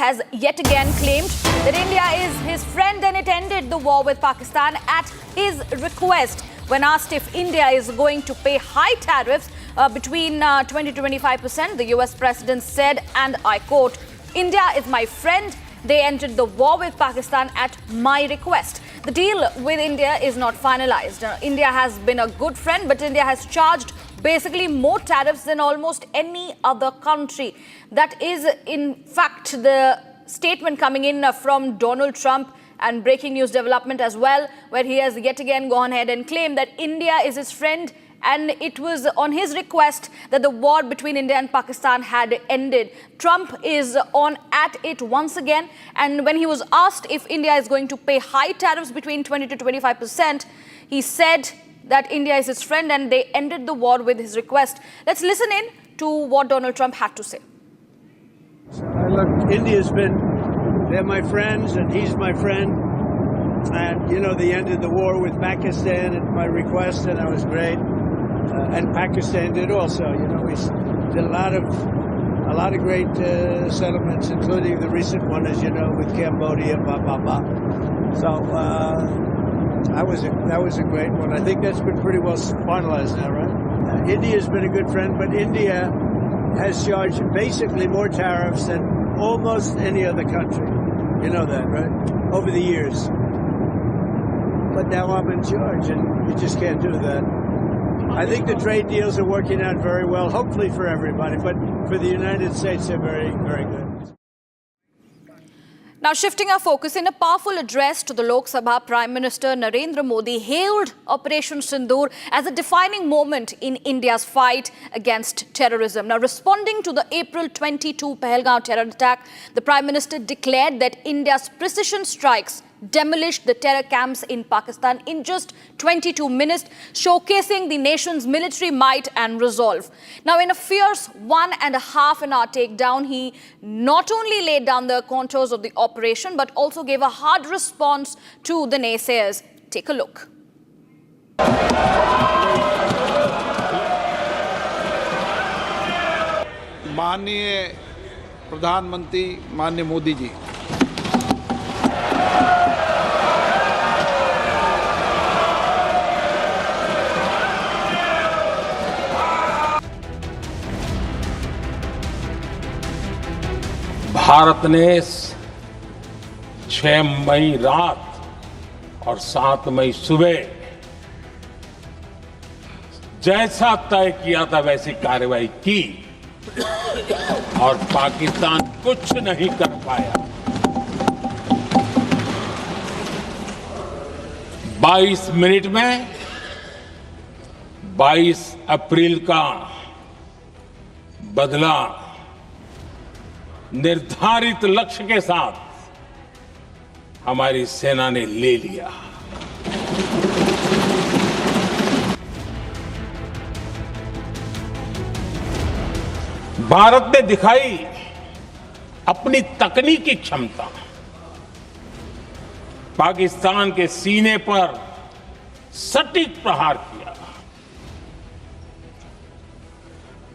has yet again claimed that India is his friend and it ended the war with Pakistan at his request. When asked if India is going to pay high tariffs between 20 to 25%, the US president said, and I quote, "India is my friend. They entered the war with Pakistan at my request." The deal with India is not finalized. India has been a good friend, but India has charged basically more tariffs than almost any other country. That is, in fact, the statement coming in from Donald Trump, and breaking news development as well, where he has yet again gone ahead and claimed that India is his friend, and it was on his request that the war between India and Pakistan had ended. Trump is on at it once again, and when he was asked if India is going to pay high tariffs between 20 to 25%, he said that India is his friend and they ended the war with his request. Let's listen in to what Donald Trump had to say. Look, India's they're my friends and he's my friend. And, you know, they ended the war with Pakistan at my request, and that was great. And Pakistan did also. You know, we did a lot of great settlements, including the recent one, as you know, with Cambodia, blah, blah, blah. So that was a great one. I think that's been pretty well finalized now, right? India's been a good friend, but India has charged basically more tariffs than almost any other country. You know that, right? Over the years. But now I'm in charge, and you just can't do that. I think the trade deals are working out very well, hopefully for everybody, but for the United States, they're very, very good. Now, shifting our focus, in a powerful address to the Lok Sabha, Prime Minister Narendra Modi hailed Operation Sindur as a defining moment in India's fight against terrorism. Now, responding to the April 22 Pahalgam terror attack, the Prime Minister declared that India's precision strikes demolished the terror camps in Pakistan in just 22 minutes, showcasing the nation's military might and resolve. Now, in a fierce 1.5-hour takedown, he not only laid down the contours of the operation, but also gave a hard response to the naysayers. Take a look. माननीय प्रधानमंत्री माननीय मोदी जी, भारत ने 6 मई रात और 7 मई सुबह जैसा तय किया था वैसी कार्रवाई की और पाकिस्तान कुछ नहीं कर पाया। 22 मिनट में 22 अप्रैल का बदला निर्धारित लक्ष्य के साथ हमारी सेना ने ले लिया। भारत ने दिखाई अपनी तकनीकी क्षमता। पाकिस्तान के सीने पर सटीक प्रहार किया।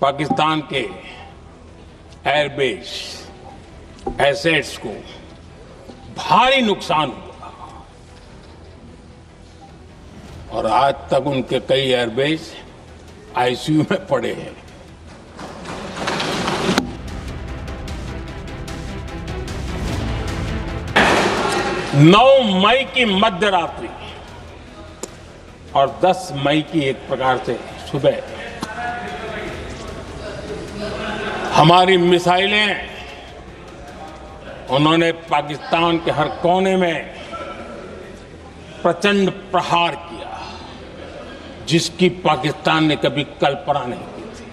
पाकिस्तान के एयरबेस एसेट्स को भारी नुकसान हुआ और आज तक उनके कई एयरबेस आईसीयू में पड़े हैं। 9 मई की मध्य रात्रि और 10 मई की एक प्रकार से सुबह हमारी मिसाइलें उन्होंने पाकिस्तान के हर कोने में प्रचंड प्रहार किया, जिसकी पाकिस्तान ने कभी कल्पना नहीं की थी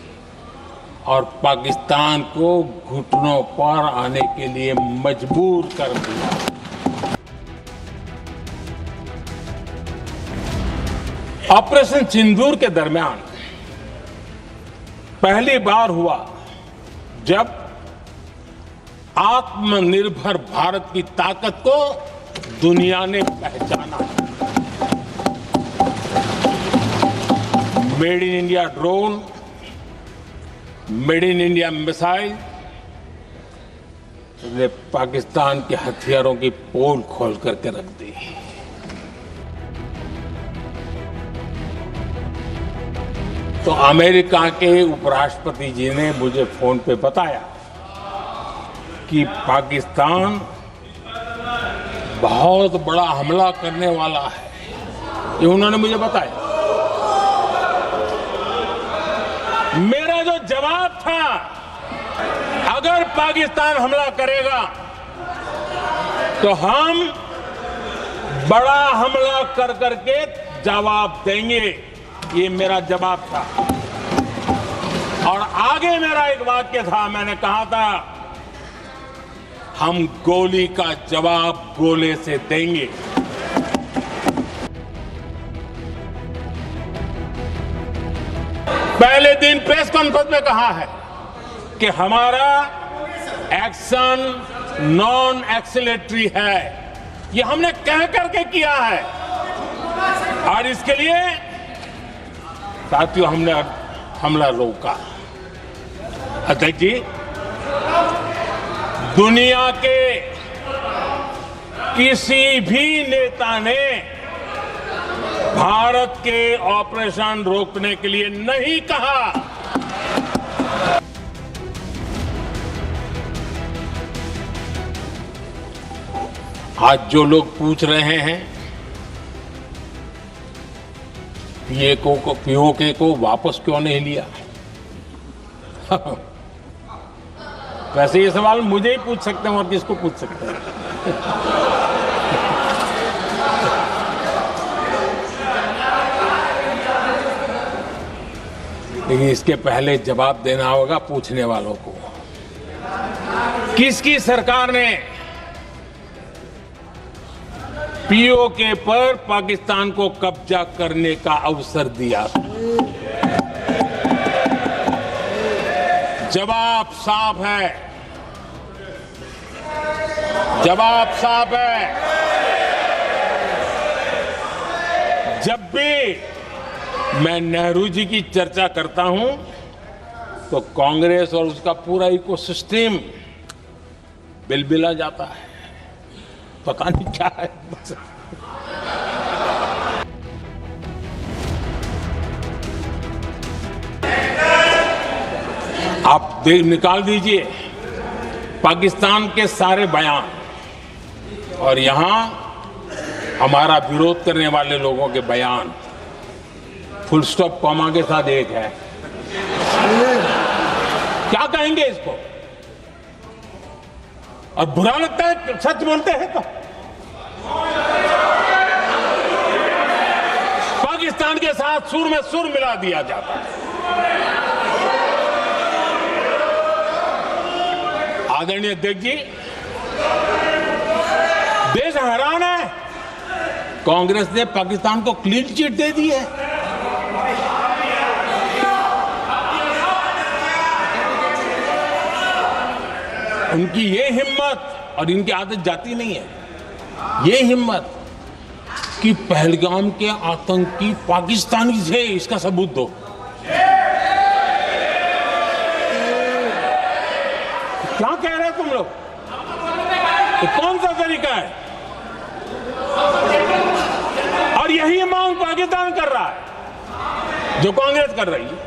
और पाकिस्तान को घुटनों पर आने के लिए मजबूर कर दिया। ऑपरेशन सिंदूर के दरमियान पहली बार हुआ जब आत्मनिर्भर भारत की ताकत को दुनिया ने पहचाना। Made in India drone, made in India missile, उसने पाकिस्तान के हथियारों की पोल खोल करके रख दी। तो अमेरिका के उपराष्ट्रपति जी ने मुझे फोन पे बताया कि पाकिस्तान बहुत बड़ा हमला करने वाला है, ये उन्होंने मुझे बताया। मेरा जो जवाब था, अगर पाकिस्तान हमला करेगा तो हम बड़ा हमला कर करके जवाब देंगे, ये मेरा जवाब था। और आगे मेरा एक वाक्य था, मैंने कहा था हम गोली का जवाब गोले से देंगे। पहले दिन प्रेस कॉन्फ्रेंस में कहा है कि हमारा एक्शन नॉन एक्सीलेटरी है, ये हमने कह करके किया है। और इसके लिए साथियों हमने हमला रोका। अध्यक्ष जी, दुनिया के किसी भी नेता ने भारत के ऑपरेशन रोकने के लिए नहीं कहा। आज जो लोग पूछ रहे हैं पीओके को वापस क्यों नहीं लिया, वैसे ये सवाल मुझे ही पूछ सकते हैं और किसको पूछ सकते हैं। लेकिन इसके पहले जवाब देना होगा पूछने वालों को। किसकी सरकार ने पीओके पर पाकिस्तान को कब्जा करने का अवसर दिया? जवाब साफ है, जवाब साफ है। जब भी मैं नेहरू जी की चर्चा करता हूं तो कांग्रेस और उसका पूरा इकोसिस्टम बिलबिला जाता है, पता नहीं क्या है। आप निकाल दीजिए पाकिस्तान के सारे बयान और यहां हमारा विरोध करने वाले लोगों के बयान, फुल स्टॉप कॉमा के साथ एक है। क्या कहेंगे इसको? और बुरा लगता है सच बोलते हैं तो। पाकिस्तान के साथ सुर में सुर मिला दिया जाता है। आदरणीय अध्यक्ष जी, देश हैरान है, कांग्रेस ने पाकिस्तान को क्लीन चिट दे दी है। उनकी ये हिम्मत, और इनकी आदत जाती नहीं है, ये हिम्मत कि पहलगाम के आतंकी पाकिस्तानी थे, इसका सबूत दो। क्या कह रहे हो तुम लोग? तो कौन सा तरीका है? और यही मांग पाकिस्तान कर रहा है जो कांग्रेस कर रही है।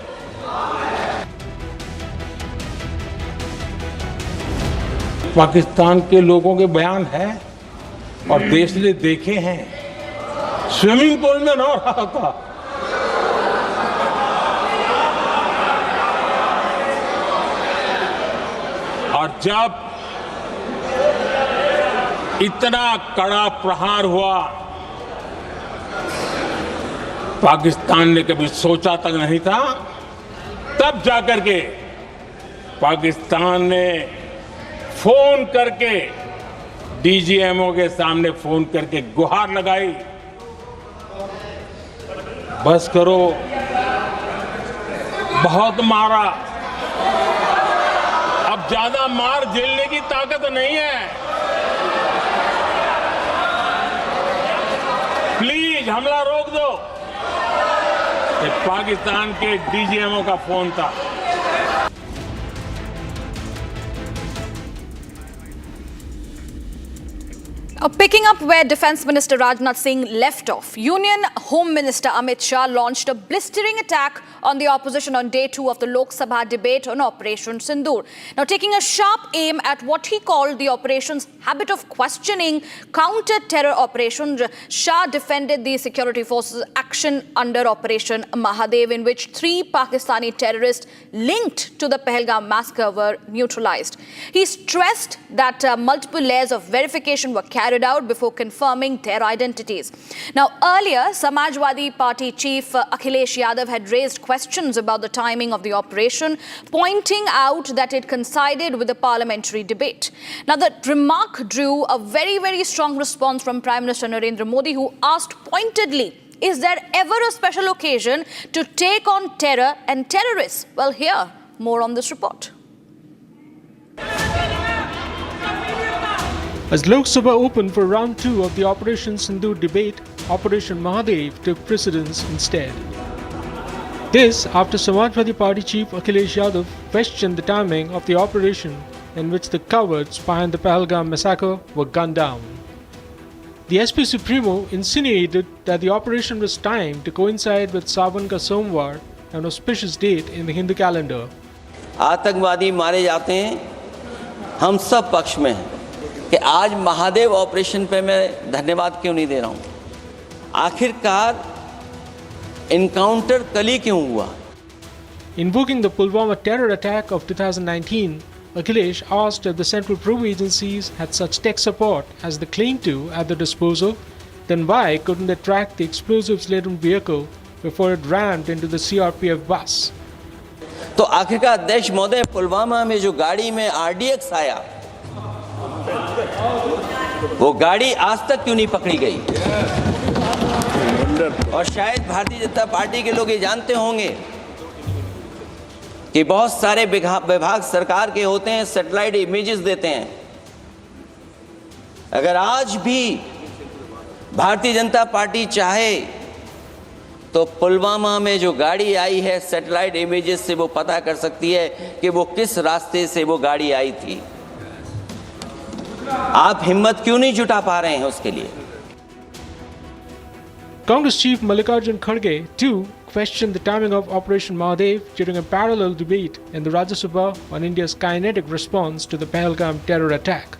पाकिस्तान के लोगों के बयान है और देश ने देखे हैं, स्विमिंग पूल में नहा रहा था। और जब इतना कड़ा प्रहार हुआ, पाकिस्तान ने कभी सोचा तक नहीं था, तब जाकर के पाकिस्तान ने फोन करके डीजीएमओ के सामने फोन करके गुहार लगाई, बस करो, बहुत मारा, अब ज्यादा मार झेलने की ताकत नहीं है, प्लीज हमला रोक दो। ये पाकिस्तान के डीजीएमओ का फोन था। Picking up where Defence Minister Rajnath Singh left off, Union Home Minister Amit Shah launched a blistering attack on the opposition on day 2 of the Lok Sabha debate on Operation Sindur. Now, taking a sharp aim at what he called the operation's habit of questioning counter-terror operations, Shah defended the security forces' action under Operation Mahadev, in which 3 Pakistani terrorists linked to the Pahalgam massacre were neutralized. He stressed that multiple layers of verification were carried out before confirming their identities. Now, earlier, Samajwadi Party chief Akhilesh Yadav had raised questions about the timing of the operation, pointing out that it coincided with the parliamentary debate. Now, that remark drew a very, very strong response from Prime Minister Narendra Modi, who asked pointedly, is there ever a special occasion to take on terror and terrorists? Well, here, more on this report. As Lok Sabha opened for round 2 of the Operation Sindur debate, Operation Mahadev took precedence instead. This after Samajwadi Party chief Akhilesh Yadav questioned the timing of the operation in which the cowards behind the Pahalgam massacre were gunned down. The SP Supremo insinuated that the operation was timed to coincide with Sawan Ka Somwar, an auspicious date in the Hindu calendar. आतंकवादी मारे जाते हैं, हम सब पक्ष में हैं कि आज महादेव ऑपरेशन पे मैं धन्यवाद क्यों नहीं दे रहा हूं? आखिरकार इनकाउंटर कल ही क्यों हुआ? Invoking the Pulwama terror attack of 2019, Akhilesh asked if the Central Probe agencies had such tech support as they claimed to at their disposal, then why couldn't they track the explosives-laden vehicle before it rammed into the CRPF bus? तो आखिरकार अध्यक्ष महोदय, पुलवामा में जो गाड़ी में RDX आया, वो गाड़ी आज तक क्यों नहीं पकड़ी गई? और शायद भारतीय जनता पार्टी के लोग ये जानते होंगे कि बहुत सारे विभाग सरकार के होते हैं, सैटेलाइट इमेजेस देते हैं। अगर आज भी भारतीय जनता पार्टी चाहे तो पुलवामा में जो गाड़ी आई है, सैटेलाइट इमेजेस से वो पता कर सकती है कि वो किस रास्ते से वो गाड़ी आई थी। आप हिम्मत क्यों नहीं जुटा पा रहे हैं उसके लिए? Congress chief Mallikarjun Kharge too questioned the timing of Operation Mahadev during a parallel debate in the Rajya Sabha on India's kinetic response to the Pahalgam terror attack.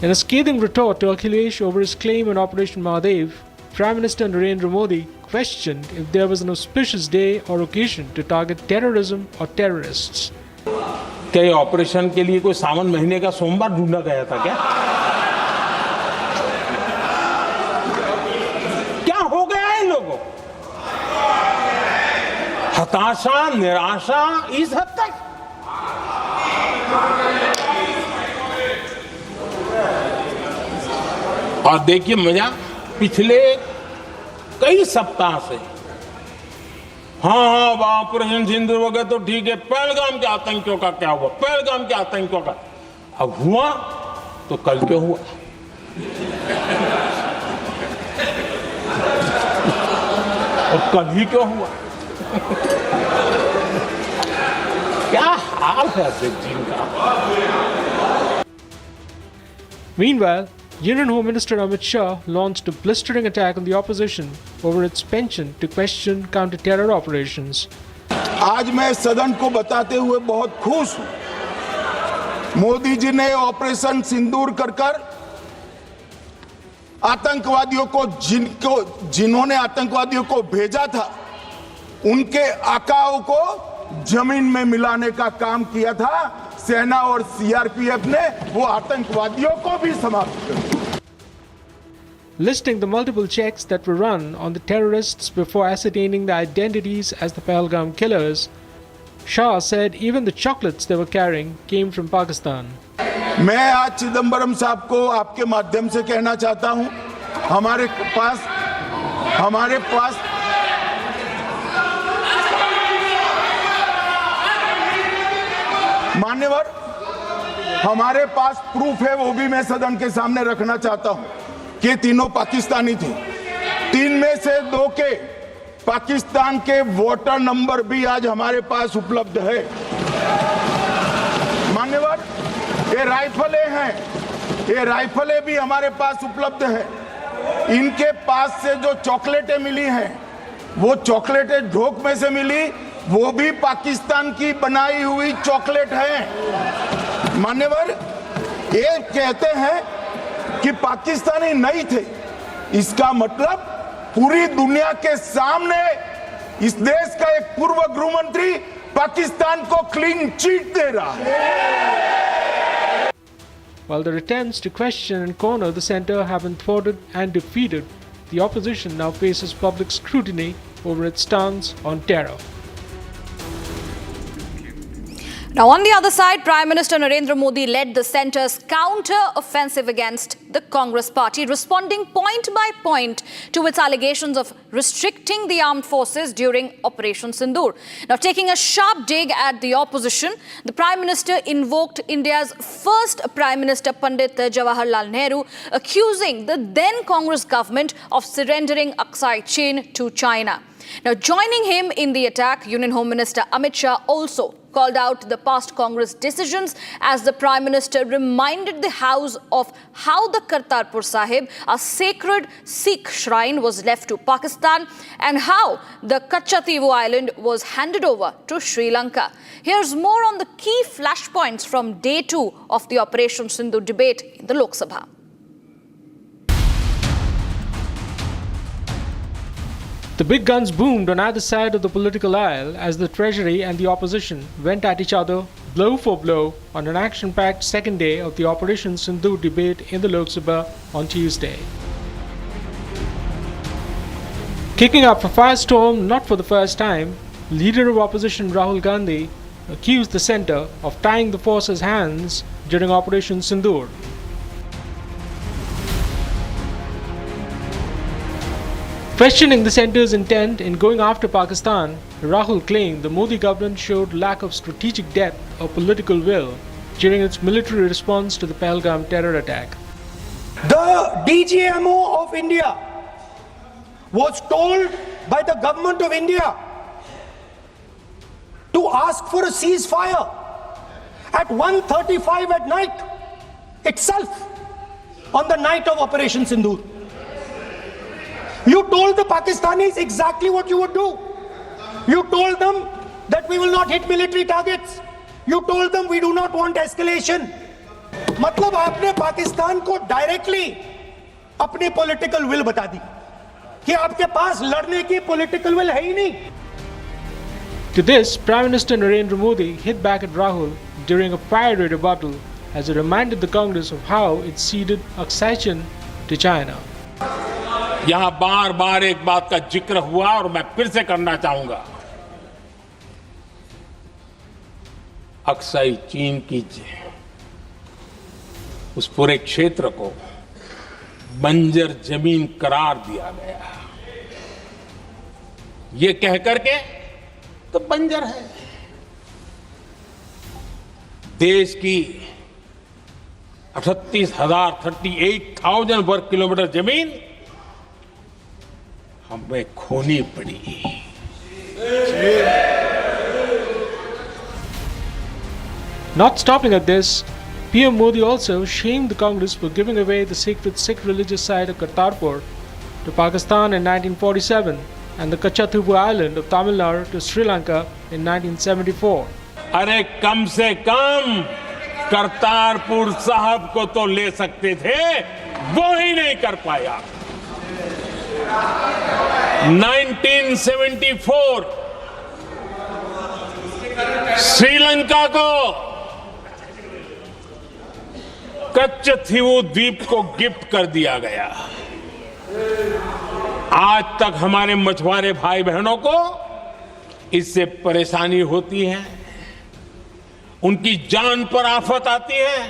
In a scathing retort to Akhilesh over his claim on Operation Mahadev, Prime Minister Narendra Modi questioned if there was an auspicious day or occasion to target terrorism or terrorists. क्या ये operation के लिए कोई सावन महीने का सोमवार ढूंढा गया था क्या? क्या हो गया है इन लोगों? हताशा, निराशा इस हद तक? और देखिए मजा, पिछले कई सप्ताह से हाँ ऑपरेशन सिंदूर हो गया तो ठीक है, पहलगाम के आतंकियों का क्या हुआ? पहलगाम के आतंकियों का अब हुआ तो कल क्यों हुआ? और कल ही क्यों हुआ? क्या हाल है अध्यक्ष जी का? Meanwhile, Union Home Minister Amit Shah launched a blistering attack on the opposition over its penchant to question counter-terror operations. आज मैं सदन को बताते हुए बहुत खुश हूं, मोदी जी ने ऑपरेशन सिंदूर कर आतंकवादियों को जिन्होंने आतंकवादियों को भेजा था, उनके आकाओं को जमीन में मिलाने का काम किया था। सेना और सीआरपीएफ ने वो आतंकवादियों को भी समाप्त कर दिया। Listing the multiple checks that were run on the terrorists before ascertaining the identities as the Pahalgam killers, Shah said even the chocolates they were carrying came from Pakistan. मैं आज चिदंबरम साहब को आपके माध्यम से कहना चाहता हूं, हमारे पास मान्यवर, हमारे पास प्रूफ है, वो भी मैं सदन के सामने रखना चाहता हूं कि तीनों पाकिस्तानी थे। 3 में से 2 के पाकिस्तान के वोटर नंबर भी आज हमारे पास उपलब्ध है। मान्यवर, ये राइफलें हैं, ये राइफलें भी हमारे पास उपलब्ध है। इनके पास से जो चॉकलेटें मिली हैं, वो चॉकलेटें ढोक में से मिली, वो भी पाकिस्तान की बनाई हुई चॉकलेट है। मान्यवर, ये कहते हैं कि पाकिस्तानी नहीं थे, इसका मतलब पूरी दुनिया के सामने इस देश का एक पूर्व गृह मंत्री पाकिस्तान को क्लीन चिट दे रहा है। While their attempts to question and corner the centre have been thwarted and defeated, the opposition now faces public scrutiny over its stance on terror. Now, on the other side, Prime Minister Narendra Modi led the centre's counter-offensive against the Congress party, responding point by point to its allegations of restricting the armed forces during Operation Sindur. Now, taking a sharp dig at the opposition, the Prime Minister invoked India's first Prime Minister, Pandit Jawaharlal Nehru, accusing the then Congress government of surrendering Aksai Chin to China. Now, joining him in the attack, Union Home Minister Amit Shah also called out the past Congress decisions as the Prime Minister reminded the House of how the Kartarpur Sahib, a sacred Sikh shrine, was left to Pakistan and how the Kachativu Island was handed over to Sri Lanka. Here's more on the key flashpoints from day 2 of the Operation Sindur debate in the Lok Sabha. The big guns boomed on either side of the political aisle as the Treasury and the opposition went at each other blow for blow on an action-packed second day of the Operation Sindur debate in the Lok Sabha on Tuesday. Kicking up a firestorm not for the first time, leader of opposition Rahul Gandhi accused the centre of tying the forces' hands during Operation Sindur. Questioning the centre's intent in going after Pakistan, Rahul claimed the Modi government showed lack of strategic depth or political will during its military response to the Pahalgam terror attack. The DGMO of India was told by the government of India to ask for a ceasefire at 1:35 at night itself on the night of Operation Sindur. You told the Pakistanis exactly what you would do. You told them that we will not hit military targets. You told them we do not want escalation. मतलब आपने पाकिस्तान को directly अपनी political will बता दी कि आपके पास लड़ने की political will है ही नहीं. To this, Prime Minister Narendra Modi hit back at Rahul during a fiery rebuttal as he reminded the Congress of how it ceded Aksai Chin to China. यहां बार बार एक बात का जिक्र हुआ और मैं फिर से करना चाहूंगा. अक्साई चीन की उस पूरे क्षेत्र को बंजर जमीन करार दिया गया. ये कह करके तो बंजर है. देश की 38,000 वर्ग किलोमीटर जमीन हमें खोनी पड़ी. Not stopping at this, PM Modi also shamed the Congress for giving away the sacred Sikh religious site of Kartarpur to Pakistan in 1947 and the Kachativu Island of Tamil Nadu to Sri Lanka in 1974. अरे कम से कम करतारपुर साहब को तो ले सकते थे, वो ही नहीं कर पाया. 1974 श्रीलंका को कच्चथीवू द्वीप को गिफ्ट कर दिया गया. आज तक हमारे मछुआरे भाई बहनों को इससे परेशानी होती है, उनकी जान पर आफत आती है.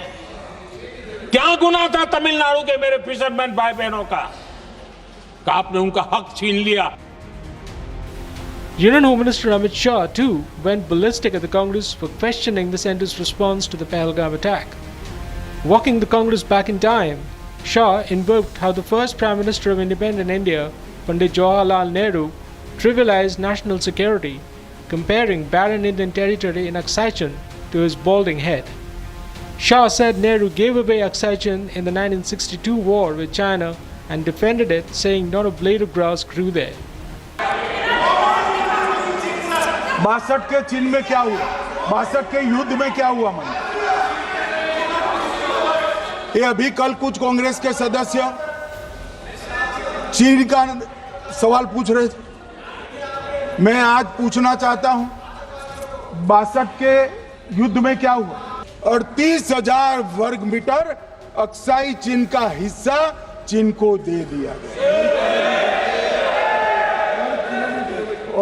क्या गुनाह था तमिलनाडु के मेरे फिशरमैन भाई बहनों का कि आपने उनका हक छीन लिया. Union Home Minister Amit Shah too went ballistic at the Congress for questioning the centre's response to the Pahalgam attack. Walking the Congress back in time, Shah invoked how the first Prime Minister of independent India, Pandit Jawaharlal Nehru, trivialized national security, comparing barren Indian territory in Aksai Chin to his balding head. Shah said Nehru gave away oxygen in the 1962 war with China and defended it, saying not a blade of grass grew there. 62 के चीन में क्या हुआ, 62 के युद्ध में क्या हुआ मन? ये अभी कल कुछ कांग्रेस के सदस्य चीन का सवाल पूछ रहे थे। मैं आज पूछना चाहता हूं 62 के युद्ध में क्या हुआ? 38,000 वर्ग मीटर अक्साई चीन का हिस्सा चीन को दे दिया गया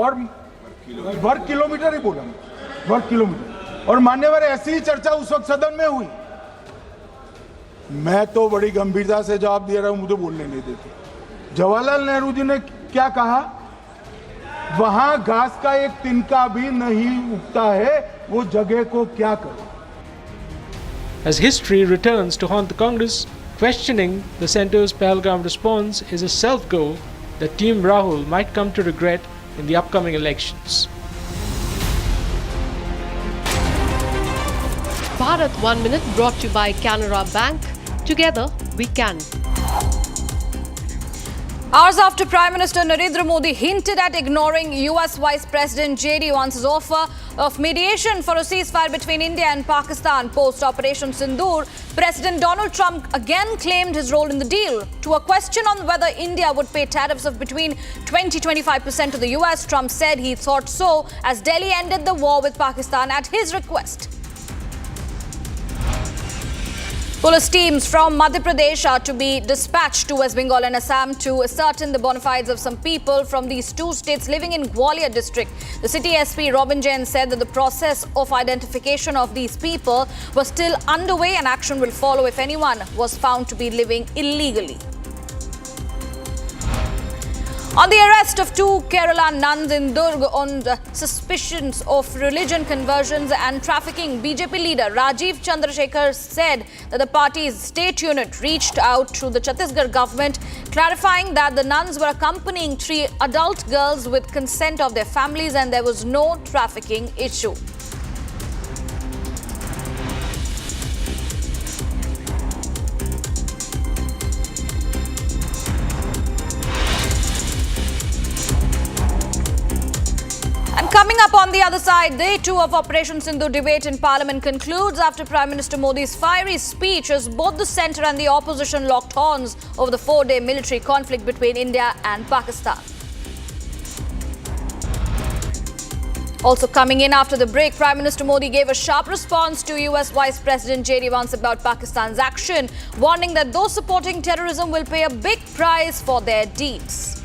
और वर्ग किलोमीटर ही बोला, वर्ग किलोमीटर। और मान्यवर ऐसी ही चर्चा उस वक्त सदन में हुई। मैं तो बड़ी गंभीरता से जवाब दे रहा हूं, मुझे बोलने नहीं देते। जवाहरलाल नेहरू जी ने क्या कहा? वहां घास का एक तिनका भी नहीं उगता है, वो जगह को क्या करे? As history returns to haunt the Congress, questioning the centre's Pahalgam response is a self-goal that Team Rahul might come to regret in the upcoming elections. Bharat 1 Minute brought to you by Canara Bank. Together we can. Hours after Prime Minister Narendra Modi hinted at ignoring US Vice President J.D. Vance's offer of mediation for a ceasefire between India and Pakistan post-Operation Sindur, President Donald Trump again claimed his role in the deal. To a question on whether India would pay tariffs of between 20-25% to the US, Trump said he thought so as Delhi ended the war with Pakistan at his request. Police teams from Madhya Pradesh are to be dispatched to West Bengal and Assam to ascertain the bona fides of some people from these two states living in Gwalior district. The city SP Robin Jain said that the process of identification of these people was still underway and action will follow if anyone was found to be living illegally. On the arrest of two Kerala nuns in Durg on suspicions of religion conversions and trafficking, BJP leader Rajiv Chandrasekhar said that the party's state unit reached out to the Chhattisgarh government, clarifying that the nuns were accompanying 3 adult girls with consent of their families and there was no trafficking issue. Coming up on the other side, Day 2 of Operation Sindur debate in Parliament concludes after Prime Minister Modi's fiery speech as both the centre and the opposition locked horns over the 4-day military conflict between India and Pakistan. Also coming in after the break, Prime Minister Modi gave a sharp response to US Vice President J.D. Vance about Pakistan's action, warning that those supporting terrorism will pay a big price for their deeds.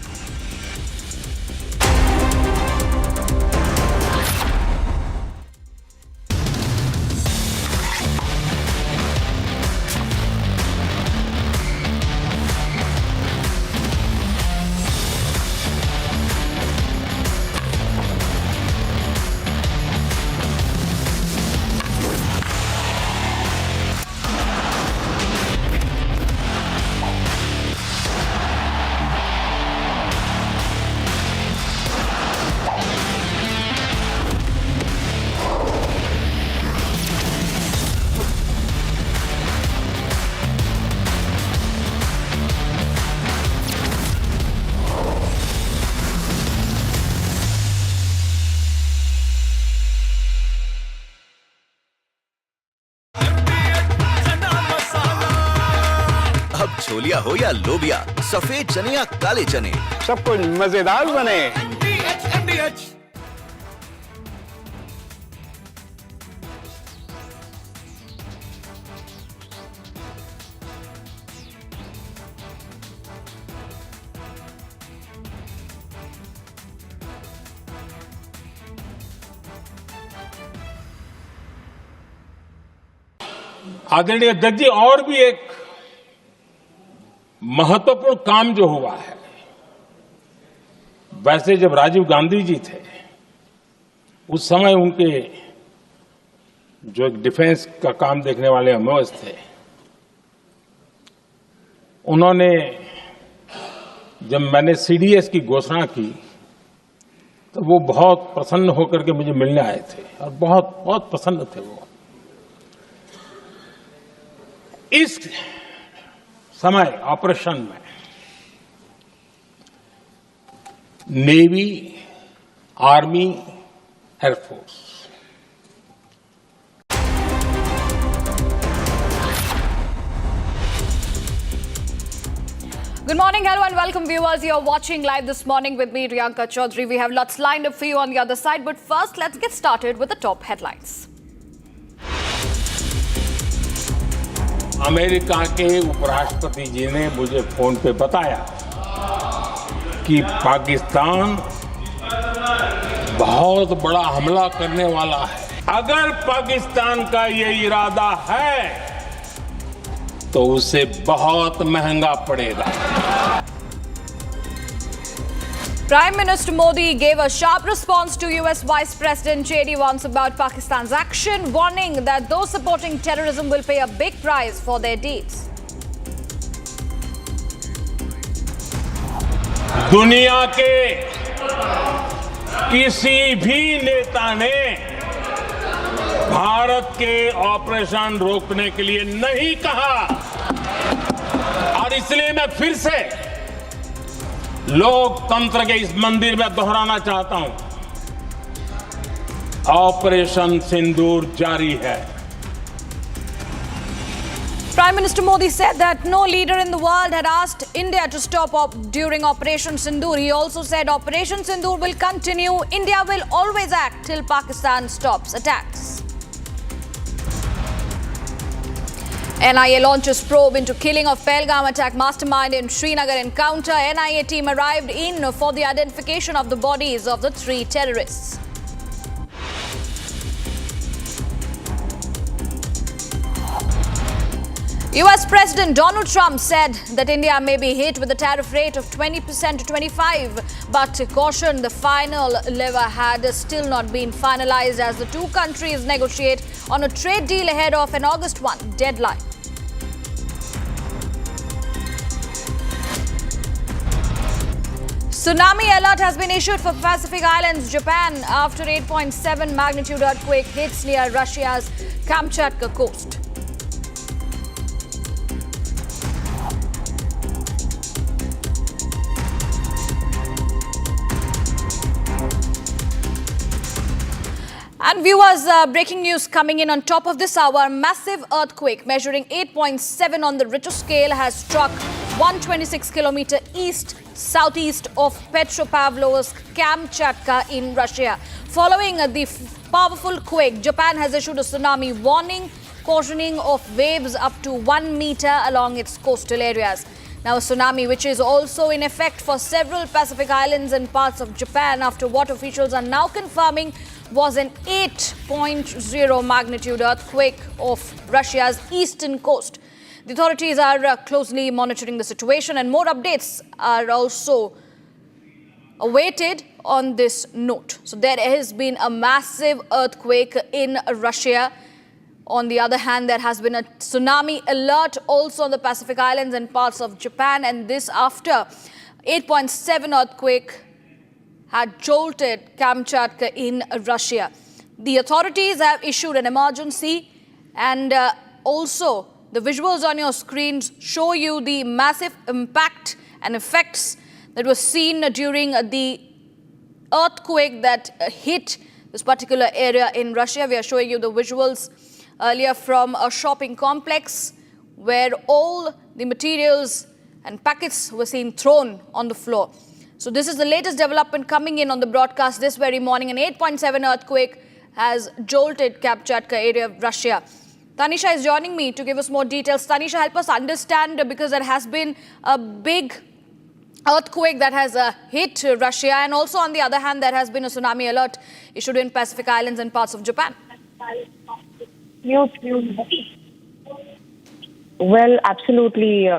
Chholiya हो या लोबिया, सफेद चने या काले चने, सब कुछ मजेदार बने। आदरणीय अध्यक्ष जी, और भी एक महत्वपूर्ण काम जो हुआ है, वैसे जब राजीव गांधी जी थे उस समय उनके जो एक डिफेंस का काम देखने वाले अमोस थे, उन्होंने जब मैंने सीडीएस की घोषणा की तो वो बहुत प्रसन्न होकर के मुझे मिलने आए थे और बहुत बहुत प्रसन्न थे वो। इस समय ऑपरेशन में navy, army, air force Good morning, hello and welcome viewers. You're watching live this morning with me, Riyanka Chaudhary. We have lots lined up for you on the other side, but first let's get started with the top headlines. America के उपराष्ट्रपति जी ने मुझे phone पे बताया कि पाकिस्तान बहुत बड़ा हमला करने वाला है। अगर पाकिस्तान का ये इरादा है तो उसे बहुत महंगा पड़ेगा। Prime Minister Modi gave a sharp response to US Vice President JD Vance about Pakistan's action, warning that those supporting terrorism will pay a big price for their deeds. दुनिया के किसी भी नेता ने भारत के ऑपरेशन रोकने के लिए नहीं कहा और इसलिए मैं फिर से लोकतंत्र के इस मंदिर में दोहराना चाहता हूं, ऑपरेशन सिंदूर जारी है। Prime Minister Modi said that no leader in the world had asked India to stop during Operation Sindur. He also said Operation Sindur will continue. India will always act till Pakistan stops attacks. NIA launches probe into killing of Pahalgam attack mastermind in Srinagar encounter. NIA team arrived in for the identification of the bodies of the 3 terrorists. US President Donald Trump said that India may be hit with a tariff rate of 20% to 25%, but cautioned the final lever had still not been finalized as the two countries negotiate on a trade deal ahead of an August 1 deadline. Tsunami alert has been issued for Pacific Islands, Japan, after 8.7 magnitude earthquake hits near Russia's Kamchatka coast. And viewers, breaking news coming in on top of this hour. Massive earthquake measuring 8.7 on the Richter scale has struck 126 kilometer southeast of Petropavlovsk, Kamchatka in Russia. Following the powerful quake, Japan has issued a tsunami warning, cautioning of waves up to 1 meter along its coastal areas. Now, a tsunami which is also in effect for several Pacific islands and parts of Japan, after what officials are now confirming was an 8.0 magnitude earthquake of Russia's eastern coast. The authorities are closely monitoring the situation, and more updates are also awaited on this note. So there has been a massive earthquake in Russia. On the other hand, there has been a tsunami alert also on the Pacific Islands and parts of Japan, and this after 8.7 earthquake had jolted Kamchatka in Russia. The authorities have issued an emergency, and also the visuals on your screens show you the massive impact and effects that were seen during the earthquake that hit this particular area in Russia. We are showing you the visuals earlier from a shopping complex where all the materials and packets were seen thrown on the floor. So this is the latest development coming in on the broadcast this very morning. An 8.7 earthquake has jolted Kamchatka area of Russia. Tanisha is joining me to give us more details. Tanisha, help us understand, because there has been a big earthquake that has hit Russia, and also on the other hand there has been a tsunami alert issued in Pacific Islands and parts of Japan. Well, absolutely,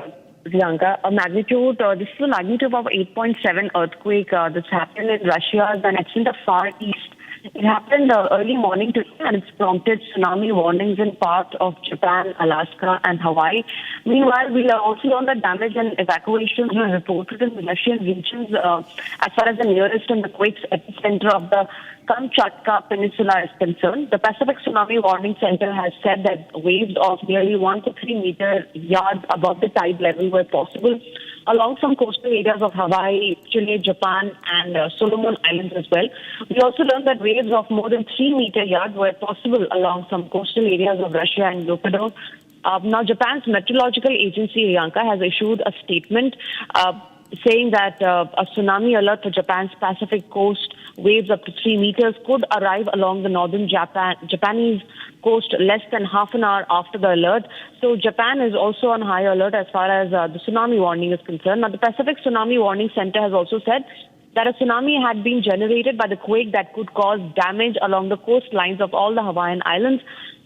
Priyanka. This is a magnitude of 8.7 earthquake that's happened in Russia, and it's in the far east. It happened early morning today, and it's prompted tsunami warnings in parts of Japan, Alaska, and Hawaii. Meanwhile, we'll also learn that damage and evacuations were reported in the Russian regions as far as the nearest and the quake's epicenter of the Kamchatka Peninsula is concerned. The Pacific Tsunami Warning Center has said that waves of nearly 1 to 3 meter yards above the tide level were possible along some coastal areas of Hawaii, Chile, Japan, and Solomon Islands as well. We also learned that waves of more than 3 meter yards were possible along some coastal areas of Russia and Ecuador. Now, Japan's meteorological agency, Riyanka, has issued a statement saying that a tsunami alert for Japan's Pacific coast, waves up to 3 meters, could arrive along the northern Japanese coast less than half an hour after the alert. So Japan is also on high alert as far as the tsunami warning is concerned. Now, the Pacific Tsunami Warning Center has also said that a tsunami had been generated by the quake that could cause damage along the coastlines of all the Hawaiian Islands.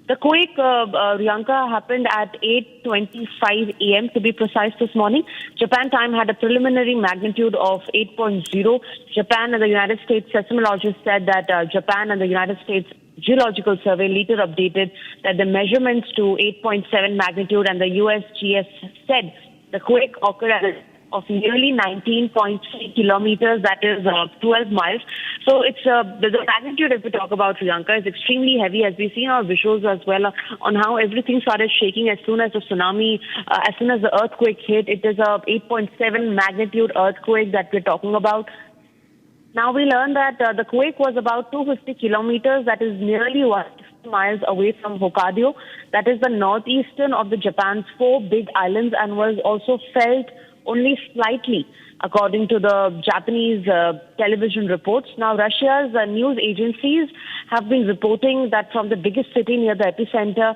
The quake, Riyanka, happened at 8:25 a.m. to be precise this morning. Japan time had a preliminary magnitude of 8.0. Japan and the United States seismologists said that Japan and the United States Geological Survey later updated that the measurements to 8.7 magnitude, and the USGS said the quake occurred at of nearly 19.3 kilometers, that is 12 miles. So it's the magnitude, if we talk about, Riyanka, is extremely heavy, as we see in our visuals as well on how everything started shaking as soon as the tsunami, as soon as the earthquake hit. It is a 8.7 magnitude earthquake that we're talking about. Now we learned that the quake was about 250 kilometers, that is nearly 160 miles away from Hokkaido. That is the northeastern of the Japan's 4 big islands, and was also felt only slightly, according to the Japanese television reports. Now, Russia's news agencies have been reporting that from the biggest city near the epicenter,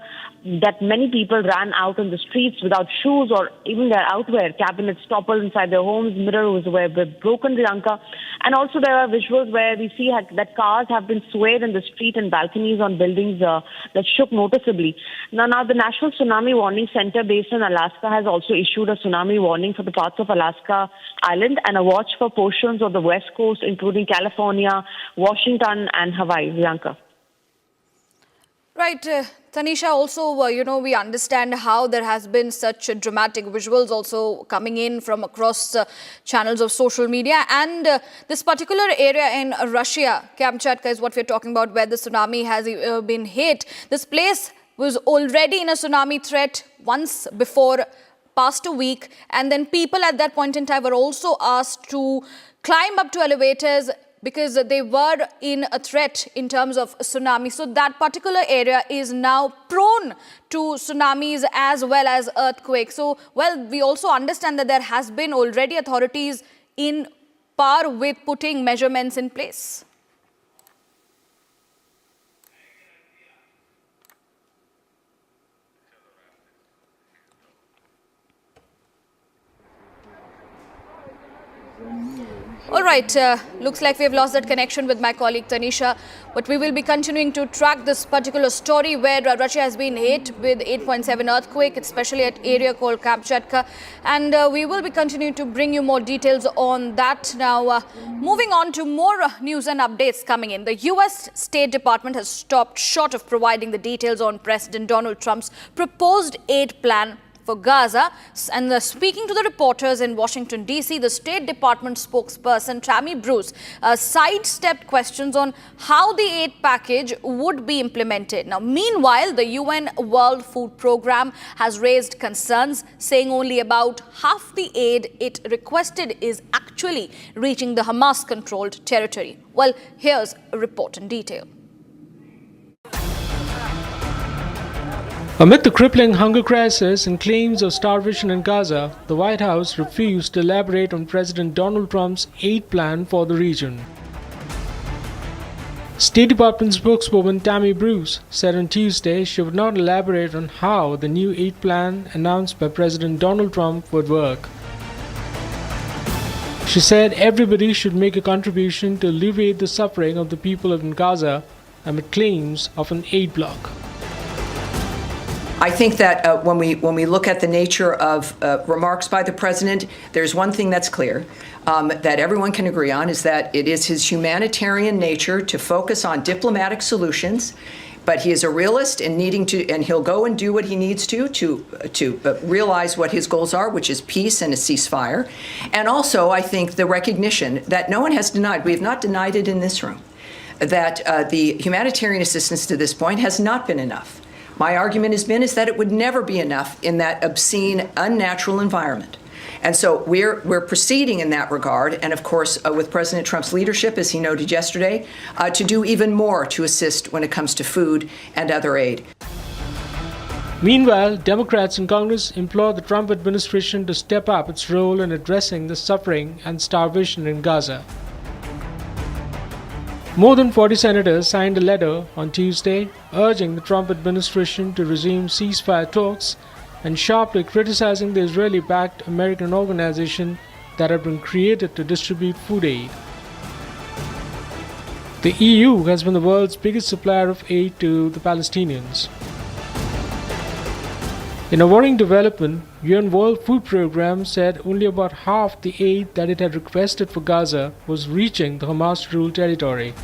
that many people ran out on the streets without shoes or even their outwear. Cabinets toppled inside their homes, mirrors were broken, Riyanka. And also there are visuals where we see that cars have been swayed in the street and balconies on buildings that shook noticeably. Now the National Tsunami Warning Center based in Alaska has also issued a tsunami warning for the parts of Alaska Island and a watch for portions of the West Coast, including California, Washington, and Hawaii. Riyanka. Right. Tanisha, also, we understand how there has been such dramatic visuals also coming in from across channels of social media. And this particular area in Russia, Kamchatka is what we're talking about, where the tsunami has been hit. This place was already in a tsunami threat once before, past a week. And then people at that point in time were also asked to climb up to elevators because they were in a threat in terms of tsunami. So that particular area is now prone to tsunamis as well as earthquakes. So, well, we also understand that there has been already authorities in par with putting measurements in place. All right, looks like we've lost that connection with my colleague Tanisha, but we will be continuing to track this particular story where Russia has been hit with 8.7 earthquake, especially at area called Kamchatka, and we will be continuing to bring you more details on that. Now, moving on to more news and updates coming in. The US State Department has stopped short of providing the details on President Donald Trump's proposed aid plan for Gaza. And speaking to the reporters in Washington, D.C., the State Department spokesperson Tammy Bruce sidestepped questions on how the aid package would be implemented. Now, meanwhile, the UN World Food Programme has raised concerns, saying only about half the aid it requested is actually reaching the Hamas-controlled territory. Well, here's a report in detail. Amid the crippling hunger crisis and claims of starvation in Gaza, the White House refused to elaborate on President Donald Trump's aid plan for the region. State Department spokeswoman Tammy Bruce said on Tuesday she would not elaborate on how the new aid plan announced by President Donald Trump would work. She said everybody should make a contribution to alleviate the suffering of the people in Gaza amid claims of an aid block. I think that when we look at the nature of remarks by the president, there's one thing that's clear that everyone can agree on, is that it is his humanitarian nature to focus on diplomatic solutions. But he is a realist and he'll go and do what he needs to realize what his goals are, which is peace and a ceasefire. And also, I think the recognition that no one has denied, we have not denied it in this room, that the humanitarian assistance to this point has not been enough. My argument is that it would never be enough in that obscene, unnatural environment. And so we're proceeding in that regard, and of course, with President Trump's leadership, as he noted yesterday, to do even more to assist when it comes to food and other aid. Meanwhile, Democrats in Congress implore the Trump administration to step up its role in addressing the suffering and starvation in Gaza. More than 40 senators signed a letter on Tuesday urging the Trump administration to resume ceasefire talks and sharply criticizing the Israeli-backed American organization that had been created to distribute food aid. The EU has been the world's biggest supplier of aid to the Palestinians. In a worrying development, UN World Food Programme said only about half the aid that it had requested for Gaza was reaching the Hamas-ruled territory.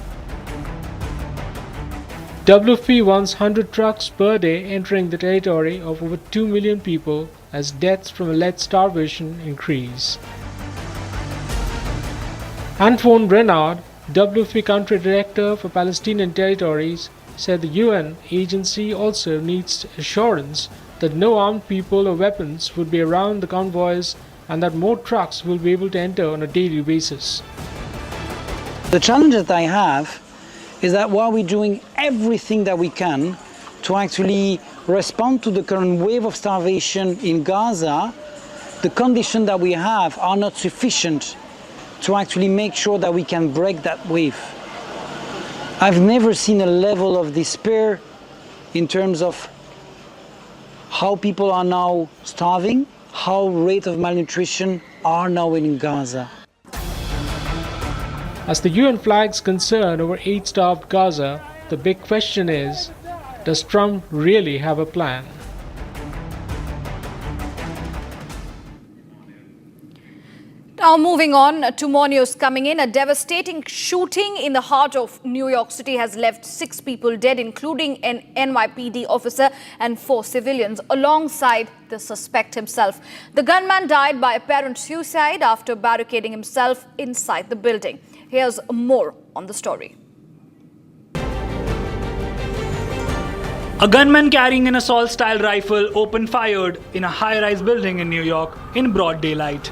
WFP wants 100 trucks per day entering the territory of over 2 million people as deaths from alleged starvation increase. Antoine Renard, WFP Country Director for Palestinian Territories, said the UN agency also needs assurance that no armed people or weapons would be around the convoys and that more trucks will be able to enter on a daily basis. The challenge that I have is that while we're doing everything that we can to actually respond to the current wave of starvation in Gaza, the conditions that we have are not sufficient to actually make sure that we can break that wave. I've never seen a level of despair in terms of how people are now starving, how rate of malnutrition are now in Gaza. As the UN flags concern over aid-starved Gaza, the big question is, does Trump really have a plan? Now moving on to more news coming in. A devastating shooting in the heart of New York City has left 6 people dead, including an NYPD officer and 4 civilians, alongside the suspect himself. The gunman died by apparent suicide after barricading himself inside the building. Here's more on the story. A gunman carrying an assault-style rifle opened fired in a high-rise building in New York in broad daylight.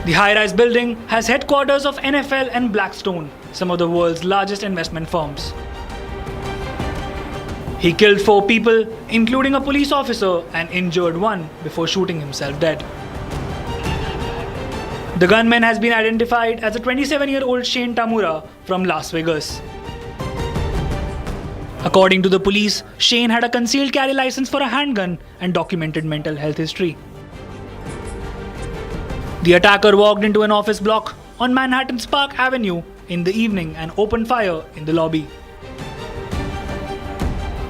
The high-rise building has headquarters of NFL and Blackstone, some of the world's largest investment firms. He killed 4 people, including a police officer, and injured 1 before shooting himself dead. The gunman has been identified as a 27-year-old Shane Tamura from Las Vegas. According to the police, Shane had a concealed carry license for a handgun and documented mental health history. The attacker walked into an office block on Manhattan's Park Avenue in the evening and opened fire in the lobby.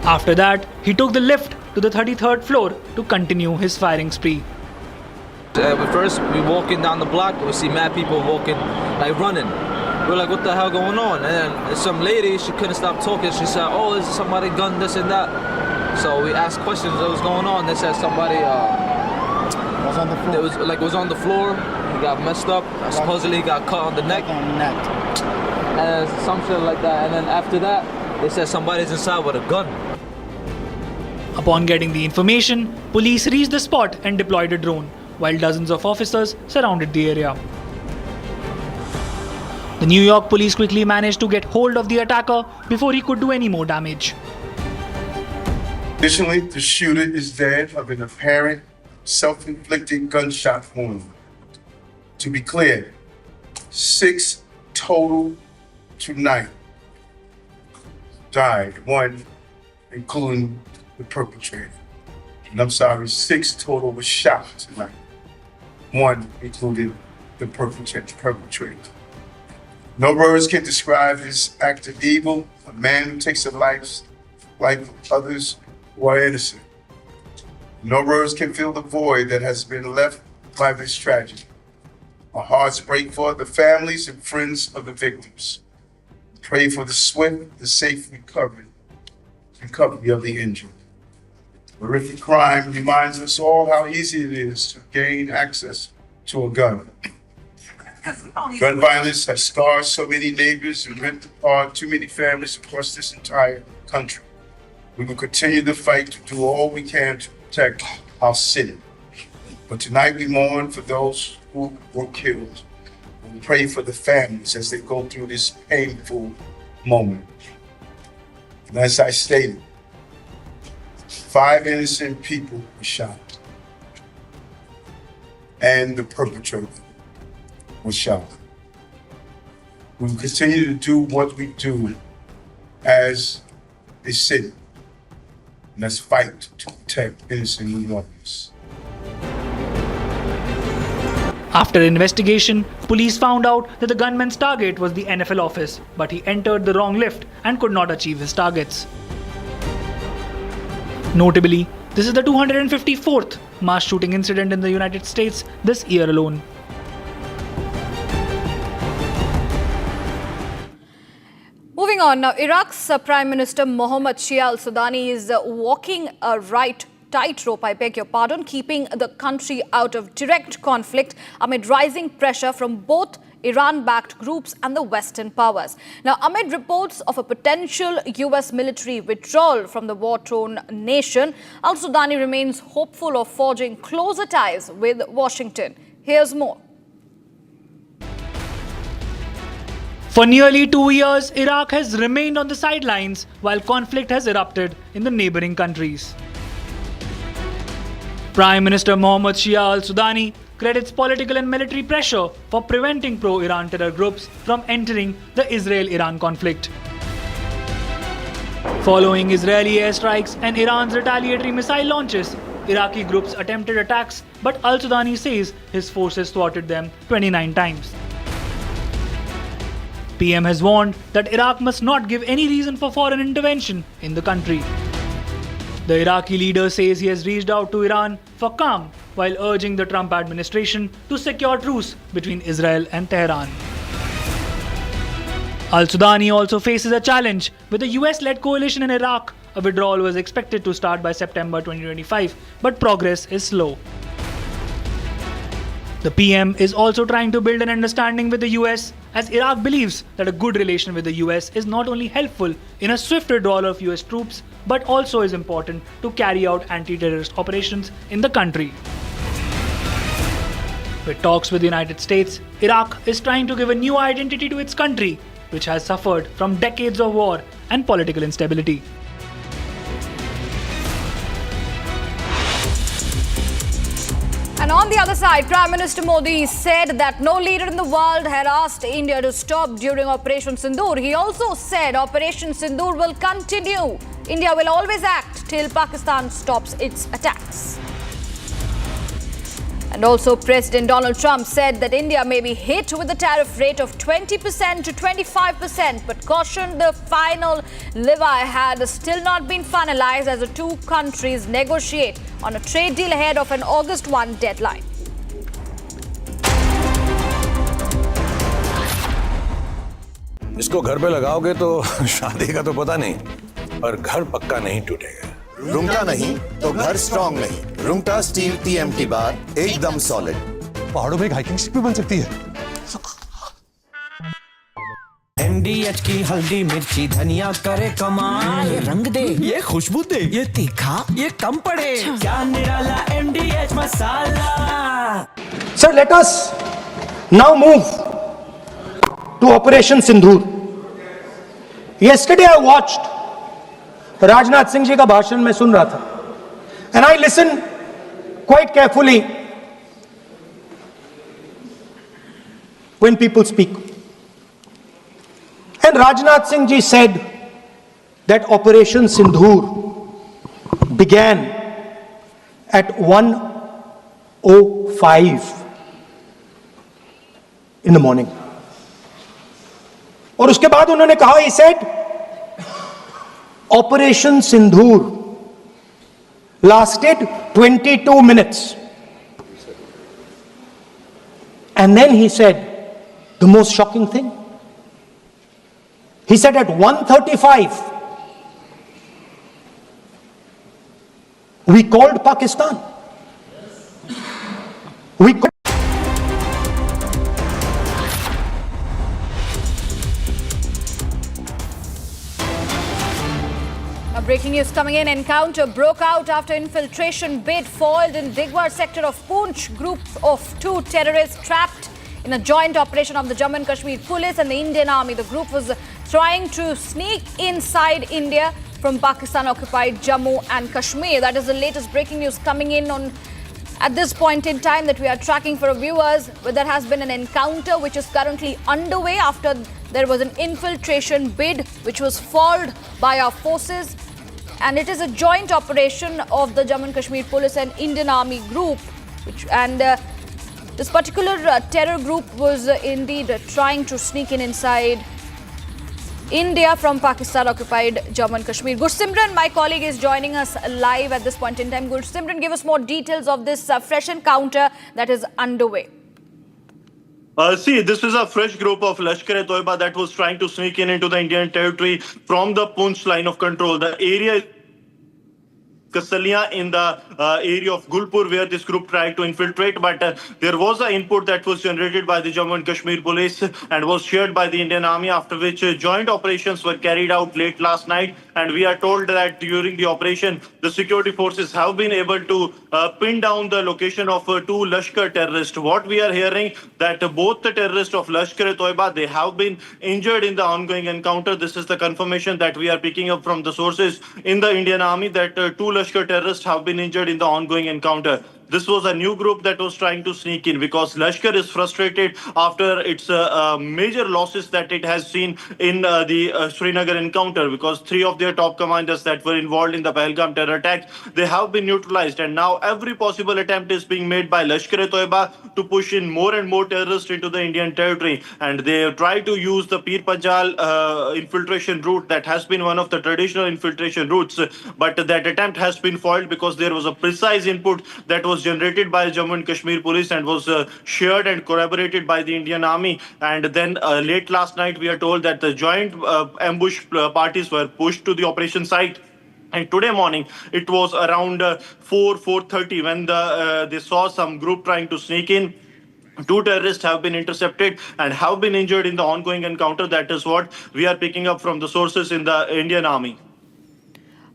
After that, he took the lift to the 33rd floor to continue his firing spree. First, we walking down the block, we see mad people walking, like running. We're like, what the hell going on? And then some lady, she couldn't stop talking. She said, oh, is somebody gunned this and that? So we asked questions, what was going on? They said somebody was on the floor. Was on the floor. He got messed up. Supposedly he got cut on the neck. And some shit like that. And then after that, they said somebody's inside with a gun. Upon getting the information, police reached the spot and deployed a drone, while dozens of officers surrounded the area. The New York police quickly managed to get hold of the attacker before he could do any more damage. Additionally, the shooter is dead of an apparent self-inflicted gunshot wound. To be clear, 6 total tonight died, 1 including the perpetrator. And I'm sorry, 6 total were shot tonight, 1 including the perpetrator. No words can describe this act of evil. A man who takes the life of others who are innocent. No words can fill the void that has been left by this tragedy. Our hearts break for the families and friends of the victims. Pray for the swift, the safe recovery of the injured. Horrific crime reminds us all how easy it is to gain access to a gun. Gun violence has scarred so many neighbors and ripped apart too many families across this entire country. We will continue the fight to do all we can to protect our city. But tonight we mourn for those who were killed. We pray for the families as they go through this painful moment. And as I stated, 5 innocent people were shot. And the perpetrator was shot. We will continue to do what we do as a city. And let's fight to protect innocent New Yorkers. After investigation, police found out that the gunman's target was the NFL office, but he entered the wrong lift and could not achieve his targets. Notably, this is the 254th mass shooting incident in the United States this year alone. Moving on now, Iraq's Prime Minister Mohammad Shia al-Sudani is walking a tightrope, I beg your pardon, keeping the country out of direct conflict amid rising pressure from both Iran-backed groups and the Western powers. Now, amid reports of a potential US military withdrawal from the war-torn nation, al-Sudani remains hopeful of forging closer ties with Washington. Here's more. For nearly 2 years, Iraq has remained on the sidelines while conflict has erupted in the neighboring countries. Prime Minister Mohammad Shia al-Sudani credits political and military pressure for preventing pro-Iran terror groups from entering the Israel-Iran conflict. Following Israeli airstrikes and Iran's retaliatory missile launches, Iraqi groups attempted attacks, but al-Sudani says his forces thwarted them 29 times. PM has warned that Iraq must not give any reason for foreign intervention in the country. The Iraqi leader says he has reached out to Iran for calm while urging the Trump administration to secure truce between Israel and Tehran. Al-Sudani also faces a challenge with the US-led coalition in Iraq. A withdrawal was expected to start by September 2025, but progress is slow. The PM is also trying to build an understanding with the US, as Iraq believes that a good relation with the US is not only helpful in a swift withdrawal of US troops, but also is important to carry out anti-terrorist operations in the country. With talks with the United States, Iraq is trying to give a new identity to its country, which has suffered from decades of war and political instability. And on the other side, Prime Minister Modi said that no leader in the world had asked India to stop during Operation Sindur. He also said Operation Sindur will continue. India will always act till Pakistan stops its attacks. And also, President Donald Trump said that India may be hit with a tariff rate of 20% to 25%, but cautioned the final levy had still not been finalized as the two countries negotiate on a trade deal ahead of an August 1 deadline. इसको घर पे लगाओगे तो शादी का तो पता नहीं, पर घर पक्का नहीं टूटेगा। रुंगटा नहीं तो घर स्ट्रॉन्ग नहीं। रुंगटा स्टील TMT बार एकदम सॉलिड। पहाड़ों में हाइकिंग शिप भी बन सकती है। NDH की हल्दी मिर्ची धनिया करे कमाल, ये रंग दे, ये खुशबू दे, ये तीखा, ये कम पड़े, क्या निराला NDH masala. Sir, let us now move to Operation Sindur. Yesterday I watched Rajnath Singh ji का भाषण मैं सुन रहा था, and I listened quite carefully when people speak. And Rajnath Singh ji said that Operation Sindur began at 1:05 in the morning. और उसके बाद उन्होंने कहा, he said, Operation Sindur lasted 22 minutes. And then he said the most shocking thing. He said at 1:35, we called Pakistan. We called. Breaking news coming in. Encounter broke out after infiltration bid foiled in Digwar sector of Poonch. Group of 2 terrorists trapped in a joint operation of the Jammu and Kashmir Police and the Indian Army. The group was trying to sneak inside India from Pakistan-occupied Jammu and Kashmir. That is the latest breaking news coming in on at this point in time that we are tracking for our viewers. But there has been an encounter which is currently underway after there was an infiltration bid which was foiled by our forces. And it is a joint operation of the Jammu and Kashmir Police and Indian Army group. This particular terror group was indeed trying to sneak in inside India from Pakistan-occupied Jammu and Kashmir. Gursimran, my colleague, is joining us live at this point in time. Gursimran, give us more details of this fresh encounter that is underway. See, this is a fresh group of Lashkar-e-Toiba that was trying to sneak in into the Indian territory from the Poonch line of control. The area is Kasalia in the area of Gulpur, where this group tried to infiltrate, but there was an input that was generated by the Jammu and Kashmir Police and was shared by the Indian Army, after which joint operations were carried out late last night. And we are told that during the operation, the security forces have been able to pin down the location of 2 Lashkar terrorists. What we are hearing, that both the terrorists of Lashkar-e-Toiba, they have been injured in the ongoing encounter. This is the confirmation that we are picking up from the sources in the Indian Army, that 2 Lashkar terrorists have been injured in the ongoing encounter. This was a new group that was trying to sneak in because Lashkar is frustrated after its major losses that it has seen in the Srinagar encounter, because 3 of their top commanders that were involved in the Pahalgam terror attack, they have been neutralized, and now every possible attempt is being made by Lashkar-e-Toiba to push in more and more terrorists into the Indian territory. And they try to use the Pir Panjal infiltration route that has been one of the traditional infiltration routes, but that attempt has been foiled because there was a precise input that was generated by Jammu and Kashmir Police and was shared and corroborated by the Indian Army. And then late last night, we are told that the joint ambush parties were pushed to the operation site. And today morning, it was around 4:30 when they saw some group trying to sneak in. 2 terrorists have been intercepted and have been injured in the ongoing encounter. That is what we are picking up from the sources in the Indian Army.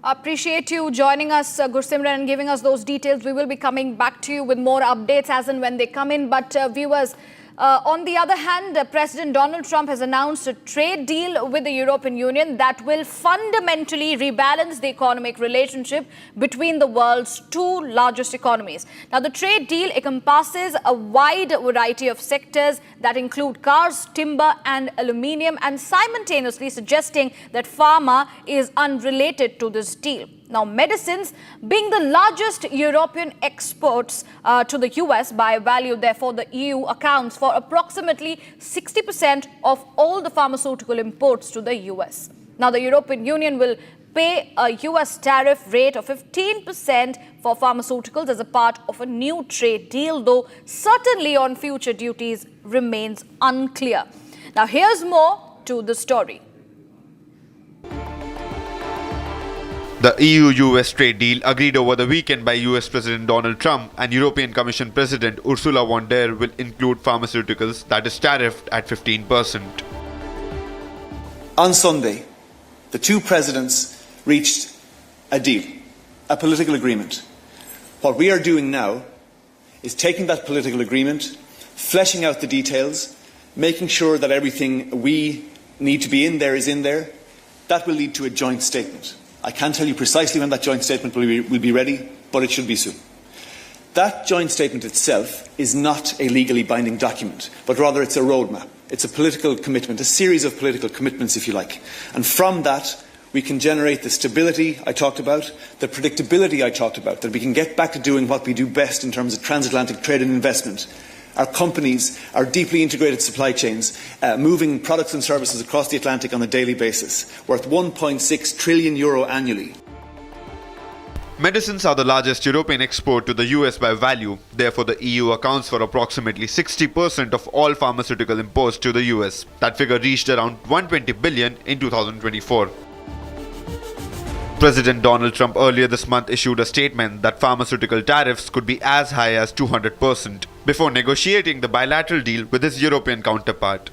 Appreciate you joining us, Gursimran, and giving us those details. We will be coming back to you with more updates as and when they come in. But viewers, on the other hand, President Donald Trump has announced a trade deal with the European Union that will fundamentally rebalance the economic relationship between the world's 2 largest economies. Now, the trade deal encompasses a wide variety of sectors that include cars, timber and aluminium, and simultaneously suggesting that pharma is unrelated to this deal. Now, medicines being the largest European exports to the US by value, therefore the EU accounts for approximately 60% of all the pharmaceutical imports to the US. Now, the European Union will pay a US tariff rate of 15% for pharmaceuticals as a part of a new trade deal, though certainly on future duties remains unclear. Now, here's more to the story. The EU-US trade deal agreed over the weekend by US President Donald Trump and European Commission President Ursula von der Leyen will include pharmaceuticals that is tariffed at 15%. On Sunday, the 2 presidents reached a deal, a political agreement. What we are doing now is taking that political agreement, fleshing out the details, making sure that everything we need to be in there is in there. That will lead to a joint statement. I can't tell you precisely when that joint statement will be ready, but it should be soon. That joint statement itself is not a legally binding document, but rather it's a roadmap. It's a political commitment, a series of political commitments, if you like. And from that, we can generate the stability I talked about, the predictability I talked about, that we can get back to doing what we do best in terms of transatlantic trade and investment. Our companies, our deeply integrated supply chains, moving products and services across the Atlantic on a daily basis, worth €1.6 trillion annually. Medicines are the largest European export to the US by value. Therefore, the EU accounts for approximately 60% of all pharmaceutical imports to the US. That figure reached around 120 billion in 2024. President Donald Trump earlier this month issued a statement that pharmaceutical tariffs could be as high as 200% before negotiating the bilateral deal with his European counterpart.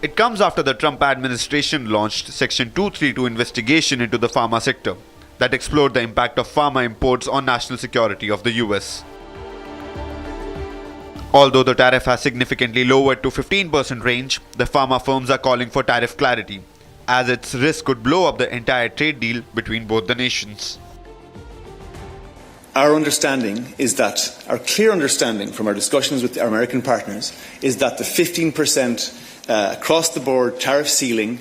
It comes after the Trump administration launched Section 232 investigation into the pharma sector that explored the impact of pharma imports on national security of the US. Although the tariff has significantly lowered to 15% range, the pharma firms are calling for tariff clarity, as its risk could blow up the entire trade deal between both the nations. Our understanding is that, our clear understanding from our discussions with our American partners, is that the 15% across-the-board tariff ceiling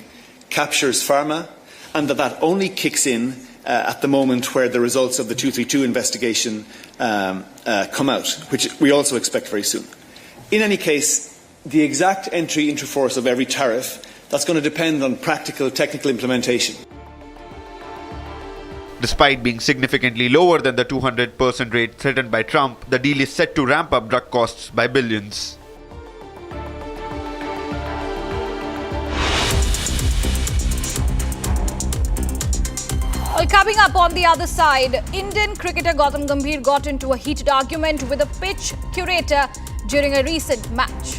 captures pharma, and that only kicks in at the moment where the results of the 232 investigation come out, which we also expect very soon. In any case, the exact entry into force of every tariff, that's going to depend on practical, technical implementation. Despite being significantly lower than the 200% rate threatened by Trump, the deal is set to ramp up drug costs by billions. Well, coming up on the other side, Indian cricketer Gautam Gambhir got into a heated argument with a pitch curator during a recent match.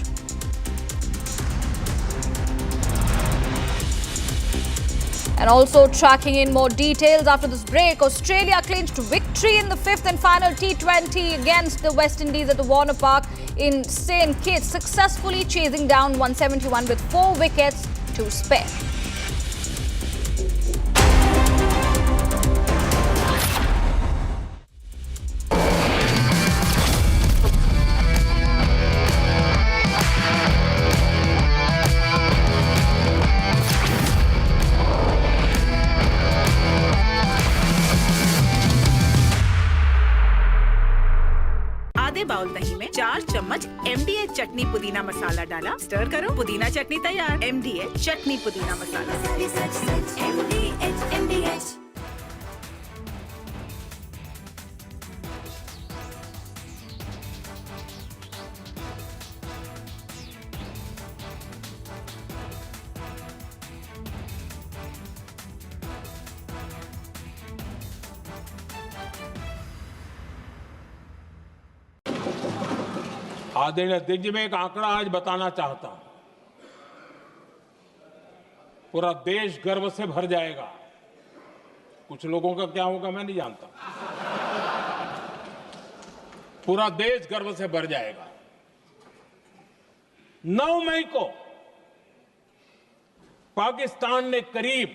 And also tracking in more details after this break, Australia clinched victory in the fifth and final T20 against the West Indies at the Warner Park in St. Kitts, successfully chasing down 171 with 4 wickets to spare. Bowl दही में 4 चम्मच MDH चटनी पुदीना मसाला डाला, stir करो, पुदीना चटनी तैयार। MDH चटनी पुदीना मसाला। MDH। आदरणीय अध्यक्ष जी, मैं एक आंकड़ा आज बताना चाहता हूं। पूरा देश गर्व से भर जाएगा। कुछ लोगों का क्या होगा मैं नहीं जानता। पूरा देश गर्व से भर जाएगा। 9 मई को पाकिस्तान ने करीब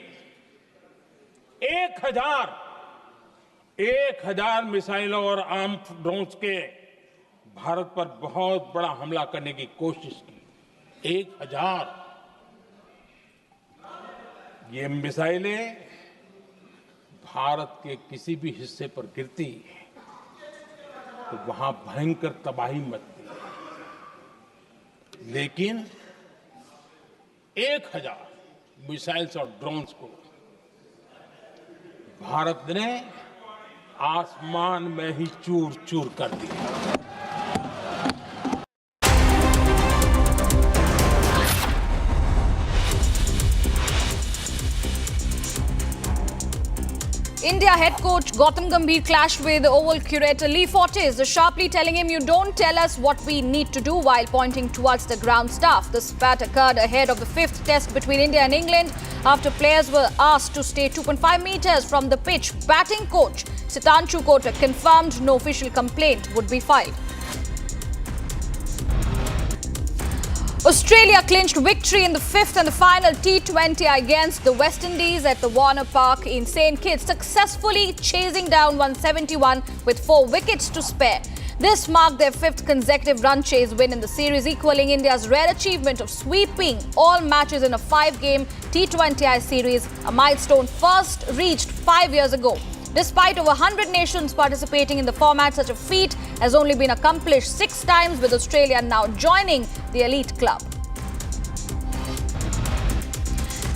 1000 मिसाइलों और आर्म्ड ड्रोन्स के भारत पर बहुत बड़ा हमला करने की कोशिश की। 1000 ये मिसाइलें भारत के किसी भी हिस्से पर गिरती तो वहां भयंकर तबाही मचती, लेकिन 1000 मिसाइल्स और ड्रोन्स को भारत ने आसमान में ही चूर चूर कर दिया। India head coach Gautam Gambhir clashed with Oval curator Lee Fortes, sharply telling him, "You don't tell us what we need to do," while pointing towards the ground staff. The spat occurred ahead of the 5th test between India and England after players were asked to stay 2.5 metres from the pitch. Batting coach Sitanshu Kotak confirmed no official complaint would be filed. Australia clinched victory in the 5th and the final T20 against the West Indies at the Warner Park in St. Kitts, successfully chasing down 171 with 4 wickets to spare. This marked their 5th consecutive run chase win in the series, equaling India's rare achievement of sweeping all matches in a 5-game T20I series, a milestone first reached 5 years ago. Despite over 100 nations participating in the format, such a feat has only been accomplished 6 times, with Australia now joining the elite club.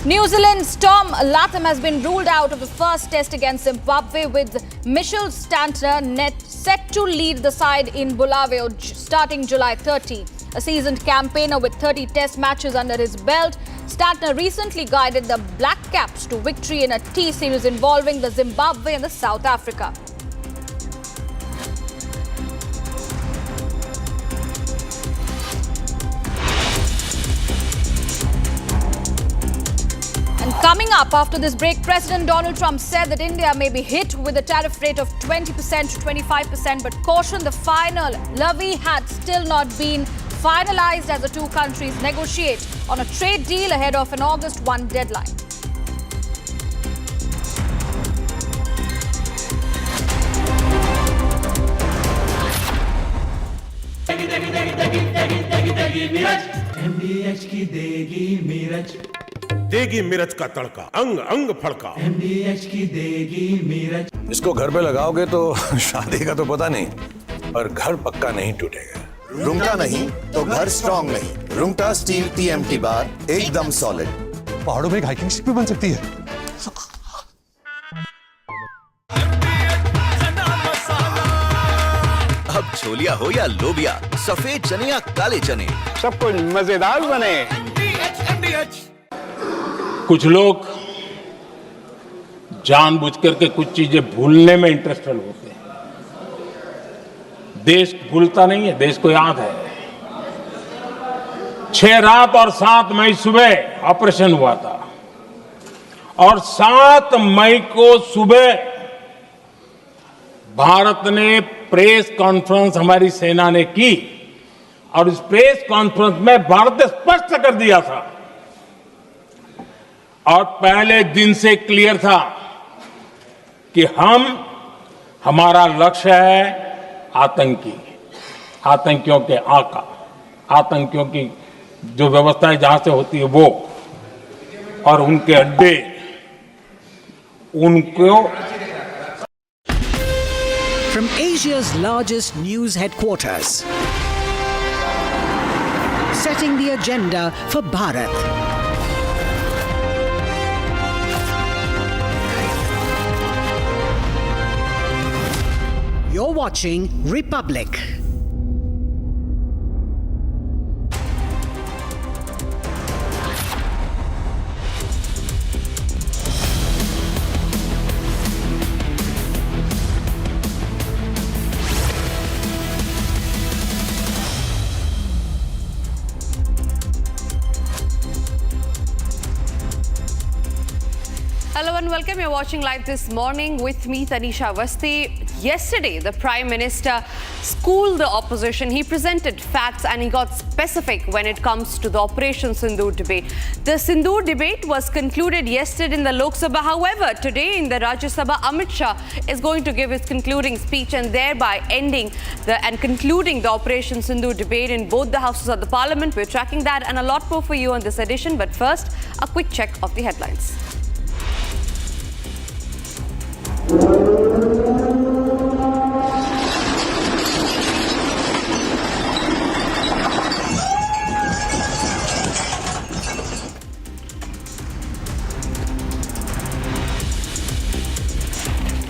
New Zealand's Tom Latham has been ruled out of the first test against Zimbabwe, with Michelle Stantner set to lead the side in Bulawayo starting July 30. A seasoned campaigner with 30 test matches under his belt, Stantner recently guided the Black Caps to victory in a T-series involving the Zimbabwe and the South Africa. And coming up after this break, President Donald Trump said that India may be hit with a tariff rate of 20% to 25%, but cautioned the final levy had still not been finalized as the two countries negotiate on a trade deal ahead of an August 1 deadline. MDH की देगी मीरज, देगी मिर्च का तड़का, अंग अंग फड़का। MDH की देगी मीरज। इसको घर पे लगाओगे तो शादी का तो पता नहीं, पर घर पक्का नहीं टूटेगा। रुंगटा नहीं तो घर स्ट्रॉन्ग नहीं। रुंगटा स्टील TMT बार एकदम सॉलिड। पहाड़ों में एक हाइकिंग शिप भी बन सकती है। अब छोलिया हो या लोबिया, सफेद चने या काले चने, सब कुछ मजेदार बने। कुछ लोग जानबूझकर के कुछ चीजें भूलने में इंटरेस्टेड होते हैं। देश भूलता नहीं है, देश को याद है। 6 रात और 7 मई सुबह ऑपरेशन हुआ था और 7 मई को सुबह भारत ने प्रेस कॉन्फ्रेंस हमारी सेना ने की और इस प्रेस कॉन्फ्रेंस में भारत ने स्पष्ट कर दिया था और पहले दिन से क्लियर था कि हमारा लक्ष्य है आतंकियों के आका, आतंकियों की जो व्यवस्थाएं जहां से होती है वो और उनके अड्डे, उनको। From Asia's largest news headquarters, setting the agenda for Bharat. You're watching Republic. Hello and welcome. You're watching live this morning with me, Tanisha Awasthi. Yesterday, the Prime Minister schooled the opposition. He presented facts and he got specific when it comes to the Operation Sindur debate. The Sindur debate was concluded yesterday in the Lok Sabha. However, today in the Rajya Sabha, Amit Shah is going to give his concluding speech and thereby ending and concluding the Operation Sindur debate in both the houses of the Parliament. We're tracking that and a lot more for you on this edition. But first, a quick check of the headlines.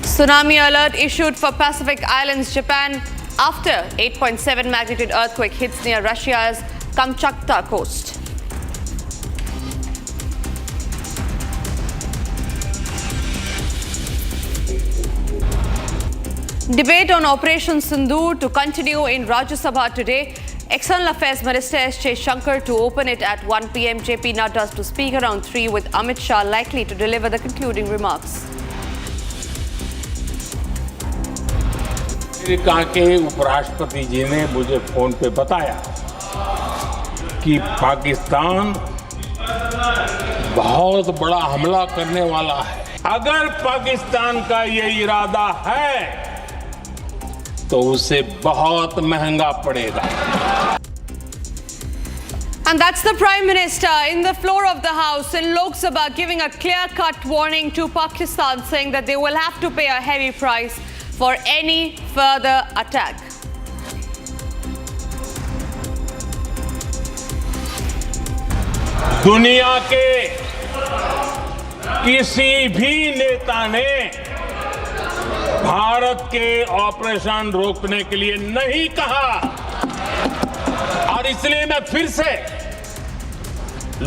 Tsunami alert issued for Pacific Islands, Japan, after 8.7 magnitude earthquake hits near Russia's Kamchatka coast. Debate on Operation Sindur to continue in Rajya Sabha today. External Affairs Minister S.J. Shankar to open it at 1 p.m. JP Nadda to speak around 3 with Amit Shah likely to deliver the concluding remarks. America के उपराष्ट्रपति जी ने मुझे phone पे बताया कि पाकिस्तान बहुत बड़ा हमला करने वाला है। अगर पाकिस्तान का ये इरादा है तो उसे बहुत महंगा पड़ेगा। And that's the Prime Minister in the floor of the House in Lok Sabha giving a clear-cut warning to Pakistan, saying that they will have to pay a heavy price for any further attack. दुनिया के किसी भी नेता ने भारत के operation रोकने के लिए नहीं कहा। और इसलिए मैं फिर से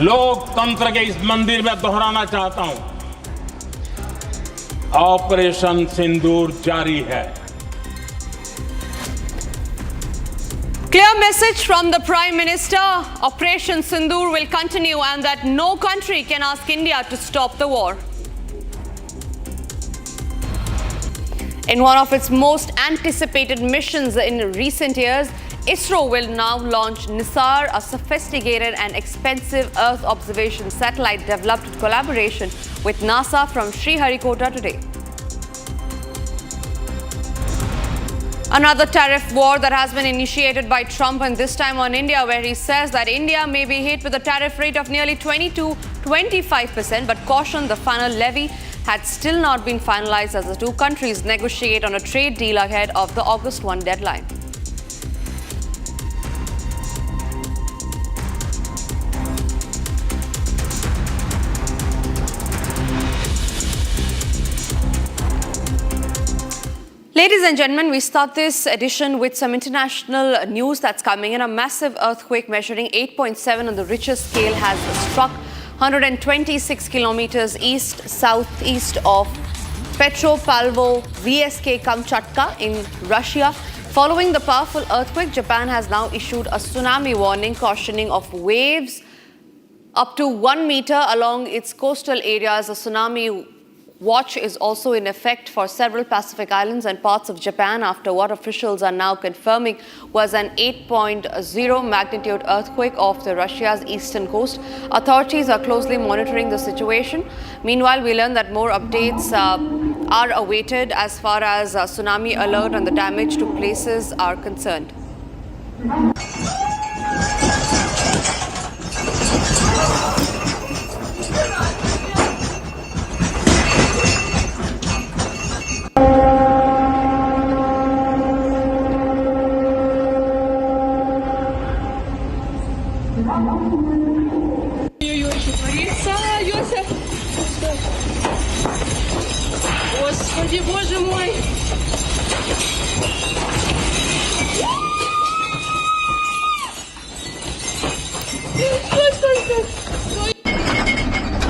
लोकतंत्र के इस मंदिर में दोहराना चाहता हूं, ऑपरेशन सिंदूर जारी है। Clear message from the Prime Minister. Operation Sindur will continue and that no country can ask India to stop the war. In one of its most anticipated missions in recent years, ISRO will now launch Nisar, a sophisticated and expensive Earth observation satellite developed in collaboration with NASA from Sriharikota today. Another tariff war that has been initiated by Trump, and this time on India, where he says that India may be hit with a tariff rate of nearly 20-25%, but cautioned the final levy had still not been finalized as the two countries negotiate on a trade deal ahead of the August 1 deadline. Ladies and gentlemen, we start this edition with some international news that's coming in. A massive earthquake measuring 8.7 on the Richter scale has struck 126 kilometers east-southeast of Petropavlovo, VSK Kamchatka in Russia. Following the powerful earthquake, Japan has now issued a tsunami warning, cautioning of waves up to 1 meter along its coastal areas. A tsunami watch is also in effect for several Pacific islands and parts of Japan after what officials are now confirming was an 8.0 magnitude earthquake off the Russia's eastern coast. Authorities are closely monitoring the situation. Meanwhile, we learn that more updates are awaited as far as tsunami alert and the damage to places are concerned. Господи, боже мой!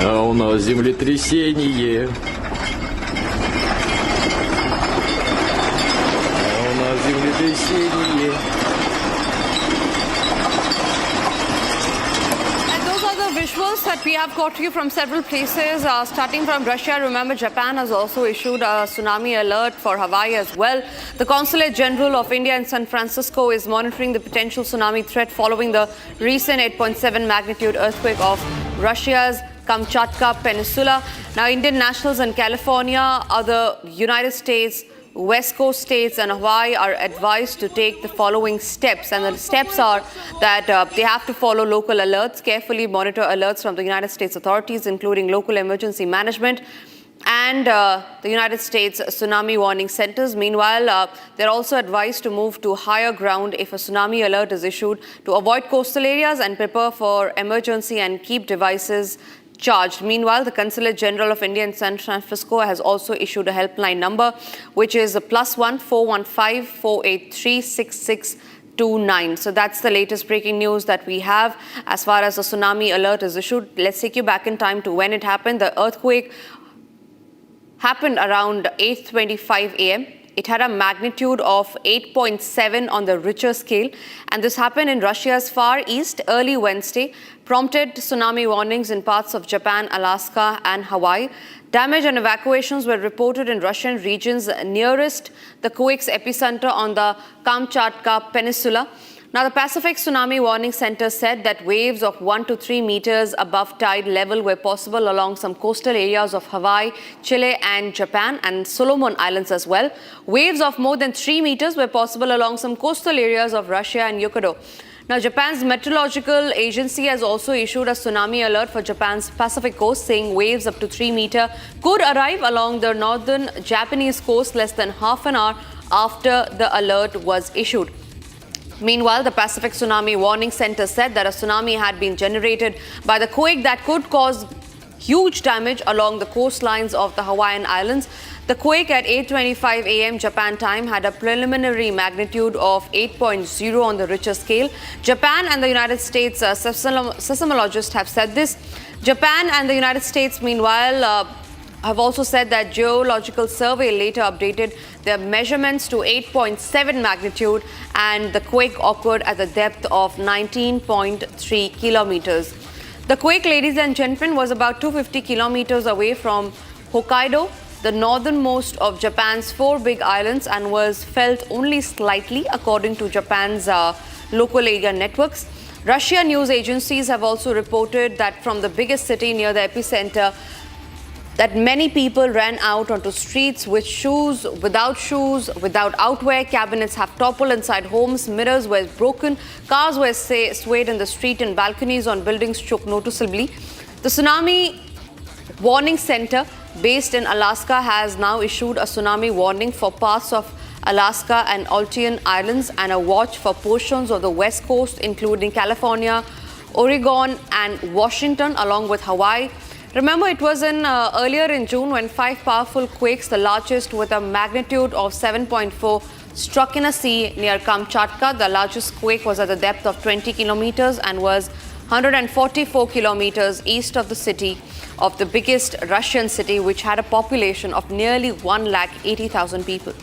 А у нас землетрясение. А у нас землетрясение. Visuals that we have got to you from several places, starting from Russia. Remember, Japan has also issued a tsunami alert for Hawaii as well. The Consulate General of India in San Francisco is monitoring the potential tsunami threat following the recent 8.7 magnitude earthquake of Russia's Kamchatka Peninsula. Now, Indian nationals in California, other United States, West Coast states and Hawaii are advised to take the following steps. And the steps are that they have to follow local alerts, carefully monitor alerts from the United States authorities, including local emergency management and the United States tsunami warning centers. Meanwhile, they're also advised to move to higher ground if a tsunami alert is issued, to avoid coastal areas and prepare for emergency and keep devices charged. Meanwhile, the Consulate General of India in San Francisco has also issued a helpline number, which is +1 415 483 6629. So that's the latest breaking news that we have as far as the tsunami alert is issued. Let's take you back in time to when it happened. The earthquake happened around 8:25 a.m. It had a magnitude of 8.7 on the Richter scale, and this happened in Russia's far east early Wednesday, prompted tsunami warnings in parts of Japan, Alaska, and Hawaii. Damage and evacuations were reported in Russian regions nearest the quake's epicenter on the Kamchatka Peninsula. Now, the Pacific Tsunami Warning Center said that waves of 1 to 3 meters above tide level were possible along some coastal areas of Hawaii, Chile, and Japan, and Solomon Islands as well. Waves of more than 3 meters were possible along some coastal areas of Russia and Hokkaido. Now, Japan's meteorological agency has also issued a tsunami alert for Japan's Pacific coast, saying waves up to 3 meters could arrive along the northern Japanese coast less than half an hour after the alert was issued. Meanwhile, the Pacific Tsunami Warning Center said that a tsunami had been generated by the quake that could cause huge damage along the coastlines of the Hawaiian Islands. The quake at 8:25 a.m. Japan time had a preliminary magnitude of 8.0 on the Richter scale. Japan and the United States seismologists have said this. Japan and the United States, meanwhile, have also said that Geological Survey later updated their measurements to 8.7 magnitude, and the quake occurred at the depth of 19.3 kilometers. The quake, ladies and gentlemen, was about 250 kilometers away from Hokkaido, the northernmost of Japan's 4 big islands, and was felt only slightly, according to Japan's local area networks. Russia news agencies have also reported that from the biggest city near the epicenter, that many people ran out onto streets with shoes, without outwear. Cabinets have toppled inside homes, mirrors were broken, cars were swayed in the street, and balconies on buildings shook noticeably. The Tsunami Warning Center, based in Alaska, has now issued a tsunami warning for parts of Alaska and Aleutian Islands and a watch for portions of the West Coast, including California, Oregon, and Washington, along with Hawaii. Remember, it was earlier in June when 5 powerful quakes, the largest with a magnitude of 7.4, struck in a sea near Kamchatka. The largest quake was at the depth of 20 kilometers and was 144 kilometers east of the city of the biggest Russian city, which had a population of nearly 180,000 people.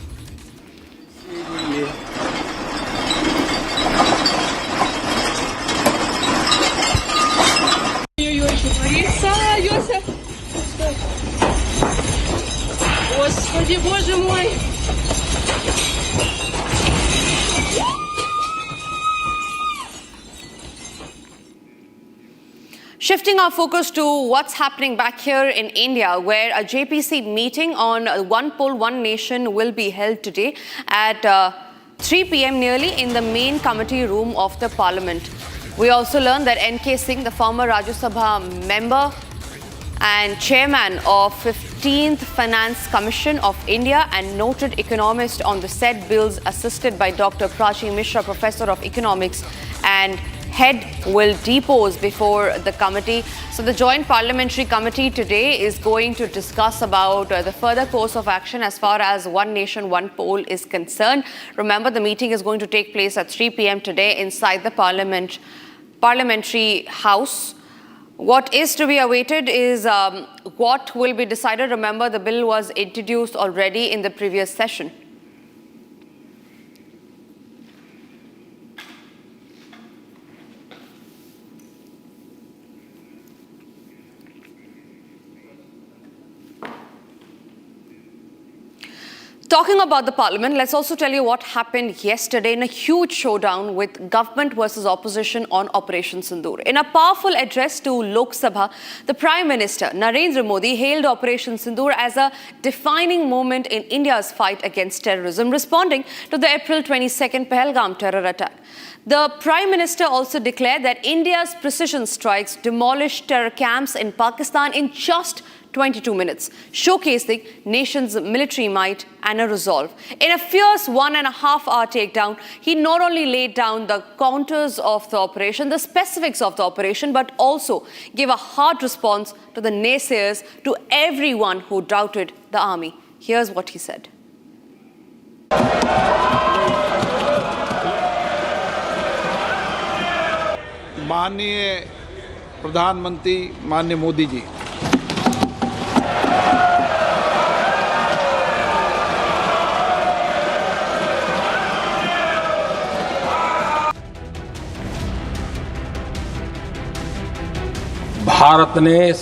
Господи, Боже мой! Shifting our focus to what's happening back here in India, where a JPC meeting on One Poll, One Nation will be held today at 3 p.m. nearly in the main committee room of the Parliament. We also learned that N.K. Singh, the former Rajya Sabha member and chairman of 15th Finance Commission of India and noted economist on the said bills, assisted by Dr. Prachi Mishra, Professor of Economics and head, will depose before the committee. So the Joint Parliamentary Committee today is going to discuss about the further course of action as far as One Nation, One Poll is concerned. Remember, the meeting is going to take place at 3 p.m. today inside the Parliamentary House. What is to be awaited is what will be decided. Remember, the bill was introduced already in the previous session. Talking about the Parliament, let's also tell you what happened yesterday in a huge showdown with government versus opposition on Operation Sindur. In a powerful address to Lok Sabha, the Prime Minister Narendra Modi hailed Operation Sindur as a defining moment in India's fight against terrorism, responding to the April 22nd Pahalgam terror attack. The Prime Minister also declared that India's precision strikes demolished terror camps in Pakistan in just 22 minutes, showcasing nation's military might and a resolve. In a fierce 1.5-hour takedown, he not only laid down the counters of the operation, the specifics of the operation, but also gave a hard response to the naysayers, to everyone who doubted the army. Here's what he said. माननीय प्रधानमंत्री माननीय मोदी जी, भारत ने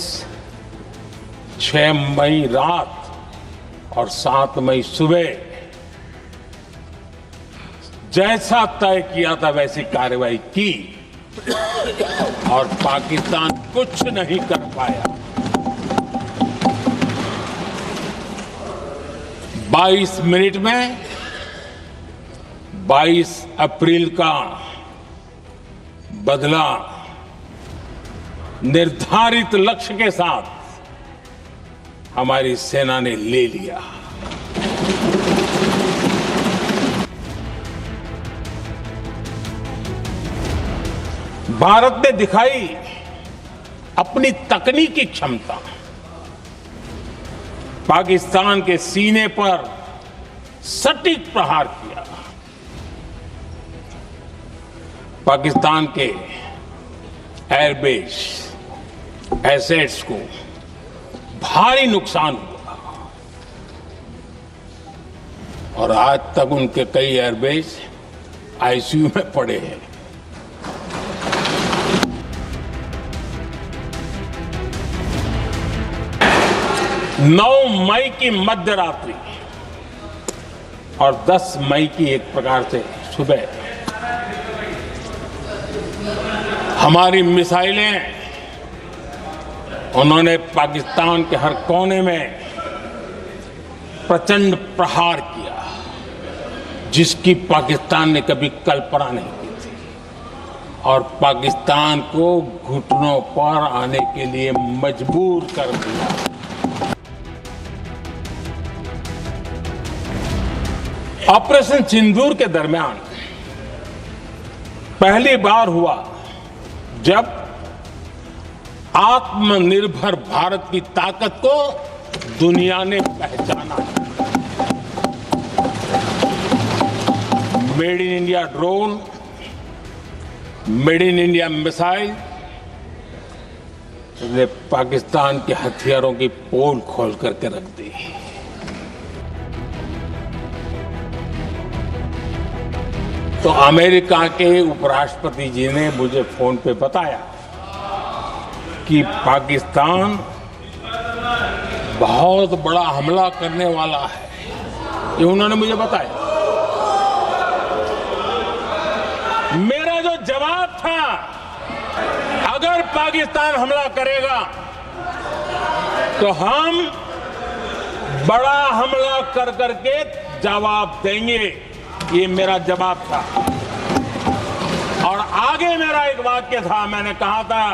6 मई रात और 7 मई सुबह जैसा तय किया था वैसी कार्रवाई की और पाकिस्तान कुछ नहीं कर पाया। 22 मिनट में 22 अप्रैल का बदला निर्धारित लक्ष्य के साथ हमारी सेना ने ले लिया। भारत ने दिखाई अपनी तकनीकी क्षमता पाकिस्तान के सीने पर सटीक प्रहार किया। पाकिस्तान के एयरबेस एसेट्स को भारी नुकसान हुआ और आज तक उनके कई एयरबेस आईसीयू में पड़े हैं। 9 मई की मध्यरात्रि और 10 मई की एक प्रकार से सुबह हमारी मिसाइलें उन्होंने पाकिस्तान के हर कोने में प्रचंड प्रहार किया, जिसकी पाकिस्तान ने कभी कल्पना नहीं की थी और पाकिस्तान को घुटनों पर आने के लिए मजबूर कर दिया। ऑपरेशन सिंदूर के दरमियान पहली बार हुआ जब आत्मनिर्भर भारत की ताकत को दुनिया ने पहचाना। Made in India drone, made in India missile ने पाकिस्तान के हथियारों की पोल खोल करके रख दी। तो अमेरिका के उपराष्ट्रपति जी ने मुझे फोन पे बताया कि पाकिस्तान बहुत बड़ा हमला करने वाला है, ये उन्होंने मुझे बताया। मेरा जो जवाब था, अगर पाकिस्तान हमला करेगा तो हम बड़ा हमला कर करके जवाब देंगे, ये मेरा जवाब था। और आगे मेरा एक वाक्य था, मैंने कहा था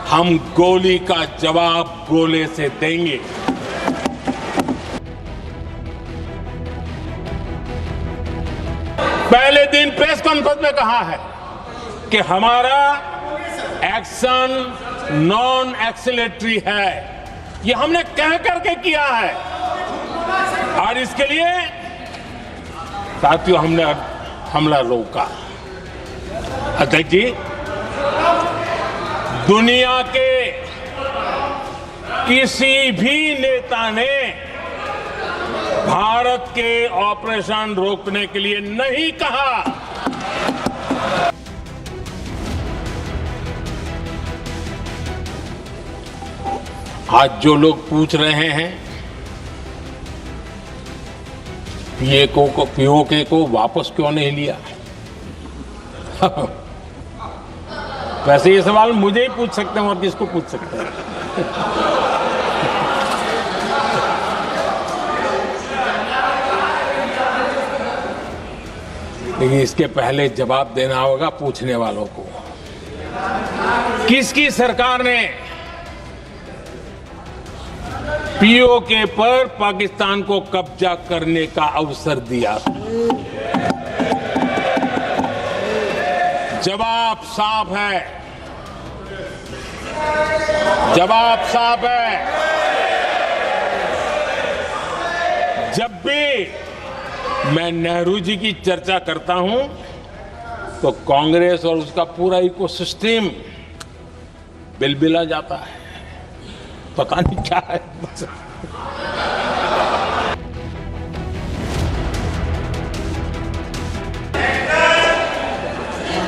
हम गोली का जवाब गोले से देंगे। पहले दिन प्रेस कॉन्फ्रेंस में कहा है कि हमारा एक्शन नॉन एक्सीलेटरी है, ये हमने कह करके किया है और इसके लिए साथियों हमने हमला रोका। अध्यक्ष जी, दुनिया के किसी भी नेता ने भारत के ऑपरेशन रोकने के लिए नहीं कहा। आज जो लोग पूछ रहे हैं पीओके को वापस क्यों नहीं लिया, वैसे ये सवाल मुझे ही पूछ सकते हैं और किसको पूछ सकते हैं। लेकिन इसके पहले जवाब देना होगा पूछने वालों को। किसकी सरकार ने पीओके पर पाकिस्तान को कब्जा करने का अवसर दिया? जवाब साफ है, जवाब साफ है। जब भी मैं नेहरू जी की चर्चा करता हूं तो कांग्रेस और उसका पूरा इकोसिस्टम बिलबिला जाता है, पता नहीं क्या है।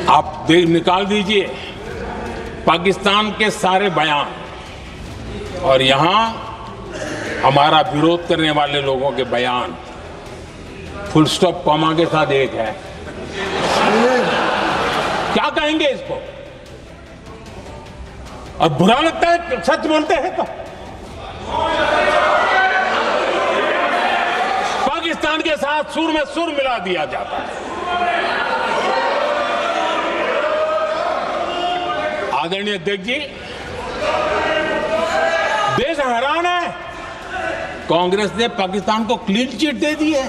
आप निकाल दीजिए पाकिस्तान के सारे बयान और यहां हमारा विरोध करने वाले लोगों के बयान, फुल स्टॉप कॉमा के साथ एक है। क्या कहेंगे इसको? और बुरा लगता है सच बोलते हैं तो। पाकिस्तान के साथ सुर में सुर मिला दिया जाता है। आदरणीय अध्यक्ष जी, देश हैरान है, कांग्रेस ने पाकिस्तान को क्लीन चिट दे दी है।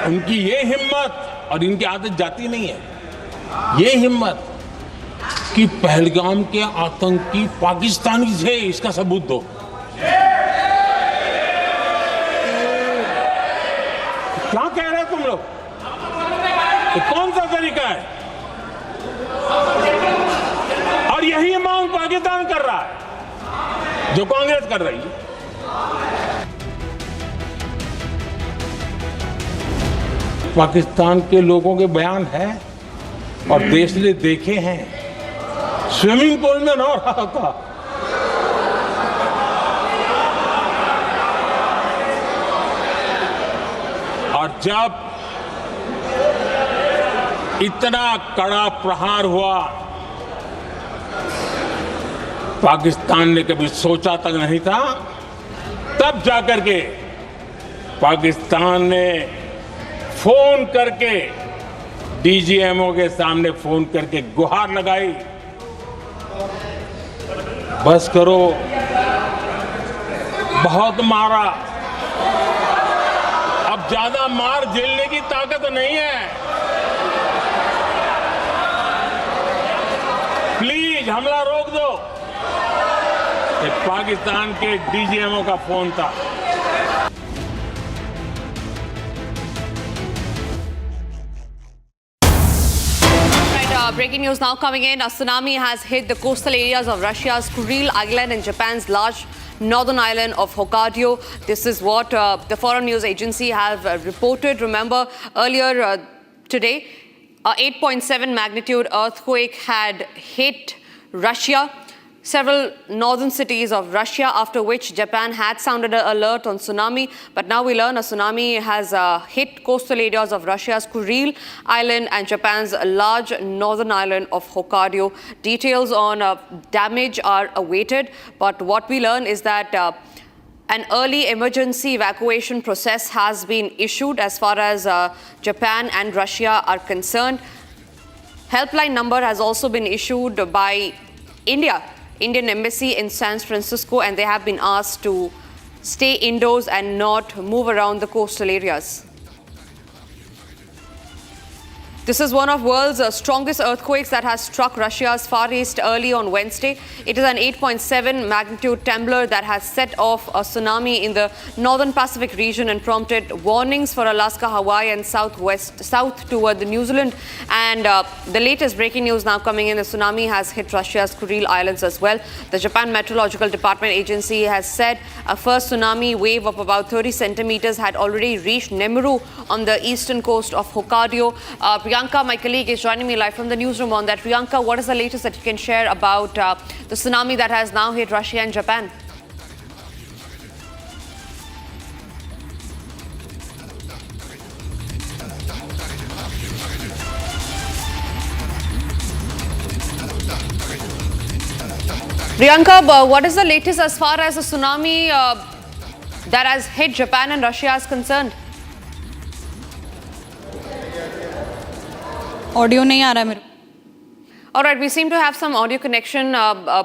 उनकी ये हिम्मत, और इनकी आदत जाती नहीं है, ये हिम्मत कि पहलगाम के आतंकी पाकिस्तानी थे, इसका सबूत दो। क्या कह रहे हो तुम लोग? तो कौन सा तरीका है? और यही मांग पाकिस्तान कर रहा है जो कांग्रेस कर रही है। पाकिस्तान के लोगों के बयान है और देश ने देखे हैं, स्विमिंग पूल में नहा रहा था। और जब इतना कड़ा प्रहार हुआ, पाकिस्तान ने कभी सोचा तक नहीं था, तब जाकर के पाकिस्तान ने फोन करके डीजीएमओ के सामने फोन करके गुहार लगाई, बस करो, बहुत मारा, अब ज्यादा मार झेलने की ताकत नहीं है, प्लीज हमला रोक दो। ये पाकिस्तान के डीजीएमओ का फोन था। Breaking news now coming in. A tsunami has hit the coastal areas of Russia's Kuril Island and Japan's large northern island of Hokkaido. This is what the foreign news agency have reported. Remember, earlier today, a 8.7 magnitude earthquake had hit Russia, several northern cities of Russia, after which Japan had sounded an alert on tsunami. But now we learn a tsunami has hit coastal areas of Russia's Kuril Island and Japan's large northern island of Hokkaido. Details on damage are awaited. But what we learn is that an early emergency evacuation process has been issued as far as Japan and Russia are concerned. Helpline number has also been issued by Indian Embassy in San Francisco, and they have been asked to stay indoors and not move around the coastal areas. This is one of the world's strongest earthquakes that has struck Russia's Far East early on Wednesday. It is an 8.7 magnitude trembler that has set off a tsunami in the northern Pacific region and prompted warnings for Alaska, Hawaii and south toward the New Zealand. And the latest breaking news now coming in, the tsunami has hit Russia's Kuril Islands as well. The Japan Meteorological Department agency has said a first tsunami wave of about 30 centimeters had already reached Nemuru on the eastern coast of Hokkaido. Priyanka, my colleague, is joining me live from the newsroom on that. Priyanka, what is the latest that you can share about the tsunami that has now hit Russia and Japan? Priyanka, what is the latest as far as the tsunami that has hit Japan and Russia is concerned? Audio नहीं आ रहा है मेरे। All right, we seem to have some audio connection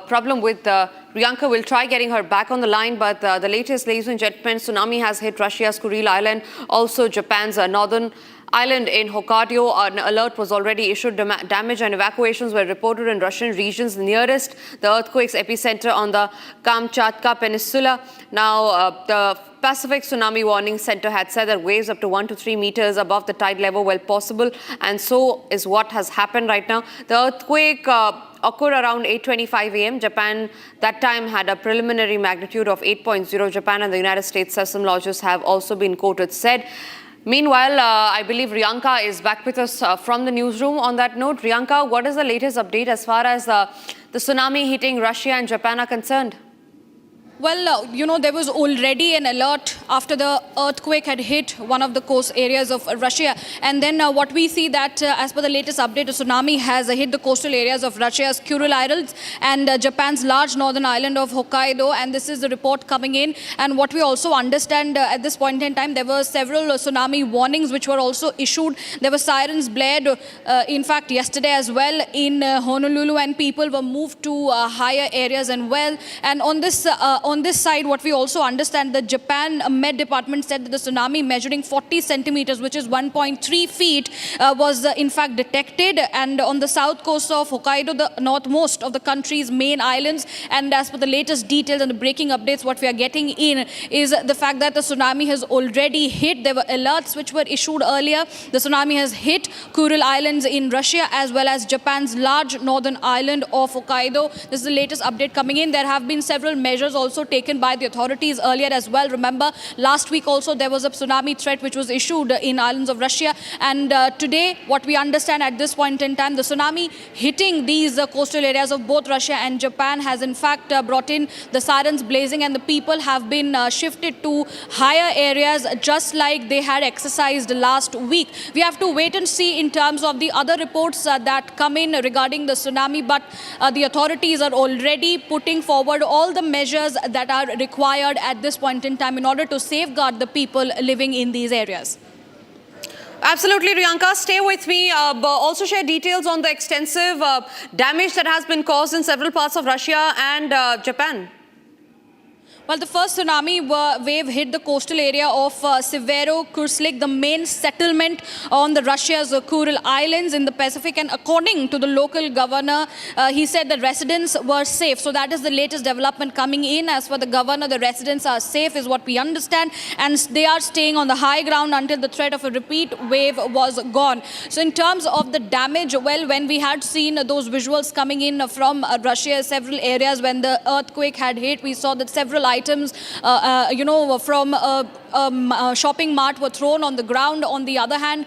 problem with Priyanka. We'll try getting her back on the line, but the latest, ladies and gentlemen, tsunami has hit Russia's Kuril Island, also Japan's northern island in Hokkaido. An alert was already issued. Damage and evacuations were reported in Russian regions nearest the earthquake's epicenter on the Kamchatka Peninsula. Now, the Pacific Tsunami Warning Center had said that waves up to 1 to 3 meters above the tide level were possible, and so is what has happened right now. The earthquake occurred around 8:25 a.m. Japan that time had a preliminary magnitude of 8.0. Japan and the United States seismologists have also been quoted said. Meanwhile, I believe Priyanka is back with us from the newsroom. On that note, Priyanka, what is the latest update as far as the tsunami hitting Russia and Japan are concerned? Well, there was already an alert after the earthquake had hit one of the coast areas of Russia. And then what we see that as per the latest update, a tsunami has hit the coastal areas of Russia's Kuril Islands and Japan's large northern island of Hokkaido. And this is the report coming in. And what we also understand at this point in time, there were several tsunami warnings which were also issued. There were sirens blared, in fact, yesterday as well in Honolulu, and people were moved to higher areas and well. And on this on this side, what we also understand, the Japan Met Department said that the tsunami measuring 40 centimeters, which is 1.3 feet, was in fact detected. And on the south coast of Hokkaido, the northmost of the country's main islands, and as per the latest details and the breaking updates, what we are getting in is the fact that the tsunami has already hit. There were alerts which were issued earlier. The tsunami has hit Kuril Islands in Russia as well as Japan's large northern island of Hokkaido. This is the latest update coming in. There have been several measures also taken by the authorities earlier as well. Remember, last week also there was a tsunami threat which was issued in islands of Russia. And today, what we understand at this point in time, the tsunami hitting these coastal areas of both Russia and Japan has in fact brought in the sirens blazing, and the people have been shifted to higher areas just like they had exercised last week. We have to wait and see in terms of the other reports that come in regarding the tsunami, but the authorities are already putting forward all the measures that are required at this point in time in order to safeguard the people living in these areas. Absolutely, Riyanka. Stay with me. Also share details on the extensive damage that has been caused in several parts of Russia and Japan. Well, the first tsunami wave hit the coastal area of Severo-Kurslik, the main settlement on the Russia's Kuril Islands in the Pacific. And according to the local governor, he said the residents were safe. So that is the latest development coming in. As for the governor, the residents are safe is what we understand. And they are staying on the high ground until the threat of a repeat wave was gone. So in terms of the damage, well, when we had seen those visuals coming in from Russia, several areas when the earthquake had hit, we saw that several items, from a shopping mart were thrown on the ground. On the other hand,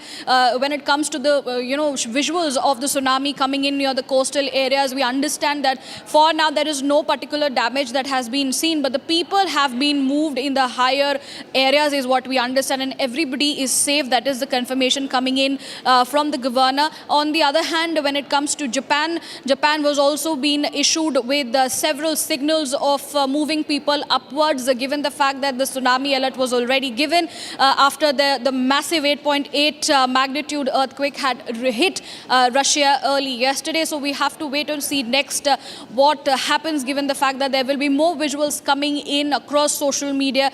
when it comes to the, visuals of the tsunami coming in near the coastal areas, we understand that for now there is no particular damage that has been seen, but the people have been moved in the higher areas is what we understand, and everybody is safe. That is the confirmation coming in from the governor. On the other hand, when it comes to Japan, Japan was also being issued with several signals of moving people upwards, given the fact that the tsunami alert was already given after the massive 8.8 magnitude earthquake had hit Russia early yesterday. So we have to wait and see next what happens, given the fact that there will be more visuals coming in across social media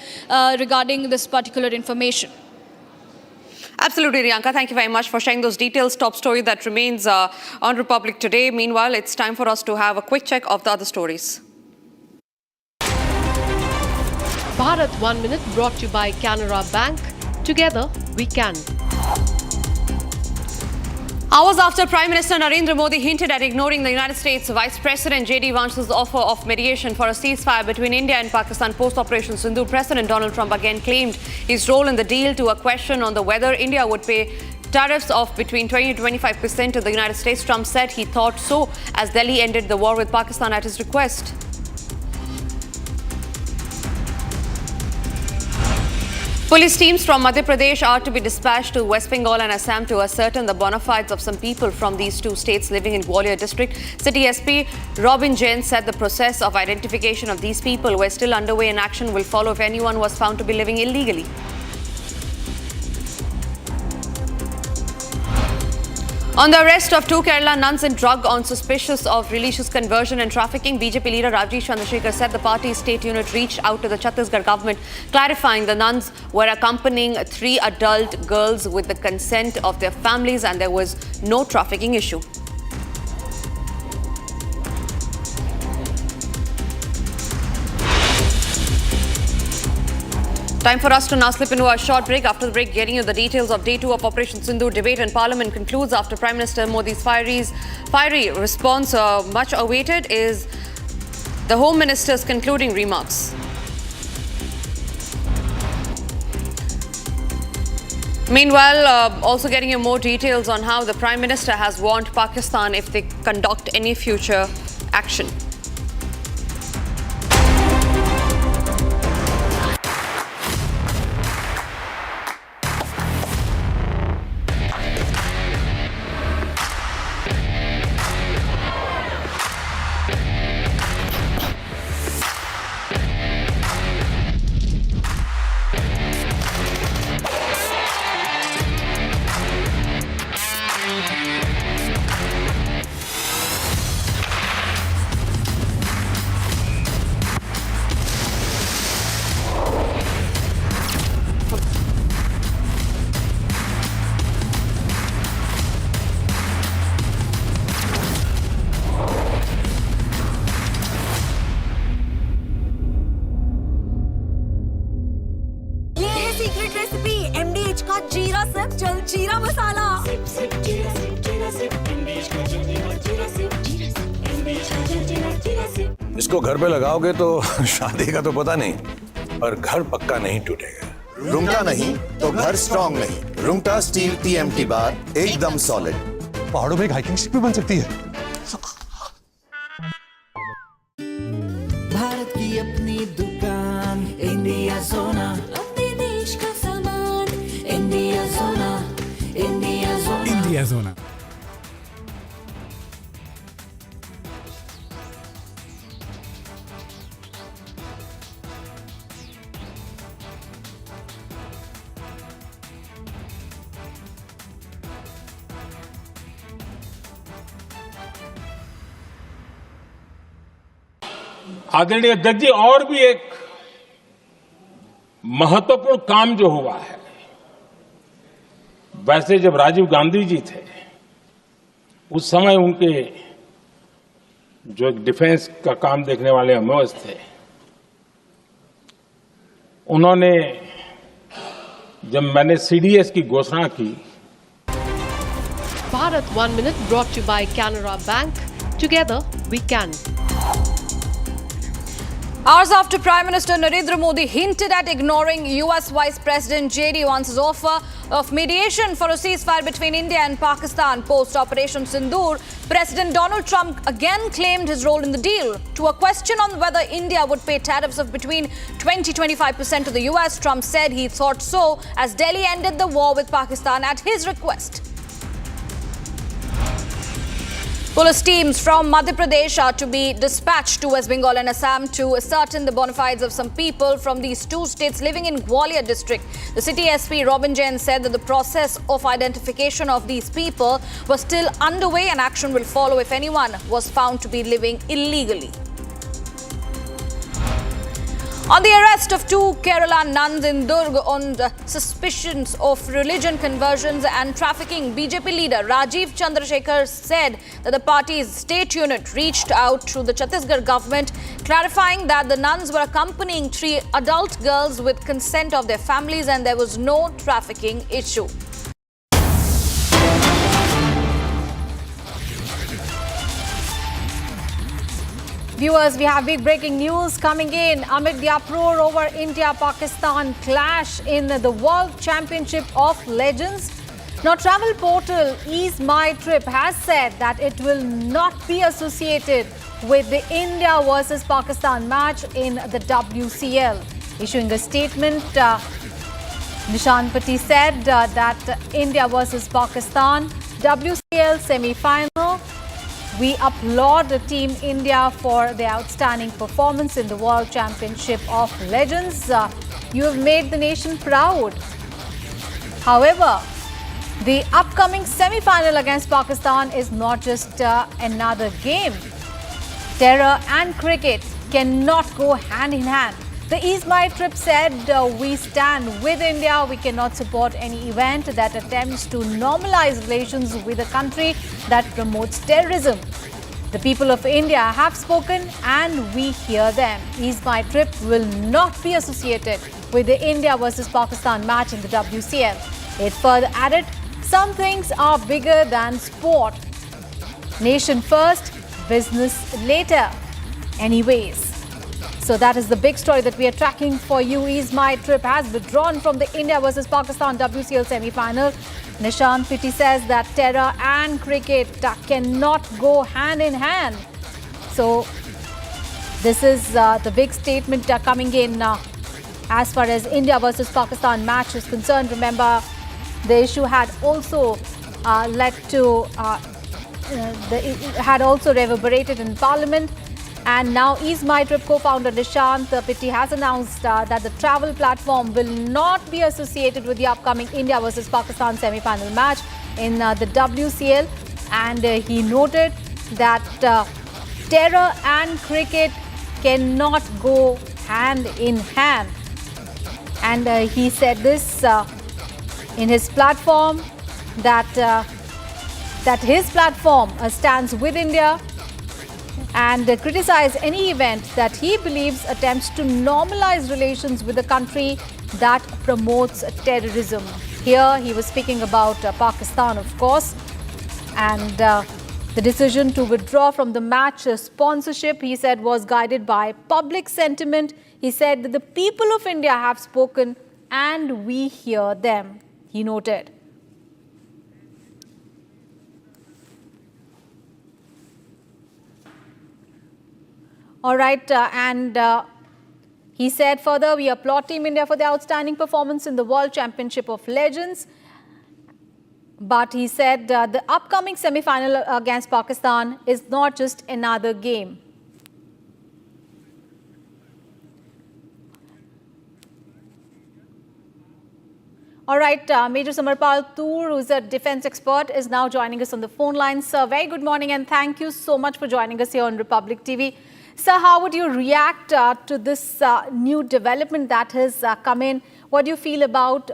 regarding this particular information. Absolutely, Riyanka. Thank you very much for sharing those details. Top story that remains on Republic Today. Meanwhile, it's time for us to have a quick check of the other stories. Bharat 1 Minute brought to you by Canara Bank. Together, we can. Hours after Prime Minister Narendra Modi hinted at ignoring the United States Vice President J.D. Vance's offer of mediation for a ceasefire between India and Pakistan post-Operation Sindur, President Donald Trump again claimed his role in the deal to a question on the whether India would pay tariffs of between 20 to 25% to the United States. Trump said he thought so as Delhi ended the war with Pakistan at his request. Police teams from Madhya Pradesh are to be dispatched to West Bengal and Assam to ascertain the bona fides of some people from these two states living in Gwalior district. City SP Robin Jain said the process of identification of these people were still underway and action will follow if anyone was found to be living illegally. On the arrest of two Kerala nuns in drug on suspicious of religious conversion and trafficking, BJP leader Rajesh Chandrasekhar said the party's state unit reached out to the Chhattisgarh government, clarifying the nuns were accompanying 3 adult girls with the consent of their families and there was no trafficking issue. Time for us to now slip into a short break. After the break, getting you the details of Day 2 of Operation Sindur. Debate in Parliament concludes after Prime Minister Modi's fiery response. Much awaited is the Home Minister's concluding remarks. Meanwhile, also getting you more details on how the Prime Minister has warned Pakistan if they conduct any future action. Favourite recipe MDH का जीरा SIP jaljeera मसाला। इसको घर पे लगाओगे तो शादी का तो पता नहीं, पर घर पक्का नहीं टूटेगा। रुंगटा नहीं तो घर स्ट्रॉन्ग नहीं। रुंगटा स्टील TMT बार एकदम सॉलिड। पहाड़ों में एक हाइकिंग स्टिक भी बन सकती है। भारत की अपनी दुकान इंडिया सोना, अपने देश का सामान इंडिया सोना, इंडिया सोना, इंडिया सोना। आदरणीय अध्यक्ष जी, और भी एक महत्वपूर्ण काम जो हुआ है, वैसे जब राजीव गांधी जी थे उस समय उनके जो एक डिफेंस का काम देखने वाले अमोज थे, उन्होंने जब मैंने CDS की घोषणा की। Bharat 1 Minute brought to you by Canara Bank. Together we can. Hours after Prime Minister Narendra Modi hinted at ignoring US Vice President J.D. Vance's offer of mediation for a ceasefire between India and Pakistan post-Operation Sindur, President Donald Trump again claimed his role in the deal. To a question on whether India would pay tariffs of between 20-25% to the US, Trump said he thought so as Delhi ended the war with Pakistan at his request. Police teams from Madhya Pradesh are to be dispatched to West Bengal and Assam to ascertain the bona fides of some people from these two states living in Gwalior district. The city SP Robin Jain said that the process of identification of these people was still underway and action will follow if anyone was found to be living illegally. On the arrest of two Kerala nuns in Durg on the suspicions of religion conversions and trafficking, BJP leader Rajiv Chandrasekhar said that the party's state unit reached out to the Chhattisgarh government, clarifying that the nuns were accompanying 3 adult girls with consent of their families and there was no trafficking issue. Viewers, we have big breaking news coming in amid the uproar over India-Pakistan clash in the World Championship of Legends. Now, travel portal Ease My Trip has said that it will not be associated with the India versus Pakistan match in the WCL. Issuing a statement, Nishan Pati said that India versus Pakistan WCL semi-final. We applaud Team India for their outstanding performance in the World Championship of Legends. You have made the nation proud. However, the upcoming semi-final against Pakistan is not just another game. Terror and cricket cannot go hand in hand. The Ease My Trip said, we stand with India. We cannot support any event that attempts to normalize relations with a country that promotes terrorism. The people of India have spoken and we hear them. Ease My Trip will not be associated with the India versus Pakistan match in the WCL. It further added, some things are bigger than sport. Nation first, business later. Anyways. So that is the big story that we are tracking for you. Ease My Trip has withdrawn from the India versus Pakistan WCL semi-final. Nishan Piti says that terror and cricket cannot go hand in hand. So this is the big statement coming in as far as India versus Pakistan match is concerned. Remember, the issue had also led to had also reverberated in Parliament. And now Ease My Trip co-founder Nishant Piti has announced that the travel platform will not be associated with the upcoming India versus Pakistan semi-final match in the WCL. And he noted that terror and cricket cannot go hand in hand. And he said this in his platform that his platform stands with India. and criticized any event that he believes attempts to normalize relations with a country that promotes terrorism. Here he was speaking about Pakistan, of course, and the decision to withdraw from the match sponsorship, he said, was guided by public sentiment. He said that the people of India have spoken and we hear them, he noted. All right, he said further, we applaud Team India for their outstanding performance in the World Championship of Legends. But he said the upcoming semi-final against Pakistan is not just another game. All right, Major Samarpal Toor, who's a defense expert, is now joining us on the phone line. Sir, very good morning and thank you so much for joining us here on Republic TV. Sir, how would you react to this new development that has come in? What do you feel about,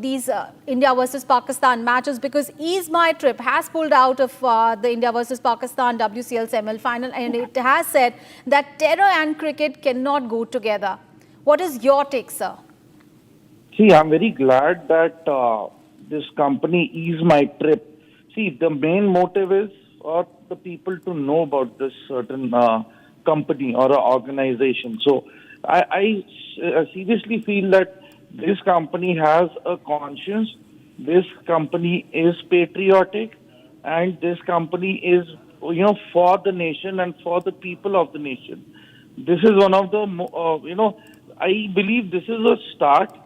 these India versus Pakistan matches? Because Ease My Trip has pulled out of the India versus Pakistan WCL semi-final, and it has said that terror and cricket cannot go together. What is your take, sir? See, I'm very glad that this company Ease My Trip. See, the main motive is for the people to know about this certain company or an organization. So I seriously feel that this company has a conscience, this company is patriotic, and this company is, for the nation and for the people of the nation. This is one of the, I believe this is a start.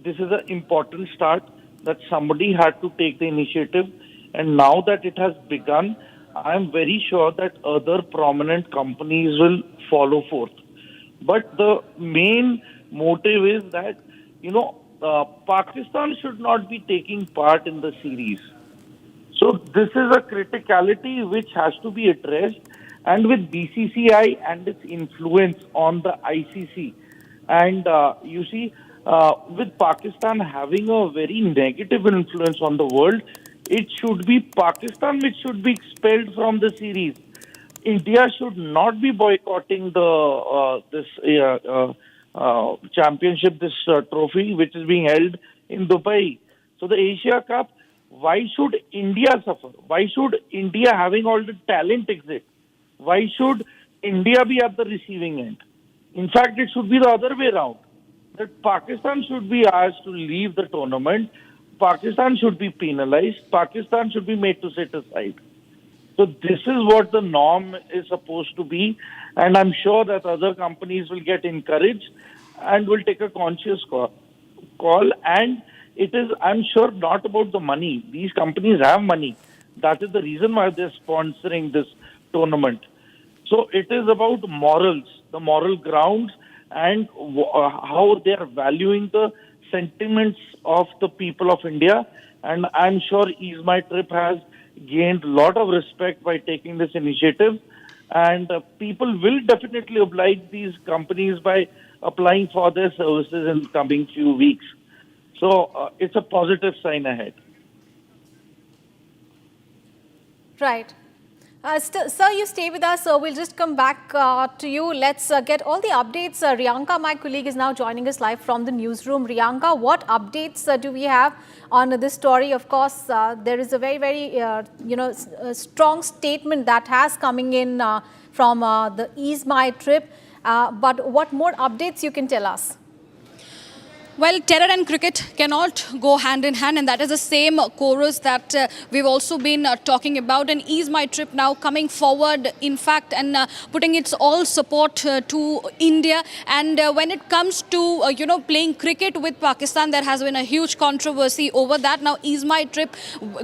This is an important start that somebody had to take the initiative. And now that it has begun, I am very sure that other prominent companies will follow forth. But the main motive is that, Pakistan should not be taking part in the series. So this is a criticality which has to be addressed. And with BCCI and its influence on the ICC, and with Pakistan having a very negative influence on the world, it should be Pakistan which should be expelled from the series. India should not be boycotting this championship, this trophy which is being held in Dubai. So the Asia Cup, why should India suffer? Why should India, having all the talent, exit? Why should India be at the receiving end? In fact, it should be the other way around. That Pakistan should be asked to leave the tournament. Pakistan should be penalized. Pakistan should be made to sit aside. So this is what the norm is supposed to be. And I'm sure that other companies will get encouraged and will take a conscious call. And it is, I'm sure, not about the money. These companies have money. That is the reason why they're sponsoring this tournament. So it is about morals, the moral grounds, and how they are valuing the sentiments of the people of India. And I'm sure Ease My Trip has gained a lot of respect by taking this initiative. And people will definitely oblige these companies by applying for their services in the coming few weeks. So it's a positive sign ahead. Right. Sir, you stay with us. We'll just come back to you. Let's get all the updates. Riyanka, my colleague, is now joining us live from the newsroom. Riyanka, what updates do we have on this story? Of course, there is a very, very, strong statement that has coming in from the Ease My Trip. But what more updates you can tell us? Well, terror and cricket cannot go hand in hand, and that is the same chorus that we've also been talking about. And Ease My Trip now coming forward, in fact, and putting its all support to India. And when it comes to, playing cricket with Pakistan, there has been a huge controversy over that. Now, Ease My Trip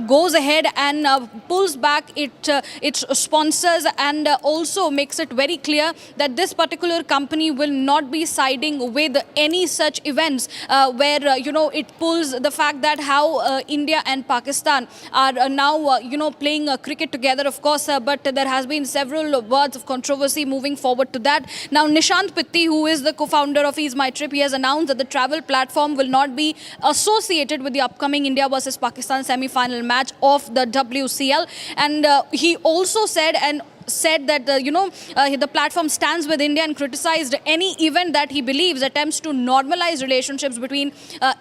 goes ahead and pulls back its sponsors, and also makes it very clear that this particular company will not be siding with any such events. Where, it pulls the fact that how India and Pakistan are now, playing cricket together, of course, but there has been several words of controversy moving forward to that. Now, Nishant Pitti, who is the co-founder of Ease My Trip, he has announced that the travel platform will not be associated with the upcoming India versus Pakistan semi-final match of the WCL. And he also said, and said that, the platform stands with India and criticized any event that he believes attempts to normalize relationships between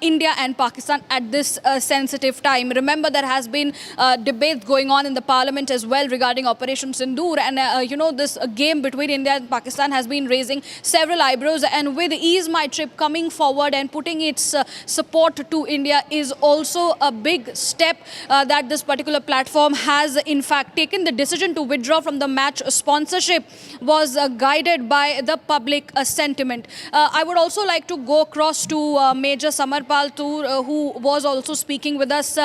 India and Pakistan at this sensitive time. Remember, there has been debate going on in the parliament as well regarding Operation Sindur, and this game between India and Pakistan has been raising several eyebrows, and with Ease My Trip coming forward and putting its support to India is also a big step that this particular platform has in fact taken. The decision to withdraw from the match sponsorship was guided by the public sentiment. I would also like to go across to Major Samarpal who was also speaking with us.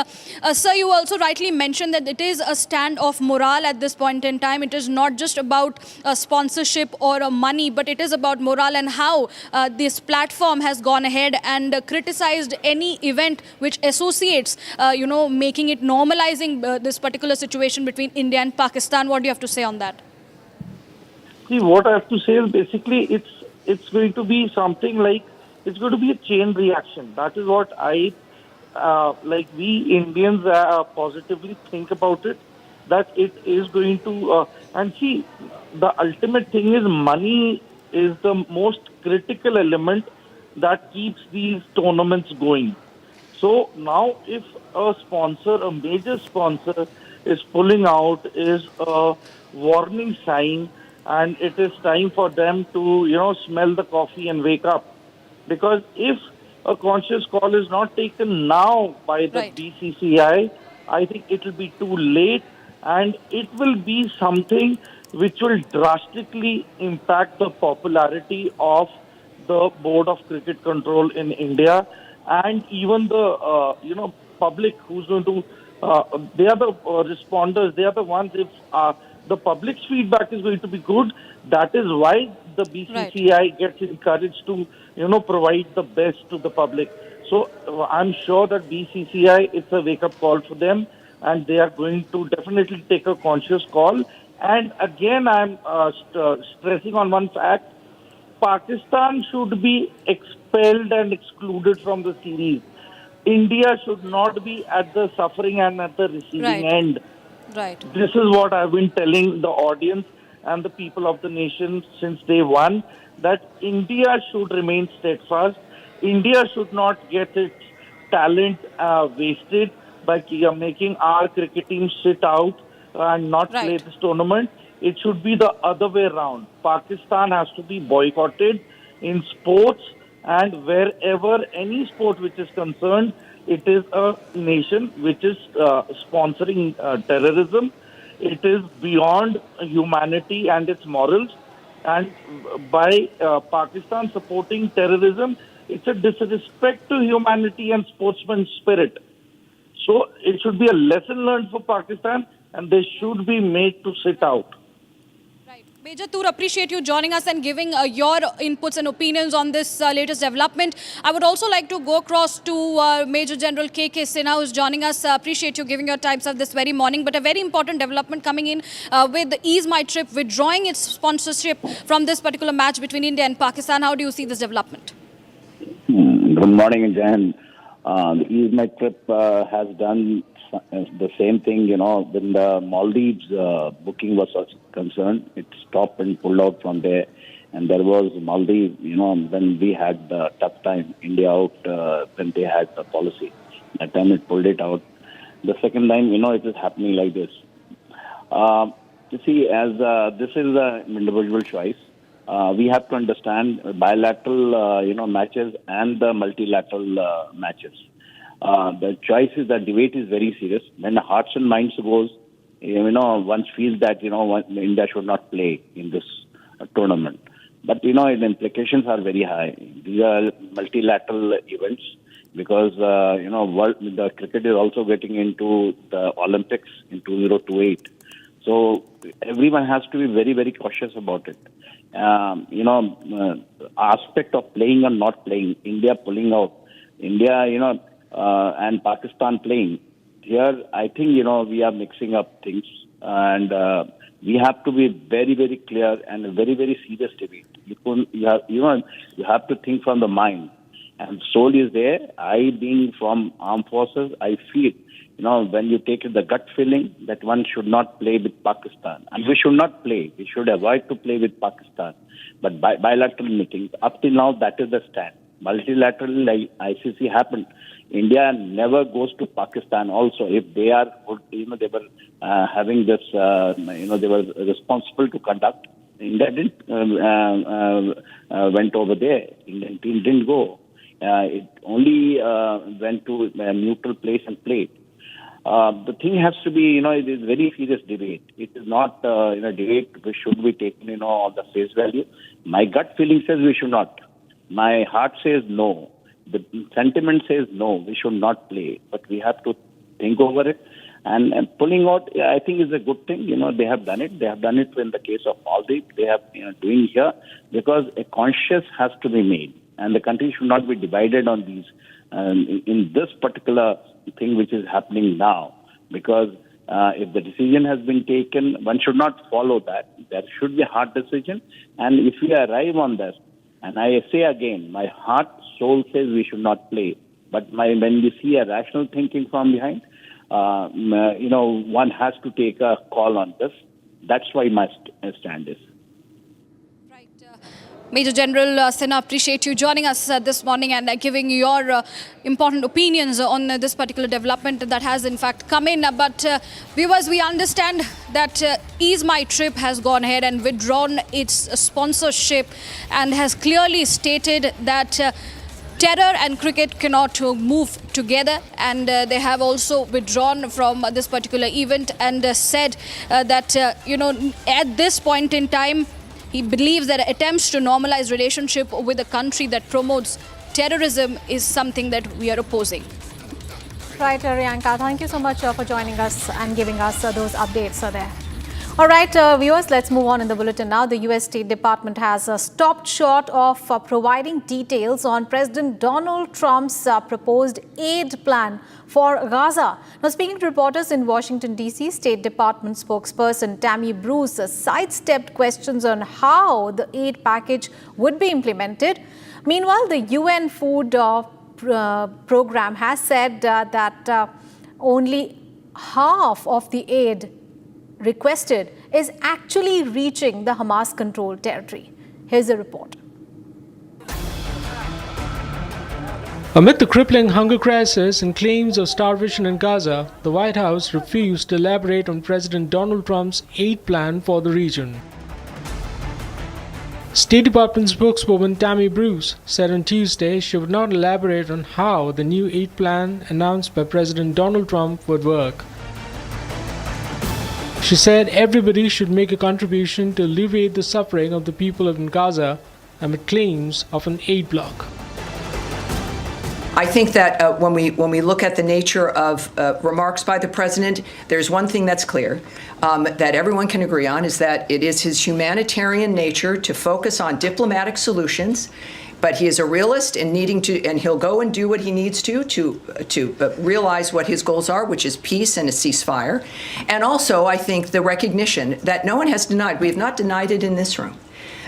Sir, you also rightly mentioned that it is a stand of morale at this point in time. It is not just about sponsorship or money, but it is about morale and how this platform has gone ahead and criticized any event which associates, making it normalizing this particular situation between India and Pakistan. What do you have to say on that? See, what I have to say is basically it's going to be something like, it's going to be a chain reaction. That is what we Indians positively think about it, that it is going to, and see, the ultimate thing is money is the most critical element that keeps these tournaments going. So now if a major sponsor is pulling out, is a warning sign, and it is time for them to, smell the coffee and wake up. Because if a conscious call is not taken now by the BCCI, I think it will be too late, and it will be something which will drastically impact the popularity of the Board of Cricket Control in India, and even the public who's going to they are the responders. They are the ones. If the public's feedback is going to be good, that is why the BCCI gets encouraged to provide the best to the public. So I'm sure that BCCI, it's a wake-up call for them, and they are going to definitely take a conscious call. And again, I'm stressing on one fact: Pakistan should be expelled and excluded from the series. India should not be at the suffering and at the receiving end. Right. This is what I've been telling the audience and the people of the nation since day one, that India should remain steadfast. India should not get its talent wasted by making our cricket team sit out and not play this tournament. It should be the other way around. Pakistan has to be boycotted in sports, and wherever any sport which is concerned, it is a nation which is sponsoring terrorism. It is beyond humanity and its morals. And by Pakistan supporting terrorism, it's a disrespect to humanity and sportsman spirit. So it should be a lesson learned for Pakistan, and they should be made to sit out. Major Tur, appreciate you joining us and giving your inputs and opinions on this latest development. I would also like to go across to Major General K.K. Sinha, who is joining us. Appreciate you giving your time this very morning. But a very important development coming in with Ease My Trip withdrawing its sponsorship from this particular match between India and Pakistan. How do you see this development? Good morning, Jahan. The Ease My Trip has done the same thing, when the Maldives booking was concerned. It stopped and pulled out from there. And there was Maldives, when we had the tough time, India out, when they had the policy. That time it pulled it out. The second time, it is happening like this. You see, as this is an individual choice, we have to understand bilateral, matches and the multilateral matches. The choice is, the debate is very serious. When the hearts and minds goes, one feels that, India should not play in this tournament. But, the implications are very high. These are multilateral events because, the cricket is also getting into the Olympics in 2028. So everyone has to be very, very cautious about it. Aspect of playing or not playing, India pulling out, India, and Pakistan playing. Here, I think, we are mixing up things, and we have to be very, very clear and a very, very serious debate. You have to think from the mind. And soul is there. I, being from armed forces, I feel, when you take the gut feeling that one should not play with Pakistan. And we should not play. We should avoid to play with Pakistan. But bilateral meetings, up till now, that is the stand. Multilateral, like ICC happened. India never goes to Pakistan also. If they are, they were having this, they were responsible to conduct. India didn't went over there. Indian team didn't go. It only went to a neutral place and played. The thing has to be, it is very serious debate. It is not a debate which should be taken, on the face value. My gut feeling says we should not. My heart says no. The sentiment says no, we should not play. But we have to think over it. And pulling out, I think, is a good thing. They have done it. They have done it in the case of Maldives. They have doing here because a conscience has to be made. And the country should not be divided on these in this particular thing which is happening now. Because if the decision has been taken, one should not follow that. There should be a hard decision. And if we arrive on this, and I say again, my heart, soul says we should not play. But when we see a rational thinking from behind, one has to take a call on this. That's why my stand is. Major General Sinha, appreciate you joining us this morning and giving your important opinions on this particular development that has in fact come in. But viewers, we understand that Ease My Trip has gone ahead and withdrawn its sponsorship and has clearly stated that terror and cricket cannot move together, and they have also withdrawn from this particular event and said that, at this point in time, he believes that attempts to normalize relationship with a country that promotes terrorism is something that we are opposing. Right, Riyanka, thank you so much for joining us and giving us those updates there. All right, viewers, let's move on in the bulletin now. The U.S. State Department has stopped short of providing details on President Donald Trump's proposed aid plan for Gaza. Now, speaking to reporters in Washington, D.C., State Department spokesperson Tammy Bruce sidestepped questions on how the aid package would be implemented. Meanwhile, the UN Food Program has said that only half of the aid requested is actually reaching the Hamas-controlled territory. Here's a report. Amid the crippling hunger crisis and claims of starvation in Gaza, the White House refused to elaborate on President Donald Trump's aid plan for the region. State Department spokeswoman Tammy Bruce said on Tuesday she would not elaborate on how the new aid plan announced by President Donald Trump would work. She said everybody should make a contribution to alleviate the suffering of the people in Gaza amid claims of an aid bloc. I think that when we look at the nature of remarks by the president, there's one thing that's clear that everyone can agree on, is that it is his humanitarian nature to focus on diplomatic solutions. But he is a realist and and he'll go and do what he needs to realize what his goals are, which is peace and a ceasefire. And also, I think the recognition that no one has denied, we have not denied it in this room,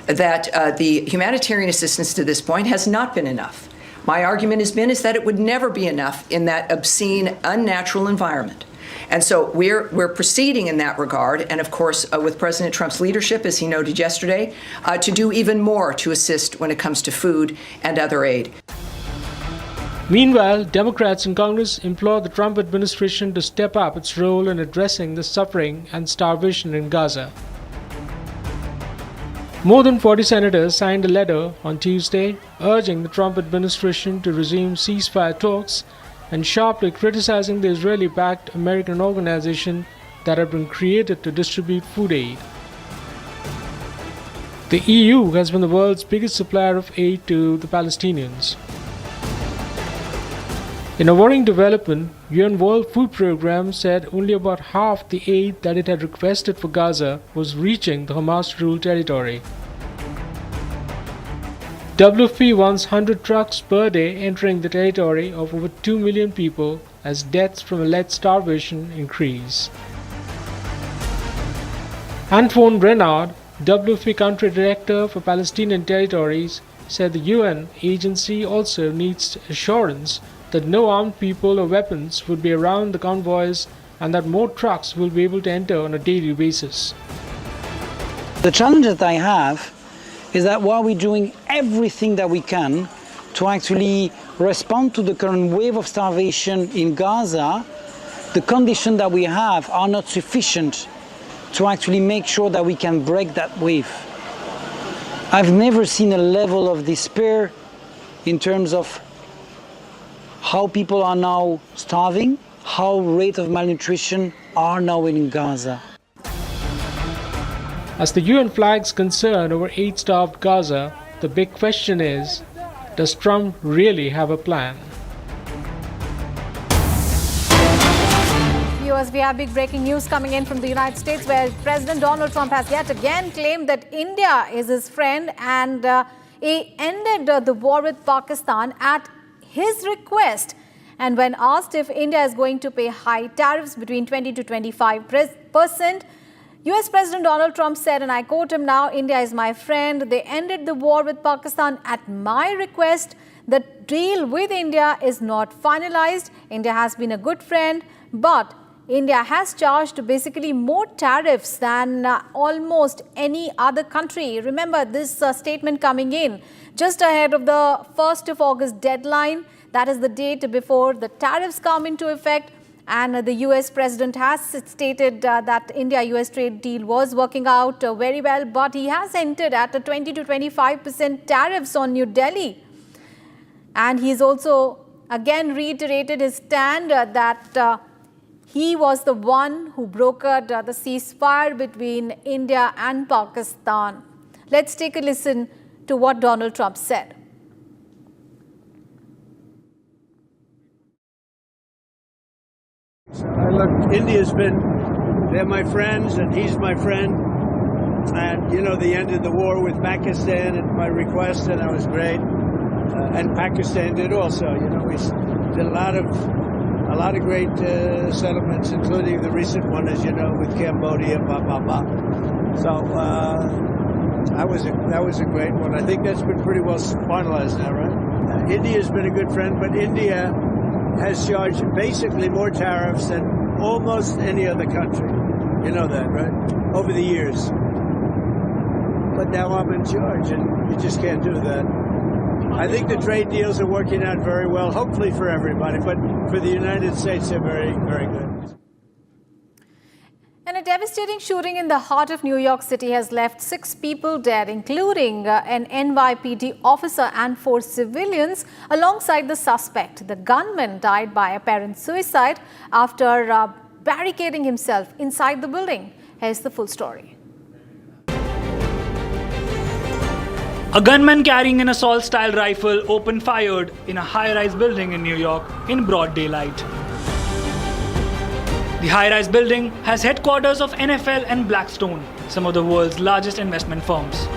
that the humanitarian assistance to this point has not been enough. My argument is that it would never be enough in that obscene, unnatural environment. And so we're proceeding in that regard, and of course with President Trump's leadership, as he noted yesterday, to do even more to assist when it comes to food and other aid. Meanwhile, Democrats in Congress implore the Trump administration to step up its role in addressing the suffering and starvation in Gaza. More than 40 senators signed a letter on Tuesday urging the Trump administration to resume ceasefire talks and sharply criticizing the Israeli-backed American organization that had been created to distribute food aid. The EU has been the world's biggest supplier of aid to the Palestinians. In a worrying development, UN World Food Program said only about half the aid that it had requested for Gaza was reaching the Hamas-ruled territory. WFP wants 100 trucks per day entering the territory of over 2 million people as deaths from alleged starvation increase. Antoine Renard, WFP Country Director for Palestinian Territories, said the UN agency also needs assurance that no armed people or weapons would be around the convoys and that more trucks will be able to enter on a daily basis. The challenge that I have is that while we're doing everything that we can to actually respond to the current wave of starvation in Gaza, the conditions that we have are not sufficient to actually make sure that we can break that wave. I've never seen a level of despair in terms of how people are now starving, how rate of malnutrition are now in Gaza. As the UN flags concern over aid-starved Gaza, the big question is, does Trump really have a plan? Viewers, we have big breaking news coming in from the United States, where President Donald Trump has yet again claimed that India is his friend, and he ended the war with Pakistan at his request. And when asked if India is going to pay high tariffs between 20 to 25%, US President Donald Trump said, and I quote him now, "India is my friend. They ended the war with Pakistan at my request. The deal with India is not finalized. India has been a good friend, but India has charged basically more tariffs than almost any other country." Remember this statement coming in just ahead of the 1st of August deadline. That is the date before the tariffs come into effect. And the US president has stated that India-US trade deal was working out very well, but he has entered at a 20 to 25% tariffs on New Delhi. And he's also again reiterated his stand that he was the one who brokered the ceasefire between India and Pakistan. Let's take a listen to what Donald Trump said. Look, India's they're my friends and he's my friend. And, you know, they ended the war with Pakistan at my request, and that was great. And Pakistan did also. You know, we did a lot of great settlements, including the recent one, as you know, with Cambodia, So that was a great one. I think that's been pretty well finalized now, right? India's been a good friend, but India has charged basically more tariffs than almost any other country. You know that, right? Over the years. But now I'm in charge, and you just can't do that. I think the trade deals are working out very well, hopefully for everybody, but for the United States, they're very, very good. And a devastating shooting in the heart of New York City has left 6 people dead, including an NYPD officer and 4 civilians, alongside the suspect. The gunman died by apparent suicide after barricading himself inside the building. Here's the full story. A gunman carrying an assault-style rifle opened fire in a high-rise building in New York in broad daylight. The high-rise building has headquarters of NFL and Blackstone, some of the world's largest investment firms.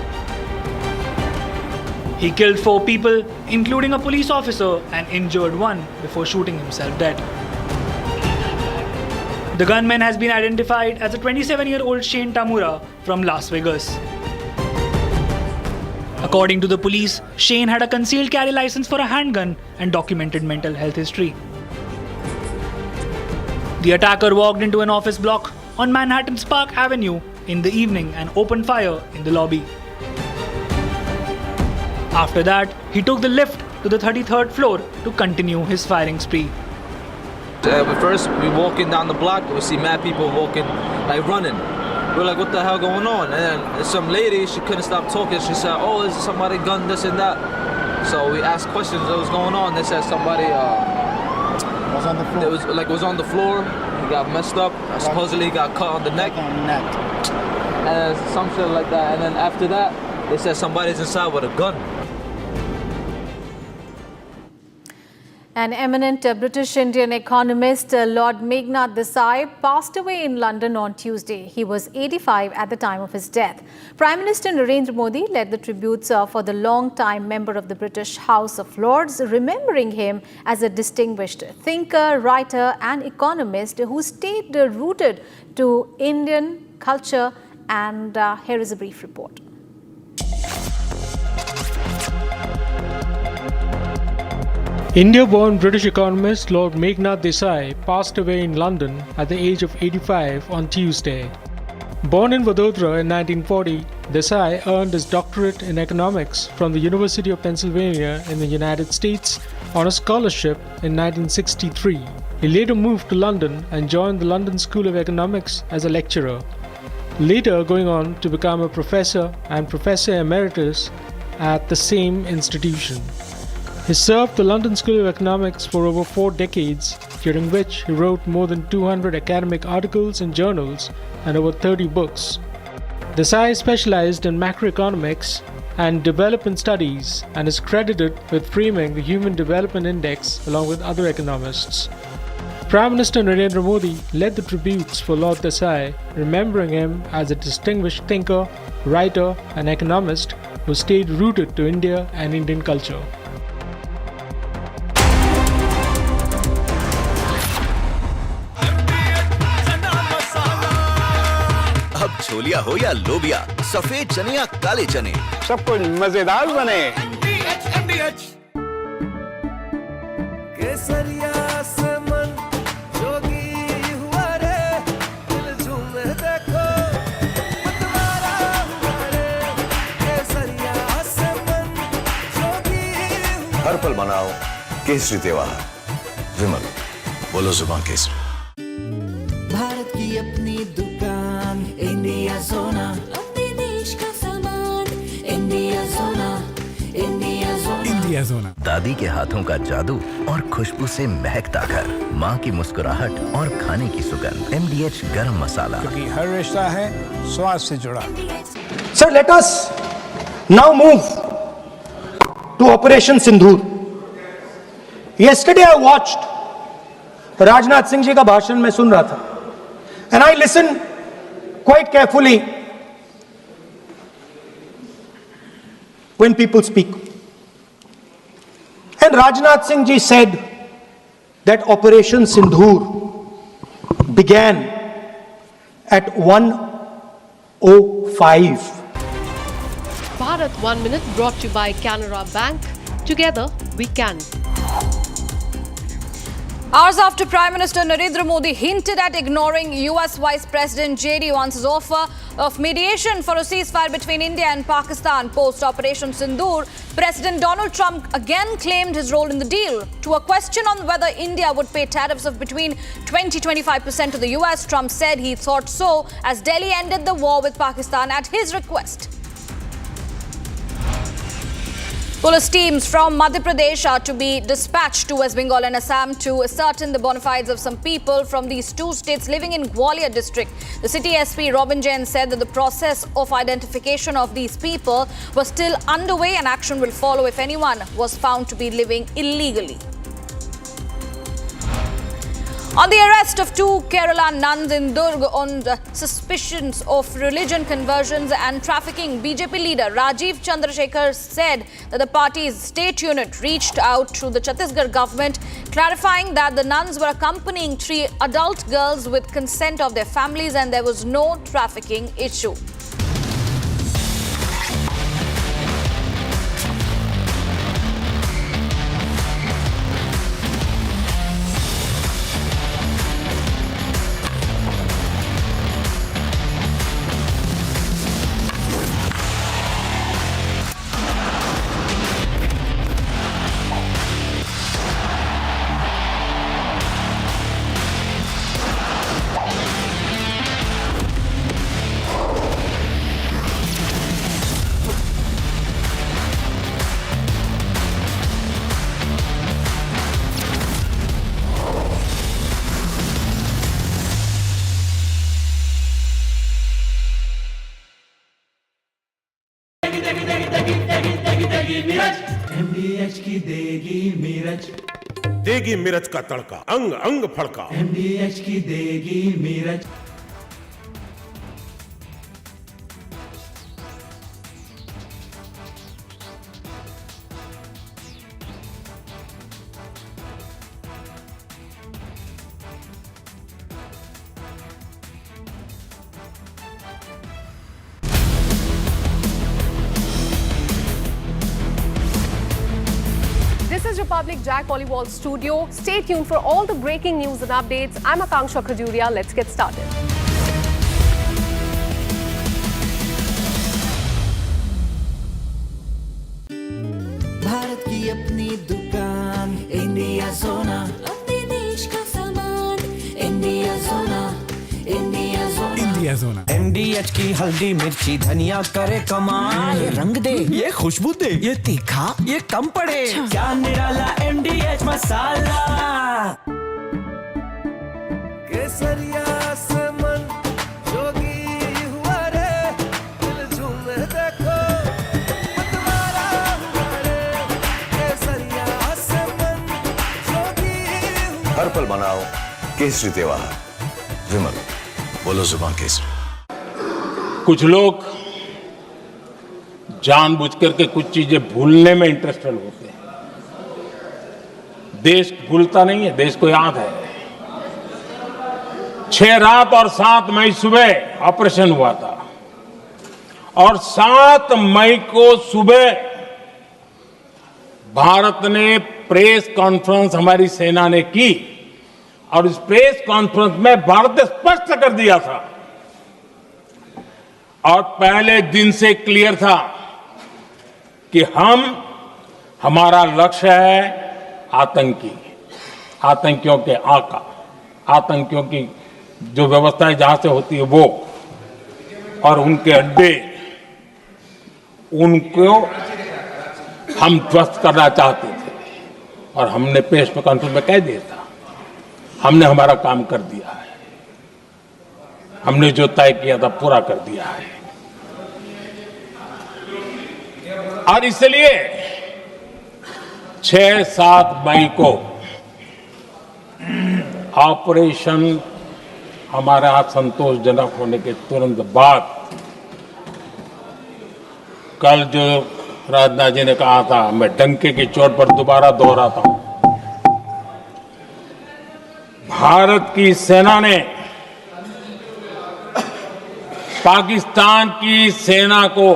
He killed 4 people, including a police officer, and injured 1 before shooting himself dead. The gunman has been identified as a 27-year-old Shane Tamura from Las Vegas. According to the police, Shane had a concealed carry license for a handgun and documented mental health history. The attacker walked into an office block on Manhattan's Park Avenue in the evening and opened fire in the lobby. After that, he took the lift to the 33rd floor to continue his firing spree. First, we walking down the block, we see mad people walking, like running. We're like, what the hell going on? And then some lady, she couldn't stop talking. She said, oh, is somebody gunned this and that? So we asked questions, what was going on? They said somebody was on the floor. Was on the floor. He got messed up. Supposedly he got cut on the neck. And some shit like that. And then after that, they said somebody's inside with a gun. An eminent British Indian economist, Lord Meghnad Desai, passed away in London on Tuesday. He was 85 at the time of his death. Prime Minister Narendra Modi led the tributes for the long-time member of the British House of Lords, remembering him as a distinguished thinker, writer and economist who stayed rooted to Indian culture. And here is a brief report. India-born British economist Lord Meghnad Desai passed away in London at the age of 85 on Tuesday. Born in Vadodara in 1940, Desai earned his doctorate in economics from the University of Pennsylvania in the United States on a scholarship in 1963. He later moved to London and joined the London School of Economics as a lecturer, later going on to become a professor and professor emeritus at the same institution. He served the London School of Economics for over 4 decades, during which he wrote more than 200 academic articles in journals and over 30 books. Desai specialized in macroeconomics and development studies and is credited with framing the Human Development Index along with other economists. Prime Minister Narendra Modi led the tributes for Lord Desai, remembering him as a distinguished thinker, writer, and economist who stayed rooted to India and Indian culture. अब छोलिया हो या लोबिया, सफेद चने या काले चने, सब कुछ मजेदार बने। केसरिया से मन जोगी हुआ रे, दिल झूमे देखो मतवारा हुआ रे। केसरिया से मन जोगी हुआ। हर पल मनाओ केसरी त्योहार। विमल, बोलो जुबान केसरी। भारत की अपनी दुकान, इंडिया सोना, अपने देश का सामान, इंडिया सोना, इंडिया सोना, इंडिया सोना। दादी के हाथों का जादू और खुशबू से महकता घर, माँ की मुस्कुराहट और खाने की सुगंध। MDH गरम मसाला, क्योंकि हर रिश्ता है स्वाद से जुड़ा। Sir, let us now move to Operation Sindur. Yesterday I watched Rajnath Singh ji का भाषण मैं सुन रहा था, and I listened quite carefully when people speak. And Rajnath Singh ji said that Operation Sindur began at 1:05. Bharat 1 Minute brought to you by Canara Bank. Together we can. Hours after Prime Minister Narendra Modi hinted at ignoring US Vice President J.D. Vance's offer of mediation for a ceasefire between India and Pakistan post-Operation Sindur, President Donald Trump again claimed his role in the deal. To a question on whether India would pay tariffs of between 20-25% to the US, Trump said he thought so as Delhi ended the war with Pakistan at his request. Police teams from Madhya Pradesh are to be dispatched to West Bengal and Assam to ascertain the bona fides of some people from these two states living in Gwalior district. The city SP Robin Jain said that the process of identification of these people was still underway and action will follow if anyone was found to be living illegally. On the arrest of 2 Kerala nuns in Durg on the suspicions of religion conversions and trafficking, BJP leader Rajiv Chandrasekhar said that the party's state unit reached out to the Chhattisgarh government, clarifying that the nuns were accompanying 3 adult girls with consent of their families and there was no trafficking issue. MDH की देगी मिर्च, देगी मिर्च का तड़का, अंग अंग फड़का। MDH की देगी मिर्च। Republic Jack Pollywall studio. Stay tuned for all the breaking news and updates. I'm Akanksha Khajuria. Let's get started. Bharat की अपनी दुकान इंडिया सोना, अपने देश का सामान इंडिया सोना, इंडिया सोना, इंडिया सोना। MDH की हल्दी मिर्ची धनिया करे कमाल, ये रंग दे, ये खुशबू दे, ये तीखा, ये कम पड़े, क्या निराला MDH मसाला। केसरिया से मन जोगी हुआ रे, दिल झूमे देखो मतवारा हुआ रे, केसरिया से मन जोगी हुआ। हर पल मनाओ केसरी त्योहार। विमल, बोलो जुबान केसरी। कुछ लोग जानबूझ करके कुछ चीजें भूलने में इंटरेस्टेड होते हैं। देश भूलता नहीं है, देश को याद है। 6 रात और 7 मई सुबह ऑपरेशन हुआ था और 7 मई को सुबह भारत ने प्रेस कॉन्फ्रेंस हमारी सेना ने की और इस प्रेस कॉन्फ्रेंस में भारत ने स्पष्ट कर दिया था और पहले दिन से क्लियर था कि हमारा लक्ष्य है आतंकियों के आका, आतंकियों की जो व्यवस्थाएं जहां से होती है वो और उनके अड्डे, उनको हम ध्वस्त करना चाहते थे और हमने प्रेस कॉन्फ्रेंस में कह दिया था, हमने हमारा काम कर दिया है, हमने जो तय किया था पूरा कर दिया है। और इसलिए 6-7 मई को ऑपरेशन हमारा संतोषजनक होने के तुरंत बाद कल जो राजनाथ जी ने कहा था, मैं डंके की चोट पर दोबारा दोहराता हूं, भारत की सेना ने पाकिस्तान की सेना को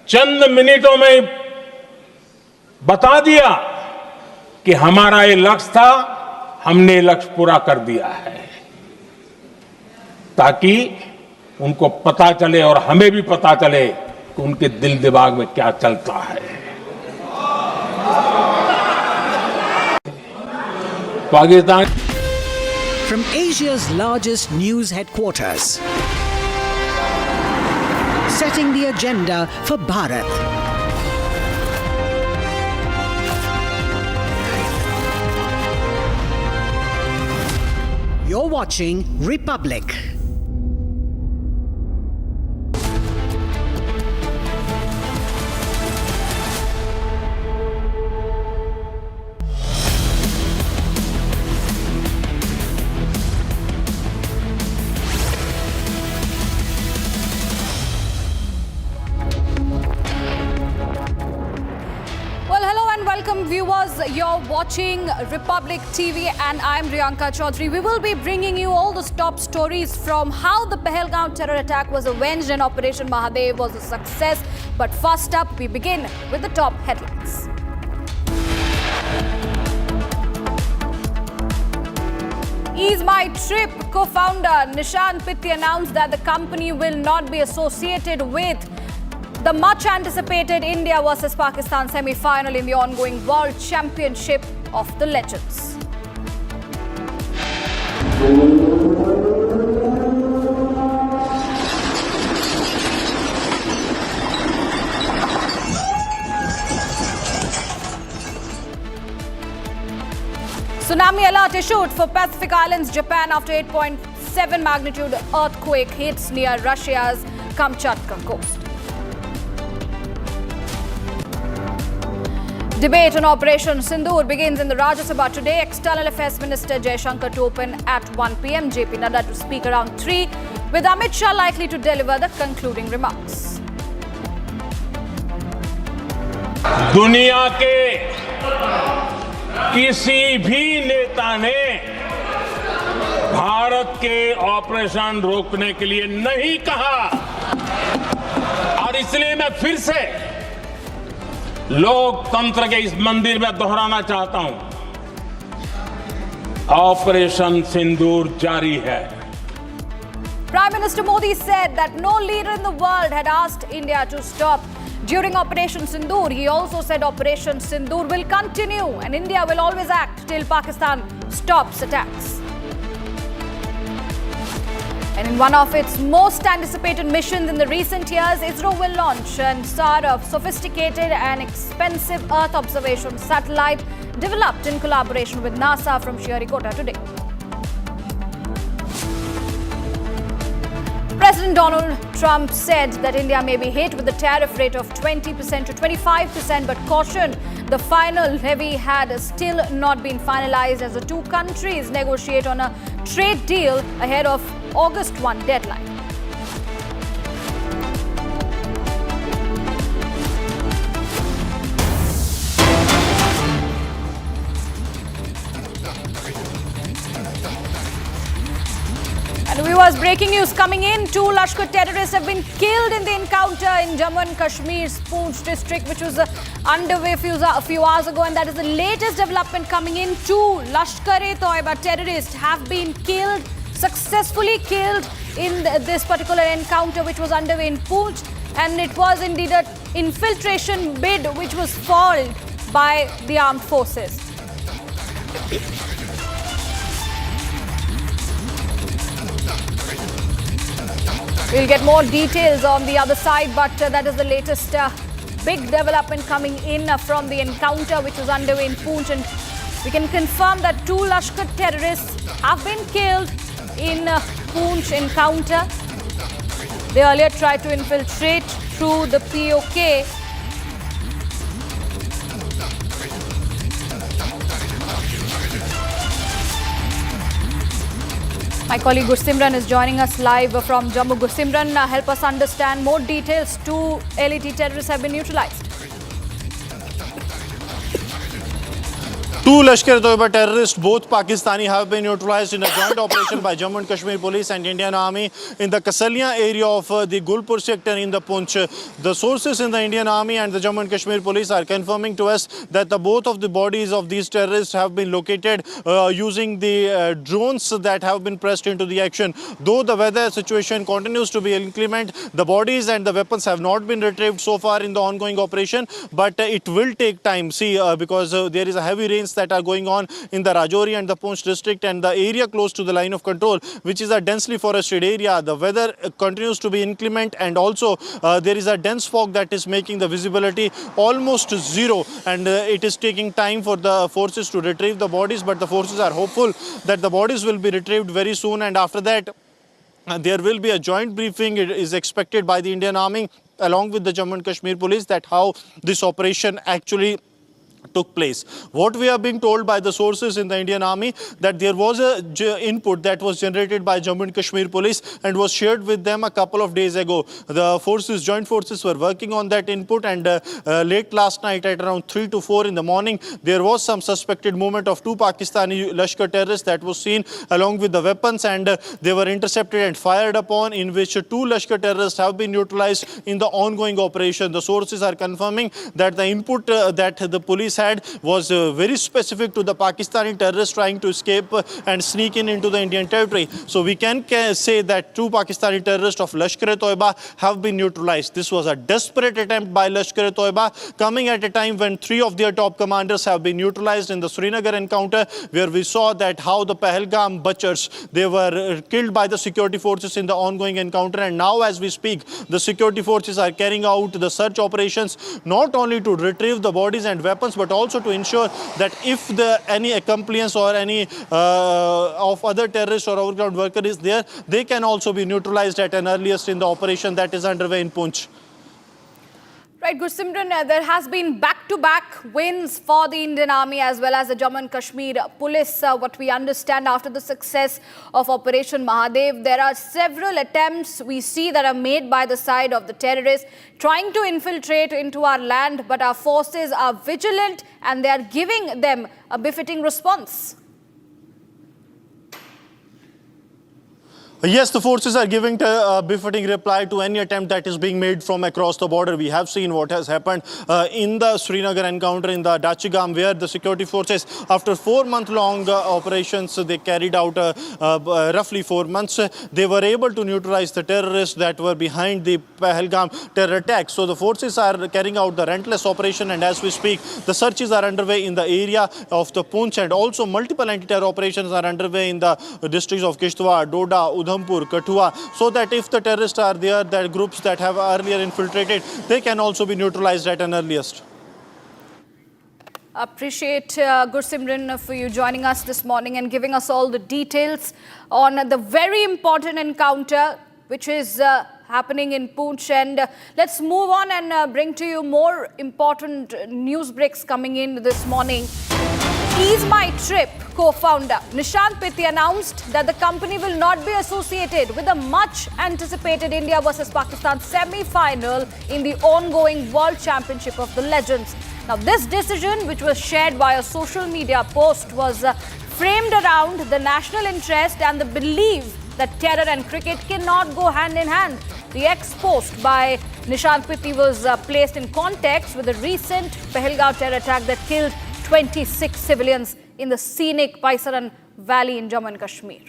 चंद मिनटों में बता दिया कि हमारा ये लक्ष्य था, हमने लक्ष्य पूरा कर दिया है, ताकि उनको पता चले और हमें भी पता चले कि उनके दिल दिमाग में क्या चलता है। Pakistan From Asia's largest news headquarters, setting the agenda for Bharat. You're watching Republic. Viewers, you're watching Republic TV and I'm Riyanka Chaudhary. We will be bringing you all the top stories from how the Pahalgam terror attack was avenged and Operation Mahadev was a success. But first up, we begin with the top headlines. Ease My Trip co-founder Nishan Pitti announced that the company will not be associated with the much-anticipated India versus Pakistan semi-final in the ongoing World Championship of the Legends. Tsunami alert issued for Pacific Islands, Japan after 8.7 magnitude earthquake hits near Russia's Kamchatka coast. Debate on Operation Sindur begins in the Rajya Sabha today. External Affairs Minister Jaishankar to open at 1 p.m. JP Nadda to speak around 3, with Amit Shah likely to deliver the concluding remarks. दुनिया के किसी भी नेता ने भारत के operation रोकने के लिए नहीं कहा और इसलिए मैं फिर से लोकतंत्र के इस मंदिर में दोहराना चाहता हूं, ऑपरेशन सिंदूर जारी है। Prime Minister Modi said that no leader in the world had asked India to stop during Operation Sindur. He also said Operation Sindur will continue and India will always act till Pakistan stops attacks. And in one of its most anticipated missions in the recent years, ISRO will launch a sophisticated and expensive Earth observation satellite developed in collaboration with NASA from Sriharikota today. President Donald Trump said that India may be hit with the tariff rate of 20% to 25%, but cautioned the final levy had still not been finalized as the two countries negotiate on a trade deal ahead of August 1 deadline. And viewers, breaking news coming in. 2 Lashkar terrorists have been killed in the encounter in Jammu and Kashmir's Poonch district, which was underway a few hours ago. And that is the latest development coming in. 2 Lashkar-e-Toiba terrorists have been killed, successfully killed in this particular encounter, which was underway in Poonch. And it was indeed an infiltration bid which was foiled by the armed forces. We'll get more details on the other side, but that is the latest big development coming in from the encounter which was underway in Poonch. And we can confirm that 2 Lashkar terrorists have been killed in Poonch encounter. They earlier tried to infiltrate through the POK. My colleague Gursimran is joining us live from Jammu. Gursimran, help us understand more details. 2 LET terrorists have been neutralized. 2 Lashkar-e-Toiba terrorists, both Pakistani, have been neutralized in a joint operation by Jammu and Kashmir Police and Indian Army in the Kasalia area of the Gulpur sector in the Poonch. The sources in the Indian Army and the Jammu and Kashmir Police are confirming to us that both of the bodies of these terrorists have been located using the drones that have been pressed into the action. Though the weather situation continues to be inclement, the bodies and the weapons have not been retrieved so far in the ongoing operation, but it will take time. See, because there is a heavy rains that are going on in the Rajouri and the Poonch district and the area close to the line of control, which is a densely forested area. The weather continues to be inclement, and also there is a dense fog that is making the visibility almost zero, and it is taking time for the forces to retrieve the bodies, but the forces are hopeful that the bodies will be retrieved very soon, and after that there will be a joint briefing. It is expected by the Indian Army along with the Jammu and Kashmir Police that how this operation actually took place. What we are being told by the sources in the Indian Army, that there was a input that was generated by Jammu and Kashmir Police and was shared with them a couple of days ago. The forces, joint forces, were working on that input, and late last night at around 3 to 4 in the morning, there was some suspected movement of 2 Pakistani Lashkar terrorists that was seen along with the weapons, and they were intercepted and fired upon, in which 2 Lashkar terrorists have been neutralized in the ongoing operation. The sources are confirming that the input that the police had was very specific to the Pakistani terrorists trying to escape and sneak into the Indian territory. So we can say that 2 Pakistani terrorists of Lashkar-e-Toiba have been neutralized. This was a desperate attempt by Lashkar-e-Toiba, coming at a time when 3 of their top commanders have been neutralized in the Srinagar encounter, where we saw that how the Pahalgam butchers, they were killed by the security forces in the ongoing encounter, and now as we speak, the security forces are carrying out the search operations not only to retrieve the bodies and weapons, but also to ensure that if any accomplice or any of other terrorists or overground worker is there, they can also be neutralized at an earliest in the operation that is underway in Poonch. Right, Gursimran, there has been back-to-back wins for the Indian Army as well as the Jammu and Kashmir Police. What we understand after the success of Operation Mahadev, there are several attempts we see that are made by the side of the terrorists trying to infiltrate into our land, but our forces are vigilant and they are giving them a befitting response. Yes, the forces are giving a befitting reply to any attempt that is being made from across the border. We have seen what has happened in the Srinagar encounter in the Dachigam, where the security forces, after 4-month-long operations they carried out roughly 4 months, they were able to neutralize the terrorists that were behind the Pahalgam terror attack. So the forces are carrying out the relentless operation, and as we speak, the searches are underway in the area of the Poonch, and also multiple anti-terror operations are underway in the districts of Kishtwar, Doda, Udhampur, Kathua, so that if the terrorists are there, that groups that have earlier infiltrated, they can also be neutralized at an earliest. Appreciate Gursimran for you joining us this morning and giving us all the details on the very important encounter which is happening in Poonch. And let's move on and bring to you more important news breaks coming in this morning. Ease My Trip co-founder Nishant Pitti announced that the company will not be associated with the much anticipated India versus Pakistan semi-final in the ongoing World Championship of the Legends. Now, this decision, which was shared via social media post, was framed around the national interest and the belief that terror and cricket cannot go hand in hand. The ex-post by Nishant Pitti was placed in context with the recent Pahalgam terror attack that killed 26 civilians in the scenic Baisaran Valley in Jammu and Kashmir.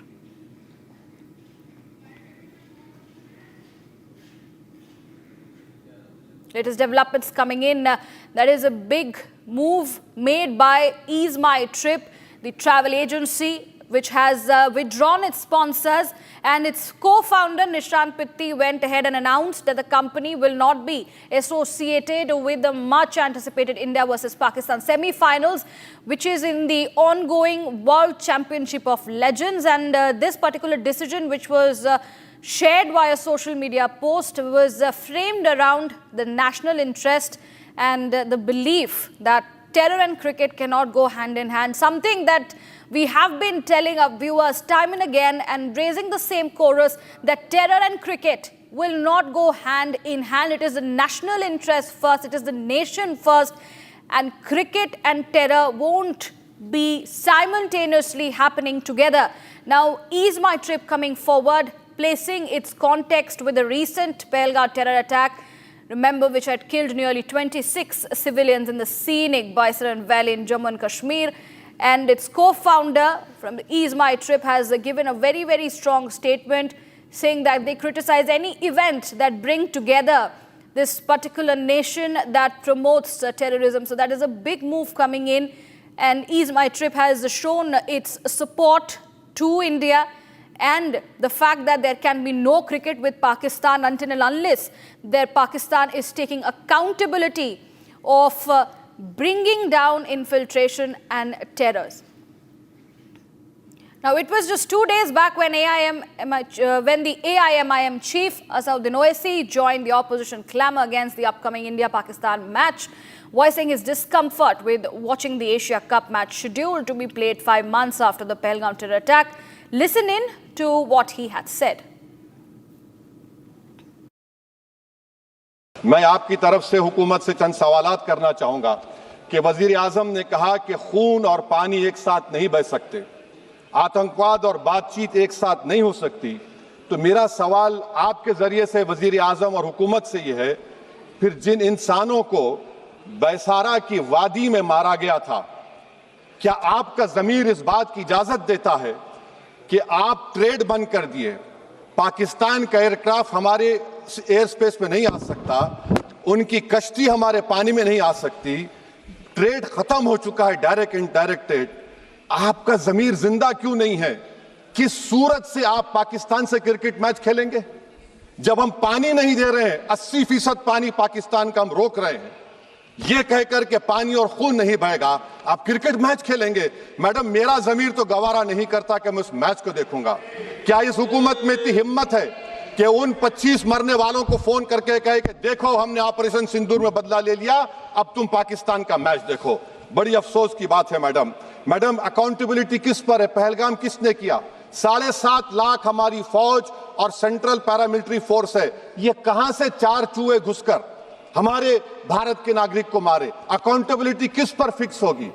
Latest developments coming in. That is a big move made by Ease My Trip, the travel agency which has withdrawn its sponsors, and its co-founder Nishant Pitti went ahead and announced that the company will not be associated with the much anticipated India versus Pakistan semi-finals, which is in the ongoing World Championship of Legends. And this particular decision, which was shared via social media post, was framed around the national interest and the belief that terror and cricket cannot go hand in hand, something that we have been telling our viewers time and again and raising the same chorus, that terror and cricket will not go hand in hand. It is the national interest first, it is the nation first, and cricket and terror won't be simultaneously happening together. Now, Ease My Trip coming forward, placing its context with the recent Pahalgam terror attack, remember, which had killed nearly 26 civilians in the scenic Baisaran Valley in Jammu and Kashmir. And its co-founder from Ease My Trip has given a very, very strong statement saying that they criticize any event that bring together this particular nation that promotes terrorism. So that is a big move coming in. And Ease My Trip has shown its support to India and the fact that there can be no cricket with Pakistan until and unless Pakistan is taking accountability of bringing down infiltration and terrors. Now, it was just 2 days back when the AIMIM chief Asauddin Owaisi joined the opposition clamour against the upcoming India-Pakistan match, voicing his discomfort with watching the Asia Cup match scheduled to be played 5 months after the Pahalgam terror attack. Listen in to what he had said. मैं आपकी तरफ से हुकूमत से चंद सवालात करना चाहूंगा कि वजीर आजम ने कहा कि खून और पानी एक साथ नहीं बह सकते, आतंकवाद और बातचीत एक साथ नहीं हो सकती। तो मेरा सवाल आपके जरिए से वजीर आजम और हुकूमत से यह है, फिर जिन इंसानों को बैसारा की वादी में मारा गया था, क्या आपका ज़मीर इस बात की इजाजत देता है कि आप ट्रेड बंद कर दिए, पाकिस्तान का एयरक्राफ्ट हमारे एयर स्पेस में नहीं आ सकता, उनकी कश्ती हमारे पानी में नहीं आ सकती, ट्रेड खत्म हो चुका है डायरेक्ट इनडायरेक्टेड, आपका ज़मीर जिंदा क्यों नहीं है? किस सूरत से आप पाकिस्तान से क्रिकेट मैच खेलेंगे जब हम पानी नहीं दे रहे हैं? 80% पानी पाकिस्तान का हम रोक रहे हैं, ये कहकर के पानी और खून नहीं बहेगा, आप क्रिकेट मैच खेलेंगे? मैडम, मेरा ज़मीर तो गवारा नहीं करता कि मैं उस मैच को देखूंगा। क्या इस हुकूमत में इतनी हिम्मत है कि उन 25 मरने वालों को फोन करके कहे कि देखो हमने ऑपरेशन सिंदूर में बदला ले लिया, अब तुम पाकिस्तान का मैच देखो? बड़ी अफसोस की बात है मैडम। मैडम, अकाउंटेबिलिटी किस पर है? पहलगाम किसने किया? 7.5 लाख हमारी फौज और सेंट्रल पैरामिलिट्री फोर्स है, ये कहां से 4 चूहे घुसकर हमारे भारत के नागरिक को मारे? अकाउंटेबिलिटी किस पर फिक्स होगी?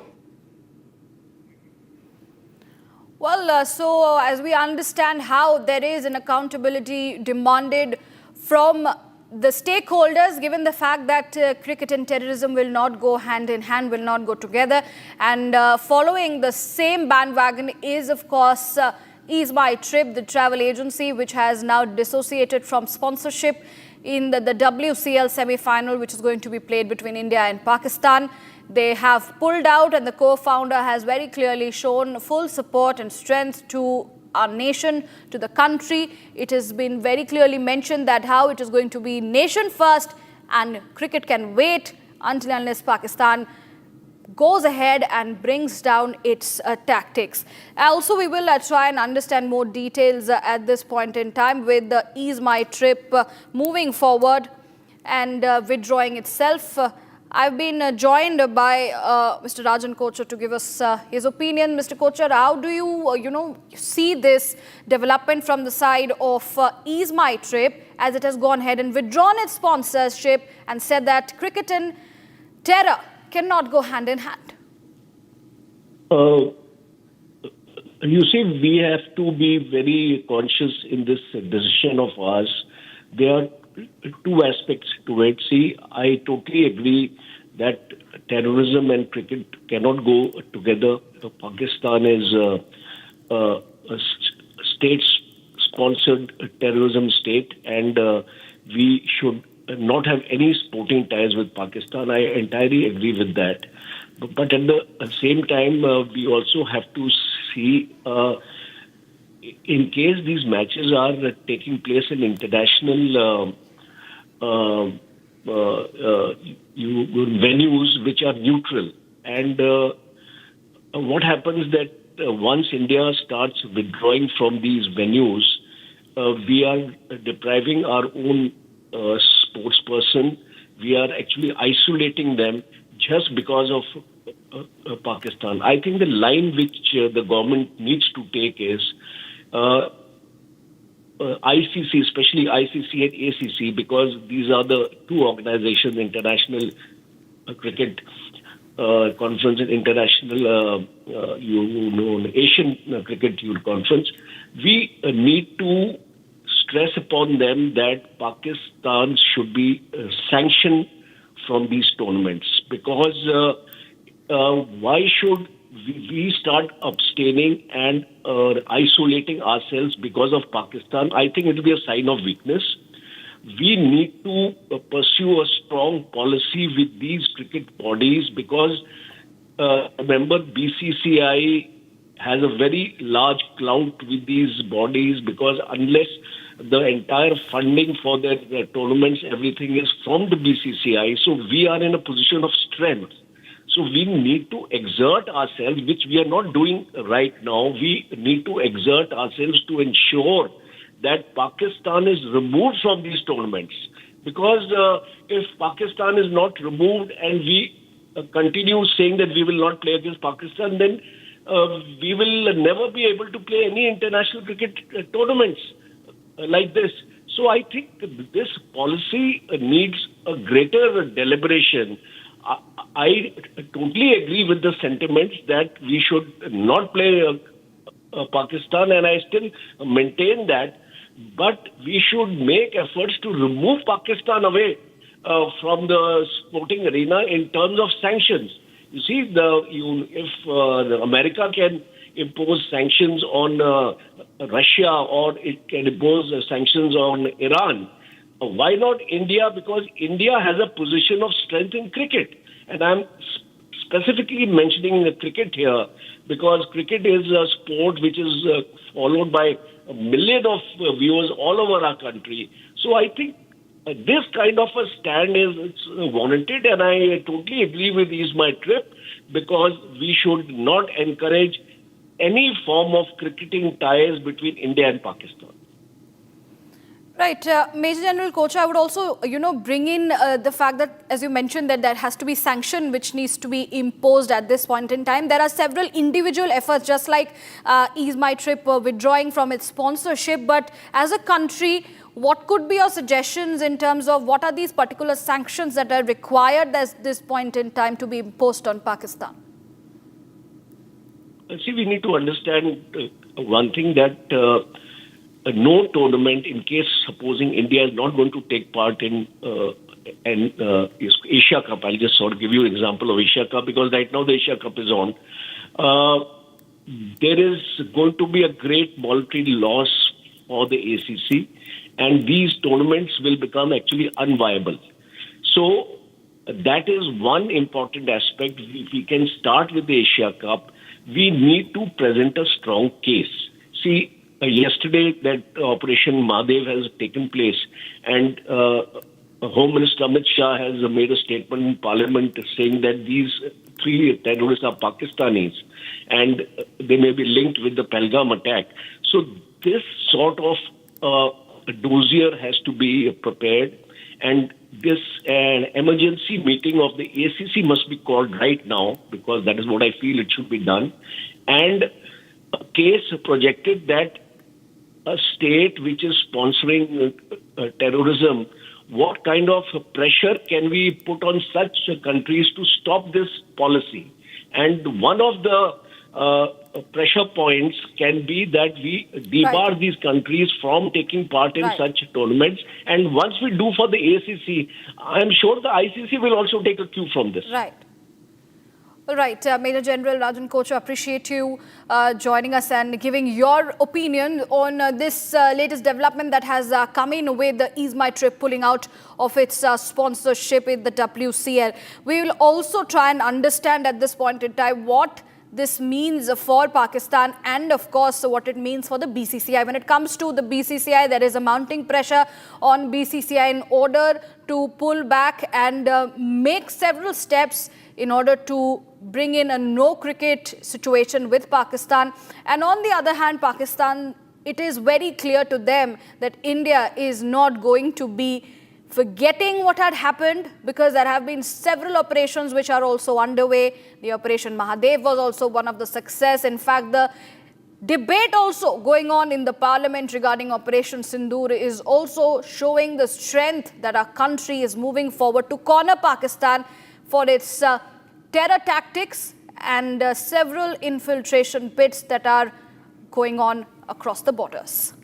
Well, so as we understand how there is an accountability demanded from the stakeholders, given the fact that cricket and terrorism will not go hand in hand, will not go together. And following the same bandwagon is, of course, Ease My Trip, the travel agency, which has now dissociated from sponsorship in the WCL semi-final, which is going to be played between India and Pakistan. They have pulled out, and the co-founder has very clearly shown full support and strength to our nation, to the country. It has been very clearly mentioned that how it is going to be nation first, and cricket can wait until unless Pakistan goes ahead and brings down its tactics. Also, we will try and understand more details at this point in time with the Ease My Trip moving forward and withdrawing itself. I've been joined by Mr. Rajan Kochar to give us his opinion. Mr. Kochar, how do you, see this development from the side of Ease My Trip, as it has gone ahead and withdrawn its sponsorship and said that cricket and terror cannot go hand in hand? You see, we have to be very conscious in this decision of ours. There are two aspects to it. See, I totally agree that terrorism and cricket cannot go together. Pakistan is a state-sponsored terrorism state, and we should not have any sporting ties with Pakistan. I entirely agree with that. But at the same time, we also have to see, in case these matches are taking place in international venues which are neutral. And what happens that once India starts withdrawing from these venues, we are depriving our own sportsperson. We are actually isolating them just because of Pakistan. I think the line which the government needs to take is ICC, especially ICC and ACC, because these are the two organizations, International Cricket Conference and International Asian Cricket Youth Conference. We need to stress upon them that Pakistan should be sanctioned from these tournaments, because why should we start abstaining and isolating ourselves because of Pakistan? I think it will be a sign of weakness. We need to pursue a strong policy with these cricket bodies, because remember, BCCI has a very large clout with these bodies, because unless the entire funding for their tournaments, everything is from the BCCI. So we are in a position of strength. So we need to exert ourselves, which we are not doing right now. We need to exert ourselves to ensure that Pakistan is removed from these tournaments. Because if Pakistan is not removed and we continue saying that we will not play against Pakistan, then we will never be able to play any international cricket tournaments like this. So I think this policy needs a greater deliberation. I totally agree with the sentiments that we should not play Pakistan, and I still maintain that. But we should make efforts to remove Pakistan away from the sporting arena in terms of sanctions. You see, if America can impose sanctions on Russia, or it can impose sanctions on Iran, why not India? Because India has a position of strength in cricket. And I'm specifically mentioning cricket here because cricket is a sport which is followed by a million of viewers all over our country. So I think this kind of a stand is warranted, and I totally agree with Ease My Trip, because we should not encourage any form of cricketing ties between India and Pakistan. Right. Major General Kochar, I would also, bring in the fact that, as you mentioned, that there has to be sanction which needs to be imposed at this point in time. There are several individual efforts, just like Ease My Trip withdrawing from its sponsorship. But as a country, what could be your suggestions in terms of what are these particular sanctions that are required at this point in time to be imposed on Pakistan? see, we need to understand one thing, that no tournament, in case supposing India is not going to take part in Asia Cup, I'll just sort of give you an example of Asia Cup, because right now the Asia Cup is on. There is going to be a great monetary loss for the ACC, and these tournaments will become actually unviable. So that is one important aspect. If we can start with the Asia Cup, we need to present a strong case. See, yesterday that Operation Mahadev has taken place, and Home Minister Amit Shah has made a statement in Parliament saying that these 3 terrorists are Pakistanis and they may be linked with the Pahalgam attack. So this sort of dossier has to be prepared, and this emergency meeting of the ACC must be called right now, because that is what I feel it should be done. And a case projected that a state which is sponsoring terrorism, what kind of pressure can we put on such countries to stop this policy? And one of the pressure points can be that we debar these countries from taking part in such tournaments. And once we do for the ACC, I am sure the ICC will also take a cue from this. Right. All right, Major General Rajan Kocha, appreciate you joining us and giving your opinion on this latest development that has come in with the Ease My Trip pulling out of its sponsorship in the WCL. We will also try and understand at this point in time what this means for Pakistan and, of course, what it means for the BCCI. When it comes to the BCCI, there is a mounting pressure on BCCI in order to pull back and make several steps in order to bring in a no cricket situation with Pakistan. And on the other hand, Pakistan, it is very clear to them that India is not going to be forgetting what had happened, because there have been several operations which are also underway. The Operation Mahadev was also one of the success. In fact, the debate also going on in the parliament regarding Operation Sindur is also showing the strength that our country is moving forward to corner Pakistan for its terror tactics and several infiltration pits that are going on across the borders.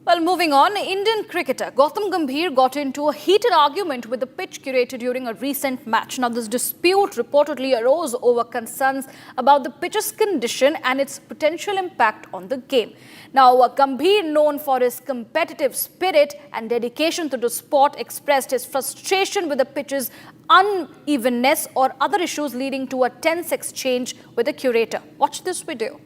Well, moving on, Indian cricketer Gautam Gambhir got into a heated argument with the pitch curator during a recent match. Now, this dispute reportedly arose over concerns about the pitch's condition and its potential impact on the game. Now, Gambhir, known for his competitive spirit and dedication to the sport, expressed his frustration with the pitch's unevenness or other issues, leading to a tense exchange with the curator. Watch this video.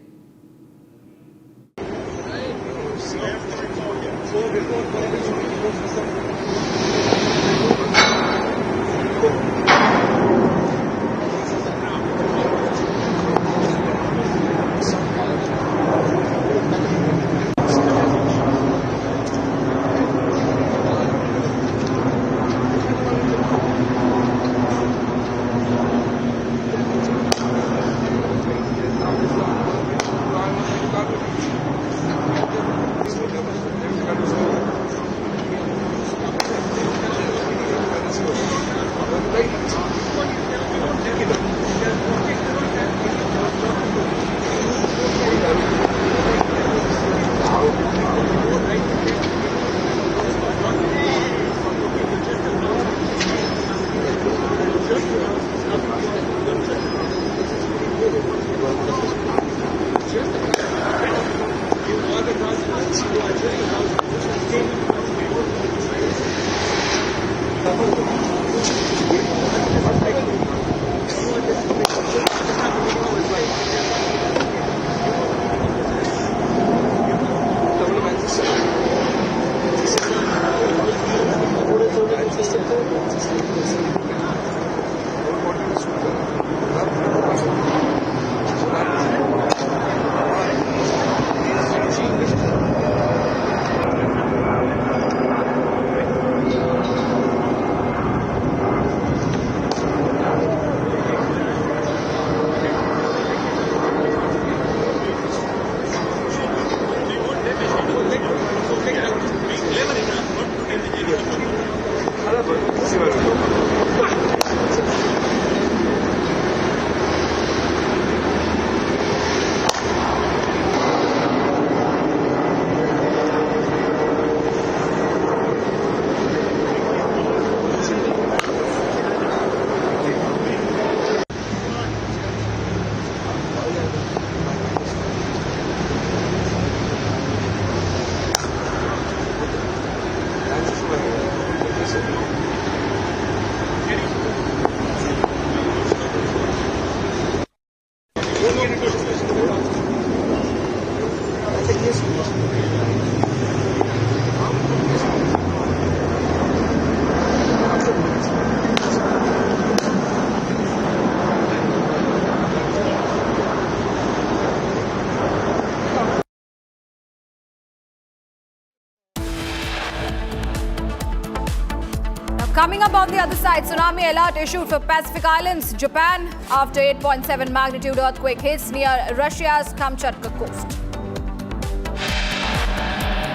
Coming up on the other side, tsunami alert issued for Pacific Islands, Japan, after 8.7 magnitude earthquake hits near Russia's Kamchatka coast.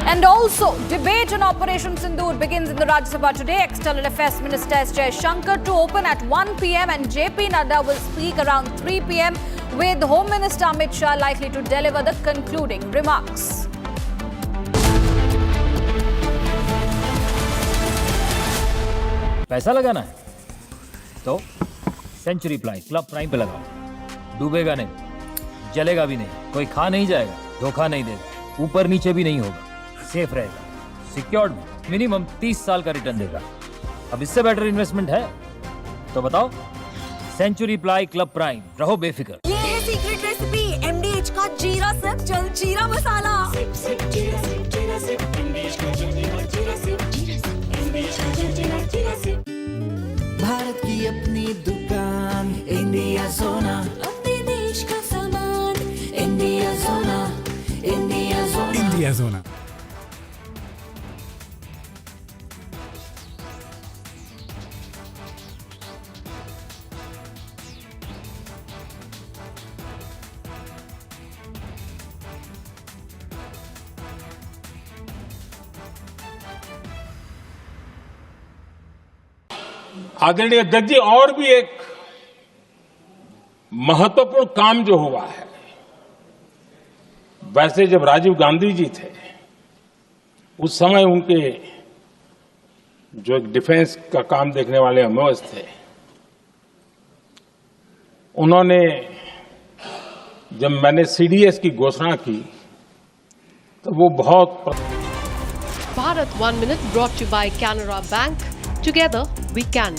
And also, debate on Operation Sindur begins in the Rajya Sabha today. External Affairs Minister S. Shankar to open at 1 p.m. and JP Nadda will speak around 3 p.m. with Home Minister Amit Shah likely to deliver the concluding remarks. पैसा लगाना है तो century ply club prime पे लगाओ। डूबेगा नहीं, जलेगा भी नहीं, कोई खा नहीं जाएगा, धोखा नहीं देगा, ऊपर नीचे भी नहीं होगा, सेफ रहेगा, सिक्योर्ड में मिनिमम 30 साल का रिटर्न देगा। अब इससे बेटर इन्वेस्टमेंट है तो बताओ। सेंचुरी प्लाई क्लब प्राइम, रहो बेफिक्र। ये है सीक्रेट रेसिपी MDH का जीरा सिप जल जीरा मसाला। सिप सिप जीरा सिप जीरा सिप MDH का जल जीरा सिप जीरा सिप MDH का जल जीरा सिप। भारत की अपनी दुकान इंडिया सोना, अपने देश का सामान इंडिया सोना, इंडिया सोना, इंडिया सोना। आदरणीय अध्यक्ष जी, और भी एक महत्वपूर्ण काम जो हुआ है, वैसे जब राजीव गांधी जी थे उस समय उनके जो एक डिफेंस का काम देखने वाले अमोस थे, उन्होंने जब मैंने CDS की घोषणा की तो वो बहुत Bharat 1 Minute brought to you by Canara Bank. Together we can.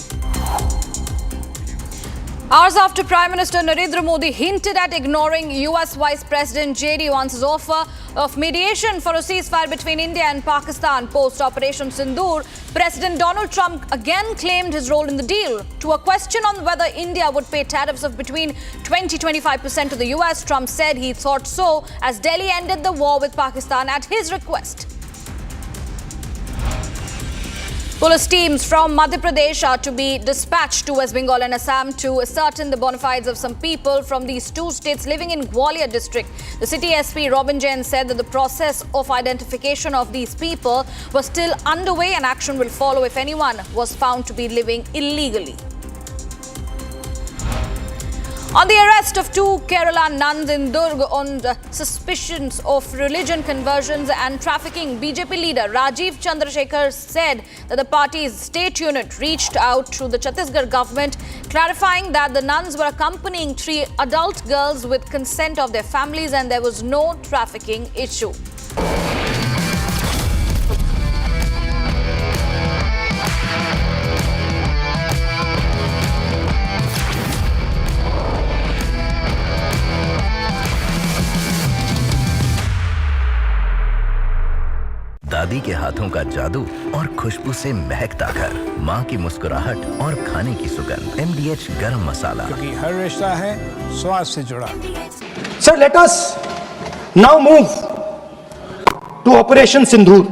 Hours after Prime Minister Narendra Modi hinted at ignoring US Vice President J.D. Vance's offer of mediation for a ceasefire between India and Pakistan post-Operation Sindur, President Donald Trump again claimed his role in the deal. To a question on whether India would pay tariffs of between 20-25% to the US, Trump said he thought so as Delhi ended the war with Pakistan at his request. Police teams from Madhya Pradesh are to be dispatched to West Bengal and Assam to ascertain the bona fides of some people from these two states living in Gwalior district. The city SP Robin Jain said that the process of identification of these people was still underway and action will follow if anyone was found to be living illegally. On the arrest of two Kerala nuns in Durg on suspicions of religion conversions and trafficking, BJP leader Rajiv Chandrasekhar said that the party's state unit reached out to the Chhattisgarh government, clarifying that the nuns were accompanying 3 adult girls with consent of their families and there was no trafficking issue. दादी के हाथों का जादू और खुशबू से महकता घर, माँ की मुस्कुराहट और खाने की सुगंध, MDH गरम मसाला, क्योंकि हर रिश्ता है स्वाद से जुड़ा। Sir, let us now move to Operation Sindur.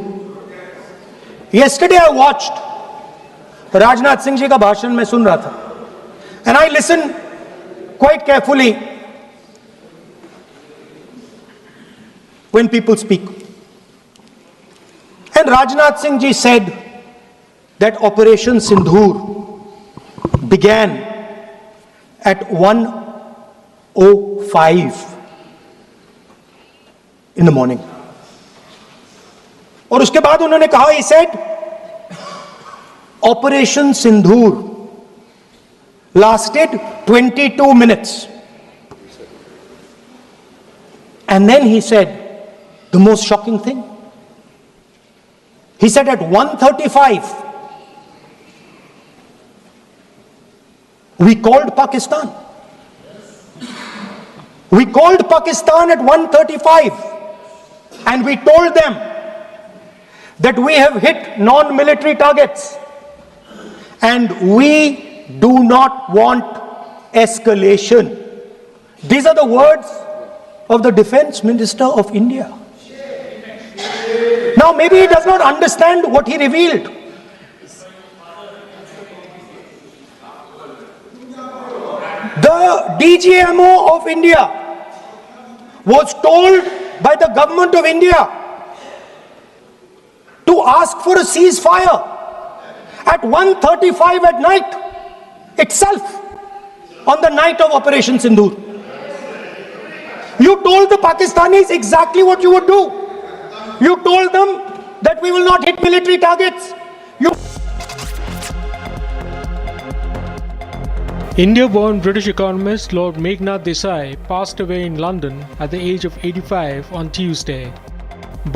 Yesterday I watched Rajnath Singh ji का भाषण मैं सुन रहा था, and I listened quite carefully when people speak. And Rajnath Singh ji said that Operation Sindur began at 1:05 in the morning. और उसके बाद उन्होंने कहा, he said, Operation Sindur lasted 22 minutes. And then he said the most shocking thing. He said at 1:35, we called Pakistan. We called Pakistan at 1:35 and we told them that we have hit non-military targets and we do not want escalation. These are the words of the Defense Minister of India. Now maybe he does not understand what he revealed. The DGMO of India was told by the government of India to ask for a ceasefire at 1:35 at night itself, on the night of Operation Sindur. You told the Pakistanis exactly what you would do. You told them that we will not hit military targets. India-born British economist Lord Meghnad Desai passed away in London at the age of 85 on Tuesday.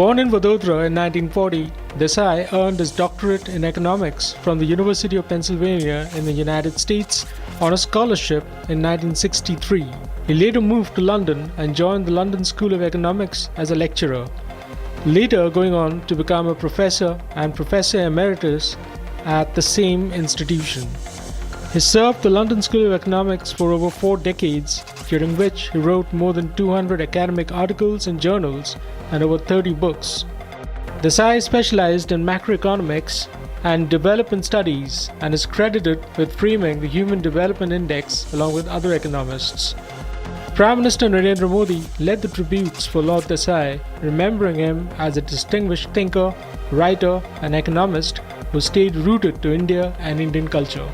Born in Vadodara in 1940, Desai earned his doctorate in economics from the University of Pennsylvania in the United States on a scholarship in 1963. He later moved to London and joined the London School of Economics as a lecturer, later going on to become a professor and professor emeritus at the same institution. He served the London School of Economics for over 4 decades, during which he wrote more than 200 academic articles in journals and over 30 books. Desai specialized in macroeconomics and development studies and is credited with framing the Human Development Index along with other economists. Prime Minister Narendra Modi led the tributes for Lord Desai, remembering him as a distinguished thinker, writer and economist who stayed rooted to India and Indian culture.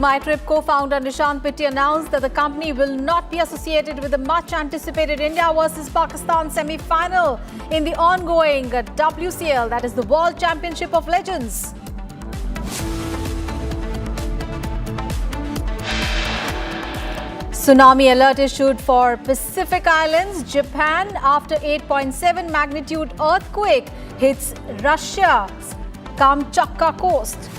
MyTrip co-founder Nishant Pitti announced that the company will not be associated with the much-anticipated India versus Pakistan semi-final in the ongoing WCL, that is the World Championship of Legends. Tsunami alert issued for Pacific Islands, Japan after 8.7 magnitude earthquake hits Russia's Kamchatka coast.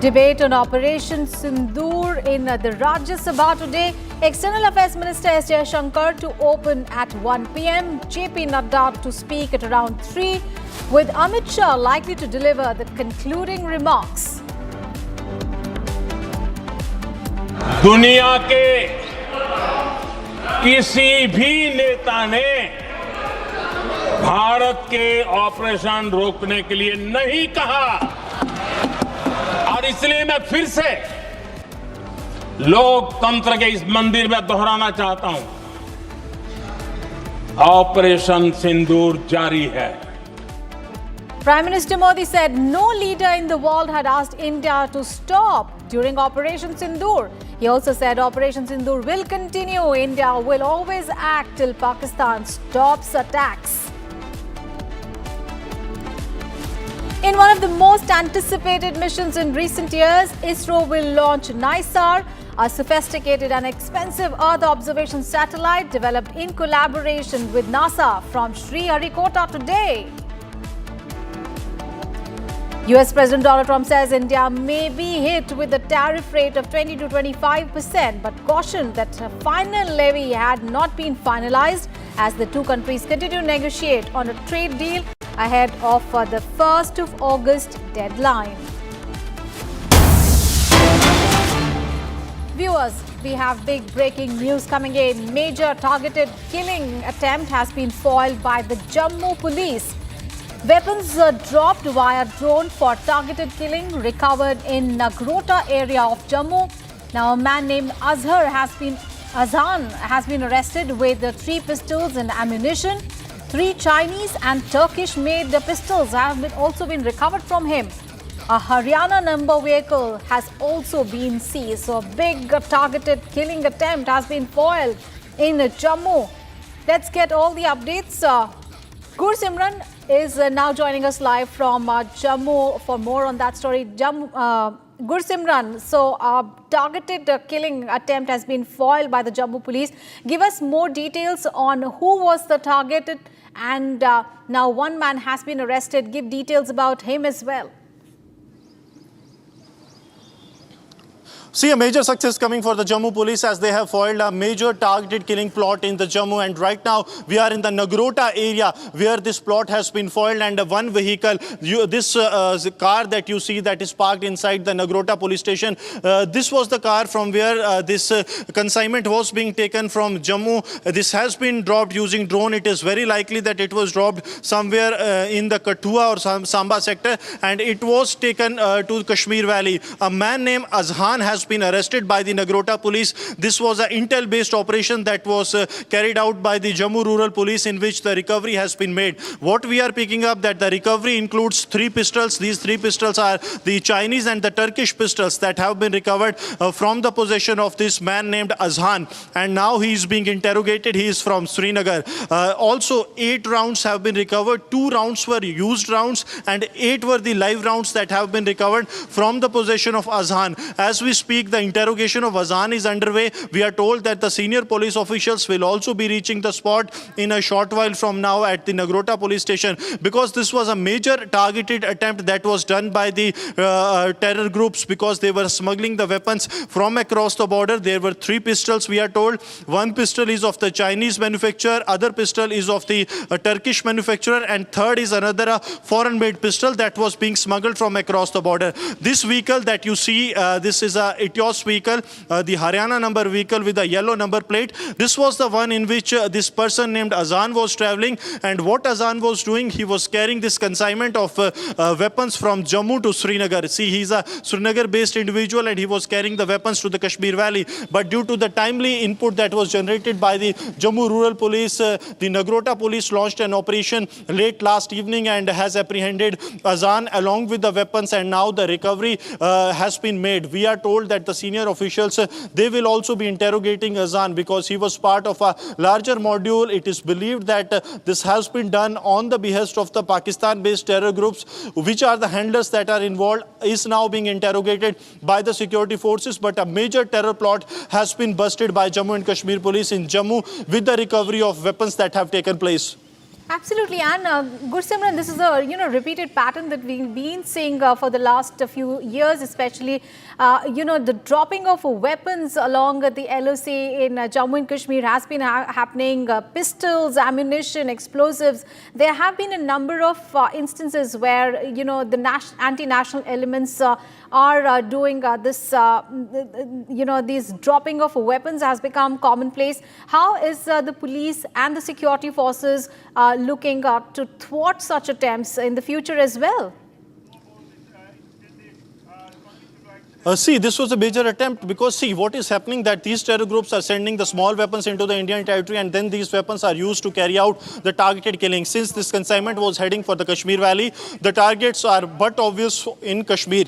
Debate on Operation Sindur in the Rajya Sabha today. External Affairs Minister S. Jaishankar to open at 1 p.m. JP Nadda to speak at around 3, with Amit Shah likely to deliver the concluding remarks. दुनिया के किसी भी नेता ने भारत के operation रोकने के लिए नहीं कहा, और इसलिए मैं फिर से लोकतंत्र के इस मंदिर में दोहराना चाहता हूं, ऑपरेशन सिंदूर जारी है. Prime Minister Modi said no leader in the world had asked India to stop during Operation Sindur. He also said Operation Sindur will continue. India will always act till Pakistan stops attacks. In one of the most anticipated missions in recent years, ISRO will launch NISAR, a sophisticated and expensive Earth observation satellite developed in collaboration with NASA from Sriharikota today. US President Donald Trump says India may be hit with a tariff rate of 20 to 25%, but cautioned that a final levy had not been finalized as the two countries continue to negotiate on a trade deal ahead of the 1st of August deadline. Viewers, we have big breaking news coming in. Major targeted killing attempt has been foiled by the Jammu police. Weapons dropped via drone for targeted killing recovered in Nagrota area of Jammu. Now a man named Azhan has been arrested with 3 pistols and ammunition. 3 Chinese and Turkish made pistols have also been recovered from him. A Haryana number vehicle has also been seized. So a big targeted killing attempt has been foiled in Jammu. Let's get all the updates. Gursimran is now joining us live from Jammu for more on that story. Gursimran, so a targeted killing attempt has been foiled by the Jammu police. Give us more details on who was the targeted, and now one man has been arrested. Give details about him as well. See a major success coming for the Jammu police as they have foiled a major targeted killing plot in the Jammu, and right now we are in the Nagrota area where this plot has been foiled, and one vehicle, this car that you see that is parked inside the Nagrota police station, this was the car from where this consignment was being taken from Jammu. This has been dropped using drone. It is very likely that it was dropped somewhere in the Kathua or Samba sector, and it was taken to Kashmir Valley. A man named Azhan has been arrested by the Nagrota police. This was an intel-based operation that was carried out by the Jammu Rural Police, in which the recovery has been made. What we are picking up that the recovery includes 3 pistols. These 3 pistols are the Chinese and the Turkish pistols that have been recovered from the possession of this man named Azhan, and now he is being interrogated. He is from Srinagar. Also 8 rounds have been recovered. 2 rounds were used rounds and 8 were the live rounds that have been recovered from the possession of Azhan. As we speak, the interrogation of Azhan is underway. We are told that the senior police officials will also be reaching the spot in a short while from now at the Nagrota police station, because this was a major targeted attempt that was done by the terror groups, because they were smuggling the weapons from across the border. There were 3 pistols, we are told. 1 pistol is of the Chinese manufacturer, other pistol is of the Turkish manufacturer, and third is another foreign-made pistol that was being smuggled from across the border. This vehicle that you see, this is a Etios vehicle, the Haryana number vehicle with a yellow number plate. This was the one in which this person named Azhan was traveling, and what Azhan was doing, he was carrying this consignment of weapons from Jammu to Srinagar. See, he's a Srinagar-based individual and he was carrying the weapons to the Kashmir Valley. But due to the timely input that was generated by the Jammu Rural Police, the Nagrota Police launched an operation late last evening and has apprehended Azhan along with the weapons, and now the recovery has been made. We are told that the senior officials, they will also be interrogating Azhan because he was part of a larger module. It is believed that this has been done on the behest of the Pakistan-based terror groups, which are the handlers that are involved, is now being interrogated by the security forces. But a major terror plot has been busted by Jammu and Kashmir police in Jammu with the recovery of weapons that have taken place. Absolutely, and Gursimran, this is a repeated pattern that we've been seeing for the last few years, especially the dropping of weapons along the LOC in Jammu and Kashmir has been happening. Pistols, ammunition, explosives. There have been a number of instances where the anti-national elements are doing this. These dropping of weapons has become commonplace. How is the police and the security forces looking to thwart such attempts in the future as well? See, this was a major attempt because, see, what is happening that these terror groups are sending the small weapons into the Indian territory, and then these weapons are used to carry out the targeted killing. Since this consignment was heading for the Kashmir Valley, the targets are but obvious in Kashmir.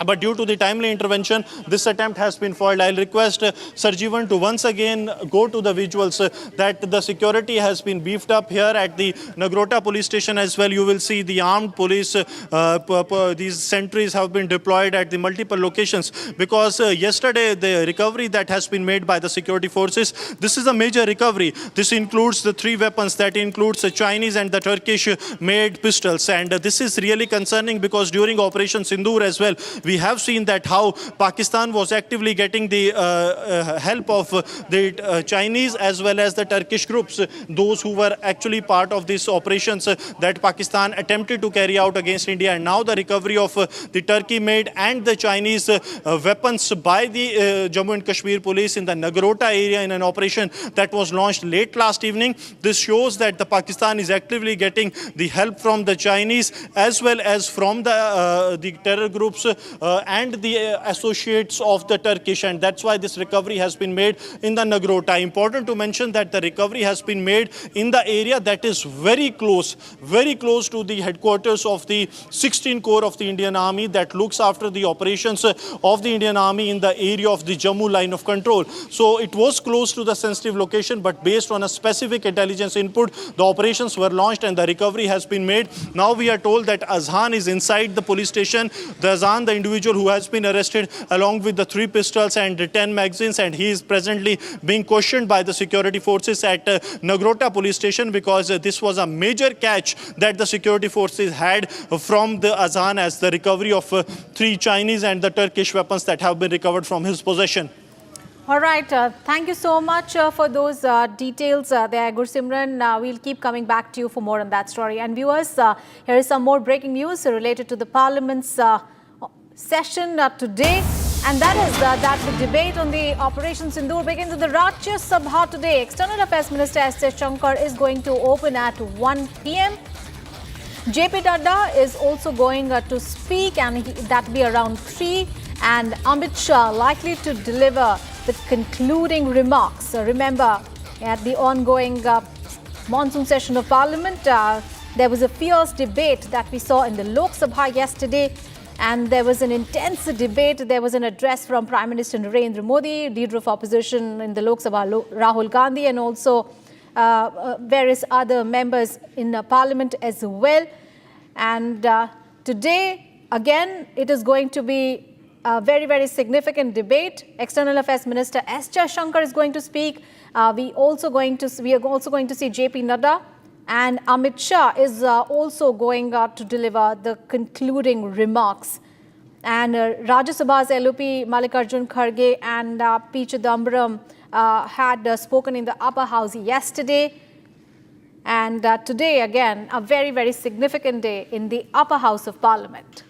But due to the timely intervention, this attempt has been foiled. I'll request Sarjeevan to once again go to the visuals that the security has been beefed up here at the Nagrota police station as well. You will see the armed police, these sentries have been deployed at the multiple locations because yesterday the recovery that has been made by the security forces, this is a major recovery. This includes the 3 weapons, that includes the Chinese and the Turkish made pistols. And this is really concerning because during Operation Sindur as well, we have seen that how Pakistan was actively getting the help of the Chinese as well as the Turkish groups, those who were actually part of these operations that Pakistan attempted to carry out against India. And now the recovery of the Turkey-made and the Chinese weapons by the Jammu and Kashmir police in the Nagrota area in an operation that was launched late last evening. This shows that the Pakistan is actively getting the help from the Chinese as well as from the terror groups and the associates of the Turkish, and that's why this recovery has been made in the Nagrota. Important to mention that the recovery has been made in the area that is very close to the headquarters of the 16th Corps of the Indian Army that looks after the operations of the Indian Army in the area of the Jammu line of control. So it was close to the sensitive location, but based on a specific intelligence input, the operations were launched and the recovery has been made. Now we are told that Azhan is inside the police station. The Azhan, the individual individual who has been arrested along with the 3 pistols and 10 magazines, and he is presently being questioned by the security forces at Nagrota police station, because this was a major catch that the security forces had from the Azan, as the recovery of 3 Chinese and the Turkish weapons that have been recovered from his possession. All right. Thank you so much for those details there, Gursimran. We'll keep coming back to you for more on that story. And viewers, here is some more breaking news related to the Parliament's session today. And that is that the debate on the Operation Sindur begins in the Rajya Sabha today. External Affairs Minister S. Shankar is going to open at 1 p.m. JP Nadda is also going to speak, and that will be around 3. And Amit Shah likely to deliver the concluding remarks. Remember, at the ongoing monsoon session of Parliament, there was a fierce debate that we saw in the Lok Sabha yesterday, and there was an intense debate. There was an address from Prime Minister Narendra Modi, leader of opposition in the Lok Sabha, Rahul Gandhi, and also various other members in Parliament as well. And today, again, it is going to be a very, very significant debate. External Affairs Minister S. Shankar is going to speak. We are also going to see JP Nadda, and Amit Shah is also going to deliver the concluding remarks. And Rajya Sabha's LOP Mallikarjun Kharge and P. Chidambaram had spoken in the upper house yesterday. And today, again, a very, very significant day in the upper house of Parliament.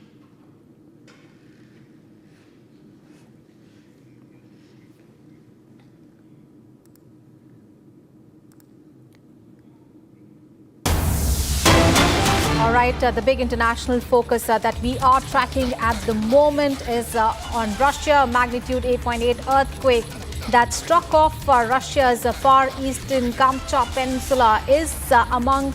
All right, the big international focus that we are tracking at the moment is on Russia. Magnitude 8.8 earthquake that struck off Russia's far eastern Kamchatka Peninsula is among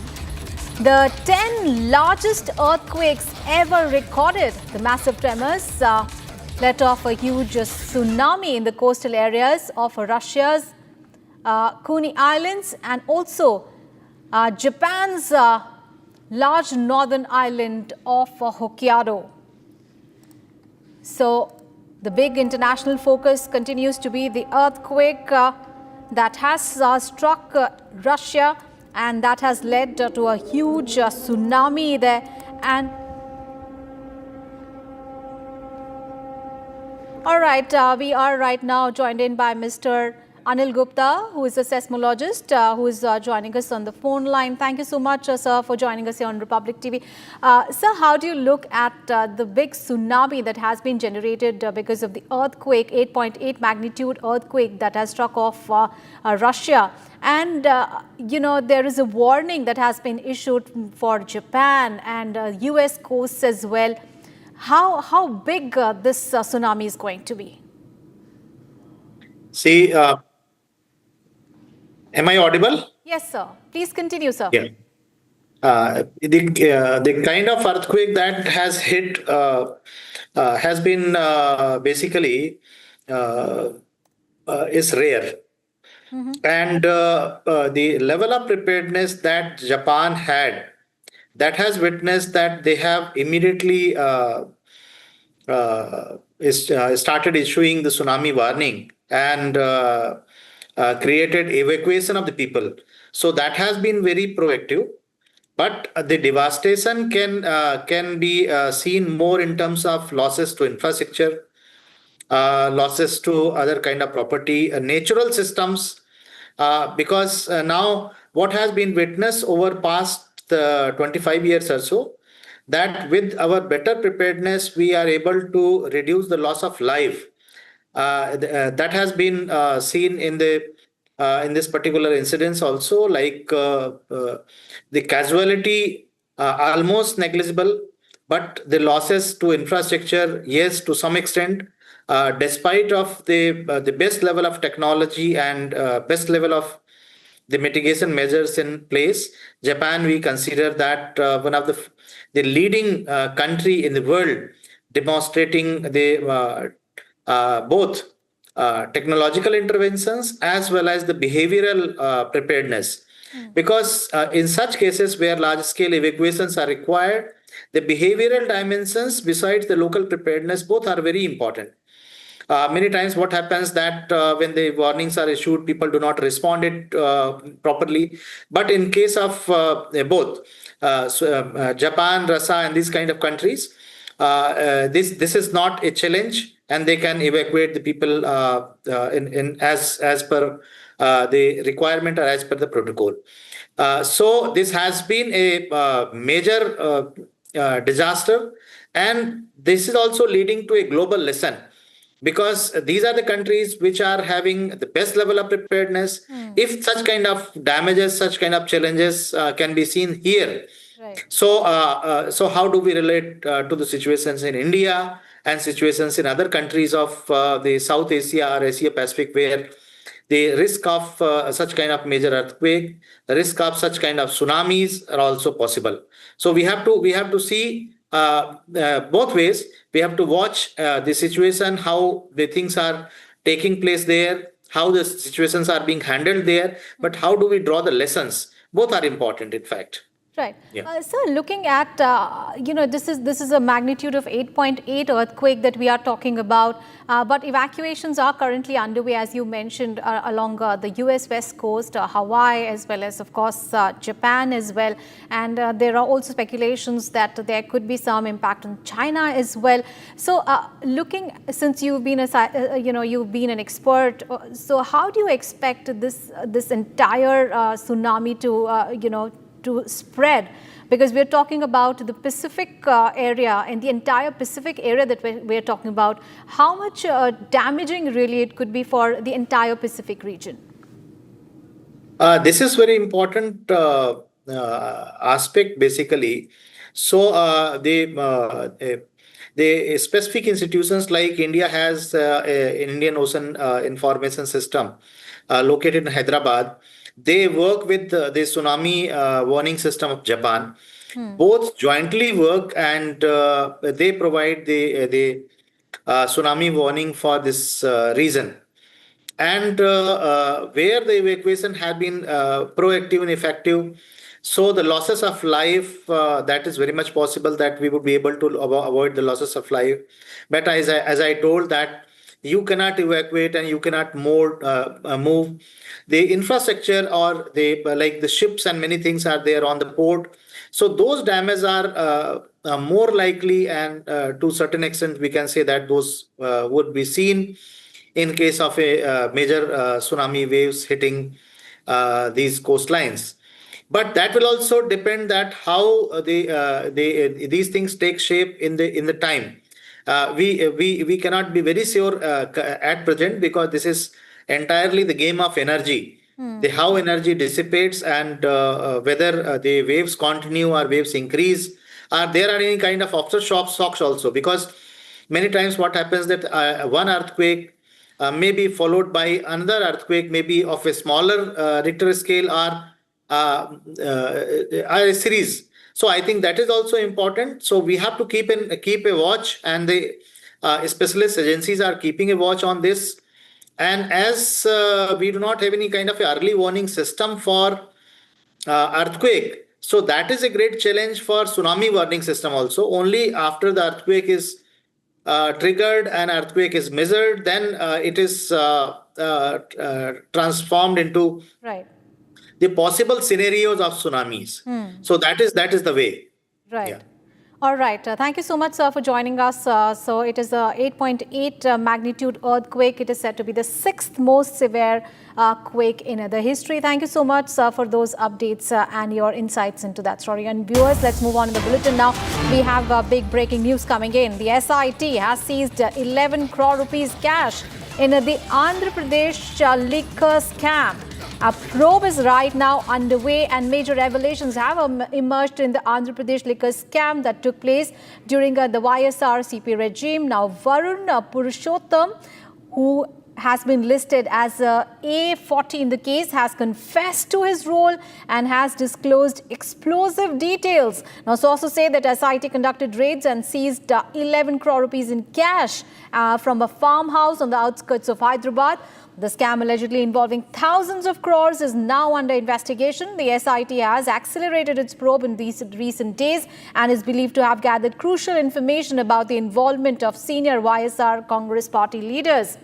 the 10 largest earthquakes ever recorded. The massive tremors let off a huge tsunami in the coastal areas of Russia's Kuni Islands and also Japan's large northern island of Hokkaido. So the big international focus continues to be the earthquake that has struck Russia, and that has led to a huge tsunami there. And all right, we are right now joined in by Mr. Anil Gupta, who is a seismologist, who is joining us on the phone line. Thank you so much, sir, for joining us here on Republic TV. Sir, how do you look at the big tsunami that has been generated because of the earthquake, 8.8 magnitude earthquake that has struck off Russia? And, you know, there is a warning that has been issued for Japan and US coasts as well. How big this tsunami is going to be? See, am I audible? Yes, sir. Please continue, sir. Yeah. The kind of earthquake that has hit has been basically is rare. And the level of preparedness that Japan had, that has witnessed that they have immediately started issuing the tsunami warning and created evacuation of the people. So that has been very proactive. But the devastation can be seen more in terms of losses to infrastructure, losses to other kind of property, natural systems, because now what has been witnessed over past 25 years or so, that with our better preparedness, we are able to reduce the loss of life. That has been seen in this particular incidents also, like the casualty almost negligible, but the losses to infrastructure, yes, to some extent, despite of the best level of technology and best level of the mitigation measures in place. Japan, we consider that one of the leading country in the world, demonstrating the both technological interventions as well as the behavioral preparedness. Because in such cases where large-scale evacuations are required, the behavioral dimensions besides the local preparedness, both are very important. Many times what happens that when the warnings are issued, people do not respond it properly. But in case of both Japan, Russia and these kind of countries, this is not a challenge, and they can evacuate the people in as per the requirement or as per the protocol. So this has been a major disaster, and this is also leading to a global lesson, because these are the countries which are having the best level of preparedness. If such kind of damages, such kind of challenges can be seen here, so how do we relate to the situations in India and situations in other countries of the South Asia or Asia Pacific, where the risk of such kind of major earthquake, the risk of such kind of tsunamis are also possible. So we have to see both ways. We have to watch the situation, how the things are taking place there, how the situations are being handled there, but how do we draw the lessons? Both are important, in fact. Right. Yeah. Sir, looking at, this is a magnitude of 8.8 earthquake that we are talking about, but evacuations are currently underway, as you mentioned, along the US West Coast, Hawaii, as well as, of course, Japan as well. And there are also speculations that there could be some impact on China as well. So looking, since you've been you've been an expert, so how do you expect this entire tsunami to spread? Because we're talking about the Pacific area, and the entire Pacific area that we're talking about. How much damaging really it could be for the entire Pacific region? This is very important aspect, basically. So the specific institutions like India has an Indian Ocean Information System located in Hyderabad. They work with the tsunami warning system of Japan. Both jointly work, and they provide the tsunami warning for this region. And where the evacuation has been proactive and effective, so the losses of life, that is very much possible that we would be able to avoid the losses of life. But as I told that, you cannot evacuate and you cannot move the infrastructure, or like the ships and many things are there on the port. So those damages are more likely, and to a certain extent we can say that those would be seen in case of a major tsunami waves hitting these coastlines. But that will also depend that how these things take shape in the time. We cannot be very sure at present, because this is entirely the game of energy. How energy dissipates, and whether the waves continue or waves increase, or there are any kind of aftershocks also. Because many times what happens that one earthquake may be followed by another earthquake, maybe of a smaller Richter scale, or a series. So I think that is also important. So we have to keep a watch, and the specialist agencies are keeping a watch on this. And as we do not have any kind of early warning system for earthquake, so that is a great challenge for tsunami warning system also. Only after the earthquake is triggered and earthquake is measured, then it is transformed into the possible scenarios of tsunamis. So that is the way. Right. Yeah. All right. Thank you so much, sir, for joining us. So it is a 8.8 magnitude earthquake. It is said to be the 6th most severe quake in the history. Thank you so much, sir, for those updates and your insights into that story. And viewers, let's move on in the bulletin now. We have big breaking news coming in. The SIT has seized 11 crore rupees cash in the Andhra Pradesh liquor scam. A probe is right now underway, and major revelations have emerged in the Andhra Pradesh liquor scam that took place during the YSRCP regime. Now, Varun Purushottam, who has been listed as A40 in the case, has confessed to his role and has disclosed explosive details. Now, sources say that SIT conducted raids and seized 11 crore rupees in cash from a farmhouse on the outskirts of Hyderabad. The scam allegedly involving thousands of crores is now under investigation. The SIT has accelerated its probe in these recent days and is believed to have gathered crucial information about the involvement of senior YSR Congress party leaders.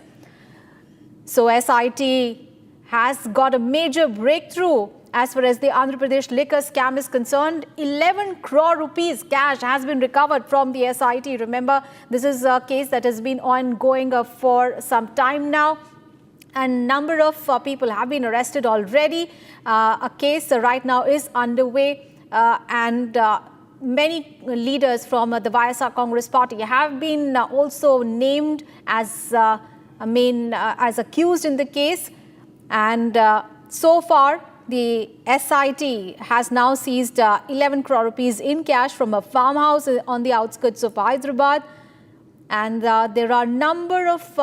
So SIT has got a major breakthrough as far as the Andhra Pradesh liquor scam is concerned. 11 crore rupees cash has been recovered from the SIT. Remember, this is a case that has been ongoing for some time now. And number of people have been arrested already. A case right now is underway and many leaders from the YSR Congress party have been also named as as accused in the case. And so far, the SIT has now seized 11 crore rupees in cash from a farmhouse on the outskirts of Hyderabad. And there are a number of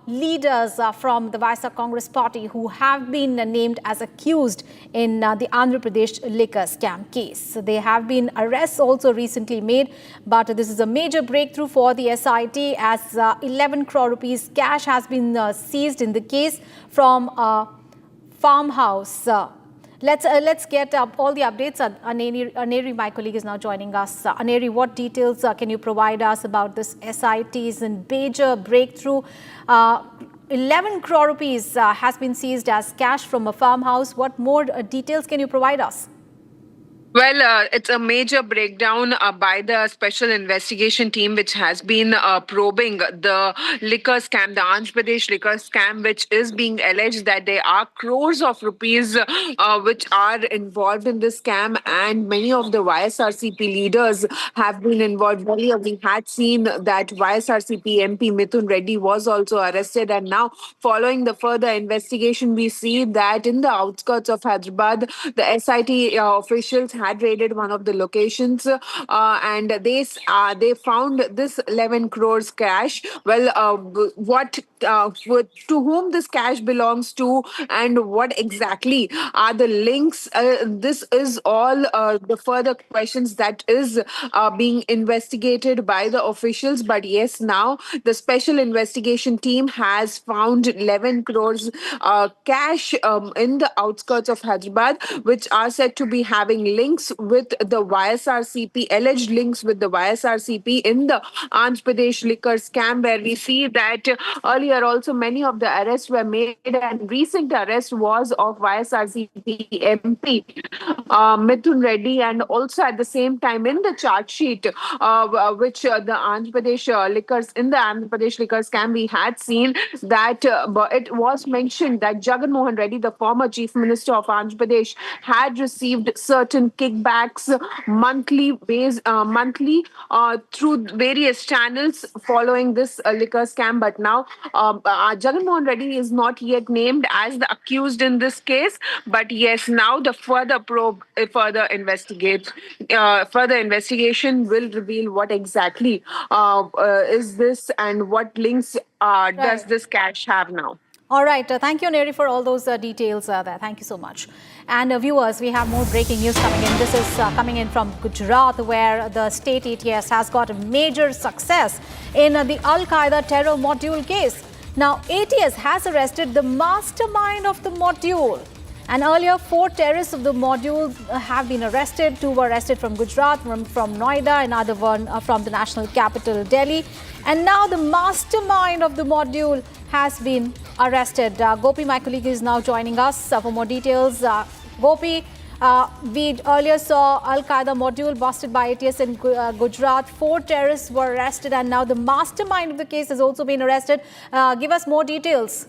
leaders from the YSR Congress party who have been named as accused in the Andhra Pradesh liquor scam case. So there have been arrests also recently made, but this is a major breakthrough for the SIT as 11 crore rupees cash has been seized in the case from a farmhouse. Let's get all the updates. Aneri, my colleague, is now joining us. Aneri, what details can you provide us about this SIT's major breakthrough? 11 crore rupees has been seized as cash from a farmhouse. What more details can you provide us? Well, it's a major breakdown by the special investigation team which has been probing the liquor scam, the Andhra Pradesh liquor scam, which is being alleged that there are crores of rupees which are involved in this scam, and many of the YSRCP leaders have been involved. Earlier, we had seen that YSRCP MP Mithun Reddy was also arrested, and now following the further investigation, we see that in the outskirts of Hyderabad, the SIT officials had raided one of the locations and they found this 11 crores cash. Well, to whom this cash belongs to and what exactly are the links? This is all the further questions that is being investigated by the officials. But yes, now the special investigation team has found 11 crores cash in the outskirts of Hyderabad, which are said to be having links with the YSRCP, alleged links with the YSRCP in the Andhra Pradesh liquor scam, where we see that earlier also many of the arrests were made, and recent arrest was of YSRCP MP Mithun Reddy, and also at the same time in the charge sheet which the Andhra Pradesh liquor scam, we had seen that it was mentioned that Jagan Mohan Reddy, the former Chief Minister of Andhra Pradesh, had received certain kickbacks monthly through various channels following this liquor scam. But now Jagan Mohan Reddy is not yet named as the accused in this case. But yes, now the further probe, further investigation will reveal what exactly is this and what links does this cash have now. All right. Thank you, Neri, for all those details there. Thank you so much. And viewers, we have more breaking news coming in. This is coming in from Gujarat, where the state ATS has got a major success in the Al-Qaeda terror module case. Now, ATS has arrested the mastermind of the module. And earlier, 4 terrorists of the module have been arrested. 2 were arrested from Gujarat, from Noida, another one from the national capital, Delhi. And now the mastermind of the module has been arrested. Gopi, my colleague, is now joining us for more details. Gopi, we earlier saw Al-Qaeda module busted by ATS in Gujarat. 4 terrorists were arrested, and now the mastermind of the case has also been arrested. Give us more details.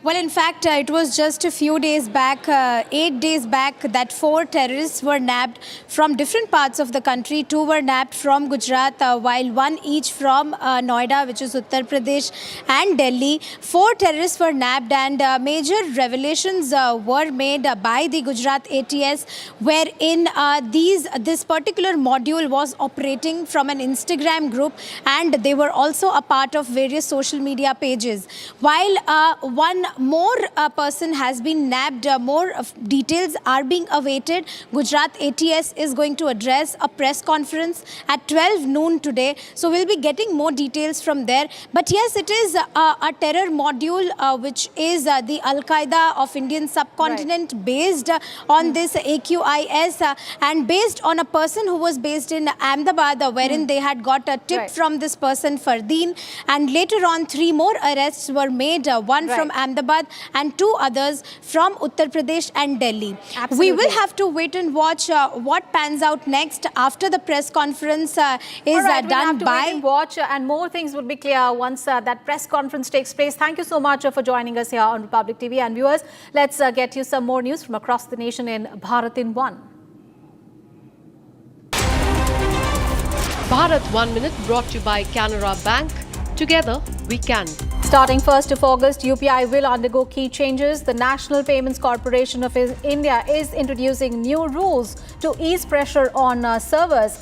Well, in fact, it was just a few days back, 8 days back, that 4 terrorists were nabbed from different parts of the country. 2 were nabbed from Gujarat, while 1 each from Noida, which is Uttar Pradesh, and Delhi. 4 terrorists were nabbed, and major revelations were made by the Gujarat ATS, wherein this particular module was operating from an Instagram group, and they were also a part of various social media pages. While one more person has been nabbed, more details are being awaited. Gujarat ATS is going to address a press conference at 12 noon today, so we'll be getting more details from there. But yes, it is a terror module which is the Al-Qaeda of Indian subcontinent, based on this AQIS and based on a person who was based in Ahmedabad, wherein they had got a tip from this person Fardeen, and later on 3 more arrests were made, one from Ahmedabad and 2 others from Uttar Pradesh and Delhi. Absolutely. We will have to wait and watch what pans out next after the press conference is done we'll have to wait and watch, and more things will be clear once that press conference takes place. Thank you so much for joining us here on Republic TV. And viewers, let's get you some more news from across the nation in Bharat in 1. Bharat 1 Minute brought to you by Canara Bank. Together, we can. Starting 1st of August, UPI will undergo key changes. The National Payments Corporation of India is introducing new rules to ease pressure on servers,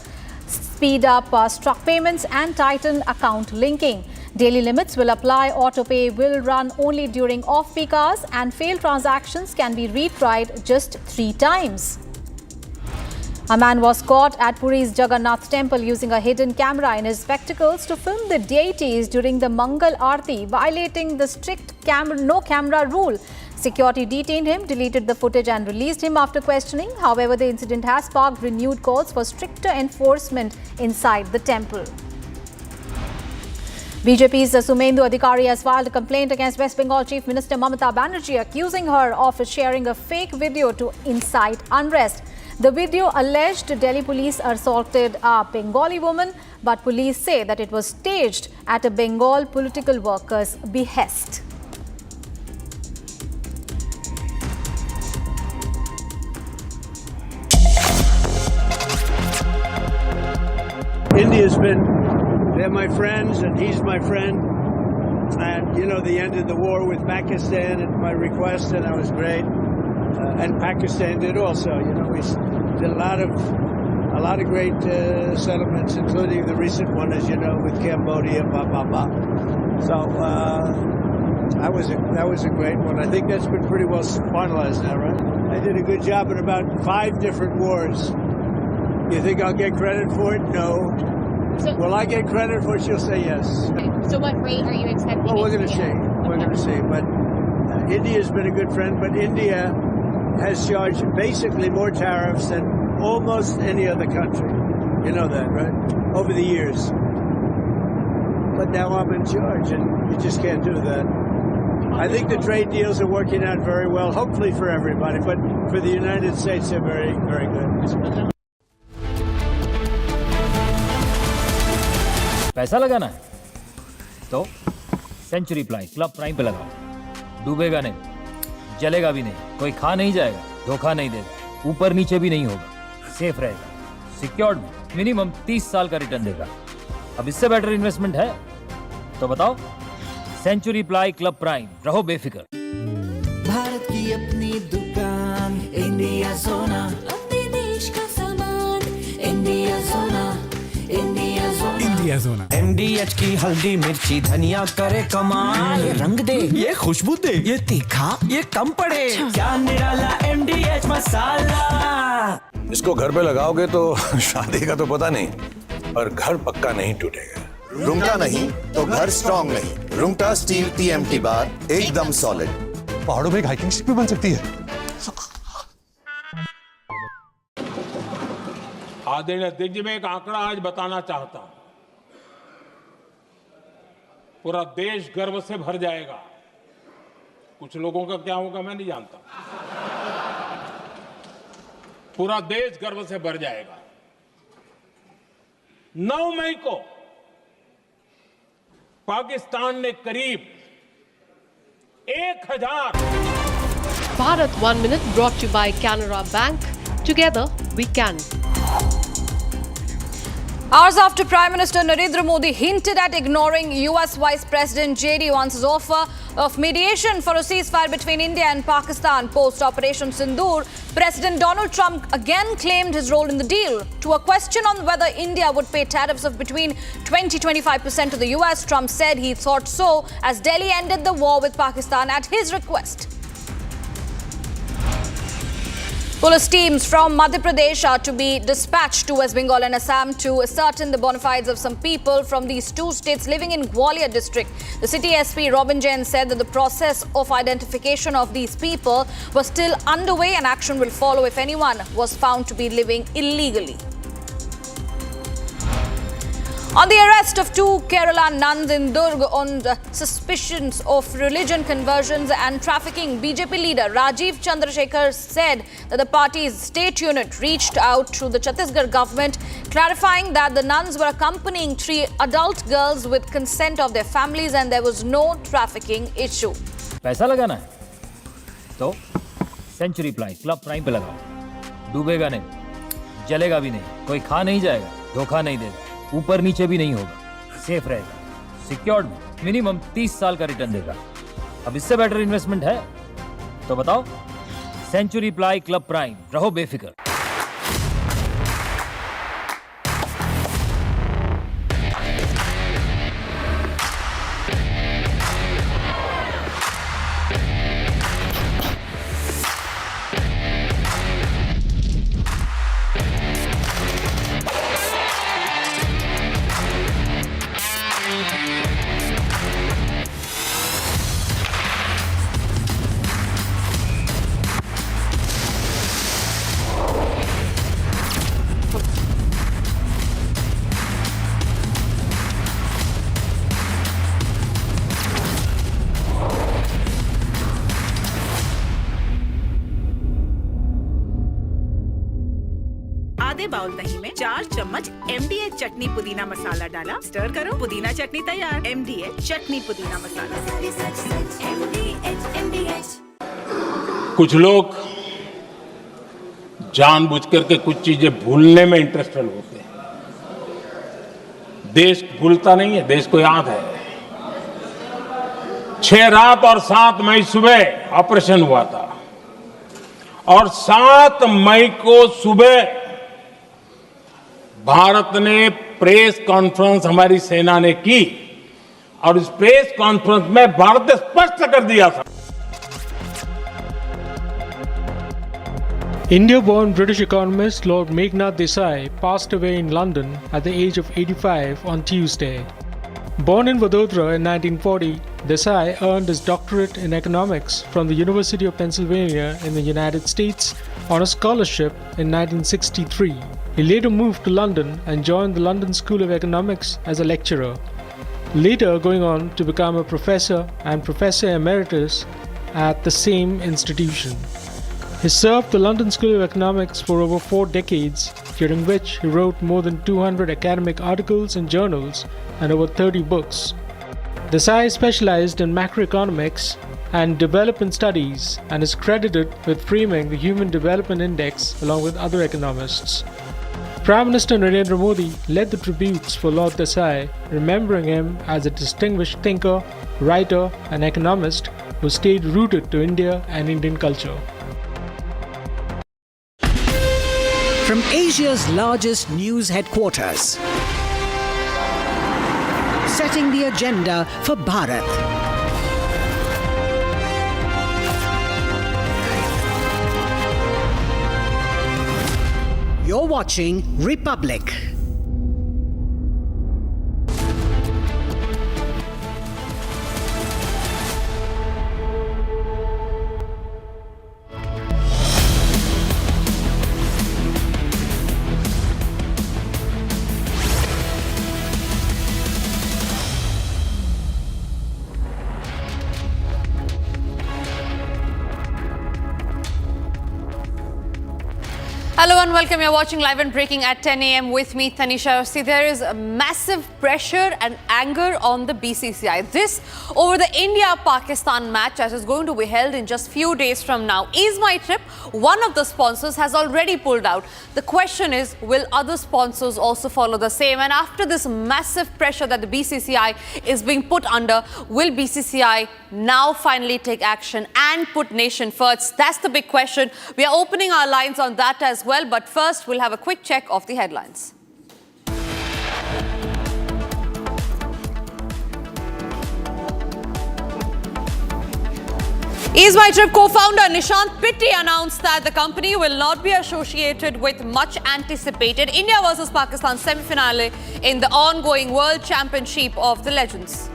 speed up struck payments and tighten account linking. Daily limits will apply. Autopay will run only during off-peak hours, and failed transactions can be retried just 3 times. A man was caught at Puri's Jagannath temple using a hidden camera in his spectacles to film the deities during the Mangal Aarti, violating the strict no camera rule. Security detained him, deleted the footage and released him after questioning. However, the incident has sparked renewed calls for stricter enforcement inside the temple. BJP's Sumendu Adhikari has filed a complaint against West Bengal Chief Minister Mamata Banerjee, accusing her of sharing a fake video to incite unrest. The video alleged Delhi police assaulted a Bengali woman, but police say that it was staged at a Bengal political worker's behest. India's they're my friends and he's my friend. And, you know, they ended the war with Pakistan at my request, and that was great. And Pakistan did also. You know, we did a lot of great settlements, including the recent one, as you know, with Cambodia. So that was a great one. I think that's been pretty well finalized now, right? I did a good job in about 5 different wars. You think I'll get credit for it? No. So, will I get credit for it? She'll say yes. Okay. So what rate are you expecting? Well, we're going to see. We're going to see. But India's been a good friend. But India has charged basically more tariffs than almost any other country. You know that, right? Over the years. But now I'm in charge, and you just can't do that. I think the trade deals are working out very well, hopefully for everybody. But for the United States, they're very, very good. पैसा लगाना है तो century ply club prime पे लगाओ, डूबेगा नहीं, जलेगा भी नहीं, कोई खा नहीं जाएगा, धोखा नहीं देगा, ऊपर नीचे भी नहीं होगा, सेफ रहेगा, सिक्योर्ड में मिनिमम 30 साल का रिटर्न देगा। अब इससे बेटर इन्वेस्टमेंट है तो बताओ। सेंचुरी प्लाई क्लब प्राइम, रहो बेफिक्र। भारत की अपनी दुकान, इंडिया सोना, अपने देश का सामान, इंडिया सोना, इंडिया सोना, इंडिया सोना। MDH की हल्दी मिर्ची धनिया करे कमाल, ये रंग दे, ये खुशबू दे, ये तीखा, ये कम पड़े, क्या निराला MDH मसाला। इसको घर पे लगाओगे तो शादी का तो पता नहीं, पर घर पक्का नहीं टूटेगा। रुंगटा नहीं तो घर स्ट्रॉन्ग नहीं। रुंगटा स्टील TMT बार एकदम सॉलिड। पहाड़ों में एक हाइकिंग शिप भी बन सकती है। आदरणीय अध्यक्ष जी, मैं एक आंकड़ा आज बताना चाहता हूं। पूरा देश गर्व से भर जाएगा। कुछ लोगों का क्या होगा मैं नहीं जानता। पूरा देश गर्व से भर जाएगा। 9 मई को पाकिस्तान ने करीब 1000 Bharat 1 Minute brought to you by Canara Bank. Together we can. Hours after Prime Minister Narendra Modi hinted at ignoring US Vice President J.D. Vance's offer of mediation for a ceasefire between India and Pakistan post-Operation Sindur, President Donald Trump again claimed his role in the deal. To a question on whether India would pay tariffs of between 20-25% to the US, Trump said he thought so as Delhi ended the war with Pakistan at his request. Police teams from Madhya Pradesh are to be dispatched to West Bengal and Assam to ascertain the bona fides of some people from these two states living in Gwalior district. The city SP Robin Jain said that the process of identification of these people was still underway and action will follow if anyone was found to be living illegally. On the arrest of two Kerala nuns in Durg on suspicions of religion conversions and trafficking, BJP leader Rajiv Chandrasekhar said that the party's state unit reached out to the Chhattisgarh government, clarifying that the nuns were accompanying 3 adult girls with consent of their families and there was no trafficking issue. पैसा लगाना है तो century ply club prime पे लगाओ, डूबेगा नहीं, जलेगा भी नहीं, कोई खा नहीं जाएगा, धोखा नहीं देगा, ऊपर नीचे भी नहीं होगा, सेफ रहेगा, सिक्योर्ड भी, मिनिमम 30 साल का रिटर्न देगा। अब इससे बेटर इन्वेस्टमेंट है तो बताओ। सेंचुरी प्लाई क्लब प्राइम, रहो बेफिक्र। आधे बाउल दही में 4 चम्मच MDH चटनी पुदीना मसाला डाला, स्टर करो, पुदीना चटनी तैयार। MDH चटनी पुदीना मसाला। कुछ लोग जानबूझकर के कुछ चीजें भूलने में इंटरेस्टेड होते हैं। देश भूलता नहीं है, देश को याद है। 6 रात और 7 मई सुबह ऑपरेशन हुआ था और 7 मई को सुबह भारत ने प्रेस कॉन्फ्रेंस हमारी सेना ने की और इस प्रेस कॉन्फ्रेंस में भारत ने स्पष्ट कर दिया था। India-born British economist Lord Meghnad Desai passed away in London at the age of 85 on Tuesday. Born in Vadodara in 1940, Desai earned his doctorate in economics from the University of Pennsylvania in the United States on a scholarship in 1963. He later moved to London and joined the London School of Economics as a lecturer, later going on to become a professor and professor emeritus at the same institution. He served the London School of Economics for over 4 decades, during which he wrote more than 200 academic articles in journals and over 30 books. Desai specialized in macroeconomics and development studies and is credited with framing the Human Development Index along with other economists. Prime Minister Narendra Modi led the tributes for Lord Desai, remembering him as a distinguished thinker, writer and economist who stayed rooted to India and Indian culture. From Asia's largest news headquarters, setting the agenda for Bharat. You're watching Republic. Hello Hello and welcome. You're watching Live and Breaking at 10 a.m. with me, Tanisha. See, there is a massive pressure and anger on the BCCI. This over the India-Pakistan match that is going to be held in just few days from now. Is My Trip, one of the sponsors, has already pulled out. The question is, will other sponsors also follow the same? And after this massive pressure that the BCCI is being put under, will BCCI now finally take action and put nation first? That's the big question. We are opening our lines on that as well, but first we'll have a quick check of the headlines. Is My Trip co-founder Nishant Pitti announced that the company will not be associated with much anticipated India versus Pakistan semi-finale in the ongoing World Championship of the Legends.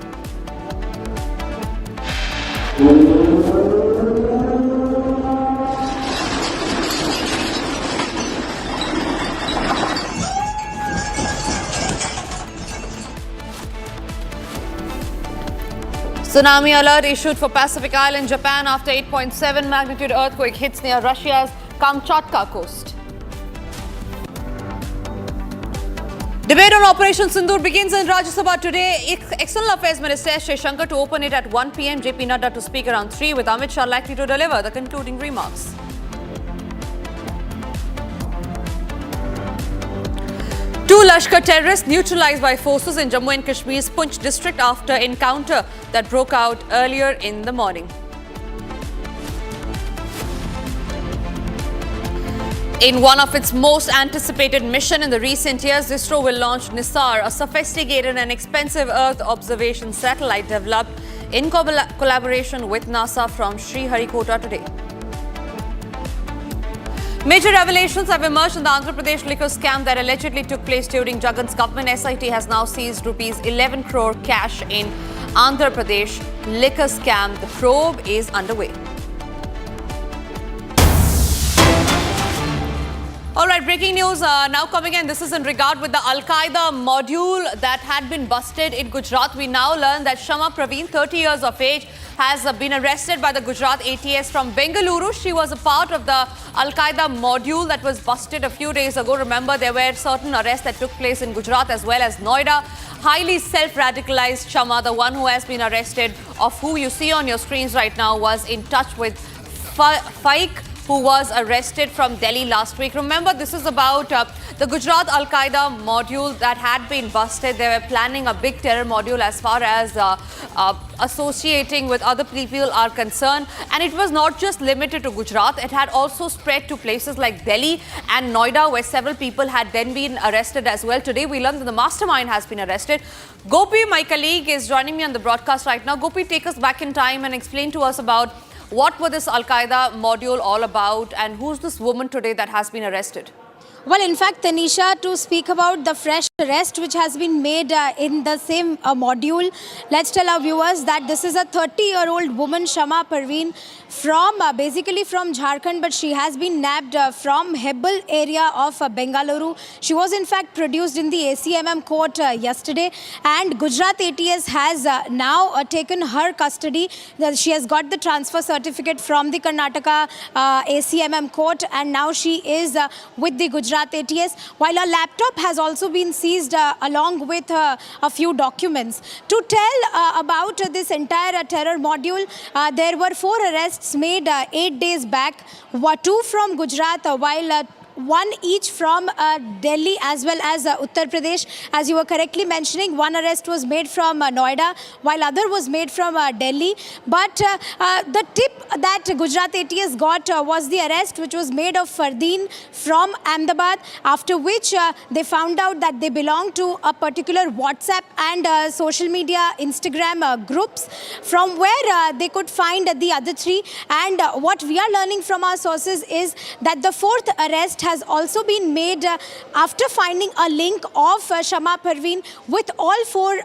Tsunami alert issued for Pacific Island, Japan after 8.7 magnitude earthquake hits near Russia's Kamchatka coast. Debate on Operation Sindur begins in Rajya Sabha today. External Affairs Minister S. Shankar to open it at 1 p.m. JP Nadda to speak around 3, with Amit Shah likely to deliver the concluding remarks. Two Lashkar terrorists neutralized by forces in Jammu and Kashmir's Poonch district after encounter that broke out earlier in the morning. In one of its most anticipated mission in the recent years, ISRO will launch Nisar, a sophisticated and expensive Earth observation satellite developed in collaboration with NASA from Sriharikota today. Major revelations have emerged in the Andhra Pradesh liquor scam that allegedly took place during Jagan's government. SIT has now seized rupees 11 crore cash in Andhra Pradesh liquor scam. The probe is underway. All right, breaking news now coming in. This is in regard with the Al-Qaeda module that had been busted in Gujarat. We now learn that Shama Praveen, 30 years of age, has been arrested by the Gujarat ATS from Bengaluru. She was a part of the Al-Qaeda module that was busted a few days ago. Remember, there were certain arrests that took place in Gujarat as well as Noida. Highly self-radicalized Shama, the one who has been arrested, of who you see on your screens right now, was in touch with Faik, who was arrested from Delhi last week. Remember, this is about the Gujarat Al-Qaeda module that had been busted. They were planning a big terror module as far as associating with other people are concerned. And it was not just limited to Gujarat. It had also spread to places like Delhi and Noida, where several people had then been arrested as well. Today, we learned that the mastermind has been arrested. Gopi, my colleague, is joining me on the broadcast right now. Gopi, take us back in time and explain to us about what was this Al-Qaeda module all about, and who's this woman today that has been arrested? Well, in fact, Tanisha, to speak about the fresh arrest which has been made in the same module, let's tell our viewers that this is a 30-year-old woman, Shama Parveen, from basically from Jharkhand, but she has been nabbed from Hebbal area of Bengaluru. She was in fact produced in the ACMM court yesterday, and Gujarat ATS has now taken her custody. She has got the transfer certificate from the Karnataka ACMM court, and now she is with the Gujarat ATS, while a laptop has also been seized along with a few documents. To tell about this entire terror module, there were 4 arrests made 8 days back, 2 from Gujarat, while one each from Delhi as well as Uttar Pradesh. As you were correctly mentioning, one arrest was made from Noida, while other was made from Delhi. But the tip that Gujarat ATS got was the arrest which was made of Fardeen from Ahmedabad, after which they found out that they belong to a particular WhatsApp and social media Instagram groups, from where they could find the other 3. And what we are learning from our sources is that the 4th arrest has also been made after finding a link of Shama Parveen with all 4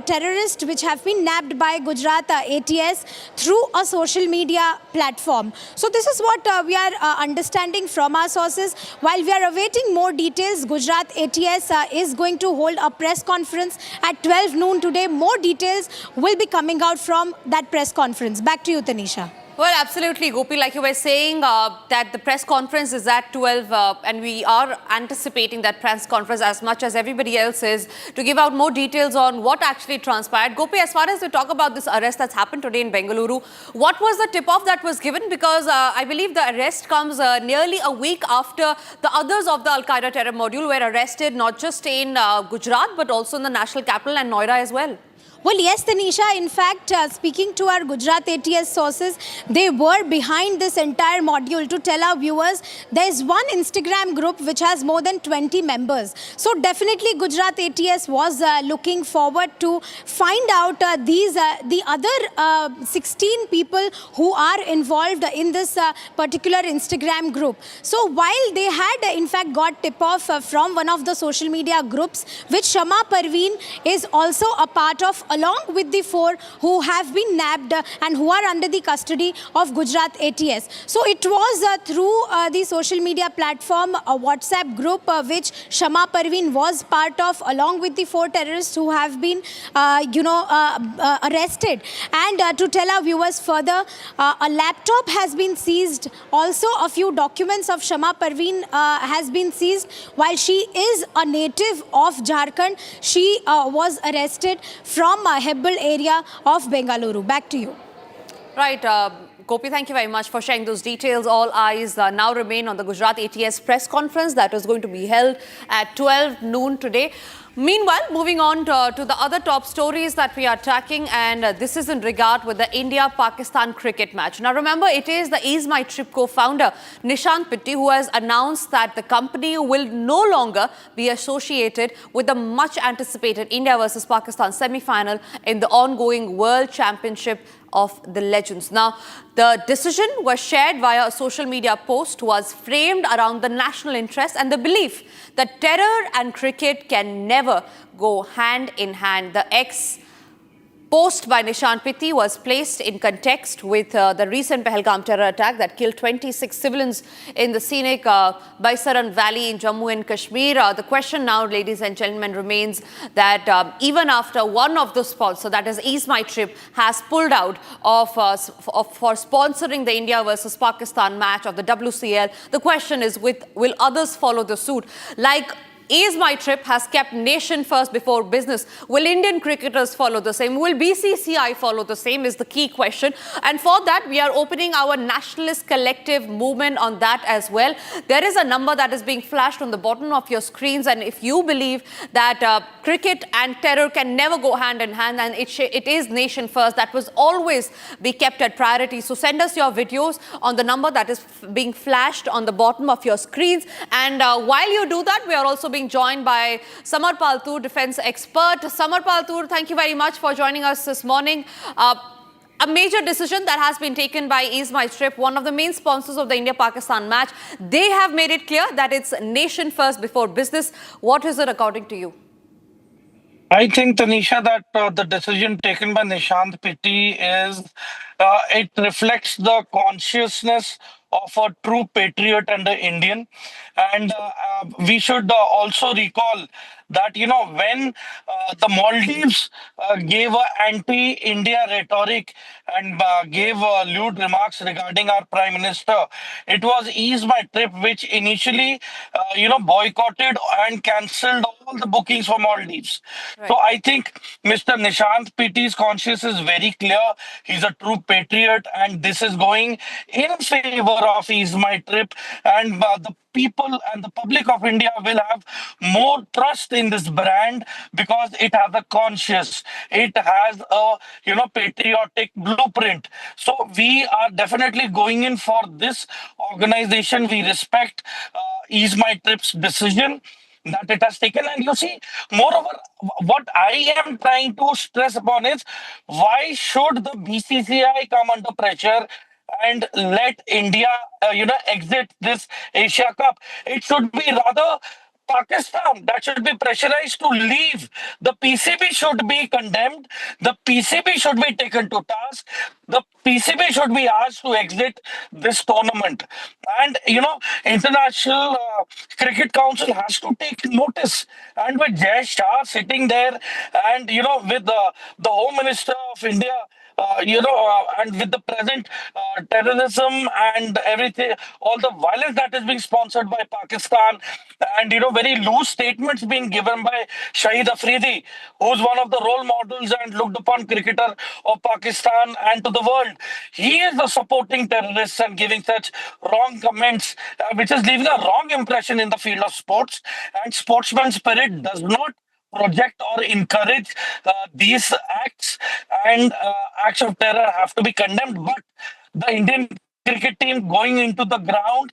terrorists which have been nabbed by Gujarat ATS through a social media platform. So this is what we are understanding from our sources. While we are awaiting more details, Gujarat ATS is going to hold a press conference at 12 noon today. More details will be coming out from that press conference. Back to you, Tanisha. Well, absolutely, Gopi. Like you were saying, that the press conference is at 12, and we are anticipating that press conference as much as everybody else is to give out more details on what actually transpired. Gopi, as far as we talk about this arrest that's happened today in Bengaluru, what was the tip-off that was given? Because I believe the arrest comes nearly a week after the others of the Al-Qaeda terror module were arrested, not just in Gujarat, but also in the national capital and Noida as well. Well, yes, Tanisha. In fact, speaking to our Gujarat ATS sources, they were behind this entire module. To tell our viewers, there is one Instagram group which has more than 20 members. So definitely Gujarat ATS was looking forward to find out the other 16 people who are involved in this particular Instagram group. So while they had in fact got tip-off from one of the social media groups, which Shama Parveen is also a part of, along with the 4 who have been nabbed and who are under the custody of Gujarat ATS. So it was through the social media platform, a WhatsApp group which Shama Parveen was part of, along with the 4 terrorists who have been, arrested. And to tell our viewers further, a laptop has been seized. Also, a few documents of Shama Parveen has been seized. While she is a native of Jharkhand, she was arrested from Hebbal area of Bengaluru. Back to you. Right. Gopi, thank you very much for sharing those details. All eyes now remain on the Gujarat ATS press conference that is going to be held at 12 noon today. Meanwhile, moving on to the other top stories that we are tracking, and this is in regard with the India-Pakistan cricket match. Now, remember, it is the Ease My Trip co-founder, Nishant Pitti, who has announced that the company will no longer be associated with the much-anticipated India versus Pakistan semi-final in the ongoing World Championship of the Legends. Now, the decision was shared via a social media post, was framed around the national interest and the belief that terror and cricket can never go hand in hand. The post by Nishant Pitti was placed in context with the recent Pahalgam terror attack that killed 26 civilians in the scenic Baisaran Valley in Jammu and Kashmir. The question now, ladies and gentlemen, remains that even after one of the spots, so that is Ease My Trip, has pulled out for sponsoring the India versus Pakistan match of the WCL, the question is, will others follow the suit? Like Ease My Trip has kept nation first before business. Will Indian cricketers follow the same? Will BCCI follow the same is the key question. And for that, we are opening our nationalist collective movement on that as well. There is a number that is being flashed on the bottom of your screens. And if you believe that cricket and terror can never go hand in hand, and it is nation first, that was always be kept at priority. So send us your videos on the number that is being flashed on the bottom of your screens. And while you do that, we are also being joined by Samar Paltur, defense expert. Samar Paltur, thank you very much for joining us this morning. A major decision that has been taken by Ease My Trip, one of the main sponsors of the India-Pakistan match. They have made it clear that it's nation first before business. What is it according to you? I think, Tanisha, that the decision taken by Nishant Pitti it reflects the consciousness of a true patriot and an Indian. And we should also recall that, when the Maldives gave an anti-India rhetoric and gave lewd remarks regarding our Prime Minister, it was Ease My Trip which initially, boycotted and cancelled all the bookings for Maldives. Right. So I think Mr. Nishant Pitti's conscience is very clear. He's a true patriot, and this is going in favor of Ease My Trip, and the people and the public of India will have more trust in this brand because it has a conscience, it has a patriotic blueprint. So we are definitely going in for this organization. We respect Ease My Trip's decision that it has taken. And you see, moreover, what I am trying to stress upon is, why should the BCCI come under pressure and let India, exit this Asia Cup? It should be rather Pakistan that should be pressurized to leave. The PCB should be condemned. The PCB should be taken to task. The PCB should be asked to exit this tournament. And, International Cricket Council has to take notice. And with Jai Shah sitting there and, with the Home Minister of India, and with the present terrorism and everything, all the violence that is being sponsored by Pakistan, and very loose statements being given by Shahid Afridi, who's one of the role models and looked upon cricketer of Pakistan and to the world. He is the supporting terrorists and giving such wrong comments, which is leaving a wrong impression in the field of sports. And sportsman spirit does not project or encourage these acts, and acts of terror have to be condemned. But the Indian cricket team going into the ground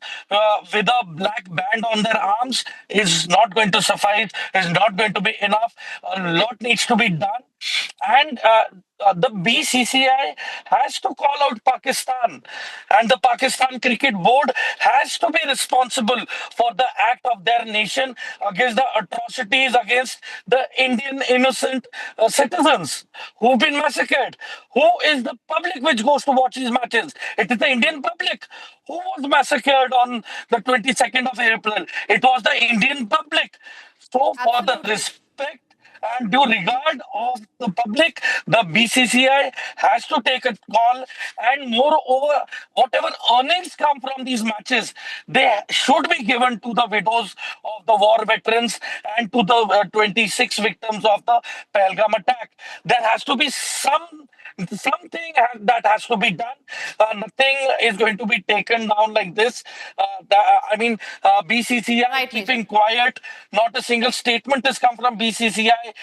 with a black band on their arms is not going to suffice, is not going to be enough. A lot needs to be done. And the BCCI has to call out Pakistan, and the Pakistan Cricket Board has to be responsible for the act of their nation against the atrocities against the Indian innocent citizens who've been massacred. Who is the public which goes to watch these matches? It is the Indian public. Who was massacred on the 22nd of April? It was the Indian public. So for the respect and due regard of the public, the BCCI has to take a call, and moreover, whatever earnings come from these matches, they should be given to the widows of the war veterans and to the 26 victims of the Pahalgam attack. There has to be something that has to be done. Nothing is going to be taken down like this. BCCI keeping quiet. Not a single statement has come from BCCI.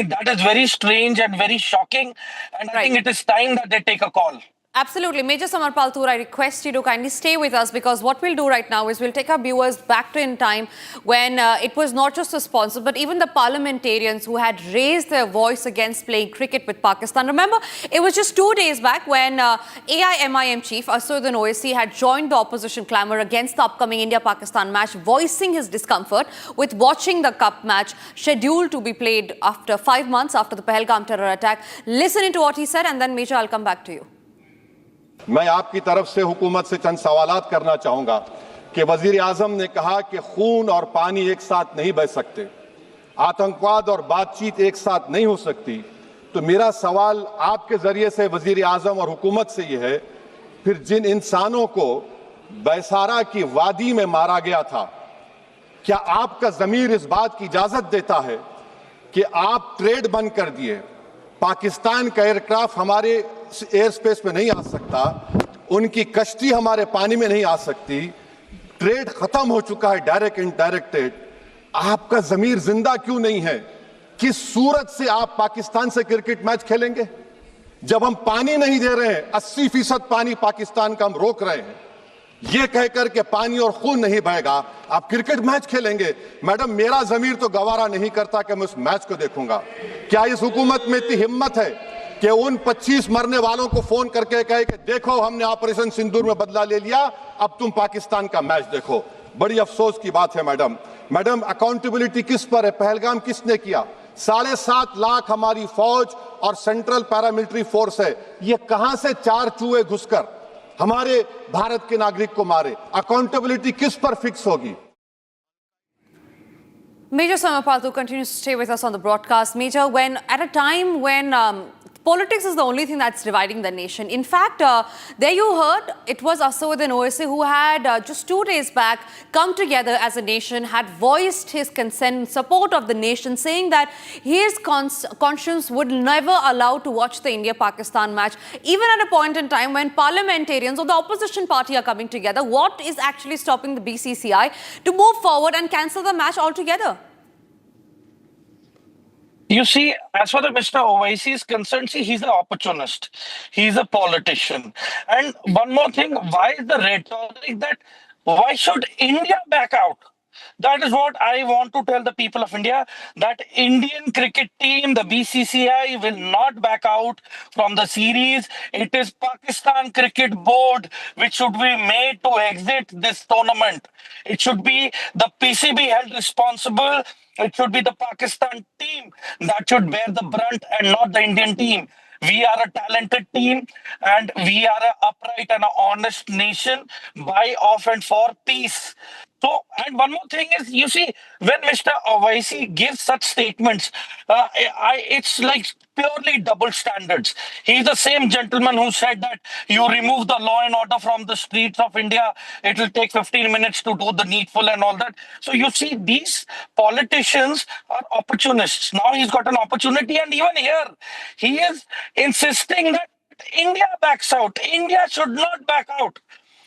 That is very strange and very shocking. And I think it is time that they take a call. Absolutely. Major Samar Paltur, I request you to kindly stay with us, because what we'll do right now is we'll take our viewers back to in time when it was not just the sponsors, but even the parliamentarians who had raised their voice against playing cricket with Pakistan. Remember, it was just 2 days back when AIMIM chief Assaduddin Owaisi had joined the opposition clamour against the upcoming India-Pakistan match, voicing his discomfort with watching the cup match scheduled to be played after 5 months after the Pahalgam terror attack. Listen into what he said, and then Major, I'll come back to you. मैं आपकी तरफ से हुकूमत से चंद सवालात करना चाहूंगा कि वजीर आजम ने कहा कि खून और पानी एक साथ नहीं बह सकते, आतंकवाद और बातचीत एक साथ नहीं हो सकती। तो मेरा सवाल आपके जरिए से वजीर आजम और हुकूमत से यह है, फिर जिन इंसानों को बैसारा की वादी में मारा गया था, क्या आपका जमीर इस बात की इजाजत देता है कि आप ट्रेड बंद कर दिए, पाकिस्तान का एयरक्राफ्ट हमारे एयर स्पेस में नहीं आ सकता, उनकी कश्ती हमारे पानी में नहीं आ सकती, ट्रेड खत्म हो चुका है, डायरेक्ट इनडायरेक्टेड, आपका जमीर जिंदा क्यों नहीं है? किस सूरत से आप पाकिस्तान से क्रिकेट मैच खेलेंगे जब हम पानी नहीं दे रहे हैं? 80% पानी पाकिस्तान का हम रोक रहे हैं, ये कहकर के पानी और खून नहीं बहेगा, आप क्रिकेट मैच खेलेंगे? मैडम, मेरा जमीर तो गवारा नहीं करता कि मैं उस मैच को देखूंगा। क्या इस हुकूमत में इतनी हिम्मत है कि उन 25 मरने वालों को फोन करके कहे कि देखो हमने ऑपरेशन सिंदूर में बदला ले लिया, अब तुम पाकिस्तान का मैच देखो? बड़ी अफसोस की बात है मैडम, अकाउंटेबिलिटी किस पर है? पहलगाम किसने किया? 7.5 लाख हमारी फौज और सेंट्रल पैरामिलिट्री फोर्स है, ये कहां से 4 चूहे घुसकर हमारे भारत के नागरिक को मारे? अकाउंटेबिलिटी किस पर फिक्स होगी? Major Samar Paltur continues to stay with us on the broadcast. Major, when at a time when politics is the only thing that's dividing the nation. In fact, there you heard it was Assaduddin Owaisi who had just 2 days back come together as a nation, had voiced his consent in support of the nation, saying that his conscience would never allow to watch the India-Pakistan match, even at a point in time when parliamentarians or the opposition party are coming together. What is actually stopping the BCCI to move forward and cancel the match altogether? You see, as far as Mr. Owaisi is concerned, he's an opportunist. He's a politician. And one more thing, why is the rhetoric that why should India back out? That is what I want to tell the people of India, that Indian cricket team, the BCCI, will not back out from the series. It is Pakistan Cricket Board which should be made to exit this tournament. It should be the PCB held responsible. It should be the Pakistan team that should bear the brunt and not the Indian team. We are a talented team and we are an upright and an honest nation by, of and for peace. So, and one more thing is, you see, when Mr. Owaisi gives such statements, it's like purely double standards. He's the same gentleman who said that you remove the law and order from the streets of India, it will take 15 minutes to do the needful and all that. So you see, these politicians are opportunists. Now he's got an opportunity, and even here, he is insisting that India backs out. India should not back out.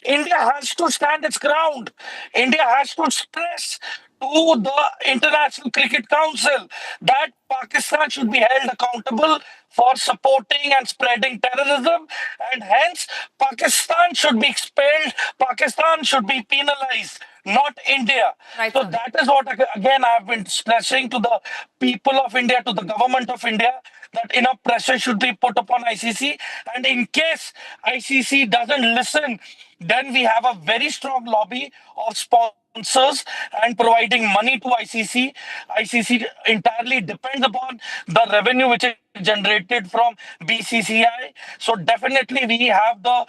India has to stand its ground. India has to stress to the International Cricket Council that Pakistan should be held accountable for supporting and spreading terrorism, and hence Pakistan should be expelled. Pakistan should be penalized, not India. Right, so that is what, again, I've been stressing to the people of India, to the government of India, that enough pressure should be put upon ICC. And in case ICC doesn't listen, then we have a very strong lobby of sponsors and providing money to ICC. ICC entirely depends upon the revenue which is generated from BCCI. So definitely we have the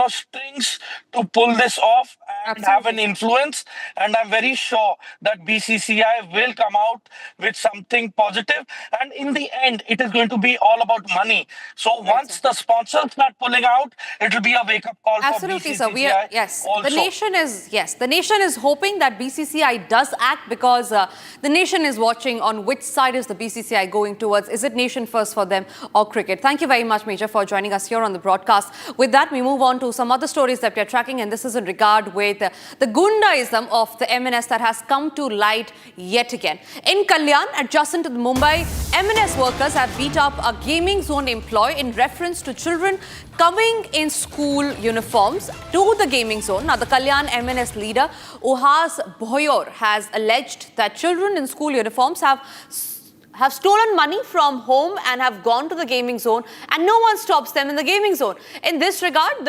strings to pull this off and have an influence. And I'm very sure that BCCI will come out with something positive. And in the end, it is going to be all about money. So once the sponsors start pulling out, it will be a wake-up call Absolutely, for BCCI. sir. We are, yes. Also. The nation is hoping that BCCI does act, because the nation is watching on which side is the BCCI going towards. Is it nation first for them or cricket? Thank you very much, Major, for joining us here on the broadcast. With that, we move on to some other stories that we are tracking, and this is in regard with the Gundaism of the MNS that has come to light yet again. In Kalyan, adjacent to the Mumbai, MNS workers have beat up a gaming zone employee in reference to children coming in school uniforms to the gaming zone. Now, the Kalyan MNS leader, Uhas Bhoyor, has alleged that children in school uniforms have stolen money from home and have gone to the gaming zone, and no one stops them in the gaming zone. In this regard,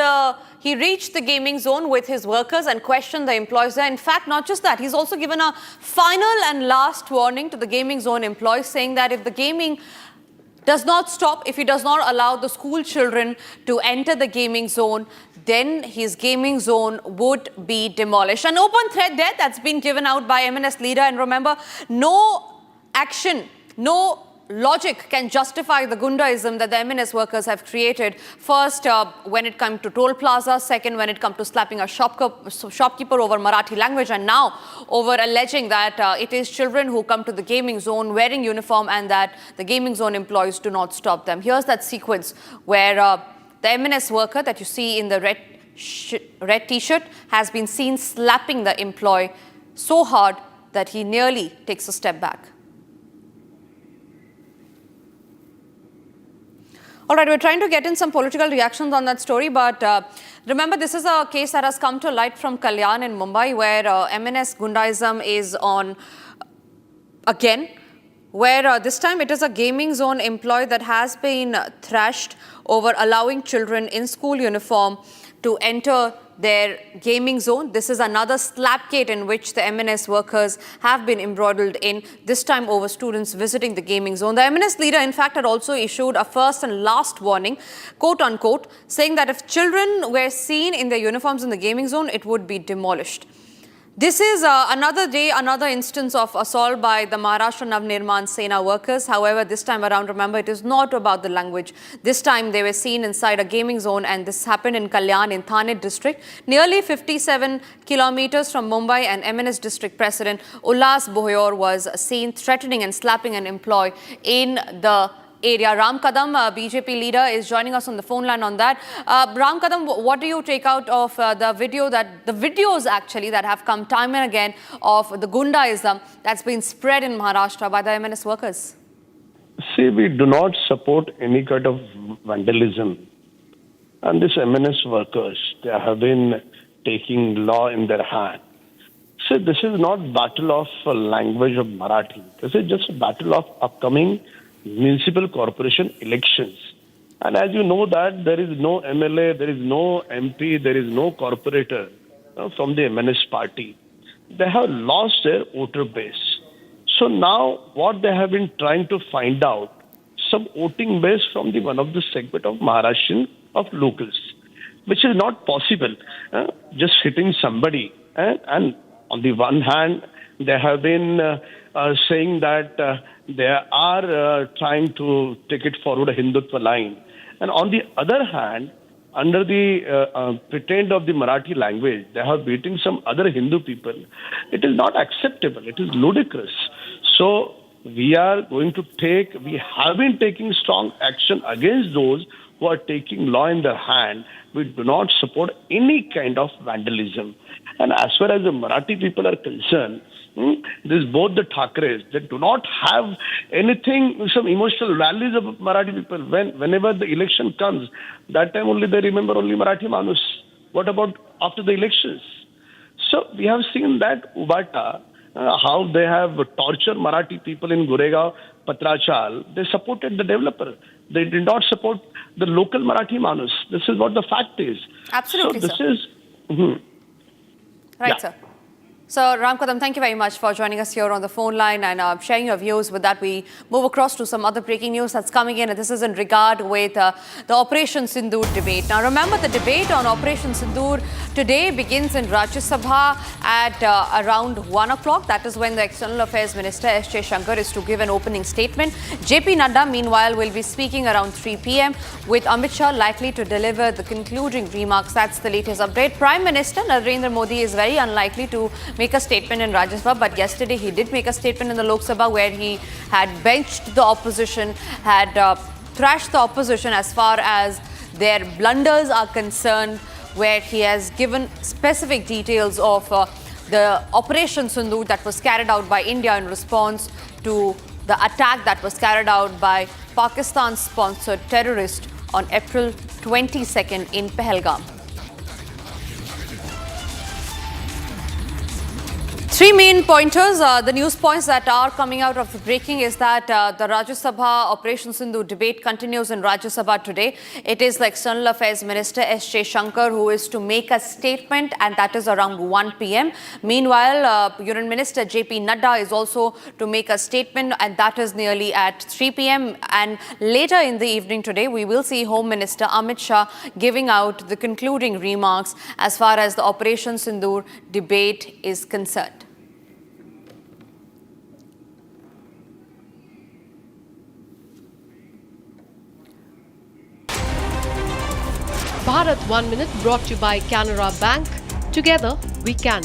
he reached the gaming zone with his workers and questioned the employees there. In fact, not just that, he's also given a final and last warning to the gaming zone employees, saying that if the gaming does not stop, if he does not allow the school children to enter the gaming zone, then his gaming zone would be demolished. An open threat there that's been given out by MNS leader. And remember, no action, no logic can justify the Gundaism that the MNS workers have created. First, when it comes to toll plaza. Second, when it comes to slapping a shopkeeper over Marathi language. And now over alleging that it is children who come to the gaming zone wearing uniform and that the gaming zone employees do not stop them. Here's that sequence where the MNS worker that you see in the red t-shirt has been seen slapping the employee so hard that he nearly takes a step back. All right, we're trying to get in some political reactions on that story, but remember, this is a case that has come to light from Kalyan in Mumbai, where MNS Gundaism is on again, where this time it is a gaming zone employee that has been thrashed over allowing children in school uniform to enter their gaming zone. This is another slapgate in which the MNS workers have been embroiled in, this time over students visiting the gaming zone. The MNS leader, in fact, had also issued a first and last warning, quote unquote, saying that if children were seen in their uniforms in the gaming zone, it would be demolished. This is another day, another instance of assault by the Maharashtra Navnirman Sena workers. However, this time around, remember, it is not about the language. This time they were seen inside a gaming zone, and this happened in Kalyan in Thane district, nearly 57 kilometers from Mumbai, and MNS district president Ullas Bhoyor was seen threatening and slapping an employee in the area. Ram Kadam, BJP leader, is joining us on the phone line on that. Ram Kadam, what do you take out of the videos actually that have come time and again of the Gundaism that's been spread in Maharashtra by the MNS workers? See, we do not support any kind of vandalism. And these MNS workers, they have been taking law in their hand. See, this is not battle of language of Marathi. This is just a battle of upcoming municipal corporation elections. And as you know that there is no MLA, there is no MP, there is no corporator from the MNS party. They have lost their voter base. So now what they have been trying to find out, some voting base from the one of the segment of Maharashtrian of locals, which is not possible. Just hitting somebody and On the one hand, they have been saying that they are trying to take it forward a Hindutva line. And on the other hand, under the pretend of the Marathi language, they are beating some other Hindu people. It is not acceptable. It is ludicrous. So we have been taking strong action against those who are taking law in their hand. We do not support any kind of vandalism. And as far as the Marathi people are concerned, this both the Thakres, they do not have anything, some emotional values of Marathi people. Whenever the election comes, that time only they remember only Marathi Manus. What about after the elections? So we have seen that Ubata, how they have tortured Marathi people in Goregaon, Patrachal. They supported the developer. They did not support the local Marathi Manus. This is what the fact is. Absolutely, so this sir. is... Right, sir. So, Ramkadam, thank you very much for joining us here on the phone line and sharing your views. With that, we move across to some other breaking news that's coming in. And this is in regard with the Operation Sindur debate. Now, remember, the debate on Operation Sindur today begins in Rajya Sabha at around 1 o'clock. That is when the External Affairs Minister S. J. Shankar is to give an opening statement. JP Nadda, meanwhile, will be speaking around 3 p.m. with Amit Shah likely to deliver the concluding remarks. That's the latest update. Prime Minister Narendra Modi is very unlikely to make a statement in Rajya Sabha, but yesterday he did make a statement in the Lok Sabha where he had benched the opposition, had thrashed the opposition as far as their blunders are concerned, where he has given specific details of the Operation Sindur that was carried out by India in response to the attack that was carried out by Pakistan-sponsored terrorists on April 22nd in Pahalgam. Three main pointers. The news points that are coming out of the breaking is that the Rajya Sabha Operation Sindur debate continues in Rajya Sabha today. It is the External Affairs Minister S. J. Shankar who is to make a statement, and that is around 1 p.m. Meanwhile, Union Minister J.P. Nadda is also to make a statement, and that is nearly at 3 p.m. And later in the evening today, we will see Home Minister Amit Shah giving out the concluding remarks as far as the Operation Sindur debate is concerned. Bharat 1 Minute brought to you by Canara Bank. Together, we can.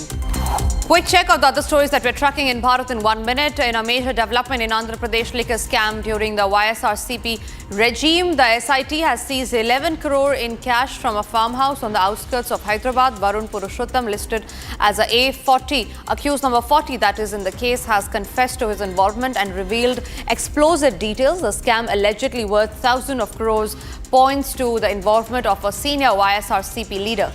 Quick check of the other stories that we're tracking in Bharat in 1 minute. In a major development in Andhra Pradesh liquor scam during the YSRCP regime, the SIT has seized 11 crore in cash from a farmhouse on the outskirts of Hyderabad. Varun Purushottam, listed as a A40, accused number 40 that is in the case, has confessed to his involvement and revealed explosive details. The scam, allegedly worth thousands of crores, points to the involvement of a senior YSRCP leader.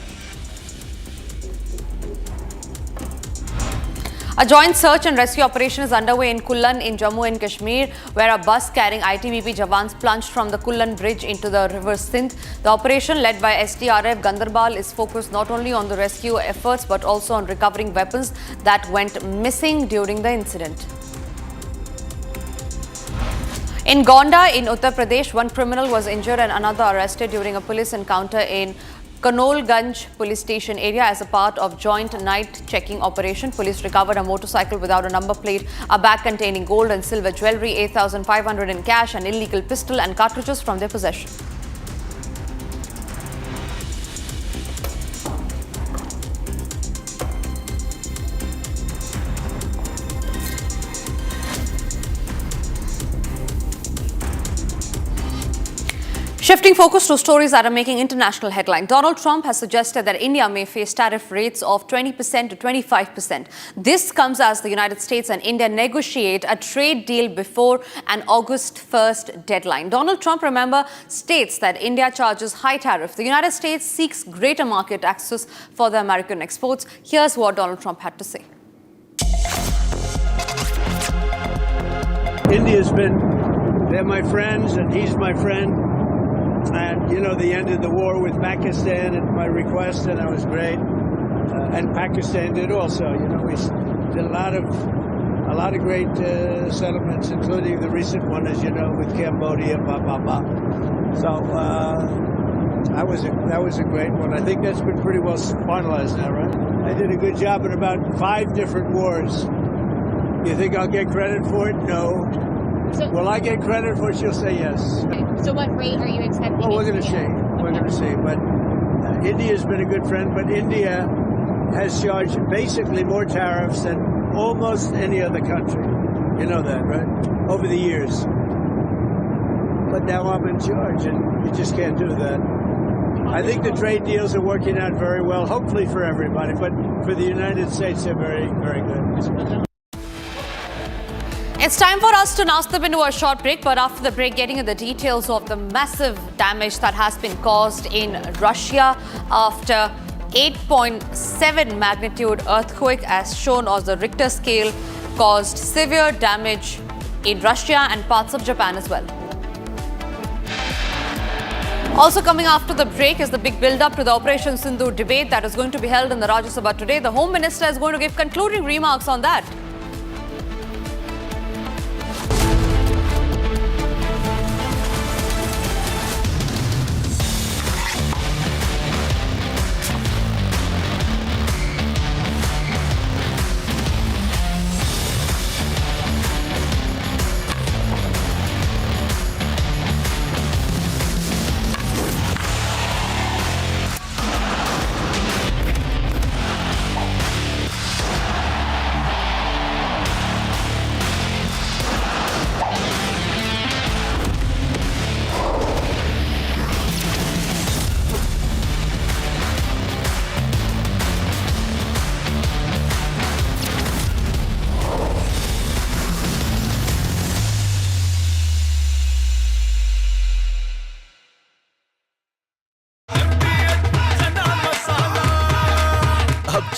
A joint search and rescue operation is underway in Kullan in Jammu and Kashmir, where a bus carrying ITBP jawans plunged from the Kullan bridge into the river Sindh. The operation, led by SDRF Gandarbal, is focused not only on the rescue efforts but also on recovering weapons that went missing during the incident. In Gonda in Uttar Pradesh, one criminal was injured and another arrested during a police encounter in Kanolganj police station area as a part of joint night checking operation. Police recovered a motorcycle without a number plate, a bag containing gold and silver jewellery, 8,500 in cash, an illegal pistol and cartridges from their possession. Shifting focus to stories that are making international headline. Donald Trump has suggested that India may face tariff rates of 20% to 25%. This comes as the United States and India negotiate a trade deal before an August 1st deadline. Donald Trump, remember, states that India charges high tariff. The United States seeks greater market access for the American exports. Here's what Donald Trump had to say. India's they're my friends and he's my friend. And, you know, they ended the war with Pakistan at my request, and that was great. And Pakistan did also. You know, we did a lot of great settlements, including the recent one, as you know, with Cambodia, So that was a great one. I think that's been pretty well finalized now, right? I did a good job in about 5 different wars. You think I'll get credit for it? No. So, Will I get credit for it? She'll say yes. so what rate are you expecting? Well, we're going to India? see. We're going to see. But India's been a good friend, but India has charged basically more tariffs than almost any other country. You know that, right? Over the years. But now I'm in charge, and you just can't do that. I think the trade deals are working out very well, hopefully for everybody, but for the United States, they're very, very good. It's time for us to now step into a short break, but after the break, getting into the details of the massive damage that has been caused in Russia after 8.7 magnitude earthquake, as shown on the Richter scale, caused severe damage in Russia and parts of Japan as well. Also coming after the break is the big build-up to the Operation Sindur debate that is going to be held in the Rajya Sabha today. The Home Minister is going to give concluding remarks on that.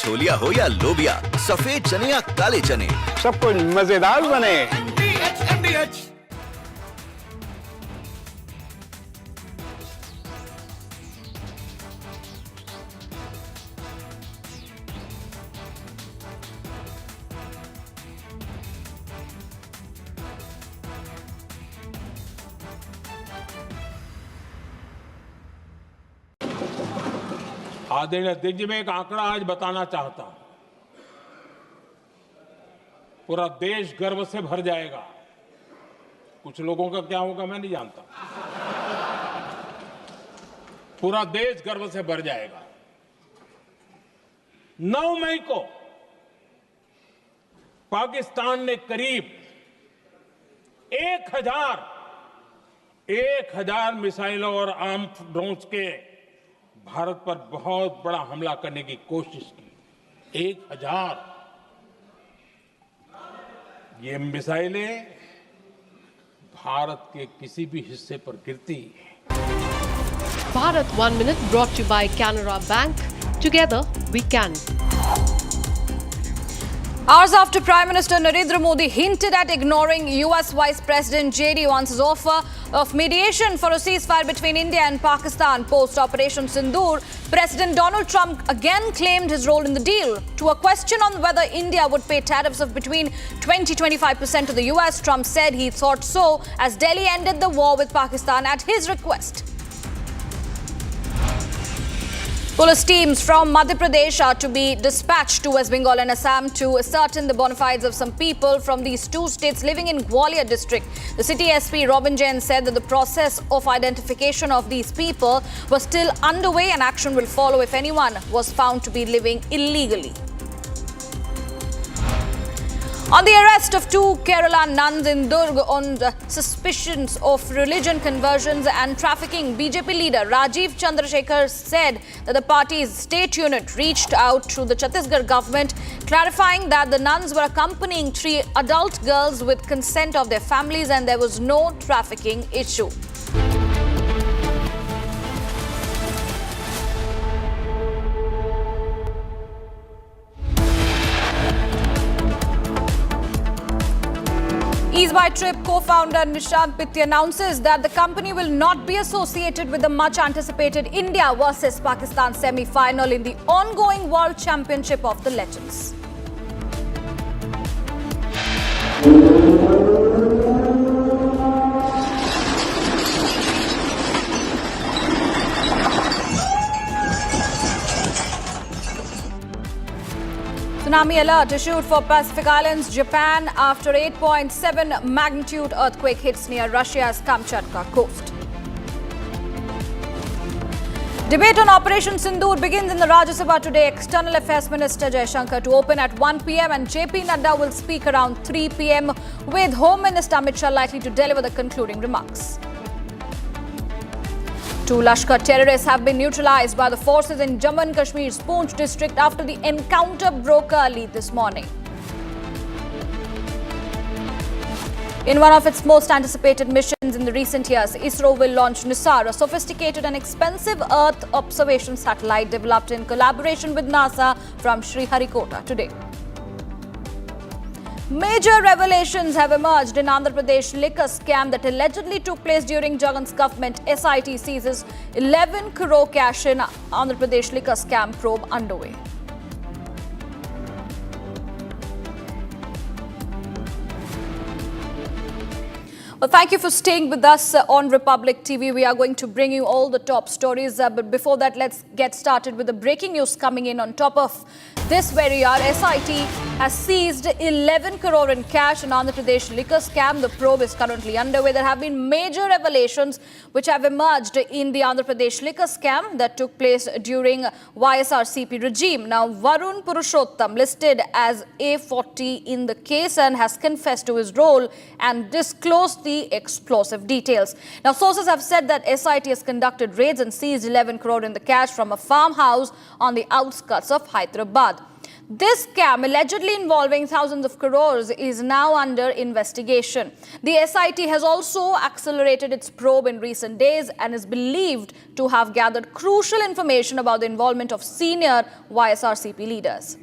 Chholiya हो या लोबिया, सफेद चने या काले चने, सब कुछ मजेदार बने। आदरणीय अध्यक्ष जी, मैं एक आंकड़ा आज बताना चाहता हूं। पूरा देश गर्व से भर जाएगा। कुछ लोगों का क्या होगा मैं नहीं जानता। पूरा देश गर्व से भर जाएगा। 9 मई को पाकिस्तान ने करीब 1000 मिसाइलों और आर्म्ड ड्रोन्स के भारत पर बहुत बड़ा हमला करने की कोशिश की। 1000 ये मिसाइलें भारत के किसी भी हिस्से पर गिरती है। Bharat 1 Minute brought to you by Canara Bank. Together we can. Hours after Prime Minister Narendra Modi hinted at ignoring US Vice President J.D. Vance's offer of mediation for a ceasefire between India and Pakistan post-Operation Sindur, President Donald Trump again claimed his role in the deal. To a question on whether India would pay tariffs of between 20-25% to the US, Trump said he thought so as Delhi ended the war with Pakistan at his request. Police teams from Madhya Pradesh are to be dispatched to West Bengal and Assam to ascertain the bona fides of some people from these two states living in Gwalior district. The city SP Robin Jain said that the process of identification of these people was still underway and action will follow if anyone was found to be living illegally. On the arrest of 2 Kerala nuns in Durg on suspicions of religion conversions and trafficking, BJP leader Rajiv Chandrasekhar said that the party's state unit reached out to the Chhattisgarh government, clarifying that the nuns were accompanying 3 adult girls with consent of their families and there was no trafficking issue. Easebytrip co-founder Nishant Pitti announces that the company will not be associated with the much-anticipated India versus Pakistan semi-final in the ongoing World Championship of the Legends. Tsunami alert issued for Pacific Islands, Japan after 8.7 magnitude earthquake hits near Russia's Kamchatka coast. Debate on Operation Sindur begins in the Rajya Sabha today. External Affairs Minister Jaishankar to open at 1 p.m. and JP Nadda will speak around 3 p.m. with Home Minister Amit Shah likely to deliver the concluding remarks. 2 Lashkar terrorists have been neutralized by the forces in Jammu and Kashmir's Poonch district after the encounter broke early this morning. In one of its most anticipated missions in the recent years, ISRO will launch NISAR, a sophisticated and expensive Earth observation satellite developed in collaboration with NASA from Sriharikota today. Major revelations have emerged in Andhra Pradesh liquor scam that allegedly took place during Jagan's government. SIT seizes 11 crore cash in Andhra Pradesh liquor scam probe underway. Well, thank you for staying with us on Republic TV. We are going to bring you all the top stories. But before that, let's get started with the breaking news coming in on top of this very hour. SIT has seized 11 crore in cash in Andhra Pradesh liquor scam. The probe is currently underway. There have been major revelations which have emerged in the Andhra Pradesh liquor scam that took place during YSRCP regime. Now, Varun Purushottam, listed as A40 in the case, and has confessed to his role and disclosed the explosive details. Now, sources have said that SIT has conducted raids and seized 11 crore in the cash from a farmhouse on the outskirts of Hyderabad. This scam, allegedly involving thousands of crores, is now under investigation. The SIT has also accelerated its probe in recent days and is believed to have gathered crucial information about the involvement of senior YSRCP leaders.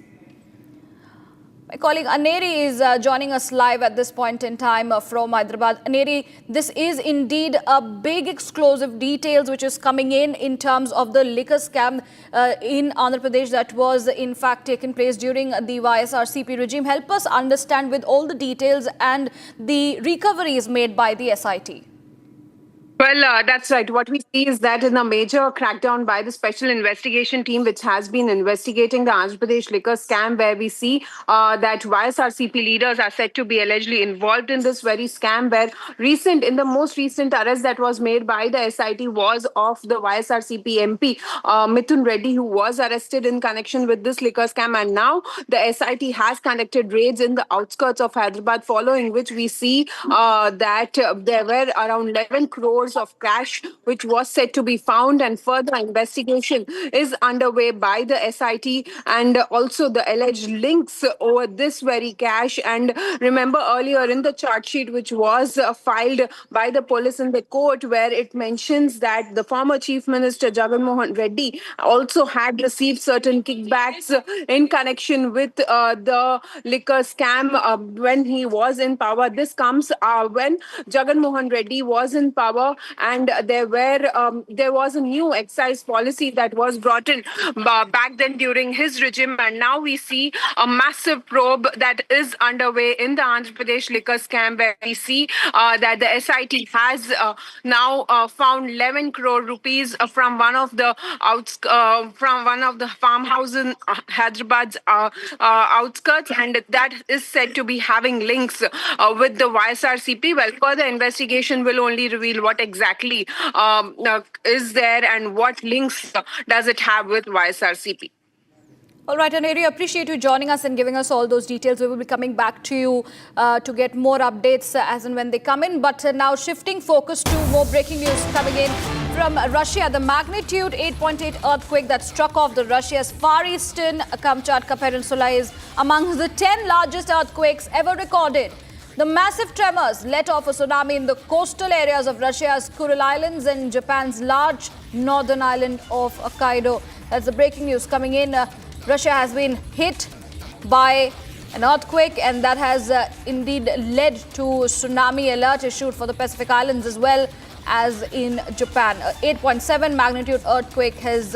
My colleague Aneri is joining us live at this point in time from Hyderabad. Aneri, this is indeed a big explosive details which is coming in terms of the liquor scam in Andhra Pradesh that was in fact taken place during the YSRCP regime. Help us understand with all the details and the recoveries made by the SIT. Well, that's right. What we see is that in a major crackdown by the Special Investigation Team, which has been investigating the Andhra Pradesh liquor scam, where we see that YSRCP leaders are said to be allegedly involved in this very scam, where in the most recent arrest that was made by the SIT was of the YSRCP MP, Mithun Reddy, who was arrested in connection with this liquor scam. And now the SIT has conducted raids in the outskirts of Hyderabad, following which we see that there were around 11 crores of cash which was said to be found, and further investigation is underway by the SIT and also the alleged links over this very cash. And remember earlier in the charge sheet which was filed by the police in the court, where it mentions that the former Chief Minister Jagan Mohan Reddy also had received certain kickbacks in connection with the liquor scam when he was in power. This comes when Jagan Mohan Reddy was in power, and there was a new excise policy that was brought in back then during his regime, and now we see a massive probe that is underway in the Andhra Pradesh liquor scam, where we see that the SIT has now found 11 crore rupees from one of the farmhouses in Hyderabad's outskirts, and that is said to be having links with the YSRCP. Well, further investigation will only reveal what exactly is there and what links does it have with YSRCP. All right, Aneri, appreciate you joining us and giving us all those details. We will be coming back to you to get more updates as and when they come in. But now shifting focus to more breaking news coming in from Russia. The magnitude 8.8 earthquake that struck off the Russia's far eastern Kamchatka Peninsula is among the 10 largest earthquakes ever recorded. The massive tremors let off a tsunami in the coastal areas of Russia's Kuril Islands and Japan's large northern island of Hokkaido. That's the breaking news coming in. Russia has been hit by an earthquake, and that has indeed led to tsunami alert issued for the Pacific Islands as well as in Japan. 8.7 magnitude earthquake has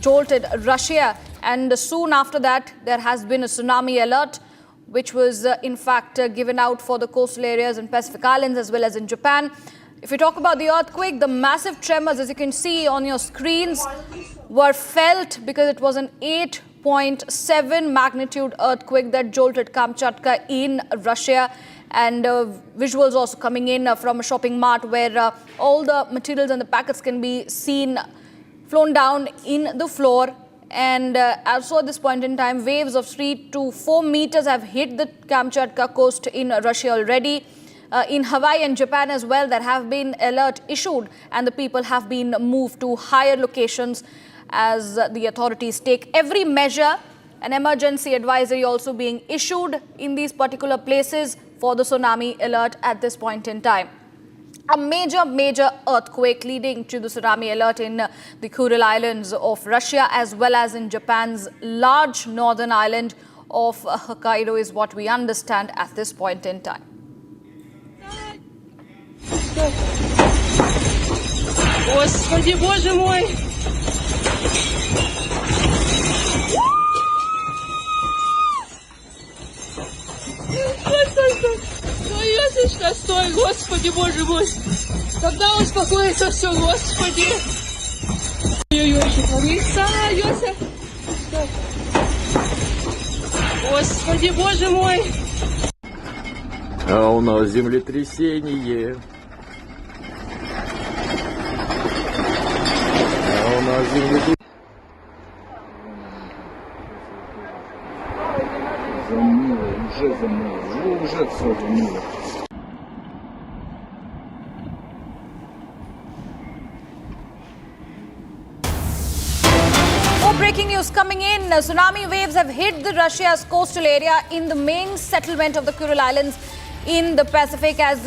jolted Russia, and soon after that there has been a tsunami alert which was in fact given out for the coastal areas in Pacific Islands as well as in Japan. If you talk about the earthquake, the massive tremors, as you can see on your screens, were felt because it was an 8.8 6.7 magnitude earthquake that jolted Kamchatka in Russia. And visuals also coming in from a shopping mart where all the materials and the packets can be seen flown down in the floor. And also at this point in time, waves of 3 to 4 meters have hit the Kamchatka coast in Russia already. In Hawaii and Japan as well, there have been alert issued and the people have been moved to higher locations as the authorities take every measure. An emergency advisory also being issued in these particular places for the tsunami alert at this point in time. A major earthquake leading to the tsunami alert in the Kuril Islands of Russia as well as in Japan's large northern island of Hokkaido is what we understand at this point in time. Господи, Боже мой! Стой, стой, Господи, Боже мой! Когда успокоится все, Господи! Ой-ой-ой, что творится, Йосиф! Господи, Боже мой! А у нас землетрясение. А у нас землетрясение. Замыло, уже все замыло. Breaking news coming in. Tsunami waves have hit the Russia's coastal area in the main settlement of the Kuril Islands in the Pacific. As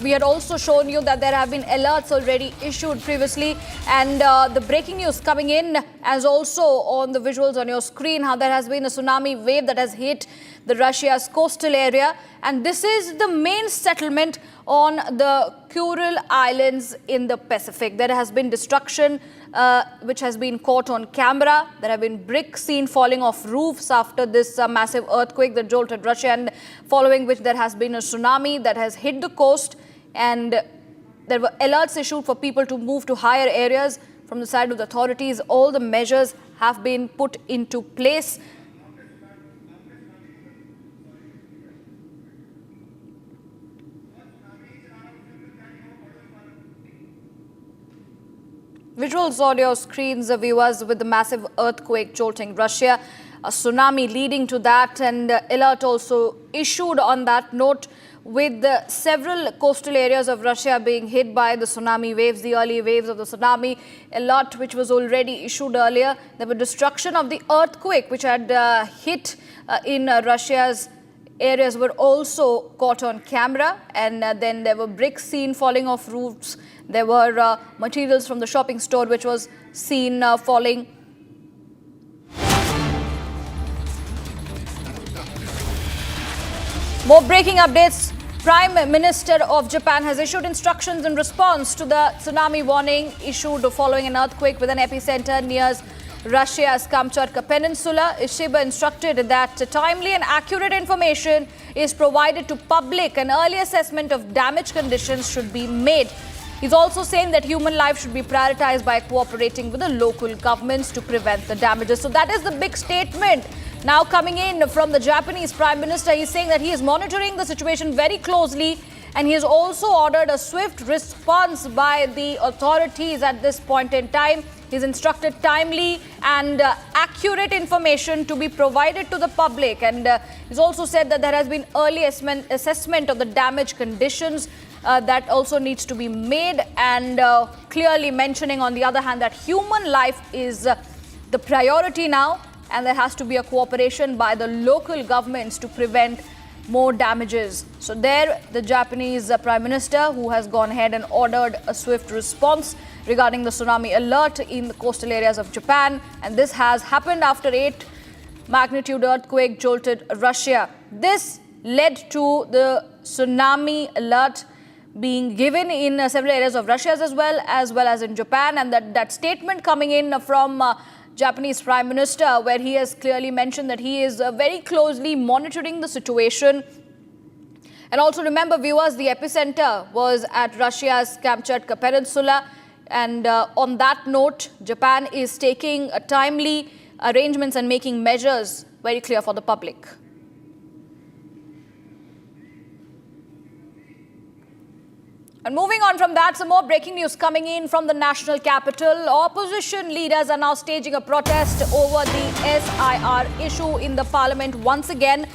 we had also shown you that there have been alerts already issued previously. And the breaking news coming in, as also on the visuals on your screen, how there has been a tsunami wave that has hit the Russia's coastal area. And this is the main settlement on the Kuril Islands in the Pacific. There has been destruction which has been caught on camera. There have been bricks seen falling off roofs after this massive earthquake that jolted Russia, and following which there has been a tsunami that has hit the coast, and there were alerts issued for people to move to higher areas from the side of the authorities. All the measures have been put into place. Visuals on your screens, viewers, with the massive earthquake jolting Russia, a tsunami leading to that, and alert also issued on that note, with several coastal areas of Russia being hit by the tsunami waves, the early waves of the tsunami alert, which was already issued earlier. There was destruction of the earthquake, which had hit in Russia's areas, were also caught on camera, and then there were bricks seen falling off roofs. There were materials from the shopping store which was seen falling. More breaking updates. Prime Minister of Japan has issued instructions in response to the tsunami warning issued following an earthquake with an epicenter near Russia's Kamchatka Peninsula. Ishiba instructed that timely and accurate information is provided to public. An early assessment of damage conditions should be made. He's also saying that human life should be prioritized by cooperating with the local governments to prevent the damages. So that is the big statement now coming in from the Japanese Prime Minister. He's saying that he is monitoring the situation very closely, and he has also ordered a swift response by the authorities at this point in time. He's instructed timely and accurate information to be provided to the public, and he's also said that there has been early assessment of the damage conditions that also needs to be made, and clearly mentioning on the other hand that human life is the priority now, and there has to be a cooperation by the local governments to prevent more damages. So there, the Japanese Prime Minister, who has gone ahead and ordered a swift response regarding the tsunami alert in the coastal areas of Japan, and this has happened after 8 magnitude earthquake jolted Russia. This led to the tsunami alert being given in several areas of Russia as well as in Japan, and that statement coming in from Japanese Prime Minister, where he has clearly mentioned that he is very closely monitoring the situation. And also remember, viewers, the epicenter was at Russia's Kamchatka Peninsula, and on that note, Japan is taking a timely arrangements and making measures very clear for the public. And moving on from that, some more breaking news coming in from the national capital. Opposition leaders are now staging a protest over the SIR issue in the parliament once again.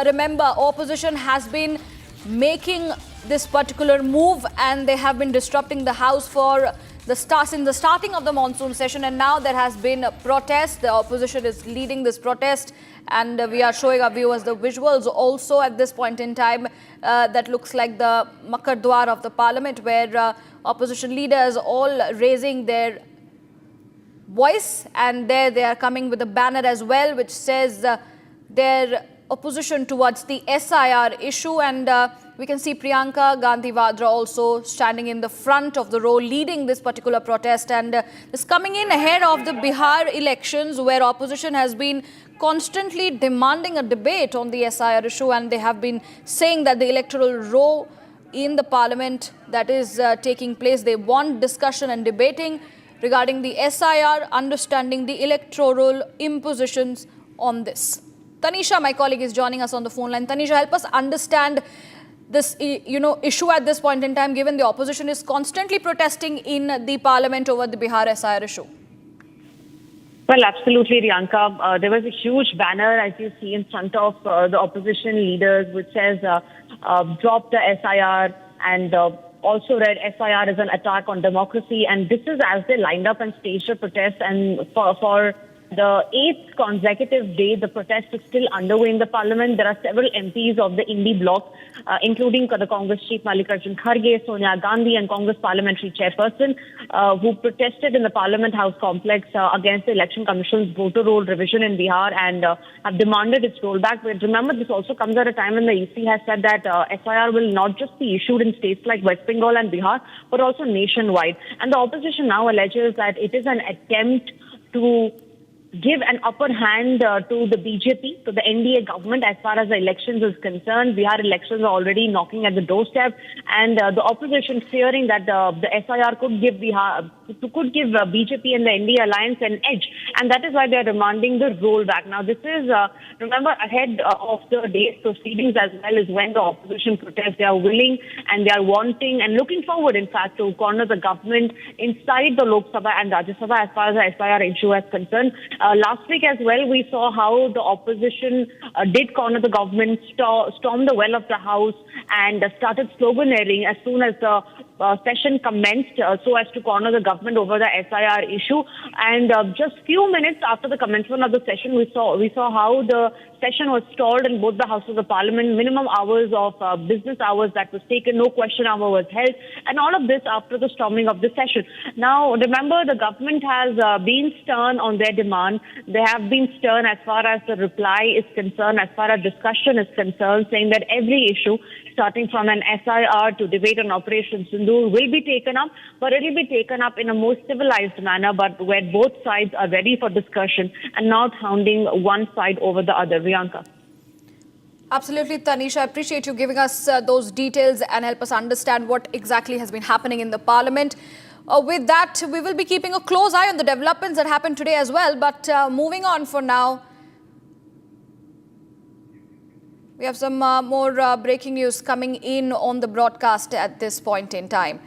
Remember, opposition has been making this particular move and they have been disrupting the house for since the starting of the monsoon session, and now there has been a protest. The opposition is leading this protest, and we are showing our viewers the visuals also at this point in time. That looks like the Makar Dwar of the parliament, where opposition leaders all raising their voice, and there they are coming with a banner as well which says their opposition towards the SIR issue. And we can see Priyanka Gandhi Vadra also standing in the front of the row leading this particular protest, and this coming in ahead of the Bihar elections, where opposition has been constantly demanding a debate on the SIR issue, and they have been saying that the electoral row in the parliament that is taking place, they want discussion and debating regarding the SIR, understanding the electoral impositions on this. Tanisha, my colleague, is joining us on the phone line. Tanisha, help us understand this issue at this point in time, given the opposition is constantly protesting in the parliament over the Bihar SIR issue. Well, absolutely, Riyanka. There was a huge banner, as you see, in front of the opposition leaders, which says, drop the SIR, and also read SIR is an attack on democracy. And this is as they lined up and staged a protest. And for the 8th consecutive day, the protest is still underway in the parliament. There are several MPs of the Indi bloc, including the Congress chief Mallikarjun Kharge, Sonia Gandhi, and Congress parliamentary chairperson, who protested in the Parliament House complex against the Election Commission's voter roll revision in Bihar, and have demanded its rollback. But remember, this also comes at a time when the EC has said that SIR will not just be issued in states like West Bengal and Bihar, but also nationwide. And the opposition now alleges that it is an attempt to give an upper hand to the BJP, to the NDA government as far as the elections is concerned. Bihar elections are already knocking at the doorstep, and the opposition fearing that the SIR could give BJP and the NDA alliance an edge, and that is why they are demanding the rollback. Now, this is, remember, ahead of the day's proceedings as well is when the opposition protests. They are willing and they are wanting and looking forward, in fact, to corner the government inside the Lok Sabha and Rajya Sabha as far as the SIR issue is concerned. Last week as well, we saw how the opposition did corner the government, stormed the well of the House, and started sloganeering as soon as the session commenced, so as to corner the government over the SIR issue. And just few minutes after the commencement of the session, we saw how the session was stalled in both the houses of parliament. Minimum hours of business hours that was taken, no question hour was held, and all of this after the storming of the session. Now, remember, the government has been stern on their demand. They have been stern as far as the reply is concerned, as far as discussion is concerned, saying that every issue, starting from an SIR to debate on Operation Sindur, will be taken up, but it will be taken up in a more civilized manner, but where both sides are ready for discussion and not hounding one side over the other. Riyanka. Absolutely, Tanisha. I appreciate you giving us those details and help us understand what exactly has been happening in the parliament. With that, we will be keeping a close eye on the developments that happened today as well. But moving on for now, we have some more breaking news coming in on the broadcast at this point in time.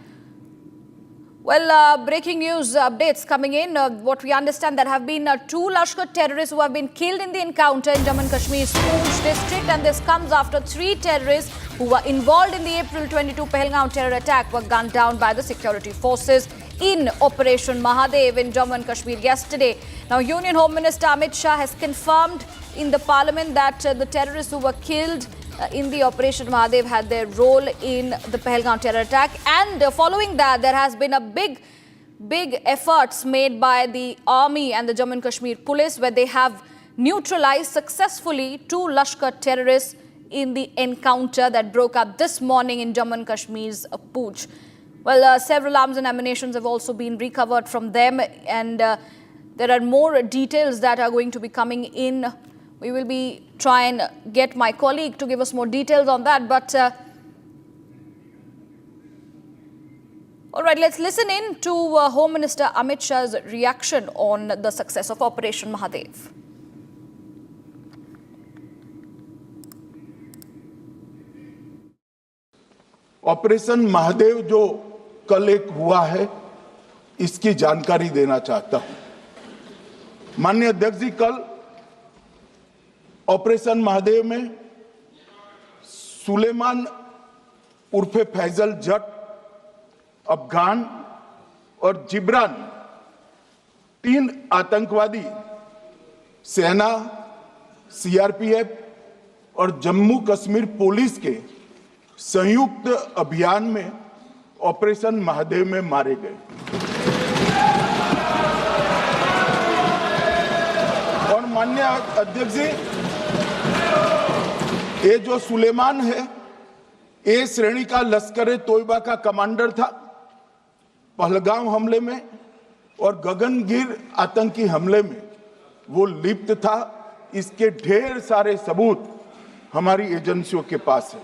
Well, breaking news updates coming in. What we understand, there have been 2 Lashkar terrorists who have been killed in the encounter in Jammu and Kashmir's Poonch district, and this comes after 3 terrorists who were involved in the April 22 Pahalgam terror attack were gunned down by the security forces in Operation Mahadev in Jammu and Kashmir yesterday. Now, Union Home Minister Amit Shah has confirmed in the parliament that the terrorists who were killed in the Operation Mahadev had their role in the Pahalgam terror attack. And following that, there has been a big efforts made by the army and the Jammu and Kashmir police, where they have neutralized successfully 2 Lashkar terrorists in the encounter that broke up this morning in Jammu and Kashmir's Poonch. Well, several arms and ammunitions have also been recovered from them, and there are more details that are going to be coming in. We will be trying to get my colleague to give us more details on that. But All right, let's listen in to Home Minister Amit Shah's reaction on the success of Operation Mahadev. Operation Mahadev जो कल एक हुआ है, इसकी जानकारी देना चाहता हूं। माननीय अध्यक्ष जी, कल ऑपरेशन महादेव में सुलेमान उर्फे फैजल जट, अफगान और जिब्रान, 3 आतंकवादी सेना, सीआरपीएफ और जम्मू कश्मीर पुलिस के संयुक्त अभियान में ऑपरेशन महादेव में मारे गए। और माननीय अध्यक्ष जी, ये जो सुलेमान है, ए श्रेणी का लश्कर तोयबा का कमांडर था। पहलगाम हमले में और गगनगिर आतंकी हमले में वो लिप्त था। इसके ढेर सारे सबूत हमारी एजेंसियों के पास है।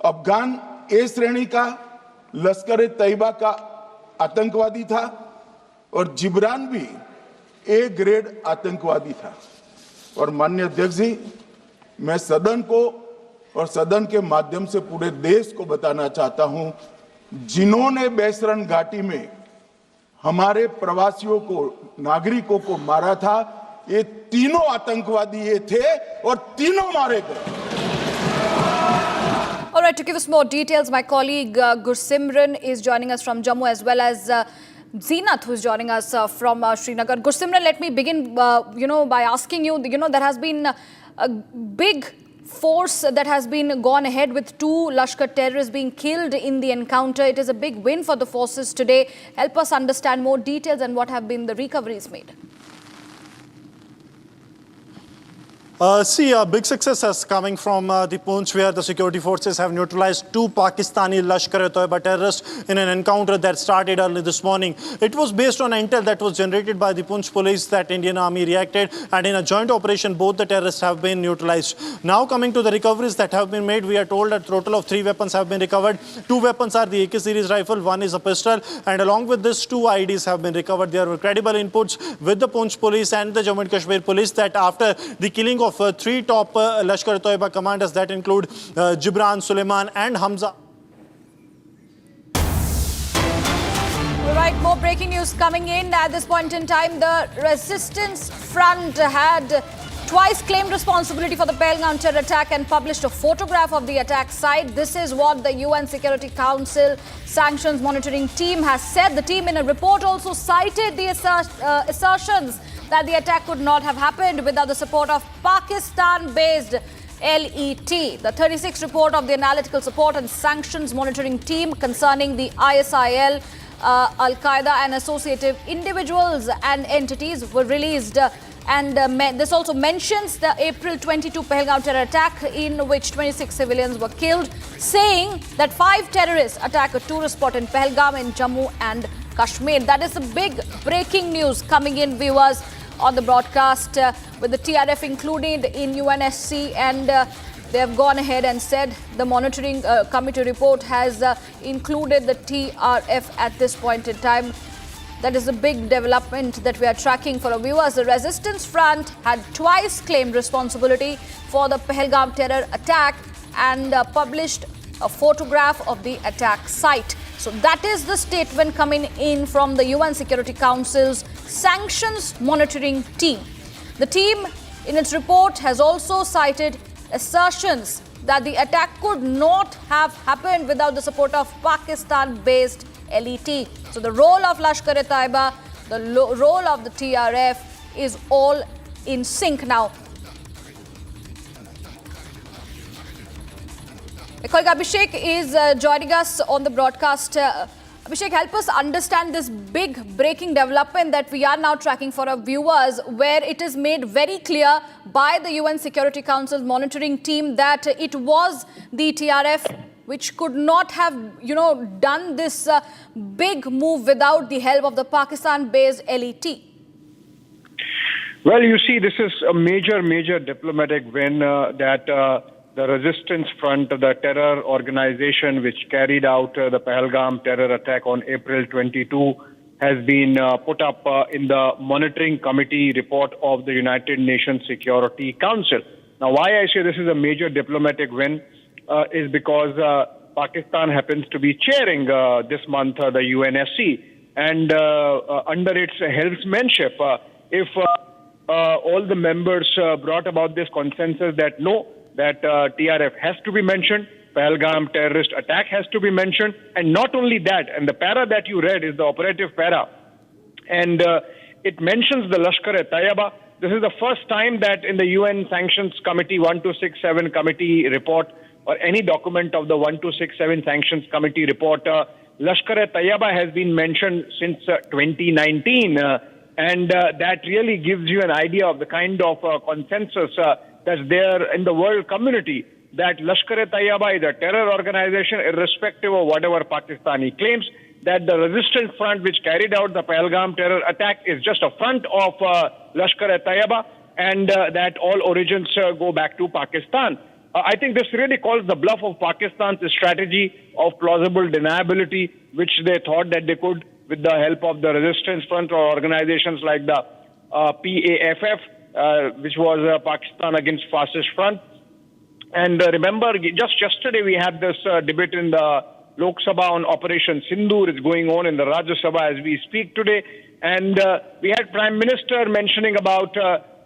अफगान ए श्रेणी का लश्कर तैयबा का आतंकवादी था और जिब्रान भी ए ग्रेड आतंकवादी था। और माननीय अध्यक्ष जी, मैं सदन को और सदन के माध्यम से पूरे देश को बताना चाहता हूं, जिन्होंने बेसरन घाटी में हमारे प्रवासियों को, नागरिकों को मारा था, ये तीनों आतंकवादी ये थे और तीनों मारे गए। All right, to give us more details, my colleague Gursimran is joining us from Jammu, as well as Zeenat, who is joining us from Srinagar. Gursimran, let me begin, by asking you, there has been a big force that has been gone ahead with 2 Lashkar terrorists being killed in the encounter. It is a big win for the forces today. Help us understand more details and what have been the recoveries made. A big success is coming from the Poonch, where the security forces have neutralized 2 Pakistani Lashkar-e-Toiba terrorists in an encounter that started early this morning. It was based on intel that was generated by the Poonch police that Indian Army reacted, and in a joint operation, both the terrorists have been neutralized. Now coming to the recoveries that have been made, we are told that a total of 3 weapons have been recovered. 2 weapons are the AK series rifle, 1 is a pistol, and along with this, 2 IEDs have been recovered. There were credible inputs with the Poonch police and the Jammu and Kashmir police that after the killing of 3 top Lashkar-e-Toiba commanders that include Jibran, Suleiman and Hamza. All right, more breaking news coming in. At this point in time, the Resistance Front had twice claimed responsibility for the Pahalgam terror attack and published a photograph of the attack site. This is what the UN Security Council Sanctions Monitoring Team has said. The team in a report also cited the assertions that the attack could not have happened without the support of Pakistan-based LET. The 36th report of the Analytical Support and Sanctions Monitoring Team concerning the ISIL, Al-Qaeda and associated individuals and entities were released. This also mentions the April 22 Pahalgam terror attack in which 26 civilians were killed, saying that 5 terrorists attacked a tourist spot in Pahalgam in Jammu and Kashmir. That is the big breaking news coming in, viewers, on the broadcast with the TRF included in UNSC, and they have gone ahead and said the monitoring committee report has included the TRF at this point in time. That is a big development that we are tracking for our viewers. The Resistance Front had twice claimed responsibility for the Pahalgam terror attack and published a photograph of the attack site. So that is the statement coming in from the UN Security Council's Sanctions Monitoring Team. The team in its report has also cited assertions that the attack could not have happened without the support of Pakistan-based LET. So the role of Lashkar-e-Taiba, the role of the TRF is all in sync now. My colleague Abhishek is joining us on the broadcast. Abhishek, help us understand this big breaking development that we are now tracking for our viewers, where it is made very clear by the UN Security Council's monitoring team that it was the TRF which could not have, done this big move without the help of the Pakistan-based LET. Well, you see, this is a major diplomatic win that the Resistance Front, the terror organization which carried out the Pahalgam terror attack on April 22, has been put up in the Monitoring Committee report of the United Nations Security Council. Now, why I say this is a major diplomatic win is because Pakistan happens to be chairing this month the UNSC, and under its helmsmanship, if all the members brought about this consensus that no, that TRF has to be mentioned, Pahalgam terrorist attack has to be mentioned, and not only that, and the para that you read is the operative para, and it mentions the Lashkar-e-Taiba. This is the first time that in the UN Sanctions Committee 1267 Committee report or any document of the 1267 Sanctions Committee report, Lashkar-e-Taiba has been mentioned since 2019, and that really gives you an idea of the kind of consensus that's there in the world community, that Lashkar-e-Taiba is a terror organization irrespective of whatever Pakistani claims, that the Resistance Front which carried out the Pahalgam terror attack is just a front of Lashkar-e-Taiba, and that all origins go back to Pakistan. I think this really calls the bluff of Pakistan's strategy of plausible deniability, which they thought that they could, with the help of the Resistance Front or organizations like the PAFF, which was Pakistan Against Fascist Front. And remember, just yesterday we had this debate in the Lok Sabha on Operation Sindur. It's going on in the Rajya Sabha as we speak today. And we had Prime Minister mentioning about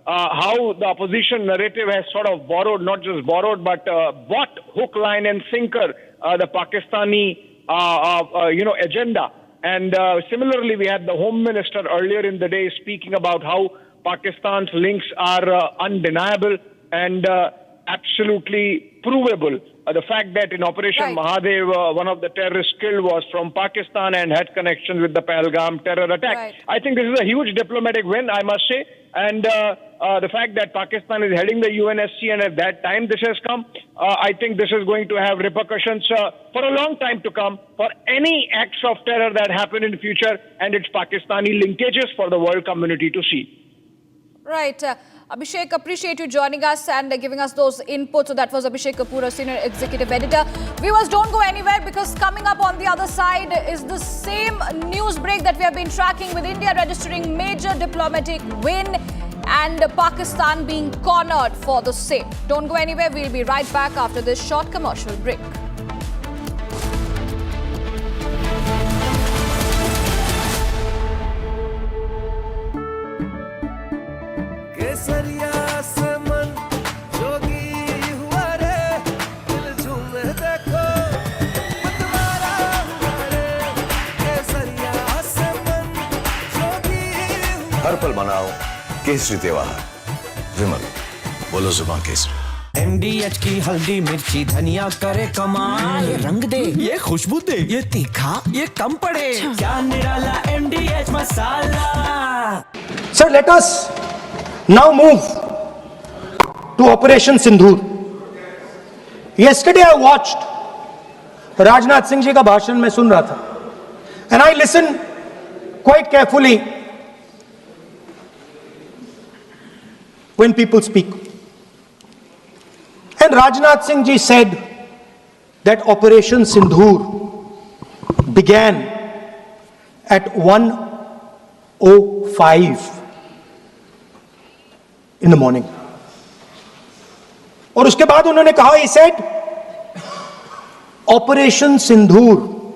how the opposition narrative has sort of borrowed, not just borrowed, but bought hook, line and sinker the Pakistani agenda. And similarly, we had the Home Minister earlier in the day speaking about how Pakistan's links are undeniable and absolutely provable. The fact that in Operation Mahadev, one of the terrorists killed was from Pakistan and had connections with the Pahalgam terror attack. I think this is a huge diplomatic win, I must say. And the fact that Pakistan is heading the UNSC and at that time this has come, I think this is going to have repercussions for a long time to come for any acts of terror that happen in the future, and its Pakistani linkages for the world community to see. Right. Abhishek, appreciate you joining us and giving us those inputs. So that was Abhishek Kapoor, Senior Executive Editor. Viewers, don't go anywhere, because coming up on the other side is the same news break that we have been tracking, with India registering major diplomatic win and Pakistan being cornered for the same. Don't go anywhere. We'll be right back after this short commercial break. हर पल मनाओ केसरी त्योहार। विमल, बोलो जुबान Kesari. MDH की हल्दी मिर्ची धनिया करे कमाल, ये रंग दे, ये खुशबू दे, ये तीखा, ये कम पड़े, क्या निराला MDH masala. Sir, let us now move to Operation Sindur. Yesterday I watched Rajnath Singh ji का भाषण मैं सुन रहा था, and I listened quite carefully when people speak. And Rajnath Singh ji said that Operation Sindur began at 1:05 in the morning. और उसके बाद उन्होंने कहा, he said, Operation Sindur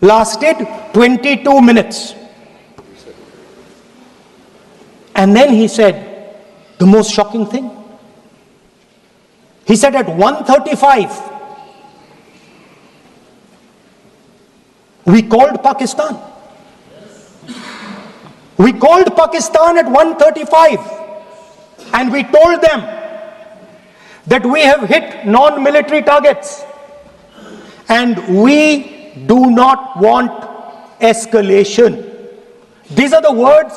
lasted 22 minutes. And then he said the most shocking thing. He said at 1:35, we called Pakistan. We called Pakistan at 1:35 and we told them that we have hit non-military targets and we do not want escalation. These are the words.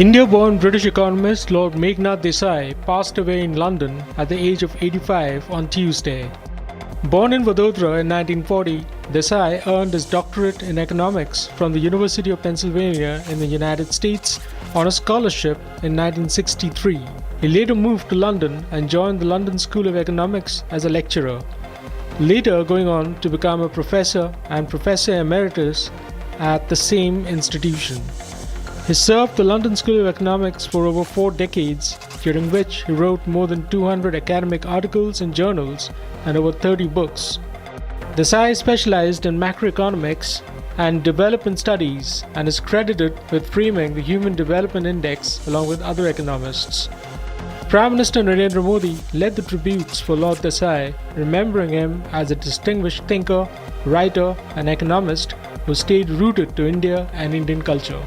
India-born British economist Lord Meghnad Desai passed away in London at the age of 85 on Tuesday. Born in Vadodara in 1940, Desai earned his doctorate in economics from the University of Pennsylvania in the United States on a scholarship in 1963. He later moved to London and joined the London School of Economics as a lecturer, later going on to become a professor and professor emeritus at the same institution. He served the London School of Economics for over 4 decades, during which he wrote more than 200 academic articles in journals and over 30 books. Desai specialized in macroeconomics and development studies and is credited with framing the Human Development Index along with other economists. Prime Minister Narendra Modi led the tributes for Lord Desai, remembering him as a distinguished thinker, writer and economist who stayed rooted to India and Indian culture.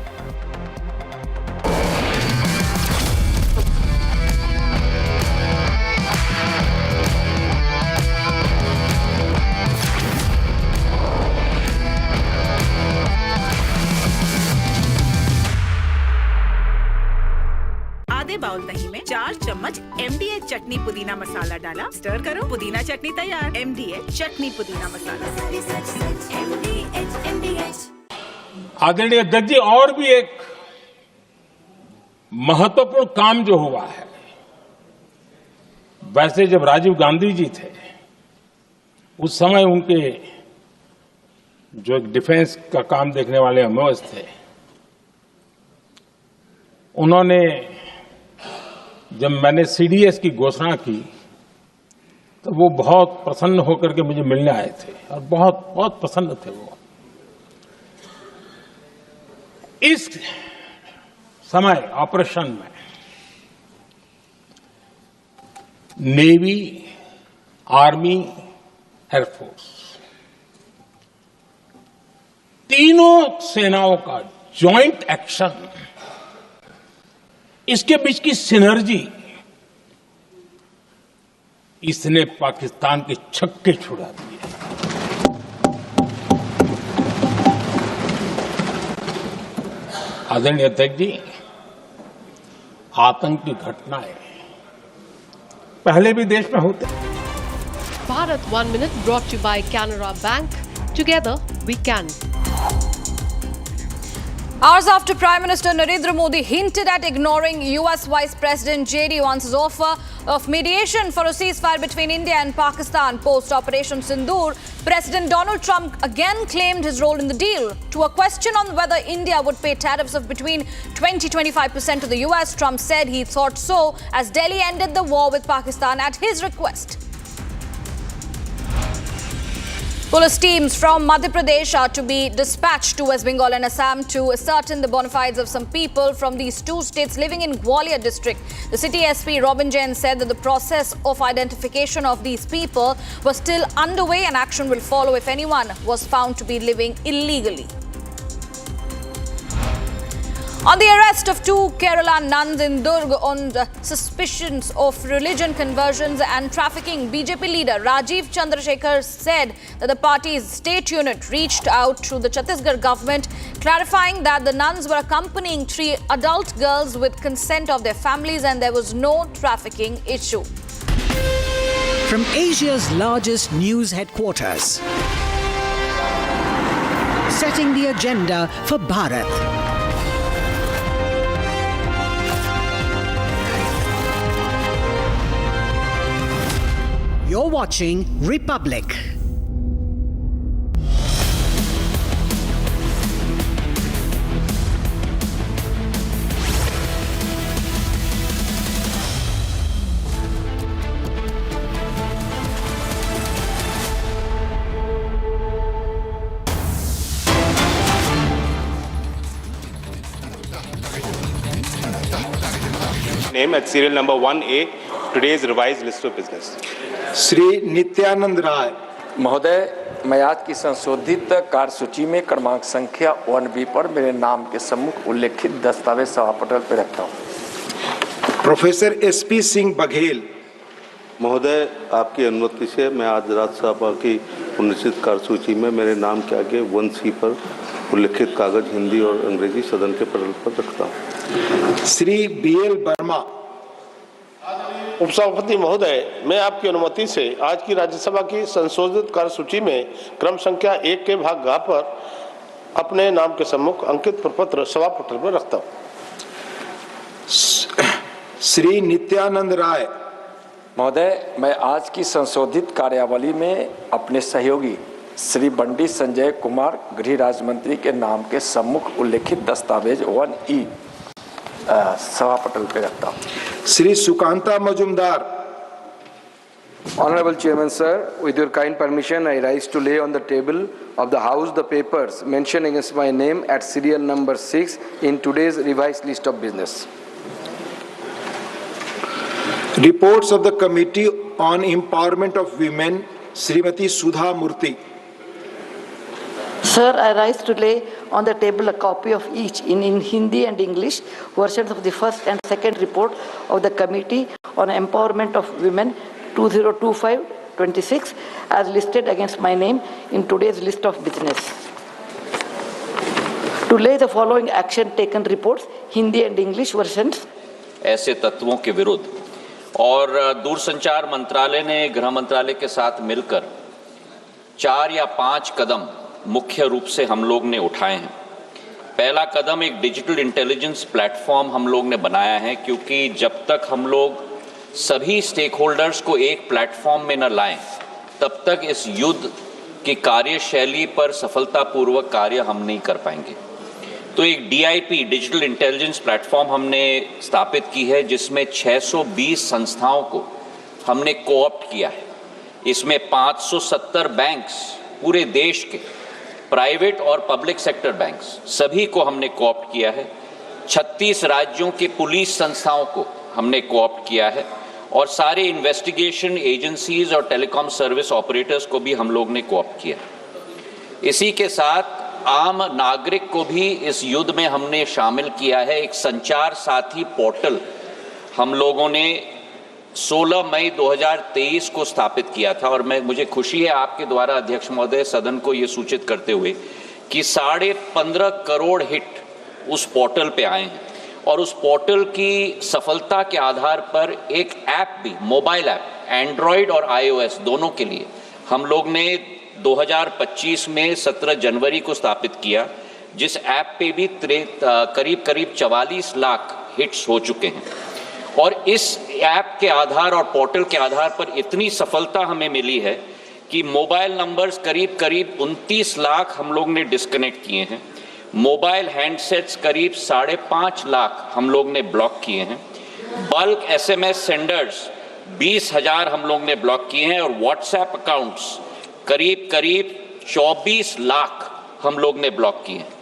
Bowl दही में 4 चम्मच MDH चटनी पुदीना मसाला डाला, stir करो, पुदीना चटनी तैयार। MDH चटनी पुदीना मसाला। आदरणीय अध्यक्ष जी, और भी एक महत्वपूर्ण काम जो हुआ है, वैसे जब राजीव गांधी जी थे उस समय उनके जो एक डिफेंस का काम देखने वाले अमोस थे, उन्होंने जब मैंने CDS की घोषणा की तो वो बहुत प्रसन्न होकर के मुझे मिलने आए थे और बहुत बहुत प्रसन्न थे वो। इस समय ऑपरेशन में नेवी, आर्मी, एयरफोर्स तीनों सेनाओं का जॉइंट एक्शन, इसके बीच की सिनर्जी, इसने पाकिस्तान के छक्के छुड़ा दिए। आदरणीय अध्यक्ष जी, आतंकी घटनाएं पहले भी देश में होते। Bharat 1 Minute brought to you by Canara Bank. Together we can. Hours after Prime Minister Narendra Modi hinted at ignoring US Vice President J.D. Vance's offer of mediation for a ceasefire between India and Pakistan post-Operation Sindur, President Donald Trump again claimed his role in the deal. To a question on whether India would pay tariffs of between 20-25% to the US, Trump said he thought so as Delhi ended the war with Pakistan at his request. Police teams from Madhya Pradesh are to be dispatched to West Bengal and Assam to ascertain the bona fides of some people from these 2 states living in Gwalior district. The city SP Robin Jain said that the process of identification of these people was still underway and action will follow if anyone was found to be living illegally. On the arrest of 2 Kerala nuns in Durg on the suspicions of religion conversions and trafficking, BJP leader Rajiv Chandrasekhar said that the party's state unit reached out to the Chhattisgarh government, clarifying that the nuns were accompanying 3 adult girls with consent of their families and there was no trafficking issue. From Asia's largest news headquarters, setting the agenda for Bharat. You're watching Republic. Name at serial number 1A, today's revised list of business. Shri Nityanand Rai महोदय, मैं आज की संशोधित कार्यसूची में क्रमांक संख्या 1B पर मेरे नाम के सम्मुख उल्लेखित दस्तावेज सभापटल पर रखता हूँ। Professor SP Singh Baghel. महोदय, आपकी अनुमति से मैं आज राज्यसभा की उन्नीत कार्यसूची में मेरे नाम के आगे 1C पर उल्लेखित कागज हिंदी और अंग्रेजी सदन के पटल पर रखता हूँ। श्री BL वर्मा। उपसभापति महोदय, मैं आपकी अनुमति से आज की राज्यसभा की संशोधित कार्यसूची में क्रम संख्या 1 के भाग ग पर अपने नाम के सम्मुख अंकित प्रपत्र सभा पटल पर रखता हूँ। श्री नित्यानंद राय। महोदय, मैं आज की संशोधित कार्यावली में अपने सहयोगी श्री बंडी संजय कुमार गृह राज्य मंत्री के नाम के सम्मुख उल्लेखित दस्तावेज 1E सभा पटल पे रखता हूँ। Shri Sukanta Majumdar. Honorable Chairman sir, with your kind permission, I rise to lay on the table of the House the papers mentioned against my name at serial number 6 in today's revised list of business. Reports of the Committee on Empowerment of Women, Srimati Sudha Murthy. Sir, I rise to lay on the table a copy of each in Hindi and English versions of the first and second report of the Committee on Empowerment of Women 2025-26 as listed against my name in today's list of business. To lay the following action taken reports, Hindi and English versions. ऐसे तत्वों के विरुद्ध और दूरसंचार मंत्रालय ने गृह मंत्रालय के साथ मिलकर 4 या 5 कदम मुख्य रूप से हम लोग ने उठाए हैं। पहला कदम एक डिजिटल इंटेलिजेंस प्लेटफॉर्म हम लोग ने बनाया है, क्योंकि जब तक हम लोग सभी स्टेक होल्डर्स को एक प्लेटफॉर्म में न लाएं, तब तक इस युद्ध की कार्यशैली पर सफलतापूर्वक कार्य हम नहीं कर पाएंगे। तो एक DIP डिजिटल इंटेलिजेंस प्लेटफॉर्म हमने स्थापित की है, जिसमें 620 संस्थाओं को हमने कोऑप्ट किया है। इसमें 570 बैंक्स, पूरे देश के प्राइवेट और पब्लिक सेक्टर बैंक्स सभी को हमने कोऑप्ट किया है। 36 राज्यों के पुलिस संस्थाओं को हमने कोऑप्ट किया है और सारे इन्वेस्टिगेशन एजेंसीज और टेलीकॉम सर्विस ऑपरेटर्स को भी हम लोग ने कोऑप्ट किया। इसी के साथ आम नागरिक को भी इस युद्ध में हमने शामिल किया है। एक संचार साथी पोर्टल हम लोगों ने 16 मई 2023 को स्थापित किया था और मुझे खुशी है आपके द्वारा अध्यक्ष महोदय सदन को ये सूचित करते हुए कि 15.5 करोड़ हिट उस पोर्टल पे आए हैं और उस पोर्टल की सफलता के आधार पर एक ऐप भी, मोबाइल ऐप, एंड्रॉयड और iOS दोनों के लिए हम लोग ने 2025 में 17 जनवरी को स्थापित किया, जिस ऐप पे भी करीब 44 लाख हिट्स हो चुके हैं। और इस ऐप के आधार और पोर्टल के आधार पर इतनी सफलता हमें मिली है कि मोबाइल नंबर्स करीब 29 लाख हम लोग ने डिस्कनेक्ट किए हैं। मोबाइल हैंडसेट्स करीब 5.5 लाख हम लोग ने ब्लॉक किए हैं। बल्क SMS सेंडर्स 20,000 हम लोग ने ब्लॉक किए हैं और व्हाट्सएप अकाउंट्स करीब 24 लाख हम लोग ने ब्लॉक किए हैं।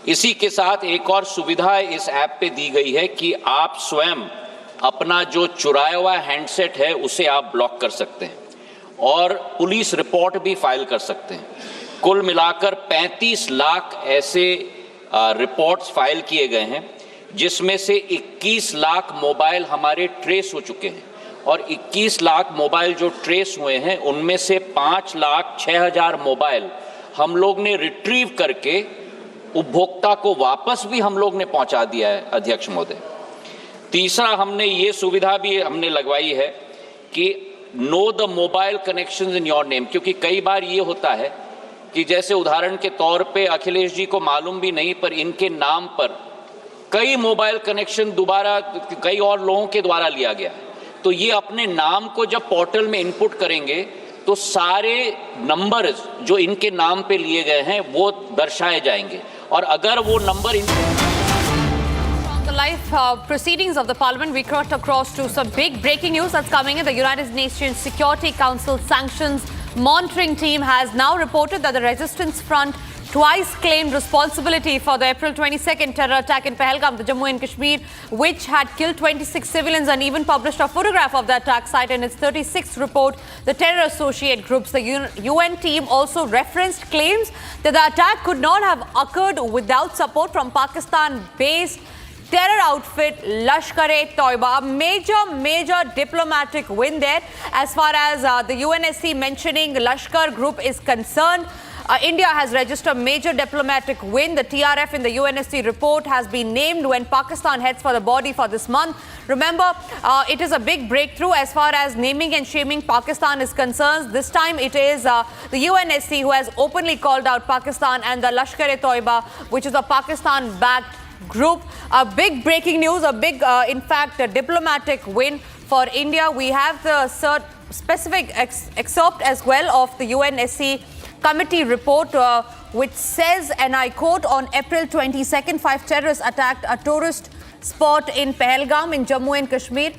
इसी के साथ एक और सुविधा इस ऐप पे दी गई है कि आप स्वयं अपना जो चुराया हुआ हैंडसेट है उसे आप ब्लॉक कर सकते हैं और पुलिस रिपोर्ट भी फाइल कर सकते हैं। कुल मिलाकर 35 लाख ऐसे रिपोर्ट्स फाइल किए गए हैं, जिसमें से 21 लाख मोबाइल हमारे ट्रेस हो चुके हैं और 21 लाख मोबाइल जो ट्रेस हुए हैं उनमें से 5,06,000 मोबाइल हम लोग ने रिट्रीव करके उपभोक्ता को वापस भी हम लोग ने पहुंचा दिया है अध्यक्ष महोदय। तीसरा, हमने ये सुविधा भी हमने लगवाई है कि know the mobile connections in your name, क्योंकि कई बार ये होता है कि जैसे उदाहरण के तौर पे अखिलेश जी को मालूम भी नहीं पर इनके नाम पर कई मोबाइल कनेक्शन दोबारा कई और लोगों के द्वारा लिया गया है। तो ये अपने नाम को जब पोर्टल में इनपुट करेंगे तो सारे नंबर्स जो इनके नाम पे लिए गए हैं वो दर्शाए जाएंगे और अगर वो number The live proceedings of the Parliament, we crossed across to some big breaking news that's coming in. The United Nations Security Council Sanctions Monitoring Team has now reported that the Resistance Front twice claimed responsibility for the April 22nd terror attack in Pahalgam, the Jammu and Kashmir, which had killed 26 civilians, and even published a photograph of the attack site in its 36th report. The terror associate groups, the UN team, also referenced claims that the attack could not have occurred without support from Pakistan-based terror outfit Lashkar-e-Toiba. A major diplomatic win there as far as the UNSC mentioning Lashkar group is concerned. India has registered a major diplomatic win. The TRF in the UNSC report has been named when Pakistan heads for the body for this month. Remember, it is a big breakthrough as far as naming and shaming Pakistan is concerned. This time it is the UNSC who has openly called out Pakistan and the Lashkar-e-Toiba, which is a Pakistan-backed group. A big breaking news, a big, in fact, a diplomatic win for India. We have the specific excerpt as well of the UNSC committee report, which says, and I quote, on April 22nd, 5 terrorists attacked a tourist spot in Pahalgam in Jammu and Kashmir.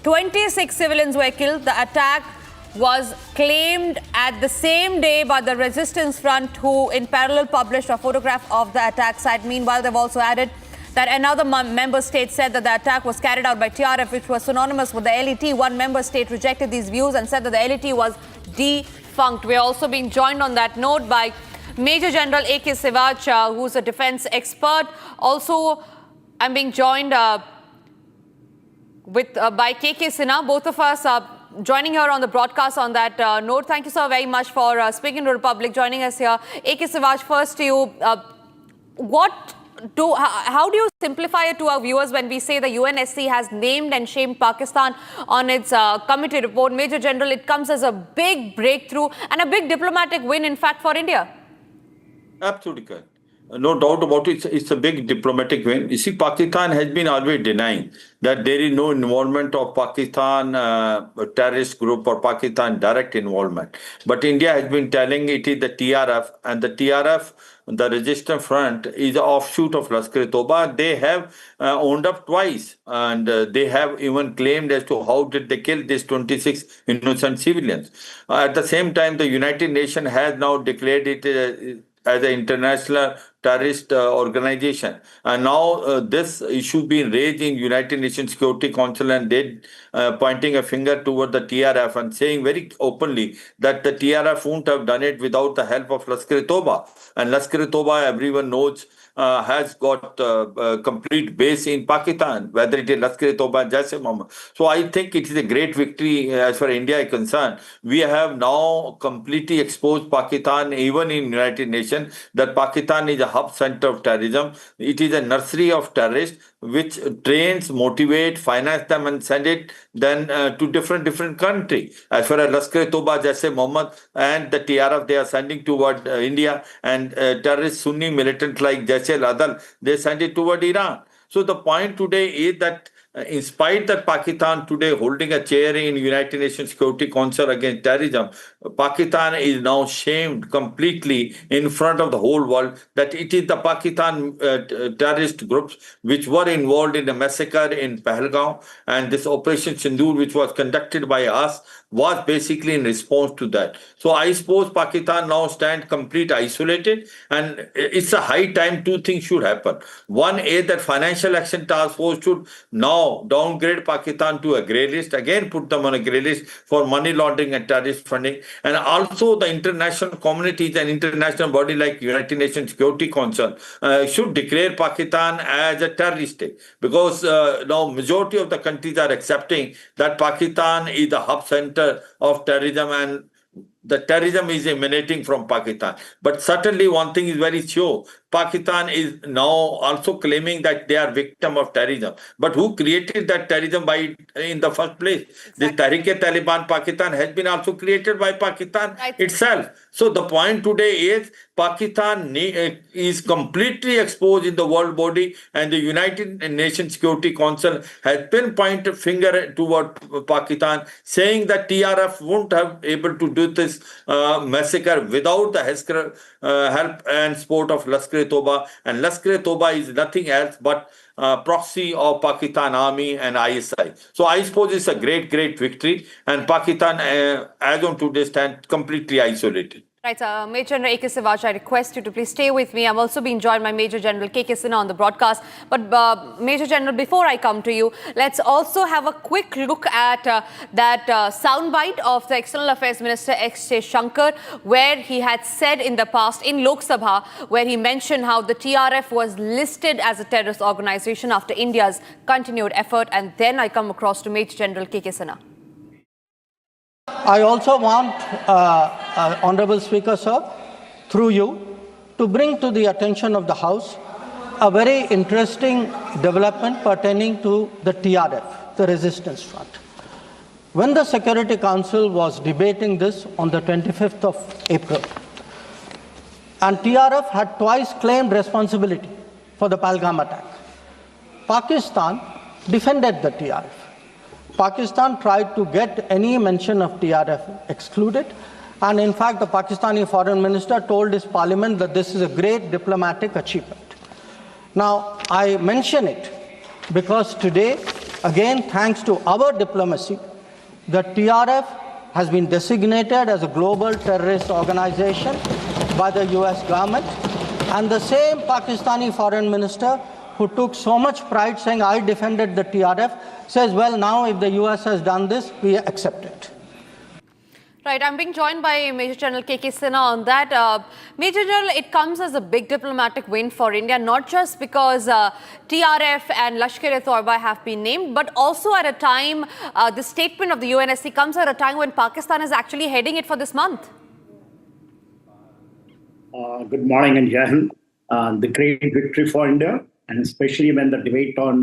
26 civilians were killed. The attack was claimed at the same day by the Resistance Front, who in parallel published a photograph of the attack site. Meanwhile, they've also added that another member state said that the attack was carried out by TRF, which was synonymous with the LET. One member state rejected these views and said that the LET was defunct. We're also being joined on that note by Major General A.K. Sivach, who's a defense expert. Also, I'm being joined by K.K. Sinha. Both of us are joining here on the broadcast on that note. Thank you, sir, very much for speaking to Republic, joining us here. A.K. Sivach, first to you. How do you simplify it to our viewers when we say the UNSC has named and shamed Pakistan on its committee report? Major General, it comes as a big breakthrough and a big diplomatic win, in fact, for India. Absolutely correct. No doubt about it. It's a big diplomatic win. You see, Pakistan has been always denying that there is no involvement of Pakistan terrorist group or Pakistan direct involvement. But India has been telling it is the TRF, and the TRF, the Resistance Front, is an offshoot of Lashkar-e-Toiba. They have owned up twice, and they have even claimed as to how did they kill these 26 innocent civilians. At the same time, the United Nations has now declared it as an international terrorist organization. And now this issue being raised in United Nations Security Council, and they pointing a finger toward the TRF and saying very openly that the TRF won't have done it without the help of Lashkar-e-Toiba. And Lashkar-e-Toiba, everyone knows, has got complete base in Pakistan, whether it is Lashkar-e-Toiba and Desai. So I think it is a great victory as far as India is concerned. We have now completely exposed Pakistan, even in United Nations, that Pakistan is a hub center of terrorism. It is a nursery of terrorists, which trains, motivate, finance them and send it then to different countries. As far as Lashkar-e-Toiba, Desai, and the TRF, they are sending toward India, and terrorist Sunni militants like Desai, they send it toward Iran. So the point today is that in spite that Pakistan today holding a chair in United Nations Security Council against terrorism, Pakistan is now shamed completely in front of the whole world that it is the Pakistan terrorist groups which were involved in the massacre in Pahalgam, and this Operation Sindur, which was conducted by us, was basically in response to that. So I suppose Pakistan now stands completely isolated, and it's a high time two things should happen. One is that Financial Action Task Force should now downgrade Pakistan to a grey list, again put them on a grey list for money laundering and terrorist funding. And also the international communities and international body like United Nations Security Council should declare Pakistan as a terrorist state, because now majority of the countries are accepting that Pakistan is the hub center of terrorism, and the terrorism is emanating from Pakistan. But certainly one thing is very sure, Pakistan is now also claiming that they are victim of terrorism. But who created that terrorism in the first place? Exactly. This Tariff-e-Taliban Pakistan has been also created by Pakistan itself. So the point today is Pakistan is completely exposed in the world body, and the United Nations Security Council has pinpointed finger toward Pakistan, saying that TRF won't have able to do this massacre without the help and support of Lashkar-e-Toiba. And Lashkar-e-Toiba is nothing else but proxy of Pakistan Army and ISI. So I suppose it's a great victory, and Pakistan, as on today, stands completely isolated. Right, Major General A.K. Sivach, I request you to please stay with me. I'm also being joined by Major General K.K. Sinha on the broadcast. But Major General, before I come to you, let's also have a quick look at that soundbite of the External Affairs Minister X. Shankar, where he had said in the past in Lok Sabha, where he mentioned how the TRF was listed as a terrorist organization after India's continued effort. And then I come across to Major General K.K. Sinha. I also want, Honorable Speaker, sir, through you, to bring to the attention of the House a very interesting development pertaining to the TRF, the Resistance Front. When the Security Council was debating this on the 25th of April, and TRF had twice claimed responsibility for the Pahalgam attack, Pakistan defended the TRF. Pakistan tried to get any mention of TRF excluded, and in fact the Pakistani foreign minister told his parliament that this is a great diplomatic achievement. Now, I mention it because today, again, thanks to our diplomacy, the TRF has been designated as a global terrorist organization by the US government, and the same Pakistani foreign minister who took so much pride saying, I defended the TRF, says, well, now if the US has done this, we accept it. Right, I'm being joined by Major General K.K. Sinha on that. Major General, it comes as a big diplomatic win for India, not just because TRF and Lashkar-e-Toiba have been named, but also at a time, the statement of the UNSC comes at a time when Pakistan is actually heading it for this month. Good morning and Jai Hind. The great victory for India, and especially when the debate on,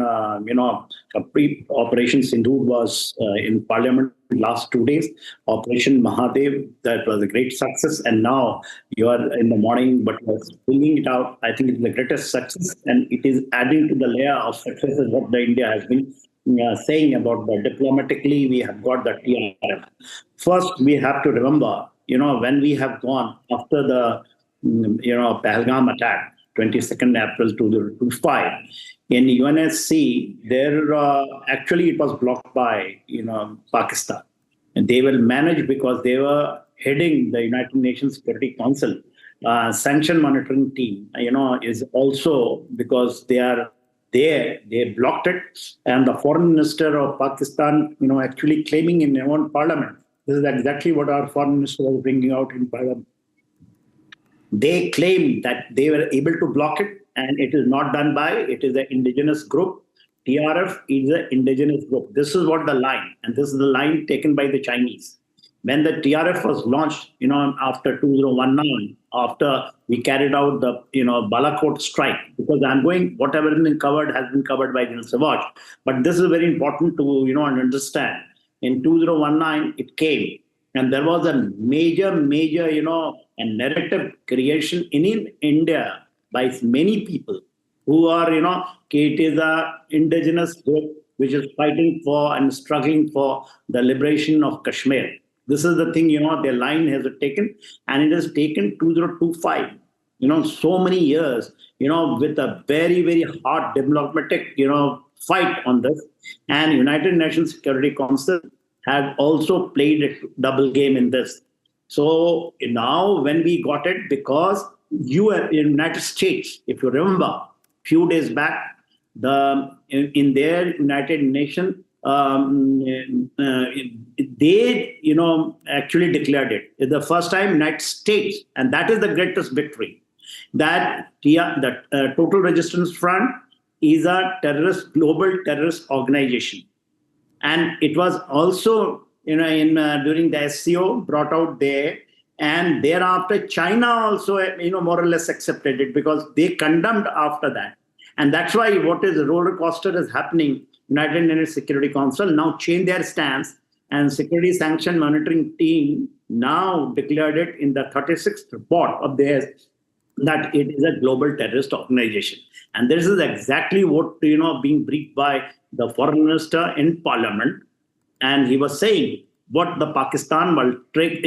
pre-Operation Sindur was in Parliament last 2 days. Operation Mahadev, that was a great success, and now you are in the morning, but you are bringing it out. I think it's the greatest success, and it is adding to the layer of successes what the India has been saying about the diplomatically. We have got the TRF. First, we have to remember, when we have gone after the Pahalgam attack, 22nd April 2005, in UNSC, there actually it was blocked by Pakistan, and they will manage because they were heading the United Nations Security Council. Sanction monitoring team, is also because they are there. They blocked it, and the foreign minister of Pakistan, actually claiming in their own parliament. This is exactly what our foreign minister was bringing out in parliament. They claim that they were able to block it, and it is not done by, it is an indigenous group. TRF is an indigenous group. This is what the line, and this is the line taken by the Chinese. When the TRF was launched, after 2019, after we carried out the, Balakot strike, because whatever has been covered by Savage. But this is very important to, understand. In 2019, it came, and there was a major, a narrative creation in India by many people who are, it is an indigenous group which is fighting for and struggling for the liberation of Kashmir. This is the thing, their line has taken, and it has taken 2025, so many years, with a very, very hard diplomatic, fight on this. And United Nations Security Council have also played a double game in this. So now when we got it, because United States, if you remember, a few days back, in their United Nations, they, actually declared it. It's the first time United States, and that is the greatest victory, that the Total Resistance Front is a global terrorist organization. And it was also, during the SCO brought out there, and thereafter China also, more or less accepted it because they condemned after that. And that's why what is the roller coaster is happening. United Nations Security Council now changed their stance, and Security Sanction Monitoring Team now declared it in the 36th report of theirs that it is a global terrorist organization. And this is exactly what, being briefed by the foreign minister in parliament. And he was saying what the Pakistan will take,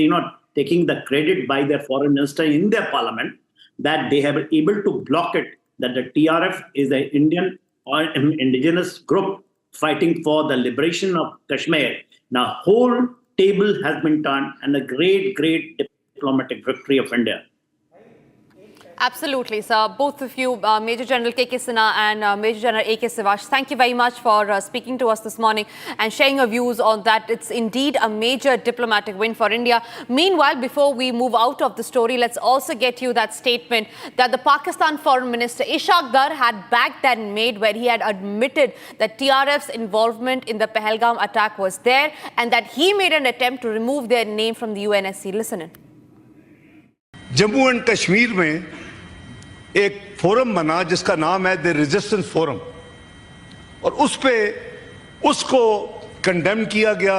taking the credit by their foreign minister in their parliament, that they have been able to block it, that the TRF is an Indian or indigenous group fighting for the liberation of Kashmir. Now, whole table has been turned, and a great, great diplomatic victory of India. Absolutely, sir. Both of you, Major General K.K. Sinha and Major General A.K. Sivash, thank you very much for speaking to us this morning and sharing your views on that. It's indeed a major diplomatic win for India. Meanwhile, before we move out of the story, let's also get you that statement that the Pakistan Foreign Minister Ishaq Dar had backed and made, where he had admitted that TRF's involvement in the Pahalgam attack was there and that he made an attempt to remove their name from the UNSC. Listen in. Jammu and Kashmir में एक forum बना जिसका नाम है the resistance forum, और उस पे उसको कंडेम किया गया,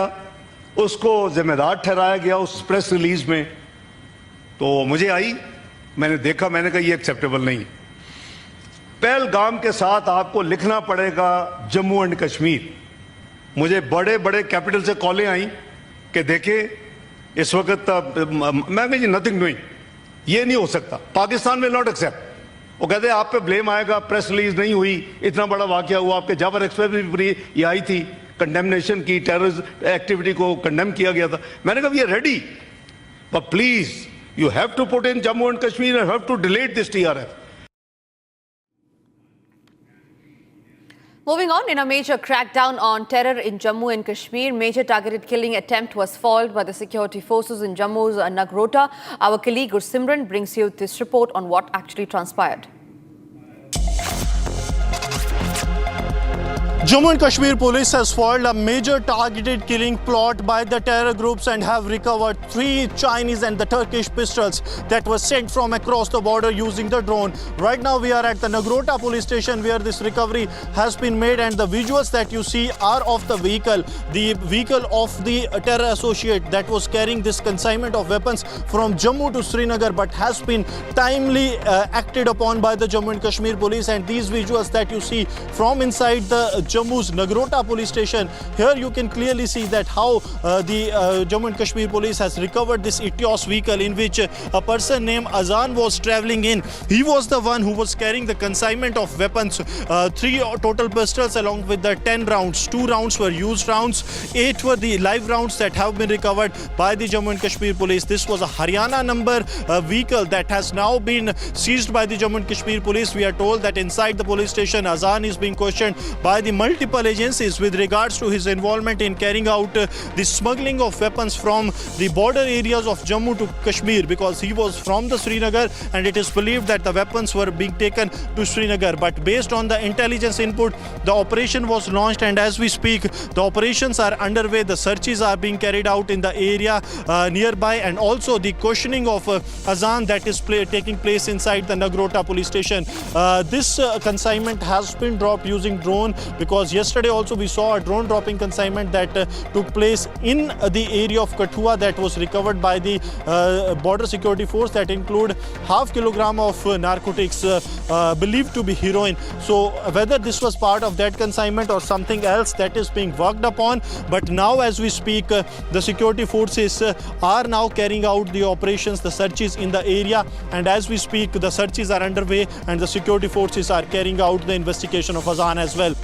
उसको जिम्मेदार ठहराया गया उस प्रेस रिलीज में। तो मुझे आई, मैंने देखा, मैंने कहा ये एक्सेप्टेबल नहीं। पहलगाम के साथ आपको लिखना पड़ेगा जम्मू एंड कश्मीर। मुझे बड़े बड़े कैपिटल से कॉलें आई कि देखें इस वक्त मैं जी नथिंग डूइंग, ये नहीं हो सकता, पाकिस्तान विल नॉट एक्सेप्ट। वो कहते हैं आप पे ब्लेम आएगा, प्रेस रिलीज नहीं हुई, इतना बड़ा वाकया हुआ, आपके जावर एक्सप्रेस भी ये आई थी, कंडेमनेशन की, टेररिस्ट एक्टिविटी को कंडेम किया गया था। मैंने कहा we are ready, but please you have to put in Jammu and Kashmir and have to delete this TRF. Moving on, in a major crackdown on terror in Jammu and Kashmir, major targeted killing attempt was foiled by the security forces in Jammu's Nagrota. Our colleague Simran brings you this report on what actually transpired. Jammu and Kashmir police has foiled a major targeted killing plot by the terror groups and have recovered 3 Chinese and the Turkish pistols that were sent from across the border using the drone. Right now we are at the Nagrota police station where this recovery has been made, and the visuals that you see are of the vehicle of the terror associate that was carrying this consignment of weapons from Jammu to Srinagar, but has been timely acted upon by the Jammu and Kashmir police. And these visuals that you see from inside the Jammu's Nagrota police station, here you can clearly see that how the Jammu and Kashmir police has recovered this Etios vehicle in which a person named Azan was travelling in. He was the one who was carrying the consignment of weapons, 3 total pistols along with the 10 rounds. 2 rounds were used rounds, 8 were the live rounds that have been recovered by the Jammu and Kashmir police. This was a Haryana number vehicle that has now been seized by the Jammu and Kashmir police. We are told that inside the police station, Azan is being questioned by the multiple agencies with regards to his involvement in carrying out the smuggling of weapons from the border areas of Jammu to Kashmir, because he was from the Srinagar and it is believed that the weapons were being taken to Srinagar. But based on the intelligence input, the operation was launched, and as we speak the operations are underway. The searches are being carried out in the area nearby, and also the questioning of Azan that is taking place inside the Nagrota police station. This consignment has been dropped using drone, because yesterday also we saw a drone dropping consignment that took place in the area of Kathua that was recovered by the border security force, that include half kilogram of narcotics believed to be heroin. So whether this was part of that consignment or something else, that is being worked upon. But now as we speak, the security forces are now carrying out the operations, the searches in the area, and as we speak the searches are underway and the security forces are carrying out the investigation of Azan as well.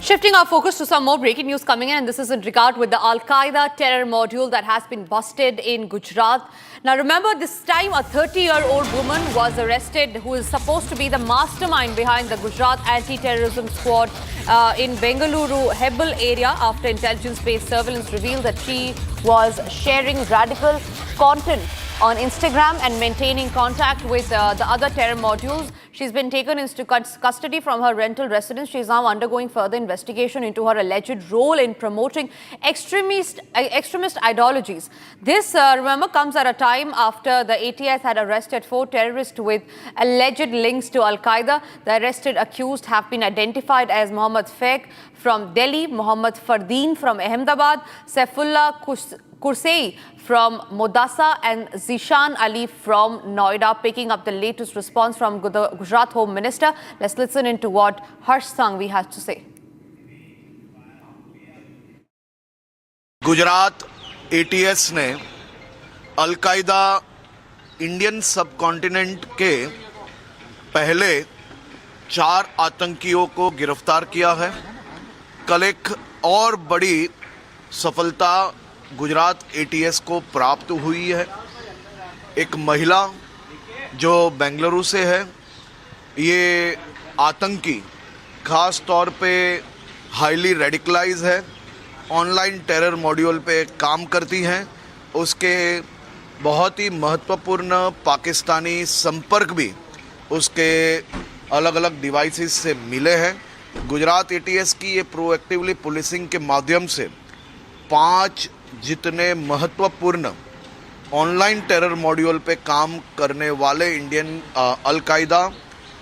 Shifting our focus to some more breaking news coming in, and this is in regard with the Al-Qaeda terror module that has been busted in Gujarat. Now remember, this time a 30-year-old woman was arrested who is supposed to be the mastermind behind the Gujarat anti-terrorism squad in Bengaluru Hebbal area, after intelligence-based surveillance revealed that she was sharing radical content on Instagram and maintaining contact with the other terror modules. She's been taken into custody from her rental residence. She is now undergoing further investigation into her alleged role in promoting extremist ideologies. This, remember, comes at a time after the ATS had arrested 4 terrorists with alleged links to Al-Qaeda. The arrested accused have been identified as Mohammad Faiq from Delhi, Mohammad Fardeen from Ahmedabad, Saifullah Kursei from Modasa, and Zishan Ali from Noida. Picking up the latest response from the Gujarat Home Minister, let's listen into what Harsh Sanghvi has to say. Gujarat ATS ने al Qaeda Indian सब continent के पहले 4 आतंकियों को गिरफ्तार किया है। कल एक और बड़ी सफलता गुजरात ATS को प्राप्त हुई है। एक महिला जो बेंगलुरु से है, ये आतंकी खास तौर पे हाईली रेडिकलाइज है, ऑनलाइन टेरर मॉड्यूल पे काम करती हैं। उसके बहुत ही महत्वपूर्ण पाकिस्तानी संपर्क भी उसके अलग अलग डिवाइसेस से मिले हैं। गुजरात ATS की ये प्रोएक्टिवली पुलिसिंग के माध्यम से 5 जितने महत्वपूर्ण ऑनलाइन टेरर मॉड्यूल पे काम करने वाले अल-कायदा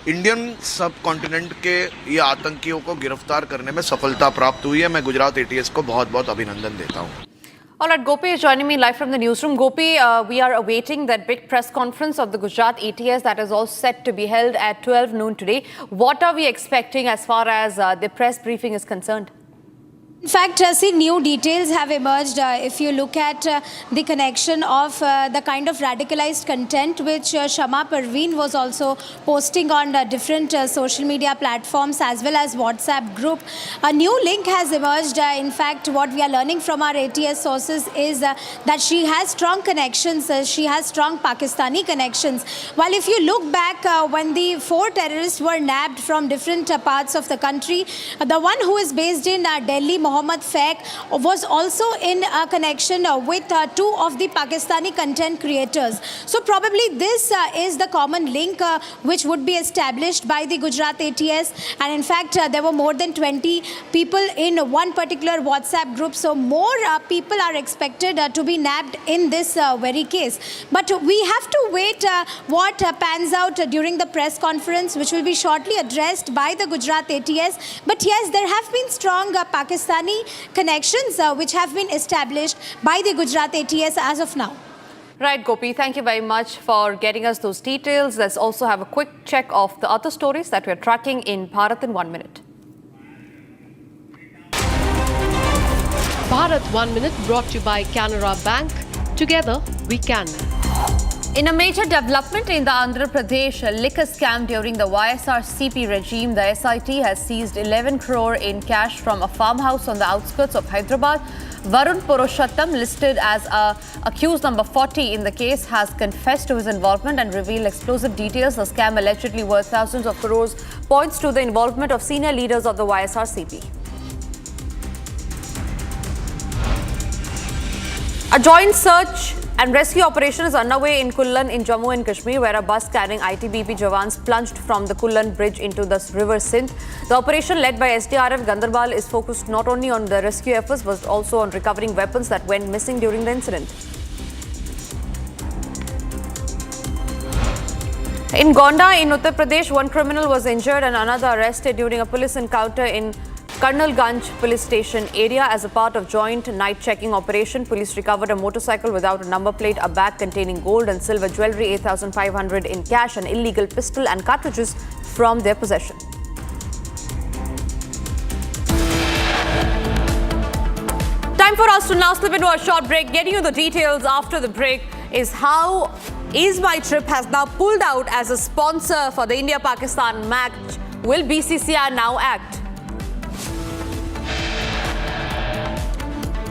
इंडियन सब कॉन्टिनेंट के ये आतंकियों को गिरफ्तार करने में सफलता प्राप्त हुई है। मैं गुजरात ATS को बहुत बहुत अभिनंदन देता हूँ। All right, Gopi is joining me live from the newsroom. Gopi, we are awaiting that big press conference of the Gujarat ATS that is all set to be held at 12 noon today. What are we expecting as far as the press briefing is concerned? In fact, see, new details have emerged. If you look at the connection of the kind of radicalized content which Shama Parveen was also posting on different social media platforms as well as WhatsApp group, a new link has emerged. In fact, what we are learning from our ATS sources is that she has strong connections. She has strong Pakistani connections. While if you look back when the 4 terrorists were nabbed from different parts of the country, the one who is based in Delhi, Mohammed Faiq, was also in a connection with 2 of the Pakistani content creators. So probably this is the common link which would be established by the Gujarat ATS, and in fact there were more than 20 people in one particular WhatsApp group, so more people are expected to be nabbed in this very case. But we have to wait what pans out during the press conference, which will be shortly addressed by the Gujarat ATS. But yes, there have been strong Pakistani connections which have been established by the Gujarat ATS as of now. Right, Gopi, thank you very much for getting us those details. Let's also have a quick check of the other stories that we're tracking in Bharat in 1 minute. Bharat 1 minute brought to you by Canara Bank. Together we can. In a major development in the Andhra Pradesh liquor scam during the YSRCP regime, the SIT has seized 11 crore in cash from a farmhouse on the outskirts of Hyderabad. Varun Purushottam, listed as accused number 40 in the case, has confessed to his involvement and revealed explosive details. The scam, allegedly worth thousands of crores, points to the involvement of senior leaders of the YSRCP. A joint search and rescue operation is underway in Kullan in Jammu and Kashmir, where a bus carrying ITBP jawans plunged from the Kullan bridge into the river Sindh. The operation, led by SDRF Gandarbal, is focused not only on the rescue efforts but also on recovering weapons that went missing during the incident. In Gonda in Uttar Pradesh, one criminal was injured and another arrested during a police encounter in Karnalganj police station area. As a part of joint night checking operation, police recovered a motorcycle without a number plate, a bag containing gold and silver jewellery, 8,500 in cash, an illegal pistol and cartridges from their possession. Time for us to now slip into a short break. Getting you the details after the break is how Is My Trip has now pulled out as a sponsor for the India-Pakistan match. Will BCCI now act?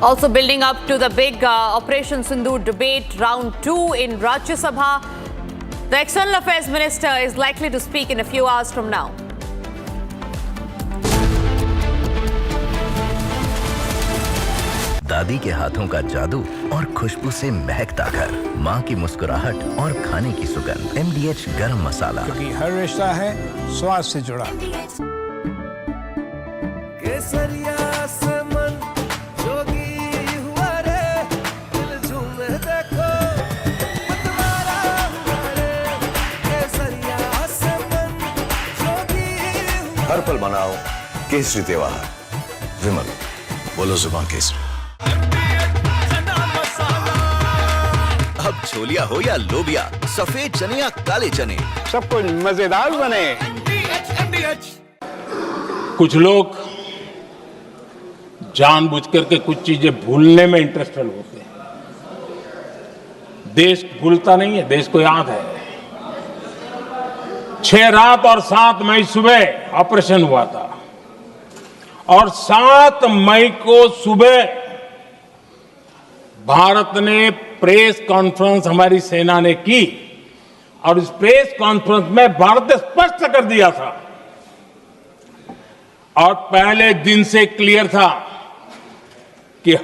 Also building up to the big Operation Sindur debate, round 2 in Rajya Sabha. The External Affairs Minister is likely to speak in a few hours from now. दादी के हाथों का जादू और खुशबू से महकता घर, माँ की मुस्कुराहट और खाने की सुगंध। MDH गरम मसाला, क्योंकि हर रिश्ता है स्वाद से जुड़ा। केसरिया से मन जोगी हुआ रे, दिल झूमे देखो मतवारा हुआ रे। केसरिया से मन जोगी हुआ। हर पल मनाओ केसरी त्योहार। विमल, बोलो जुबान केसरी। अब छोलिया हो या लोबिया, सफेद चने या काले चने, सब कुछ मजेदार बने। कुछ लोग जानबूझकर के कुछ चीजें भूलने में इंटरेस्टेड होते हैं। देश भूलता नहीं है, देश को याद है। 6 रात और 7 मई सुबह ऑपरेशन हुआ था और 7 मई को सुबह भारत ने प्रेस कॉन्फ्रेंस हमारी सेना ने की और इस प्रेस कॉन्फ्रेंस में भारत ने स्पष्ट कर दिया था और पहले दिन से क्लियर था कि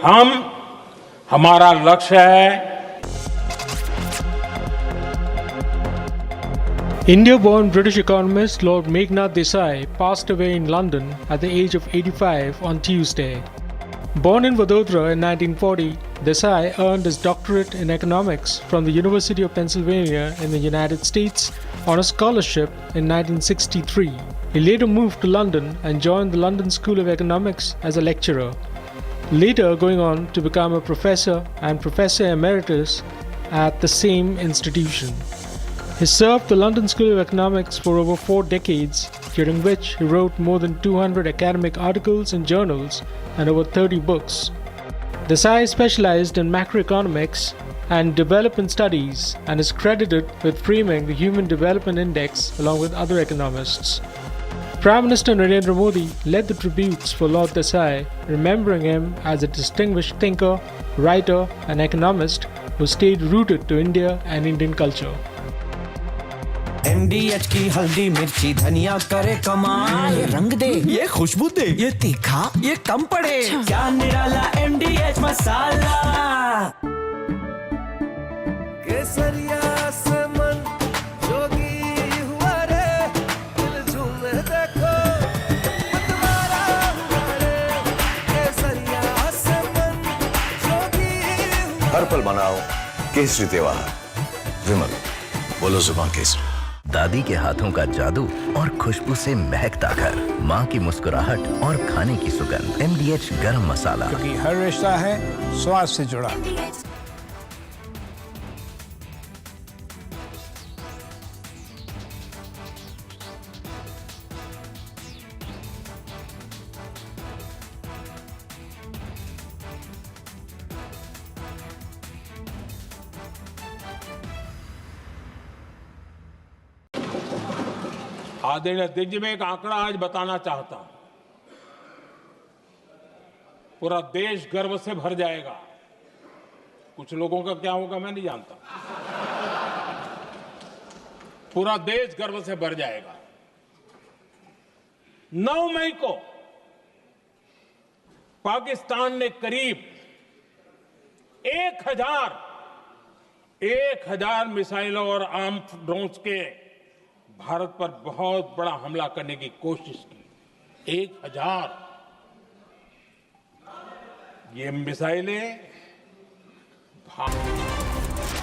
हमारा लक्ष्य है। India-born British economist Lord Meghnad Desai passed away in London at the age of 85 on Tuesday. Born in Vadodara in 1940, Desai earned his doctorate in economics from the University of Pennsylvania in the United States on a scholarship in 1963. He later moved to London and joined the London School of Economics as a lecturer, later going on to become a professor and professor emeritus at the same institution. He served the London School of Economics for over 4 decades, during which he wrote more than 200 academic articles in journals and over 30 books. Desai specialized in macroeconomics and development studies and is credited with framing the Human Development Index along with other economists. Prime Minister Narendra Modi led the tributes for Lord Desai, remembering him as a distinguished thinker, writer and economist who stayed rooted to India and Indian culture. MDH की हल्दी मिर्ची धनिया करे कमाल, ये रंग दे, ये खुशबू दे, ये तीखा, ये कम पड़े, क्या निराला MDH मसाला। केसरिया से मन जोगी हुआ रे, दिल झूमे देखो, मतवारा हुआ रे, केसरिया से मन जोगी हुआ। हर पल मनाओ केसरी त्योहार, विमल बोलो जुबान केसरी। दादी के हाथों का जादू और खुशबू से महकता घर, माँ की मुस्कुराहट और खाने की सुगंध। MDH गरम मसाला, क्योंकि हर रिश्ता है स्वाद से जुड़ा। आदरणीय अध्यक्ष जी, मैं एक आंकड़ा आज बताना चाहता हूं। पूरा देश गर्व से भर जाएगा। कुछ लोगों का क्या होगा मैं नहीं जानता। पूरा देश गर्व से भर जाएगा। 9 मई को पाकिस्तान ने करीब 1000 मिसाइलों और आर्म्ड ड्रोन्स के भारत पर बहुत बड़ा हमला करने की कोशिश की। 1000 ये मिसाइलें।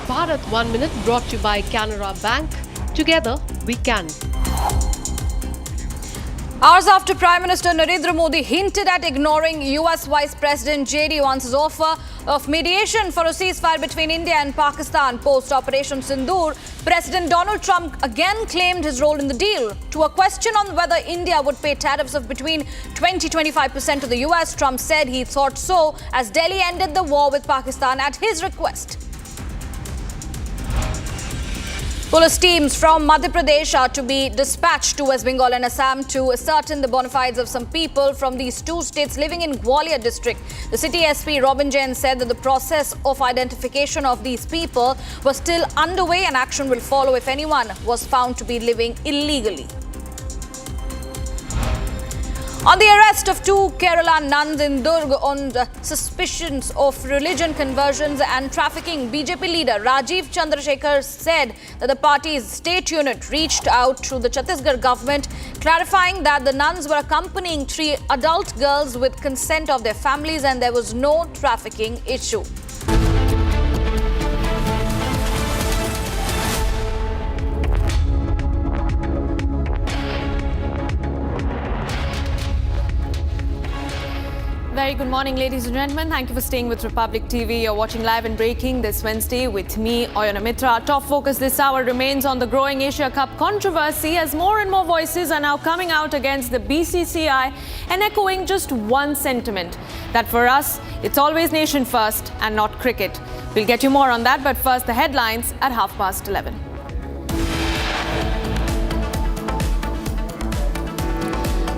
Bharat 1 Minute brought to you by Canara Bank. Together we can. Hours after Prime Minister Narendra Modi hinted at ignoring US Vice President J.D. Vance's offer of mediation for a ceasefire between India and Pakistan post-Operation Sindur, President Donald Trump again claimed his role in the deal. To a question on whether India would pay tariffs of between 20-25% to the US, Trump said he thought so as Delhi ended the war with Pakistan at his request. Police teams from Madhya Pradesh are to be dispatched to West Bengal and Assam to ascertain the bona fides of some people from these 2 states living in Gwalior district. The city SP Robin Jain said that the process of identification of these people was still underway and action will follow if anyone was found to be living illegally. On the arrest of 2 Kerala nuns in Durg on suspicions of religion conversions and trafficking, BJP leader Rajiv Chandrasekhar said that the party's state unit reached out to the Chhattisgarh government, clarifying that the nuns were accompanying 3 adult girls with consent of their families and there was no trafficking issue. Very good morning, ladies and gentlemen. Thank you for staying with Republic TV. You're watching Live and Breaking this Wednesday with me, Oyana Mitra. Our top focus this hour remains on the growing Asia Cup controversy as more and more voices are now coming out against the BCCI and echoing just one sentiment, that for us, it's always nation first and not cricket. We'll get you more on that, but first the headlines at 11:30.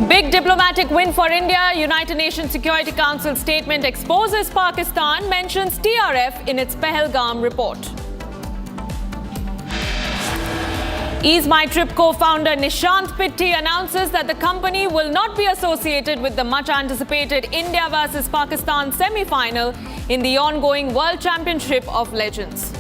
Big diplomatic win for India. United Nations Security Council statement exposes Pakistan, mentions TRF in its Pahalgam report. Ease My Trip co-founder Nishant Pitti announces that the company will not be associated with the much-anticipated India vs Pakistan semi-final in the ongoing World Championship of Legends.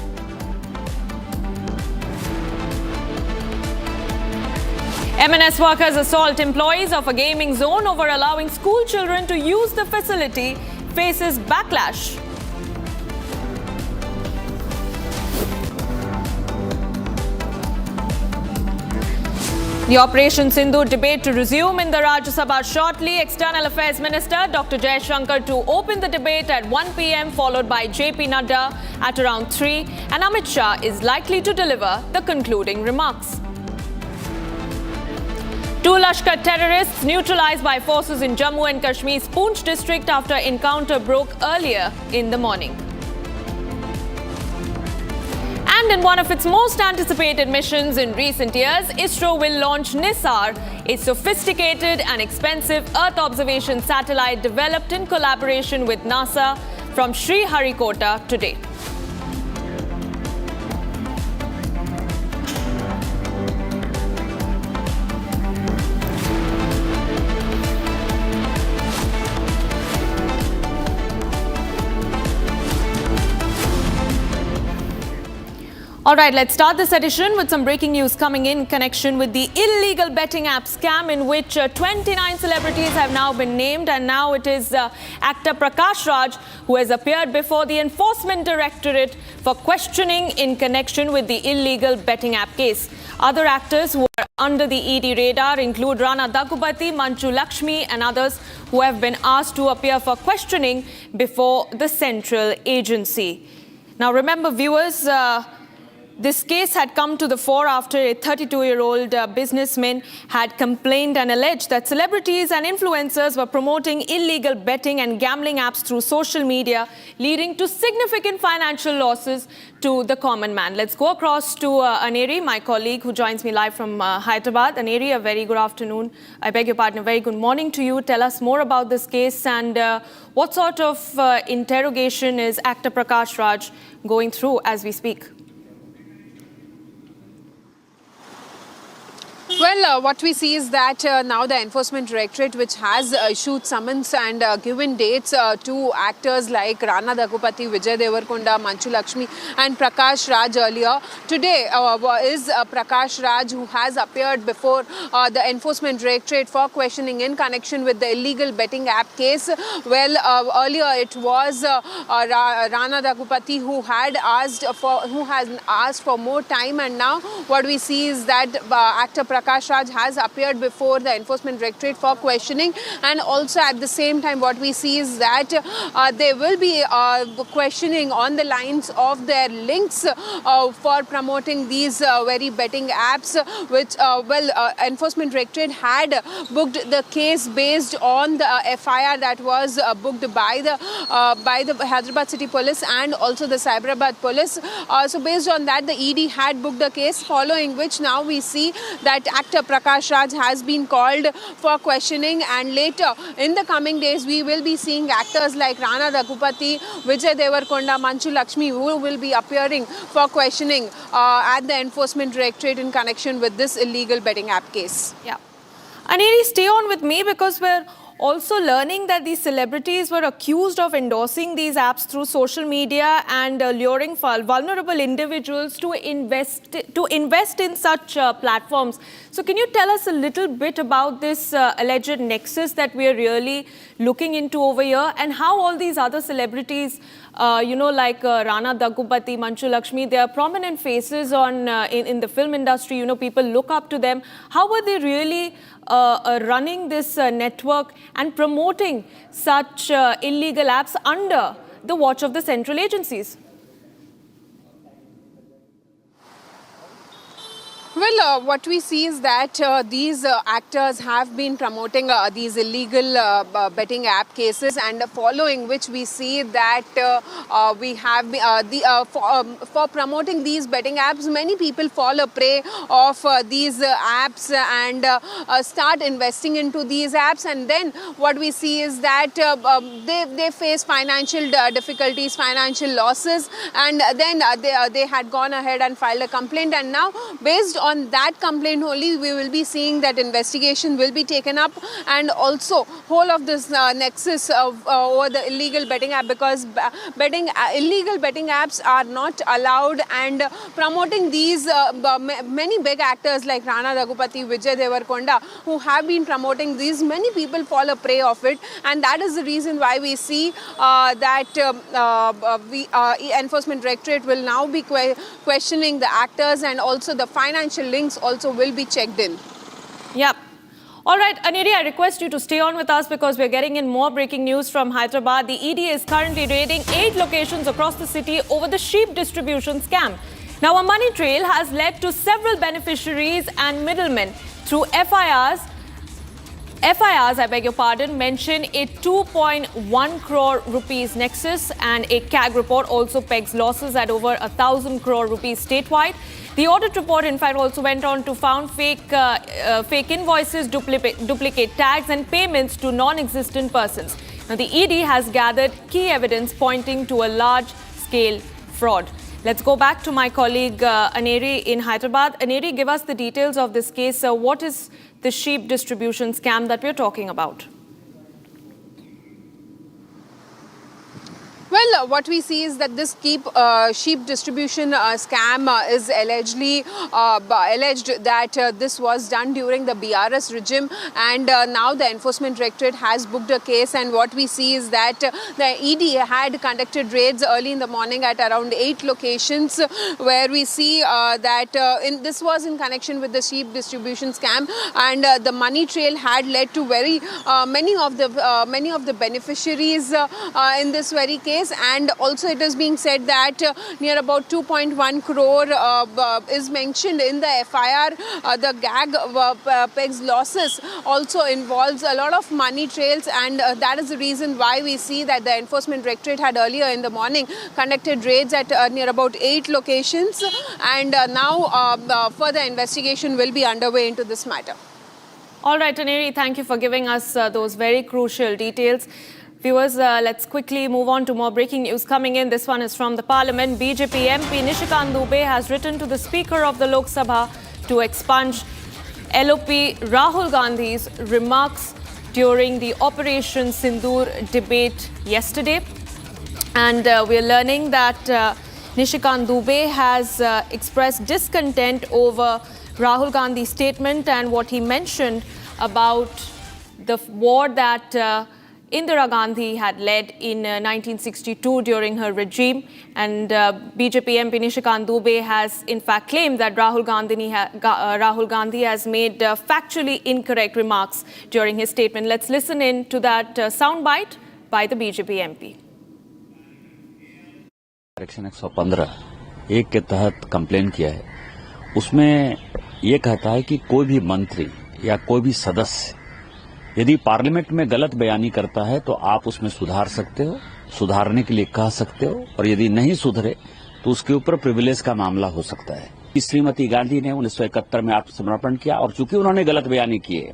M&S workers assault employees of a gaming zone over allowing school children to use the facility faces backlash. The Operation Sindur debate to resume in the Rajya Sabha shortly. External Affairs Minister Dr. Jaishankar to open the debate at 1 p.m. followed by JP Nadda at around 3, and Amit Shah is likely to deliver the concluding remarks. 2 Lashkar terrorists neutralized by forces in Jammu and Kashmir's Poonch district after encounter broke earlier in the morning. And in one of its most anticipated missions in recent years, ISRO will launch NISAR, a sophisticated and expensive Earth observation satellite developed in collaboration with NASA from Sriharikota today. All right, let's start this edition with some breaking news coming in connection with the illegal betting app scam in which 29 celebrities have now been named, and now it is actor Prakash Raj who has appeared before the Enforcement Directorate for questioning in connection with the illegal betting app case. Other actors who are under the ED radar include Rana Daggubati, Manchu Lakshmi and others who have been asked to appear for questioning before the central agency. Now remember viewers, this case had come to the fore after a 32-year-old businessman had complained and alleged that celebrities and influencers were promoting illegal betting and gambling apps through social media, leading to significant financial losses to the common man. Let's go across to Aneri, my colleague who joins me live from Hyderabad. Aneri, a very good afternoon. I beg your pardon, a very good morning to you. Tell us more about this case and what sort of interrogation is actor Prakash Raj going through as we speak? Well, what we see is that now the Enforcement Directorate, which has issued summons and given dates to actors like Rana Daggubati, Vijay Devarkonda, Manchu Lakshmi and Prakash Raj earlier. Today is Prakash Raj who has appeared before the Enforcement Directorate for questioning in connection with the illegal betting app case. Well, earlier it was Rana Daggubati who has asked for more time, and now what we see is that actor Prakash Raj has appeared before the Enforcement Directorate for questioning, and also at the same time what we see is that they will be questioning on the lines of their links for promoting these very betting apps, which Enforcement Directorate had booked the case based on the FIR that was booked by the Hyderabad City Police and also the Cyberabad Police. So based on that, the ED had booked the case, following which now we see that actor Prakash Raj has been called for questioning, and later in the coming days we will be seeing actors like Rana Daggubati, Vijay Devarkonda, Manchu Lakshmi who will be appearing for questioning at the Enforcement Directorate in connection with this illegal betting app case. Yeah. Aneri, stay on with me because we're also learning that these celebrities were accused of endorsing these apps through social media and luring vulnerable individuals to invest in such platforms. So can you tell us a little bit about this alleged nexus that we are really looking into over here, and how all these other celebrities, like Rana Daggubati, Manchu Lakshmi, they are prominent faces in the film industry. People look up to them. How were they really running this network and promoting such illegal apps under the watch of the central agencies? Well, what we see is that these actors have been promoting these illegal betting app cases, and following which we see that we have for promoting these betting apps, many people fall a prey of these apps and start investing into these apps, and then what we see is that they face financial difficulties, financial losses, and then they had gone ahead and filed a complaint, and now based on that complaint only we will be seeing that investigation will be taken up, and also whole of this nexus over the illegal betting app, because illegal betting apps are not allowed, and promoting these many big actors like Rana Daggubati, Vijay Devarkonda who have been promoting these, many people fall a prey of it, and that is the reason why we see that Enforcement Directorate will now be questioning the actors, and also the financial links also will be checked in. Yep. All right, Aneri, I request you to stay on with us because we're getting in more breaking news from Hyderabad. The ED is currently raiding 8 locations across the city over the sheep distribution scam. Now, a money trail has led to several beneficiaries and middlemen through FIRs, I beg your pardon, mention a 2.1 crore rupees nexus, and a CAG report also pegs losses at over 1,000 crore rupees statewide. The audit report, in fact, also went on to found fake invoices, duplicate tags and payments to non-existent persons. Now, the ED has gathered key evidence pointing to a large-scale fraud. Let's go back to my colleague Aneri in Hyderabad. Aneri, give us the details of this case. What is the sheep distribution scam that we're talking about? Well, what we see is that this sheep distribution scam is alleged that this was done during the BRS regime, and now the Enforcement Directorate has booked a case. And what we see is that the ED had conducted raids early in the morning at around 8 locations, where we see that this was in connection with the sheep distribution scam, and the money trail had led to many of the beneficiaries in this very case. And also it is being said that near about 2.1 crore is mentioned in the FIR. The GAG pegs losses also involves a lot of money trails, and that is the reason why we see that the Enforcement Directorate had earlier in the morning conducted raids at near about 8 locations, and now further investigation will be underway into this matter. All right, Aneri, thank you for giving us those very crucial details. Viewers, let's quickly move on to more breaking news coming in. This one is from the Parliament. BJP MP Nishikant Dubey has written to the Speaker of the Lok Sabha to expunge LOP Rahul Gandhi's remarks during the Operation Sindur debate yesterday. And we're learning that Nishikant Dubey has expressed discontent over Rahul Gandhi's statement and what he mentioned about the war that Indira Gandhi had led in 1962 during her regime, and BJP MP Nishikant Dubey has in fact claimed that Rahul Gandhi has made factually incorrect remarks during his statement. Let's listen in to that soundbite by the BJP MP. Section 115 के तहत complain किया है, उसमें ये कहता है कि कोई भी मंत्री या कोई भी सदस्य यदि पार्लियामेंट में गलत बयानी करता है तो आप उसमें सुधार सकते हो, सुधारने के लिए कह सकते हो, और यदि नहीं सुधरे तो उसके ऊपर प्रिविलेज का मामला हो सकता है। श्रीमती गांधी ने 1971 में आत्मसमर्पण किया, और चूंकि उन्होंने गलत बयानी की है,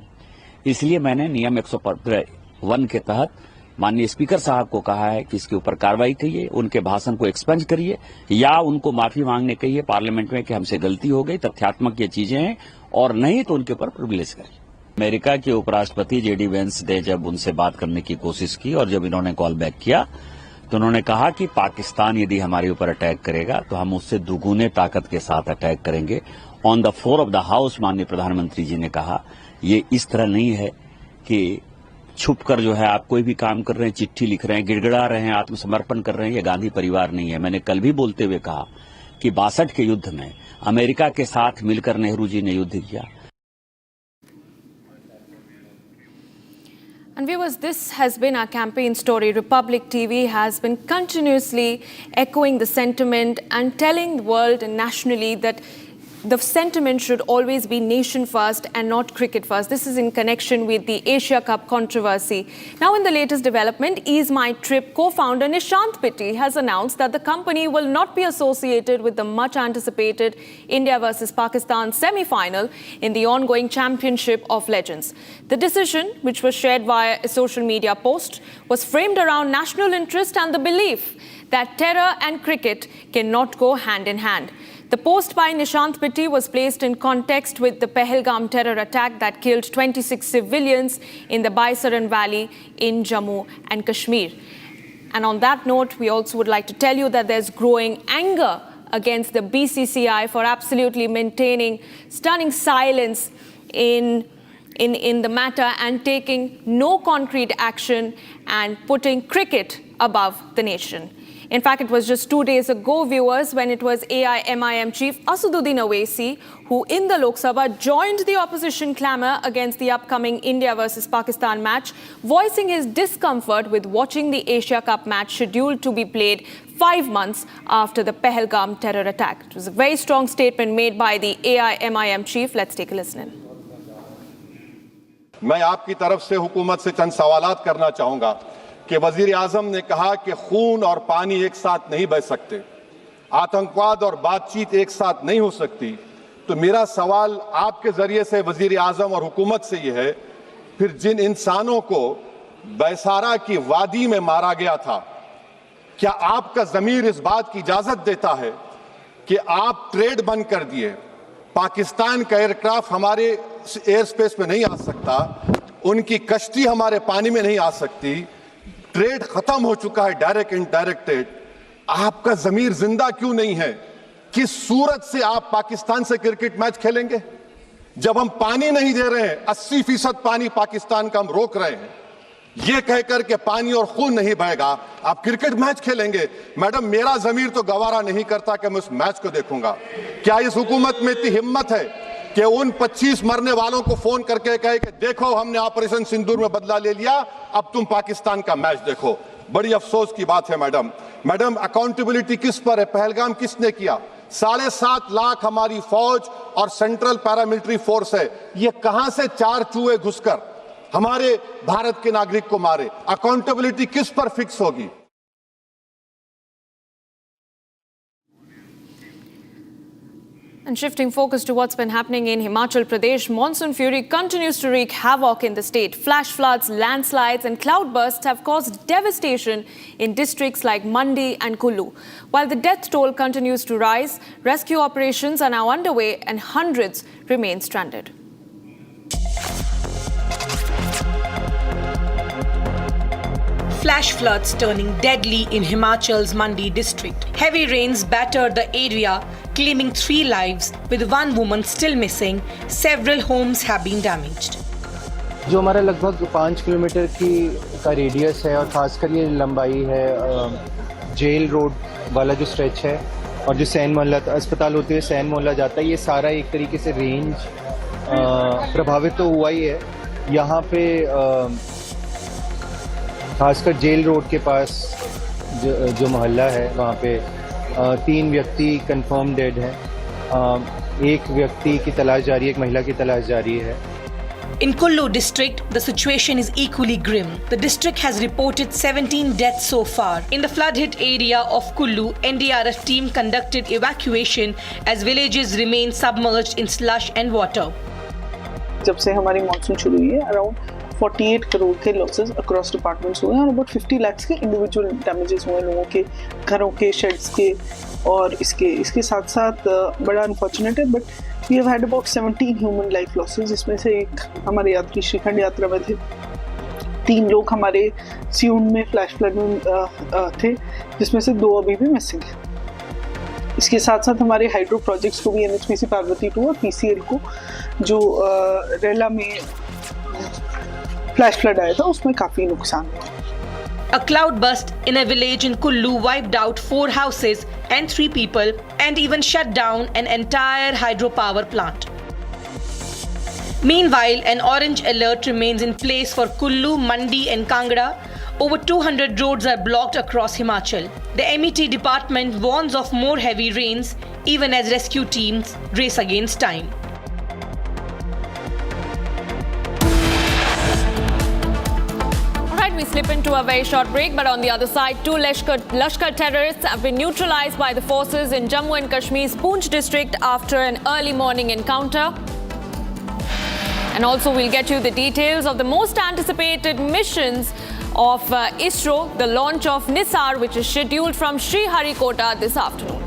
इसलिए मैंने नियम 115 के तहत माननीय स्पीकर साहब को कहा है कि इसके ऊपर कार्रवाई करिए, उनके भाषण को एक्सपंज करिए या उनको माफी मांगने कहिए पार्लियामेंट में कि हमसे गलती हो गई, तथ्यात्मक ये चीजें हैं, और नहीं तो उनके ऊपर प्रिविलेज करिए। अमेरिका के उपराष्ट्रपति जेडी वेंस ने जब उनसे बात करने की कोशिश की और जब इन्होंने कॉल बैक किया तो उन्होंने कहा कि पाकिस्तान यदि हमारे ऊपर अटैक करेगा तो हम उससे दुगुने ताकत के साथ अटैक करेंगे। On the floor of the house माननीय प्रधानमंत्री जी ने कहा, ये इस तरह नहीं है कि छुप कर जो है आप कोई भी काम कर रहे हैं, चिट्ठी लिख रहे हैं, गिड़गिड़ा रहे हैं, आत्मसमर्पण कर रहे हैं, ये गांधी परिवार नहीं है। मैंने कल भी बोलते हुए कहा कि 62 के युद्ध में अमेरिका के साथ मिलकर नेहरू जी ने युद्ध किया। And viewers, this has been our campaign story. Republic TV has been continuously echoing the sentiment and telling the world and nationally that the sentiment should always be nation first and not cricket first. This is in connection with the Asia Cup controversy. Now, in the latest development, Ease My Trip co-founder Nishant Pitti has announced that the company will not be associated with the much-anticipated India versus Pakistan semi-final in the ongoing Championship of Legends. The decision, which was shared via a social media post, was framed around national interest and the belief that terror and cricket cannot go hand in hand. The post by Nishant Pitti was placed in context with the Pahalgam terror attack that killed 26 civilians in the Baisaran Valley in Jammu and Kashmir. And on that note, we also would like to tell you that there's growing anger against the BCCI for absolutely maintaining stunning silence in the matter and taking no concrete action and putting cricket above the nation. In fact, it was just 2 days ago, viewers, when it was AIMIM chief Asaduddin Owaisi who in the Lok Sabha joined the opposition clamour against the upcoming India versus Pakistan match, voicing his discomfort with watching the Asia Cup match scheduled to be played 5 months after the Pahalgam terror attack. It was a very strong statement made by the AIMIM chief. Let's take a listen in. मैं आपकी तरफ से हुकूमत से चंद सवालात करना चाहूंगा कि वजीर आजम ने कहा कि खून और पानी एक साथ नहीं बह सकते, आतंकवाद और बातचीत एक साथ नहीं हो सकती। तो मेरा सवाल आपके जरिए से वजीर आजम और हुकूमत से यह है, फिर जिन इंसानों को बैसारा की वादी में मारा गया था, क्या आपका ज़मीर इस बात की इजाजत देता है कि आप ट्रेड बंद कर दिए, पाकिस्तान का एयरक्राफ्ट हमारे एयर स्पेस में नहीं आ सकता, उनकी कश्ती हमारे पानी में नहीं आ सकती, ट्रेड खत्म हो चुका है डायरेक्ट इनडायरेक्टेड, आपका ज़मीर जिंदा क्यों नहीं है? किस सूरत से आप पाकिस्तान से क्रिकेट मैच खेलेंगे जब हम पानी नहीं दे रहे हैं? 80% पानी पाकिस्तान का हम रोक रहे हैं, ये कहकर के पानी और खून नहीं बहेगा, आप क्रिकेट मैच खेलेंगे? मैडम, मेरा जमीर तो गवारा नहीं करता कि मैं उस मैच को देखूंगा। क्या इस हुकूमत में इतनी हिम्मत है कि उन 25 मरने वालों को फोन करके कहे कि देखो हमने ऑपरेशन सिंदूर में बदला ले लिया, अब तुम पाकिस्तान का मैच देखो? बड़ी अफसोस की बात है मैडम। मैडम, अकाउंटेबिलिटी किस पर है? पहलगाम किसने किया? 7.5 लाख हमारी फौज और सेंट्रल पैरामिलिट्री फोर्स है, ये कहां से 4 चूहे घुसकर हमारे भारत के नागरिक को मारे? अकाउंटेबिलिटी किस पर फिक्स होगी? And shifting focus to what's been happening in Himachal Pradesh, monsoon fury continues to wreak havoc in the state. Flash floods, landslides and cloudbursts have caused devastation in districts like Mandi and Kullu. While the death toll continues to rise, rescue operations are now underway and hundreds remain stranded. Flash floods turning deadly in Himachal's Mandi district. Heavy rains battered the area, claiming 3 lives, with 1 woman still missing. Several homes have been damaged. जो हमारा लगभग 5 kilometre का radius है और खासकर ये लंबाई है जेल रोड वाला जो स्ट्रेच है और जो सैन मोहल्ला अस्पताल होते हुए सैन मोहल्ला जाता है, ये सारा एक तरीके से रेंज प्रभावित तो हुआ ही है। यहाँ पे खासकर जेल रोड के पास जो मोहल्ला है वहाँ पे 3 व्यक्ति कंफर्म डेड हैं, 1 व्यक्ति की तलाश जारी है, एक महिला की तलाश जारी है। In Kullu district, the situation is equally grim. The district has reported 17 deaths so far. In the flood-hit area of Kullu, NDRF team conducted evacuation as villages remain submerged in slush and water. जब से हमारी monsoon शुरू हुई है, around 48 crore के losses across departments हुए हैं और अबाउट 50 लाख के इंडिविजुअल डैमेजेस हुए लोगों के घरों के, शेड्स के, और इसके साथ साथ बड़ा अनफॉर्चुनेट है, but we have had about 17 human life losses, जिसमें से एक हमारे यात्री श्रीखंड यात्रा में थे, 3 लोग हमारे सियून में फ्लैश फ्लड में थे, जिसमें से 2 अभी भी मिसिंग है। इसके साथ साथ हमारे हाइड्रो प्रोजेक्ट्स को भी NHPC पार्वती 2 और PCL को जो रेला में फ्लैश फ्लड आया था उसमें काफी नुकसान हुआ। A cloudburst in a village in Kullu wiped out 4 houses and 3 people and even shut down an entire hydropower plant. Meanwhile, an orange alert remains in place for Kullu, Mandi and Kangra. Over 200 roads are blocked across Himachal. The MET department warns of more heavy rains even as rescue teams race against time. We slip into a very short break, but on the other side, 2 Lashkar terrorists have been neutralized by the forces in Jammu and Kashmir's Poonch district after an early morning encounter. And also, we'll get you the details of the most anticipated missions of ISRO, the launch of Nisar, which is scheduled from Sriharikota this afternoon.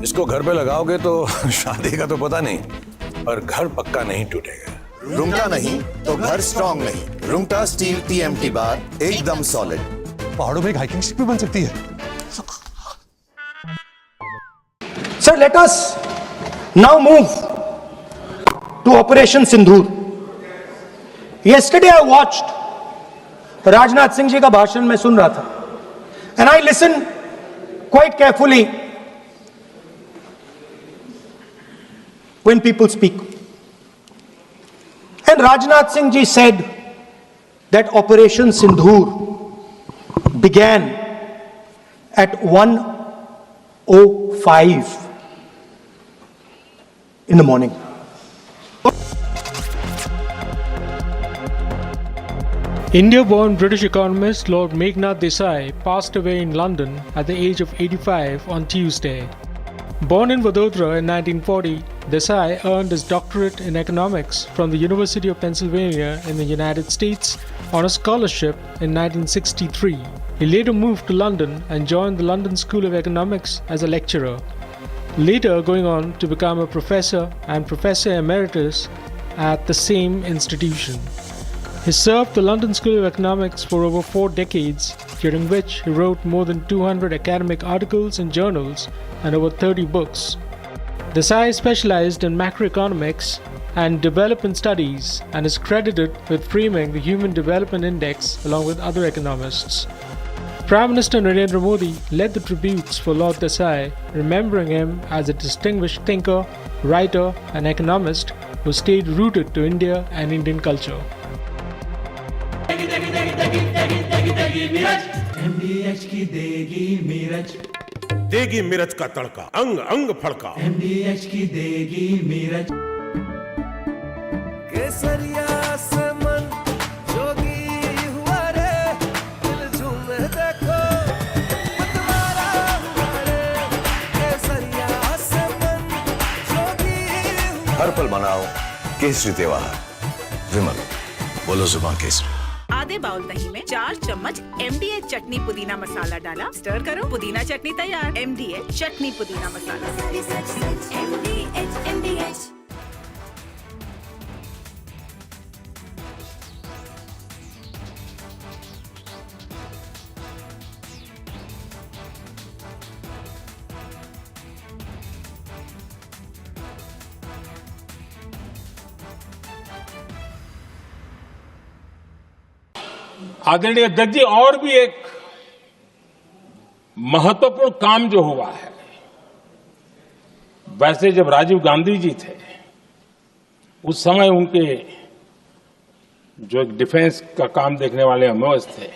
इसको घर पे लगाओगे तो शादी का तो पता नहीं, पर घर पक्का नहीं टूटेगा। रुंगटा नहीं तो घर स्ट्रॉन्ग नहीं। रुंगटा स्टील TMT बार एकदम सॉलिड। पहाड़ों में एक हाइकिंग शिप भी बन सकती है। Sir, let us now move to Operation Sindur. Yesterday I watched Rajnath Singh ji का भाषण मैं सुन रहा था, and I listened quite carefully when people speak. And Rajnath Singh ji said that Operation Sindur began at 1:05 in the morning. India-born British economist Lord Meghnad Desai passed away in London at the age of 85 on Tuesday. Born in Vadodara in 1940, Desai earned his doctorate in economics from the University of Pennsylvania in the United States on a scholarship in 1963. He later moved to London and joined the London School of Economics as a lecturer, later going on to become a professor and professor emeritus at the same institution. He served the London School of Economics for over 4 decades, during which he wrote more than 200 academic articles in journals and over 30 books. Desai specialized in macroeconomics and development studies and is credited with framing the Human Development Index along with other economists. Prime Minister Narendra Modi led the tributes for Lord Desai, remembering him as a distinguished thinker, writer and economist who stayed rooted to India and Indian culture. MDH की देगी मीरज, देगी मिर्च का तड़का, अंग अंग फड़का। MDH की देगी मीरज। केसरिया से मन जोगी हुआ रे, दिल झूमे देखो मतवारा हुआ रे। केसरिया से मन जोगी हुआ। हर पल मनाओ केसरी त्योहार। विमल, बोलो जुबान केसरी। आधे बाउल दही में 4 चम्मच MDH चटनी पुदीना मसाला डाला, स्टर करो, पुदीना चटनी तैयार। MDH चटनी पुदीना मसाला। MDH। आदरणीय अध्यक्ष जी, और भी एक महत्वपूर्ण काम जो हुआ है, वैसे जब राजीव गांधी जी थे उस समय उनके जो एक डिफेंस का काम देखने वाले अमोज थे।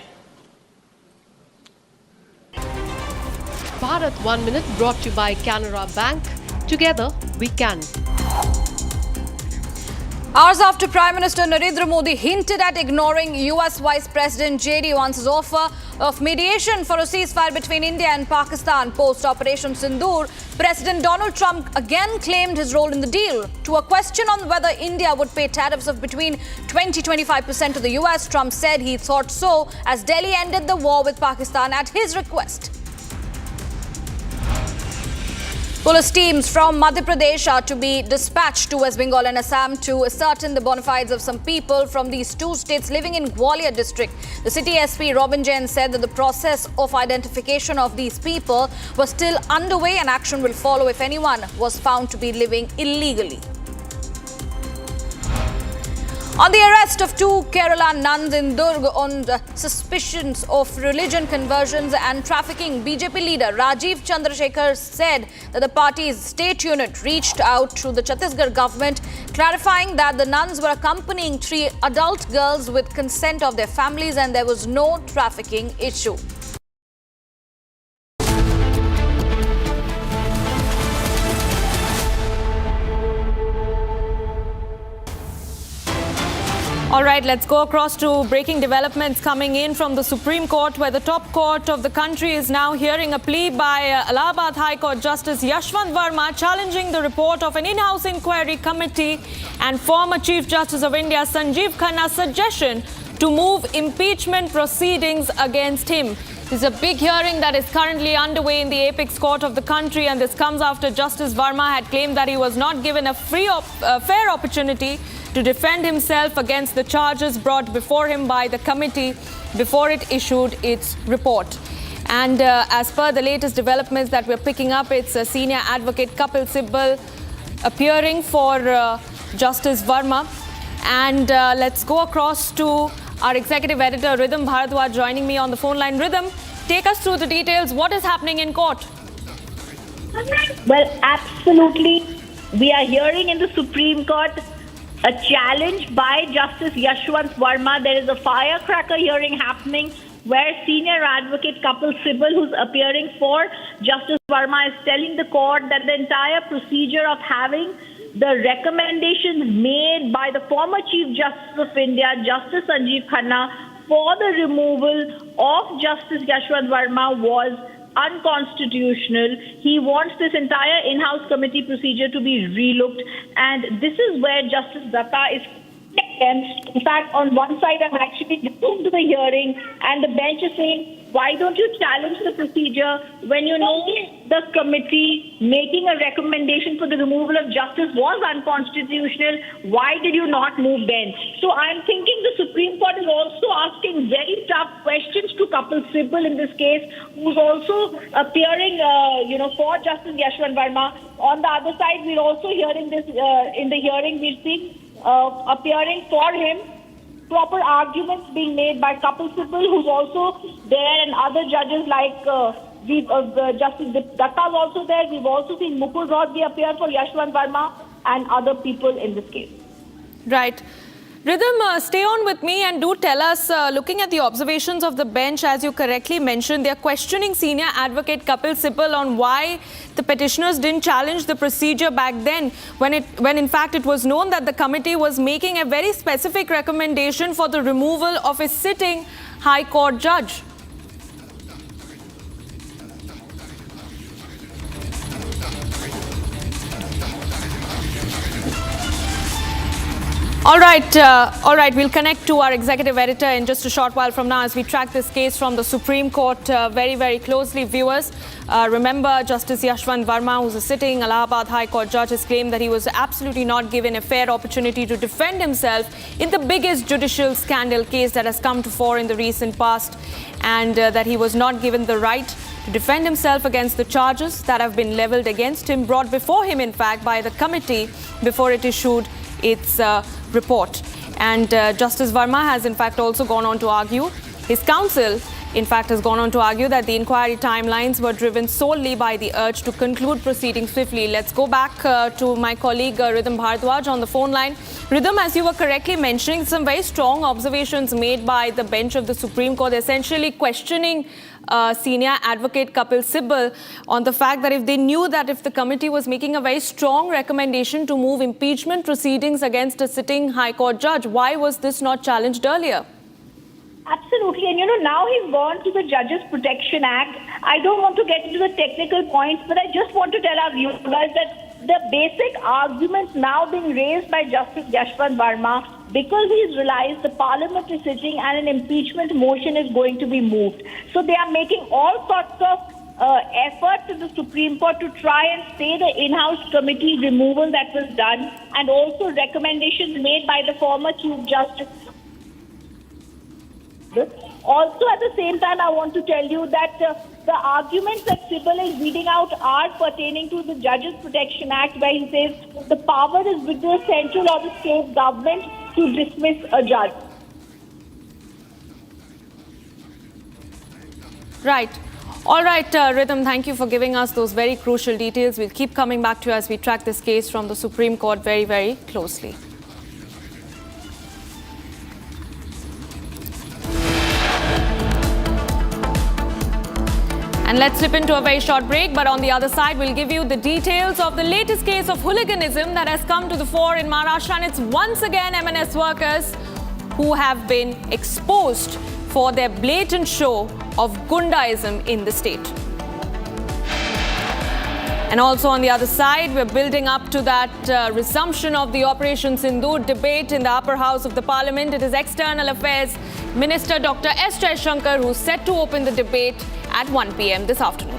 Bharat 1 Minute brought to you by Canara Bank. Together we can. Hours after Prime Minister Narendra Modi hinted at ignoring US Vice President J.D. Vance's offer of mediation for a ceasefire between India and Pakistan post-Operation Sindur, President Donald Trump again claimed his role in the deal. To a question on whether India would pay tariffs of between 20-25% to the US, Trump said he thought so as Delhi ended the war with Pakistan at his request. Police teams from Madhya Pradesh are to be dispatched to West Bengal and Assam to ascertain the bona fides of some people from these two states living in Gwalior district. The city SP Robin Jain said that the process of identification of these people was still underway and action will follow if anyone was found to be living illegally. On the arrest of 2 Kerala nuns in Durg on suspicions of religion conversions and trafficking, BJP leader Rajiv Chandrasekhar said that the party's state unit reached out to the Chhattisgarh government, clarifying that the nuns were accompanying 3 adult girls with consent of their families and there was no trafficking issue. All right, let's go across to breaking developments coming in from the Supreme Court, where the top court of the country is now hearing a plea by Allahabad High Court Justice Yashwant Verma challenging the report of an in-house inquiry committee and former Chief Justice of India Sanjeev Khanna's suggestion to move impeachment proceedings against him. This is a big hearing that is currently underway in the apex court of the country, and this comes after Justice Verma had claimed that he was not given a fair opportunity to defend himself against the charges brought before him by the committee before it issued its report. And as per the latest developments that we're picking up, it's senior advocate Kapil Sibal appearing for Justice Verma. And let's go across to our executive editor, Rhythm Bharadwaj, joining me on the phone line. Rhythm, take us through the details. What is happening in court? Well, absolutely. We are hearing in the Supreme Court a challenge by Justice Yashwant Verma. There is a firecracker hearing happening where senior advocate Kapil Sibal, who's appearing for Justice Verma, is telling the court that the entire procedure of having the recommendations made by the former Chief Justice of India, Justice Sanjeev Khanna, for the removal of Justice Yashwant Verma was unconstitutional. He wants this entire in-house committee procedure to be relooked, and this is where Justice Datta is against. In fact, on one side, I'm actually listening to the hearing, and the bench is saying, why don't you challenge the procedure when you know the committee making a recommendation for the removal of justice was unconstitutional? Why did you not move then? So I'm thinking the Supreme Court is also asking very tough questions to Kapil Sibal in this case, who's also appearing, for Justice Yashwant Verma. On the other side, we're also hearing this in the hearing. We're seeing appearing for him, proper arguments being made by Kapil Sibal, who's also there, and other judges like Justice Datta is also there. We've also seen Mukul Rohde appear for Yashwant Verma and other people in this case. Right. Rhythm, stay on with me and do tell us, looking at the observations of the bench, as you correctly mentioned, they're questioning senior advocate Kapil Sibal on why the petitioners didn't challenge the procedure back then, when in fact it was known that the committee was making a very specific recommendation for the removal of a sitting High Court judge. All right. We'll connect to our executive editor in just a short while from now as we track this case from the Supreme Court very, very closely. Viewers, remember Justice Yashwant Verma, who's a sitting Allahabad High Court judge, has claimed that he was absolutely not given a fair opportunity to defend himself in the biggest judicial scandal case that has come to fore in the recent past, and that he was not given the right to defend himself against the charges that have been leveled against him, brought before him, in fact, by the committee before it issued its report. And Justice Verma has in fact also gone on to argue, his counsel in fact has gone on to argue that the inquiry timelines were driven solely by the urge to conclude proceedings swiftly. Let's go back to my colleague Rhythm Bharadwaj on the phone line. Rhythm, as you were correctly mentioning, some very strong observations made by the bench of the Supreme Court, essentially questioning senior advocate Kapil Sibal on the fact that if they knew that if the committee was making a very strong recommendation to move impeachment proceedings against a sitting High Court judge, why was this not challenged earlier? Absolutely. And now he's gone to the Judges Protection Act. I don't want to get into the technical points, but I just want to tell our viewers that the basic arguments now being raised by Justice Yashwant Verma, because he's realized the Parliamentary sitting and an impeachment motion is going to be moved. So they are making all sorts of effort to the Supreme Court to try and stay the in-house committee removal that was done, and also recommendations made by the former Chief Justice. Also, at the same time, I want to tell you that the arguments that Sibal is reading out are pertaining to the Judges Protection Act, where he says the power is with the central or the state government to dismiss a judge. Right. All right, Rhythm, thank you for giving us those very crucial details. We'll keep coming back to you as we track this case from the Supreme Court very, very closely. And let's slip into a very short break, but on the other side, we'll give you the details of the latest case of hooliganism that has come to the fore in Maharashtra. And it's once again M&S workers who have been exposed for their blatant show of Gundaism in the state. And also on the other side, we're building up to that resumption of the Operation Sindur debate in the upper house of the Parliament. It is External Affairs Minister Dr. S. Jaishankar, who's set to open the debate at 1 p.m. this afternoon.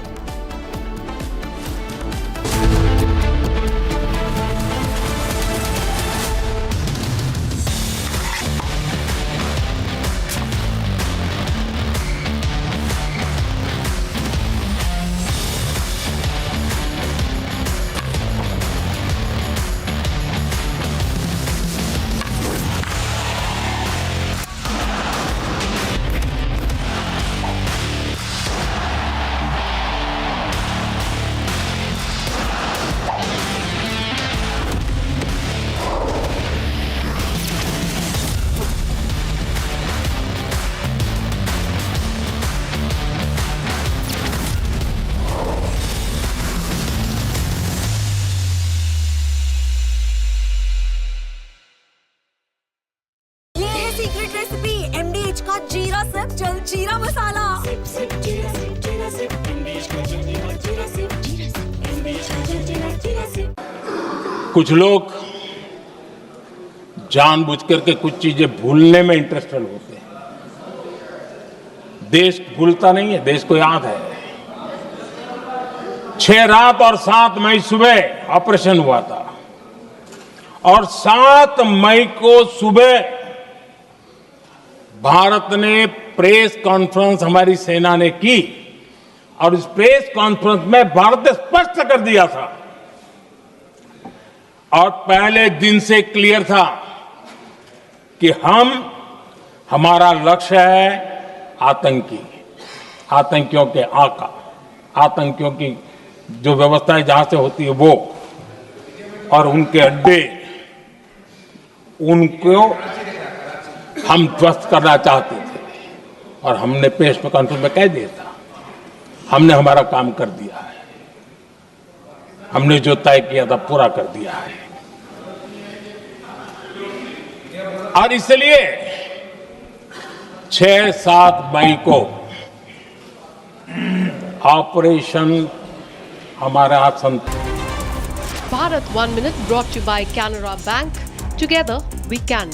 Secret recipe MDH का जीरा SIP jaljeera मसाला। कुछ लोग जानबूझ करके कुछ चीजें भूलने में इंटरेस्टेड होते हैं। देश भूलता नहीं है, देश को याद है। 6 रात और 7 मई सुबह ऑपरेशन हुआ था और 7 मई को सुबह भारत ने प्रेस कॉन्फ्रेंस हमारी सेना ने की और इस प्रेस कॉन्फ्रेंस में भारत ने स्पष्ट कर दिया था और पहले दिन से क्लियर था कि हमारा लक्ष्य है आतंकियों के आका, आतंकियों की जो व्यवस्थाएं जहां से होती है वो और उनके अड्डे, उनको हम ध्वस्त करना चाहते थे और हमने प्रेस कॉन्फ्रेंस में कह दिया था, हमने हमारा काम कर दिया है, हमने जो तय किया था पूरा कर दिया है। और इसलिए 6-7 मई को ऑपरेशन हमारे हाथ Bharat 1 Minute brought to you by Canara Bank. Together we can.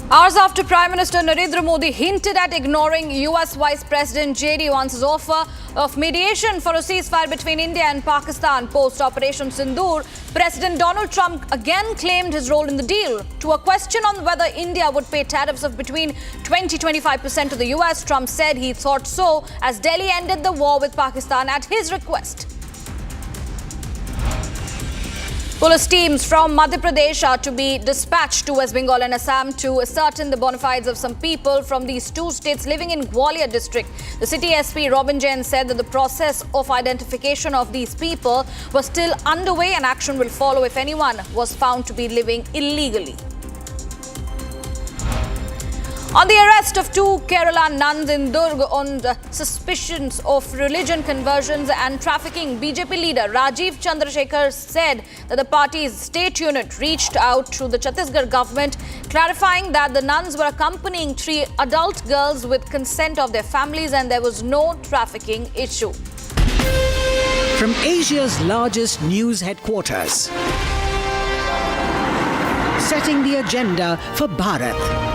Hours after Prime Minister Narendra Modi hinted at ignoring US Vice President J.D. Vance's offer of mediation for a ceasefire between India and Pakistan post-Operation Sindur, President Donald Trump again claimed his role in the deal. To a question on whether India would pay tariffs of between 20-25% to the US, Trump said he thought so as Delhi ended the war with Pakistan at his request. Police teams from Madhya Pradesh are to be dispatched to West Bengal and Assam to ascertain the bona fides of some people from these two states living in Gwalior district. The city SP Robin Jain said that the process of identification of these people was still underway and action will follow if anyone was found to be living illegally. On the arrest of 2 Kerala nuns in Durg on the suspicions of religion conversions and trafficking, BJP leader Rajiv Chandrasekhar said that the party's state unit reached out to the Chhattisgarh government, clarifying that the nuns were accompanying 3 adult girls with consent of their families and there was no trafficking issue. From Asia's largest news headquarters, setting the agenda for Bharat.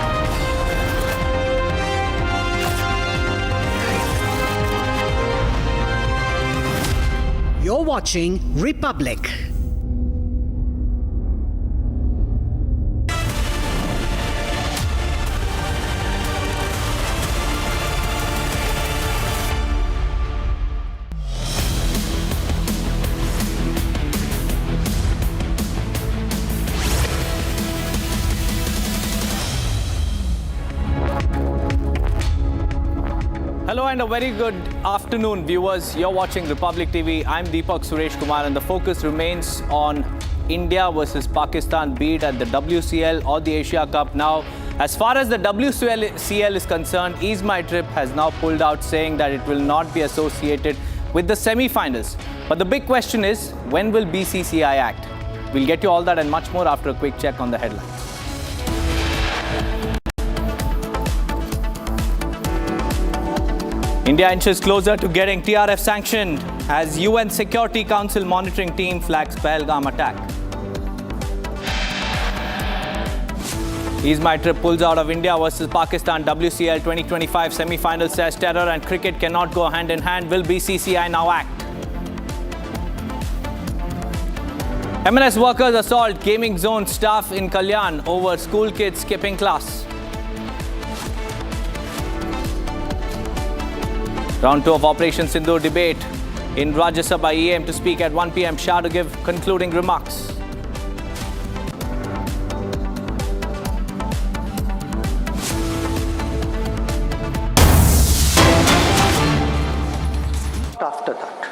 You're watching Republic. Hello and a very good afternoon, viewers. You're watching Republic TV. I'm Deepak Suresh Kumar and the focus remains on India versus Pakistan, be it at the WCL or the Asia Cup. Now, as far as the WCL is concerned, Ease My Trip has now pulled out saying that it will not be associated with the semi-finals. But the big question is, when will BCCI act? We'll get you all that and much more after a quick check on the headlines. India inches closer to getting Tariff sanctioned as UN Security Council monitoring team flags Pahalgam attack. My Trip pulls out of India versus Pakistan WCL 2025 semi-final, says terror and cricket cannot go hand in hand. Will BCCI now act? M&S workers assault gaming zone staff in Kalyan over school kids skipping class. Round 2 of Operation Sindur debate. In Rajya Sabha, EM to speak at 1 p.m. Shah to give concluding remarks. After that,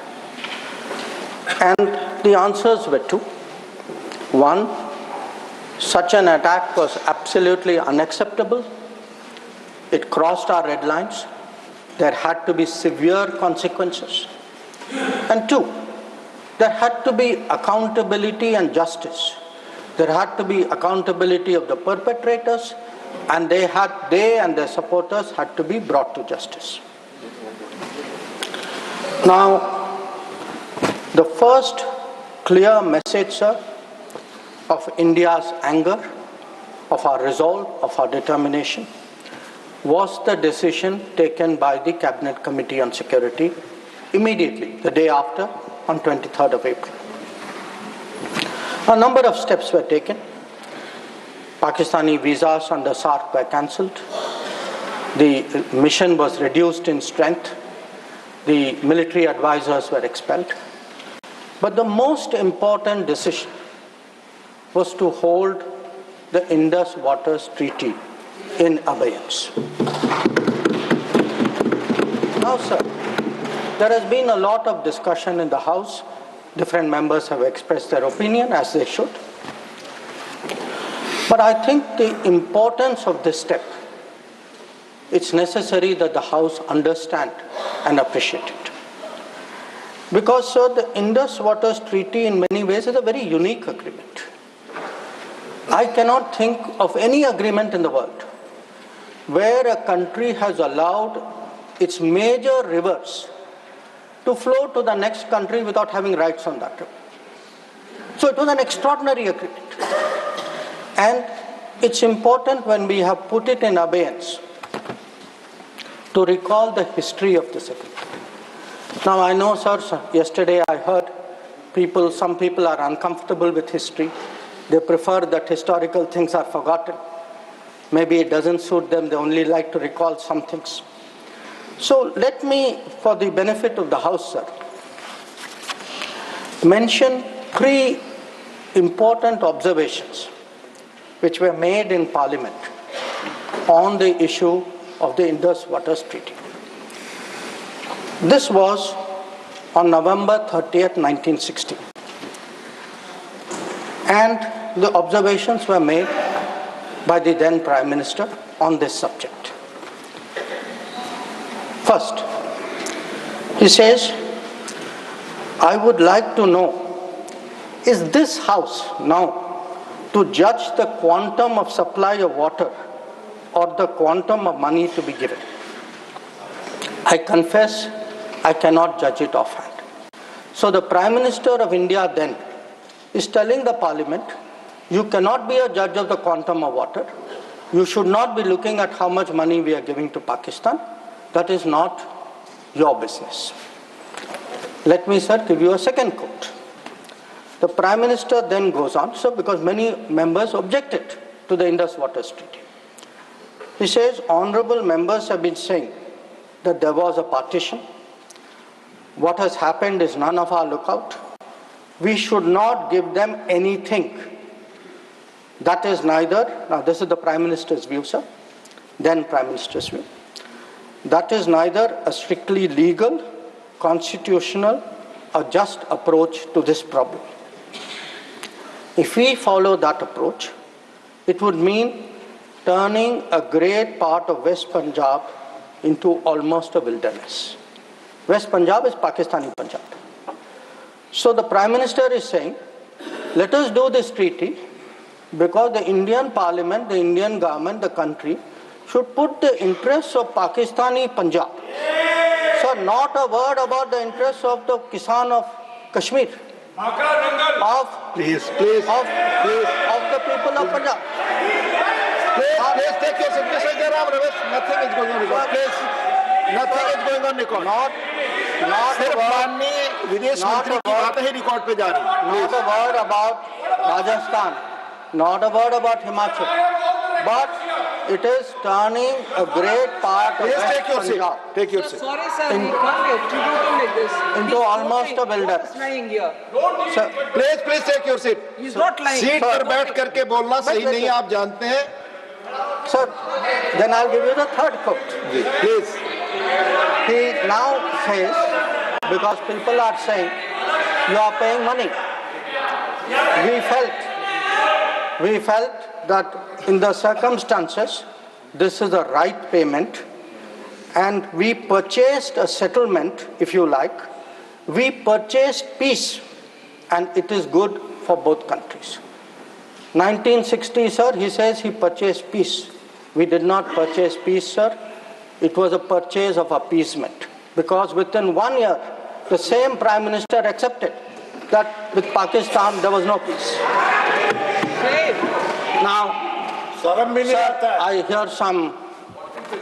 and the answers were two. One, such an attack was absolutely unacceptable. It crossed our red lines. There had to be severe consequences. And two, there had to be accountability and justice. There had to be accountability of the perpetrators, and they and their supporters had to be brought to justice. Now, the first clear message, sir, of India's anger, of our resolve, of our determination, was the decision taken by the Cabinet Committee on Security immediately, the day after, on 23rd of April. A number of steps were taken. Pakistani visas under SARC were cancelled. The mission was reduced in strength. The military advisors were expelled. But the most important decision was to hold the Indus Waters Treaty in abeyance. Now, sir, there has been a lot of discussion in the House. Different members have expressed their opinion, as they should. But I think the importance of this step, it's necessary that the House understand and appreciate it. Because, sir, the Indus Waters Treaty in many ways is a very unique agreement. I cannot think of any agreement in the world where a country has allowed its major rivers to flow to the next country without having rights on that river. So it was an extraordinary agreement. And it's important when we have put it in abeyance to recall the history of this agreement. Now I know, sir, yesterday I heard some people are uncomfortable with history. They prefer that historical things are forgotten. Maybe it doesn't suit them, they only like to recall some things. So let me, for the benefit of the House, sir, mention 3 important observations which were made in Parliament on the issue of the Indus Waters Treaty. This was on November 30th, 1960. And the observations were made by the then Prime Minister on this subject. First, he says, I would like to know, is this House now to judge the quantum of supply of water or the quantum of money to be given? I confess I cannot judge it offhand. So the Prime Minister of India then is telling the Parliament, you cannot be a judge of the quantum of water. You should not be looking at how much money we are giving to Pakistan. That is not your business. Let me, sir, give you a second quote. The Prime Minister then goes on, sir, because many members objected to the Indus Waters Treaty. He says, honorable members have been saying that there was a partition. What has happened is none of our lookout. We should not give them anything. That is neither, now this is the Prime Minister's view, sir, then Prime Minister's view. That is neither a strictly legal, constitutional, or just approach to this problem. If we follow that approach, it would mean turning a great part of West Punjab into almost a wilderness. West Punjab is Pakistani Punjab. So the Prime Minister is saying, let us do this treaty because the Indian Parliament, the Indian government, the country should put the interests of Pakistani Punjab. So not a word about the interests of the Kisan of Kashmir, of the people of Punjab. please take your seat. Mr. Jairam Ramesh, nothing is going on record. Please, nothing is going on record. सिर्फ माननीय विदेश मंत्री की बातें ही record पे जा रही हैं. Not a word about Rajasthan, not a word about Himachal, but it is turning a great part of Please West take your seat. Punjab Take your seat. Sorry, sir, we can't get tribute like this. into almost a wilderness. He's lying here. Sir, Please take your seat. He's not lying. Seat पर बैठ करके बोलना सही नहीं है, आप जानते हैं. Sir, then I'll give you the third quote. Please. He now says, because people are saying, you are paying money. We felt that in the circumstances, this is the right payment, and we purchased a settlement, if you like. We purchased peace, and it is good for both countries. 1960, sir, he says he purchased peace. We did not purchase peace, sir. It was a purchase of appeasement, because within 1 year, the same Prime Minister accepted that with Pakistan there was no peace. Now, sir, I hear some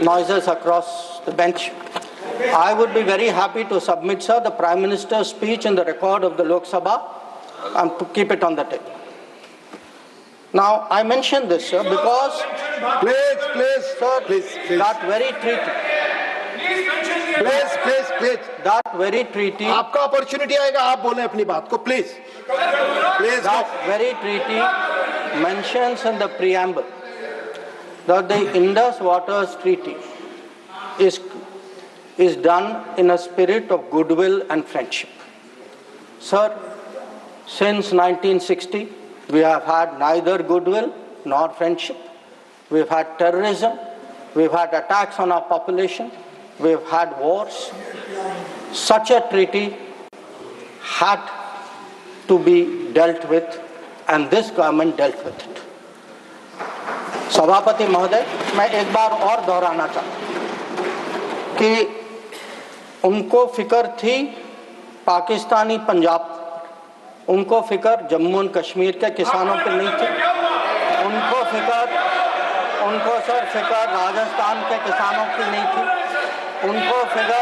noises across the bench. I would be very happy to submit, sir, the Prime Minister's speech in the record of the Lok Sabha and to keep it on the table. Now, I mention this, sir, because that very treaty. Please. That very treaty. आपका opportunity आएगा, आप बोलें अपनी बात को, please. That very treaty mentions in the preamble that the Indus Waters Treaty is done in a spirit of goodwill and friendship. Sir, since 1960, we have had neither goodwill nor friendship. We've had terrorism, we've had attacks on our population, we've had wars. Such a treaty had to be dealt with, and this government dealt with it. सभापति महोदय, मैं एक बार और दोहराना चाहता हूँ कि उनको फिक्र थी पाकिस्तानी पंजाब, उनको फिक्र जम्मू और कश्मीर के किसानों पर नहीं थी, उनको सर फिक्र राजस्थान के किसानों की नहीं थी, उनको फिक्र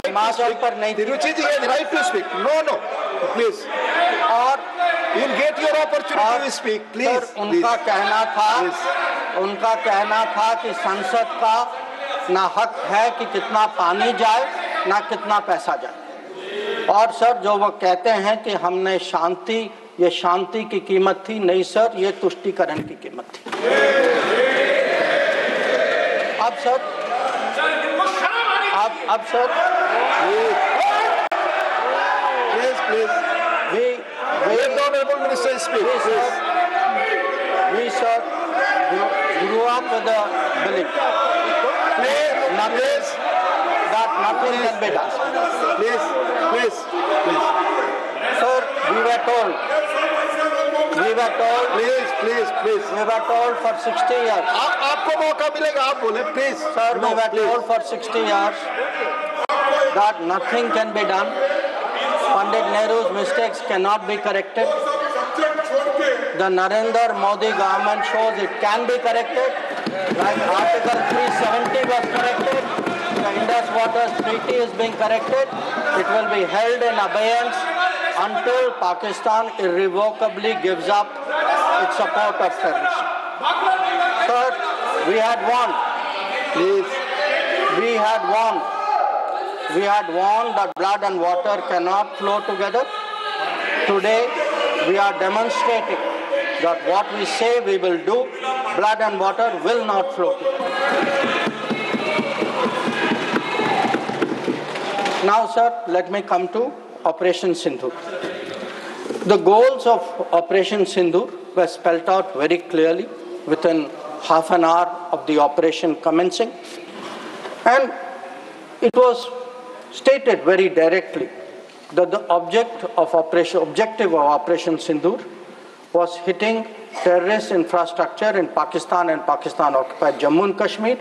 हिमाचल पर नहीं थी. रुचि जी, right to speak. No, please. और you'll get your opportunity to speak. Please. Sir, उनका कहना था कि संसद का ना हक है कि कितना पानी जाए ना कितना पैसा जाए. और सर, जो वो कहते हैं कि हमने ये शांति की कीमत थी, नहीं सर, ये तुष्टीकरण की कीमत थी. अब sir please. We honorable minister speak. We sir grew up with the belief that nothing can be done. Please. Sir, we were told. Please. We were told for 60 years. आपको मौका मिलेगा, आप बोले, please. Sir, we were told for 60 years that nothing can be done. Pandit Nehru's mistakes cannot be corrected. The Narendra Modi government shows it can be corrected. Like Article 370 was corrected. The Indus Waters Treaty is being corrected. It will be held in abeyance until Pakistan irrevocably gives up its support of terrorism. Sir, we had won. Please. We had won that blood and water cannot flow together. Today, we are demonstrating that what we say we will do, blood and water will not flow together. Now, sir, let me come to Operation Sindur. The goals of Operation Sindur were spelled out very clearly within half an hour of the operation commencing, and it was stated very directly that the objective of Operation Sindur was hitting terrorist infrastructure in Pakistan and Pakistan-occupied Jammu and Kashmir,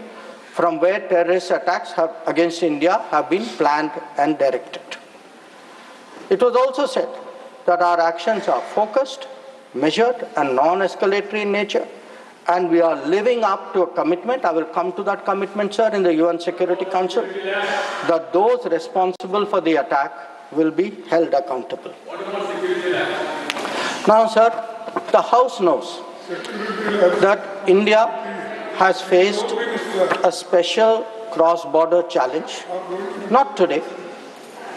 from where terrorist attacks against India have been planned and directed. It was also said that our actions are focused, measured, and non-escalatory in nature, and we are living up to a commitment. I will come to that commitment, sir, in the UN Security Council, that those responsible for the attack will be held accountable. Now, sir, the House knows that India has faced a special cross-border challenge, not today,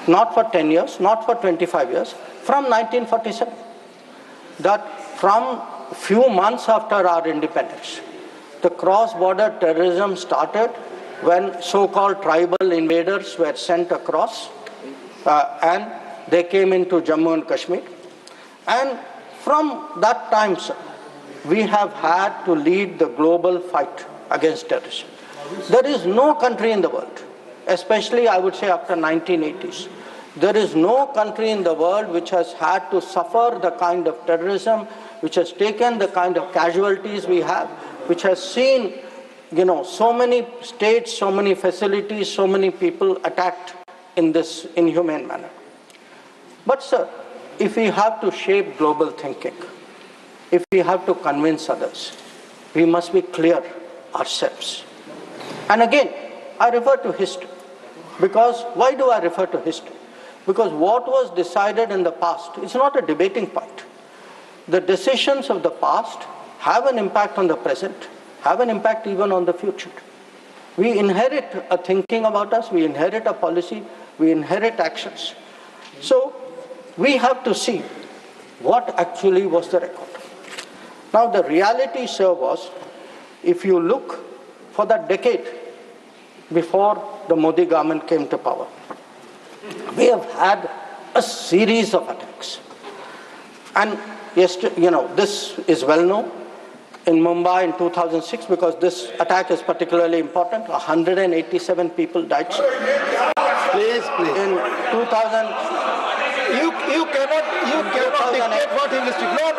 not for 10 years, not for 25 years, from 1947. That from few months after our independence, the cross-border terrorism started when so-called tribal invaders were sent across and they came into Jammu and Kashmir. And from that time, sir, we have had to lead the global fight against terrorism. There is no country in the world, especially I would say after 1980s, there is no country in the world which has had to suffer the kind of terrorism, which has taken the kind of casualties we have, which has seen, so many states, so many facilities, so many people attacked in this inhumane manner. But sir, if we have to shape global thinking, if we have to convince others, we must be clear ourselves. And again, I refer to history. Because, why do I refer to history? Because what was decided in the past is not a debating point. The decisions of the past have an impact on the present, have an impact even on the future. We inherit a thinking about us, we inherit a policy, we inherit actions. So, we have to see what actually was the record. Now, the reality, sir, was, if you look for that decade before the Modi government came to power, we have had a series of attacks. And this is well known. In Mumbai in 2006, because this attack is particularly important, 187 people died. Please. In 2000, you cannot dictate what he will speak. No.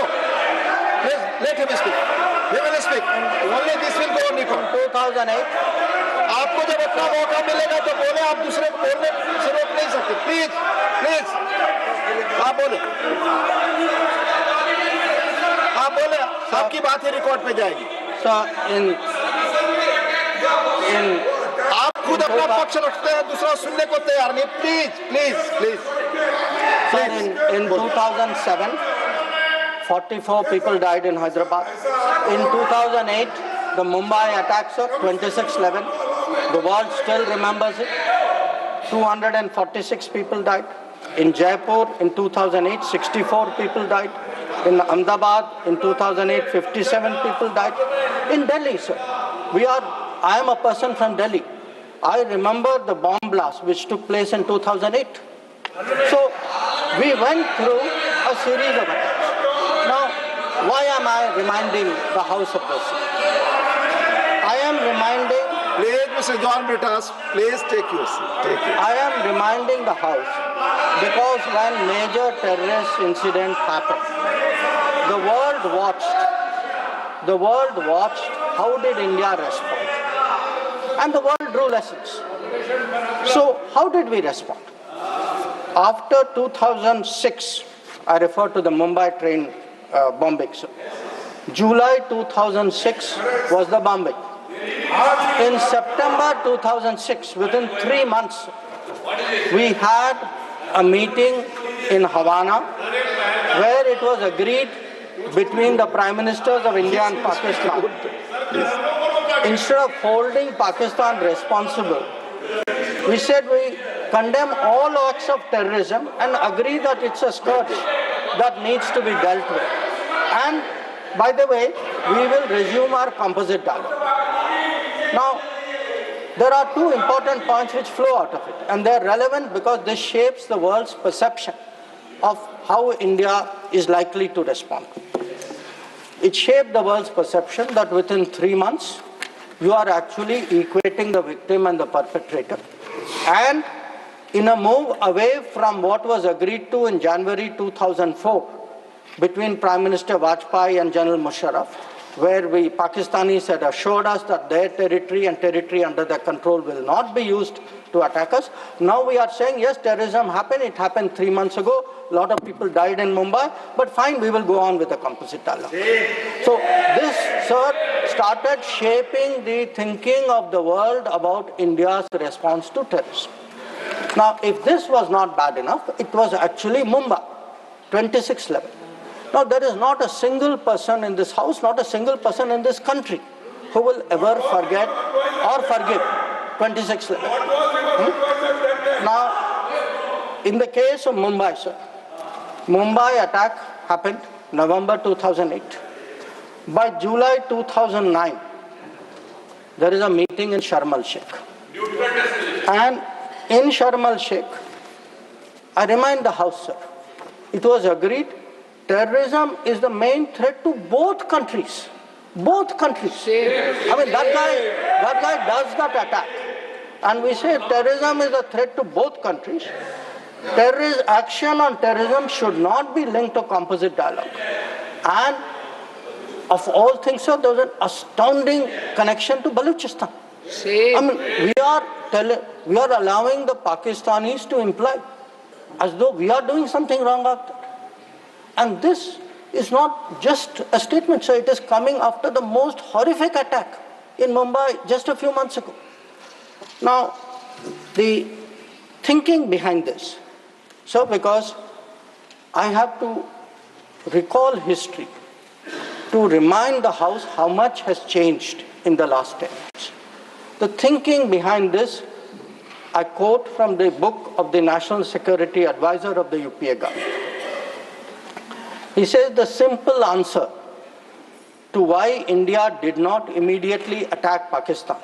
Please, let him speak. He will speak. Only this will go on record. 2008. आपको जब अपना मौका मिलेगा तो बोले, आप दूसरे को बोलने से रोक नहीं सकते. प्लीज आप बोले, आपकी बात ही रिकॉर्ड पे जाएगी. आप खुद अपना पक्ष रखते हैं, दूसरा सुनने को तैयार नहीं. Please. In 2007, 44 people died in Hyderabad. In 2008, the Mumbai attacks of 26/11, the world still remembers it. 246 people died. In Jaipur in 2008, 64 people died. In Ahmedabad in 2008, 57 people died. In Delhi, sir, I am a person from Delhi. I remember the bomb blast which took place in 2008. So we went through a series of attacks. Now, why am I reminding the House of this? I am reminding... Please, Mr. John Britas, please take your seat. I am reminding the House because when major terrorist incident happened, the world watched how did India respond. And the world drew lessons. So, how did we respond? After 2006, I refer to the Mumbai train bombing. July 2006 was the bombing. In September 2006, within 3 months, we had a meeting in Havana where it was agreed between the Prime Ministers of India and Pakistan. Instead of holding Pakistan responsible, we said we condemn all acts of terrorism and agree that it's a scourge that needs to be dealt with. And by the way, we will resume our composite dialogue. Now, there are two important points which flow out of it, and they're relevant because this shapes the world's perception of how India is likely to respond. It shaped the world's perception that within 3 months, you are actually equating the victim and the perpetrator. And in a move away from what was agreed to in January 2004 between Prime Minister Vajpayee and General Musharraf, where Pakistanis had assured us that their territory and territory under their control will not be used to attack us. Now we are saying, yes, terrorism happened. It happened 3 months ago. A lot of people died in Mumbai. But fine, we will go on with the composite dialogue. So this, sir, started shaping the thinking of the world about India's response to terrorism. Now, if this was not bad enough, it was actually Mumbai, 26/11. Now, there is not a single person in this house, not a single person in this country who will ever forget or forgive 26/11. Now, in the case of Mumbai, sir, Mumbai attack happened November 2008. By July 2009, there is a meeting in Sharm el-Sheikh. And in Sharm el-Sheikh, I remind the House, sir, it was agreed terrorism is the main threat to both countries. Both countries. I mean, that guy does that attack. And we say terrorism is a threat to both countries. Action on terrorism should not be linked to composite dialogue. And of all things, sir, there was an astounding connection to Balochistan. I mean, we are allowing the Pakistanis to imply as though we are doing something wrong after that. And this is not just a statement, sir. It is coming after the most horrific attack in Mumbai just a few months ago. Now, the thinking behind this, sir, because I have to recall history to remind the House how much has changed in the last 10 years. The thinking behind this, I quote from the book of the National Security Advisor of the UPA government. He says the simple answer to why India did not immediately attack Pakistan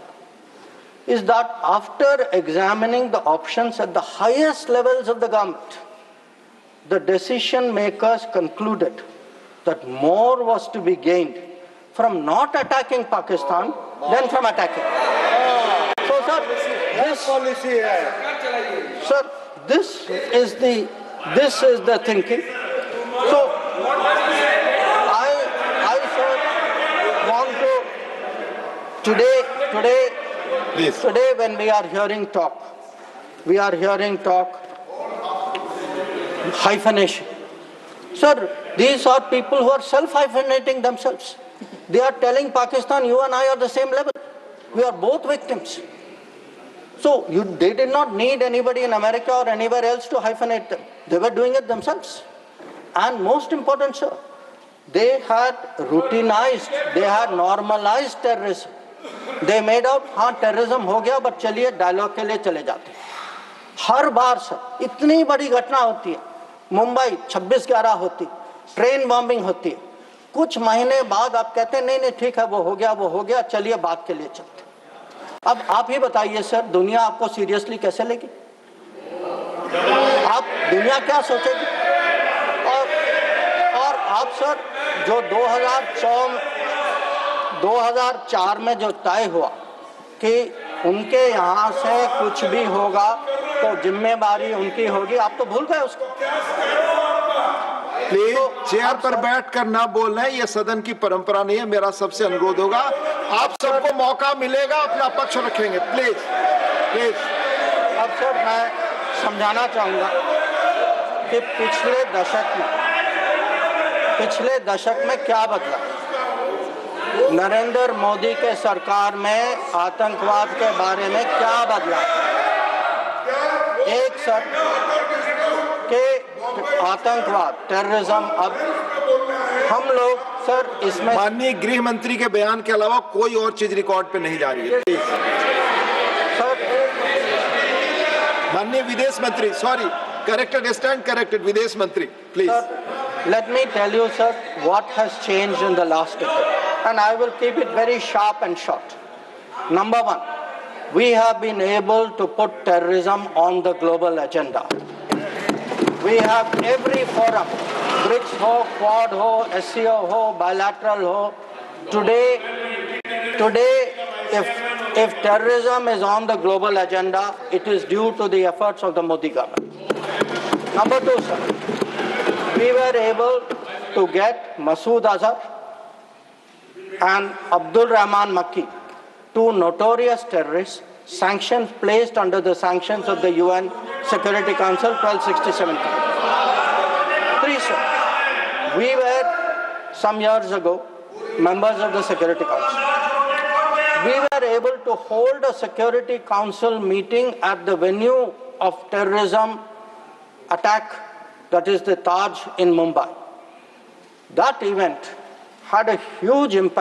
is that after examining the options at the highest levels of the government, the decision makers concluded that more was to be gained from not attacking Pakistan than from attacking. So, sir, this is the thinking. So, I sir, want to today when we are hearing talk hyphenation. Sir, these are people who are self-hyphenating themselves. They are telling Pakistan, you and I are the same level. We are both victims. So they did not need anybody in America or anywhere else to hyphenate them. They were doing it themselves. And most important, sir, they had routinized, they had normalized terrorism. They made out, terrorism हो गया, but चलिए dialogue के लिए चले जाते हैं. हर बार sir, इतनी बड़ी घटना होती है. मुंबई 26/11 होती, ट्रेन बॉम्बिंग होती है. कुछ महीने बाद आप कहते हैं नहीं ठीक है, वो हो गया, चलिए बात के लिए चलते. अब आप ही बताइए सर, दुनिया आपको सीरियसली कैसे लेगी? आप दुनिया क्या सोचेगी? और आप सर जो 2004 में जो तय हुआ कि उनके यहाँ से कुछ भी होगा तो जिम्मेदारी उनकी होगी, आप तो भूल गए उसको. प्लीज चेयर पर बैठकर ना बोलना है, ये सदन की परंपरा नहीं है. मेरा सबसे अनुरोध होगा, आप सबको मौका मिलेगा, अपना पक्ष रखेंगे. प्लीज. अब सर मैं समझाना चाहूंगा कि पिछले दशक में क्या बदला. नरेंद्र मोदी के सरकार में आतंकवाद के बारे में क्या बदला. एक सर के आतंकवाद, टेररिज्म, अब हम लोग सर इसमें माननीय गृह मंत्री के बयान के अलावा कोई और चीज रिकॉर्ड पे नहीं जा रही है. सर माननीय विदेश मंत्री, सॉरी, करेक्टेड विदेश मंत्री, please. Let me tell you, sir, what has changed in the last decade. And I will keep it very sharp and short. Number one, we have been able to put terrorism on the global agenda. We have every forum, BRICS ho, Quad ho, SCO ho, bilateral ho. Today, if terrorism is on the global agenda, it is due to the efforts of the Modi government. Number two, sir, we were able to get Masood Azhar and Abdul Rahman Makki, two notorious terrorists, sanctions placed under the sanctions of the UN Security Council 1267. We were, some years ago, members of the Security Council. We were able to hold a Security Council meeting at the venue of terrorism attack, that is the Taj in Mumbai. That event had a huge impact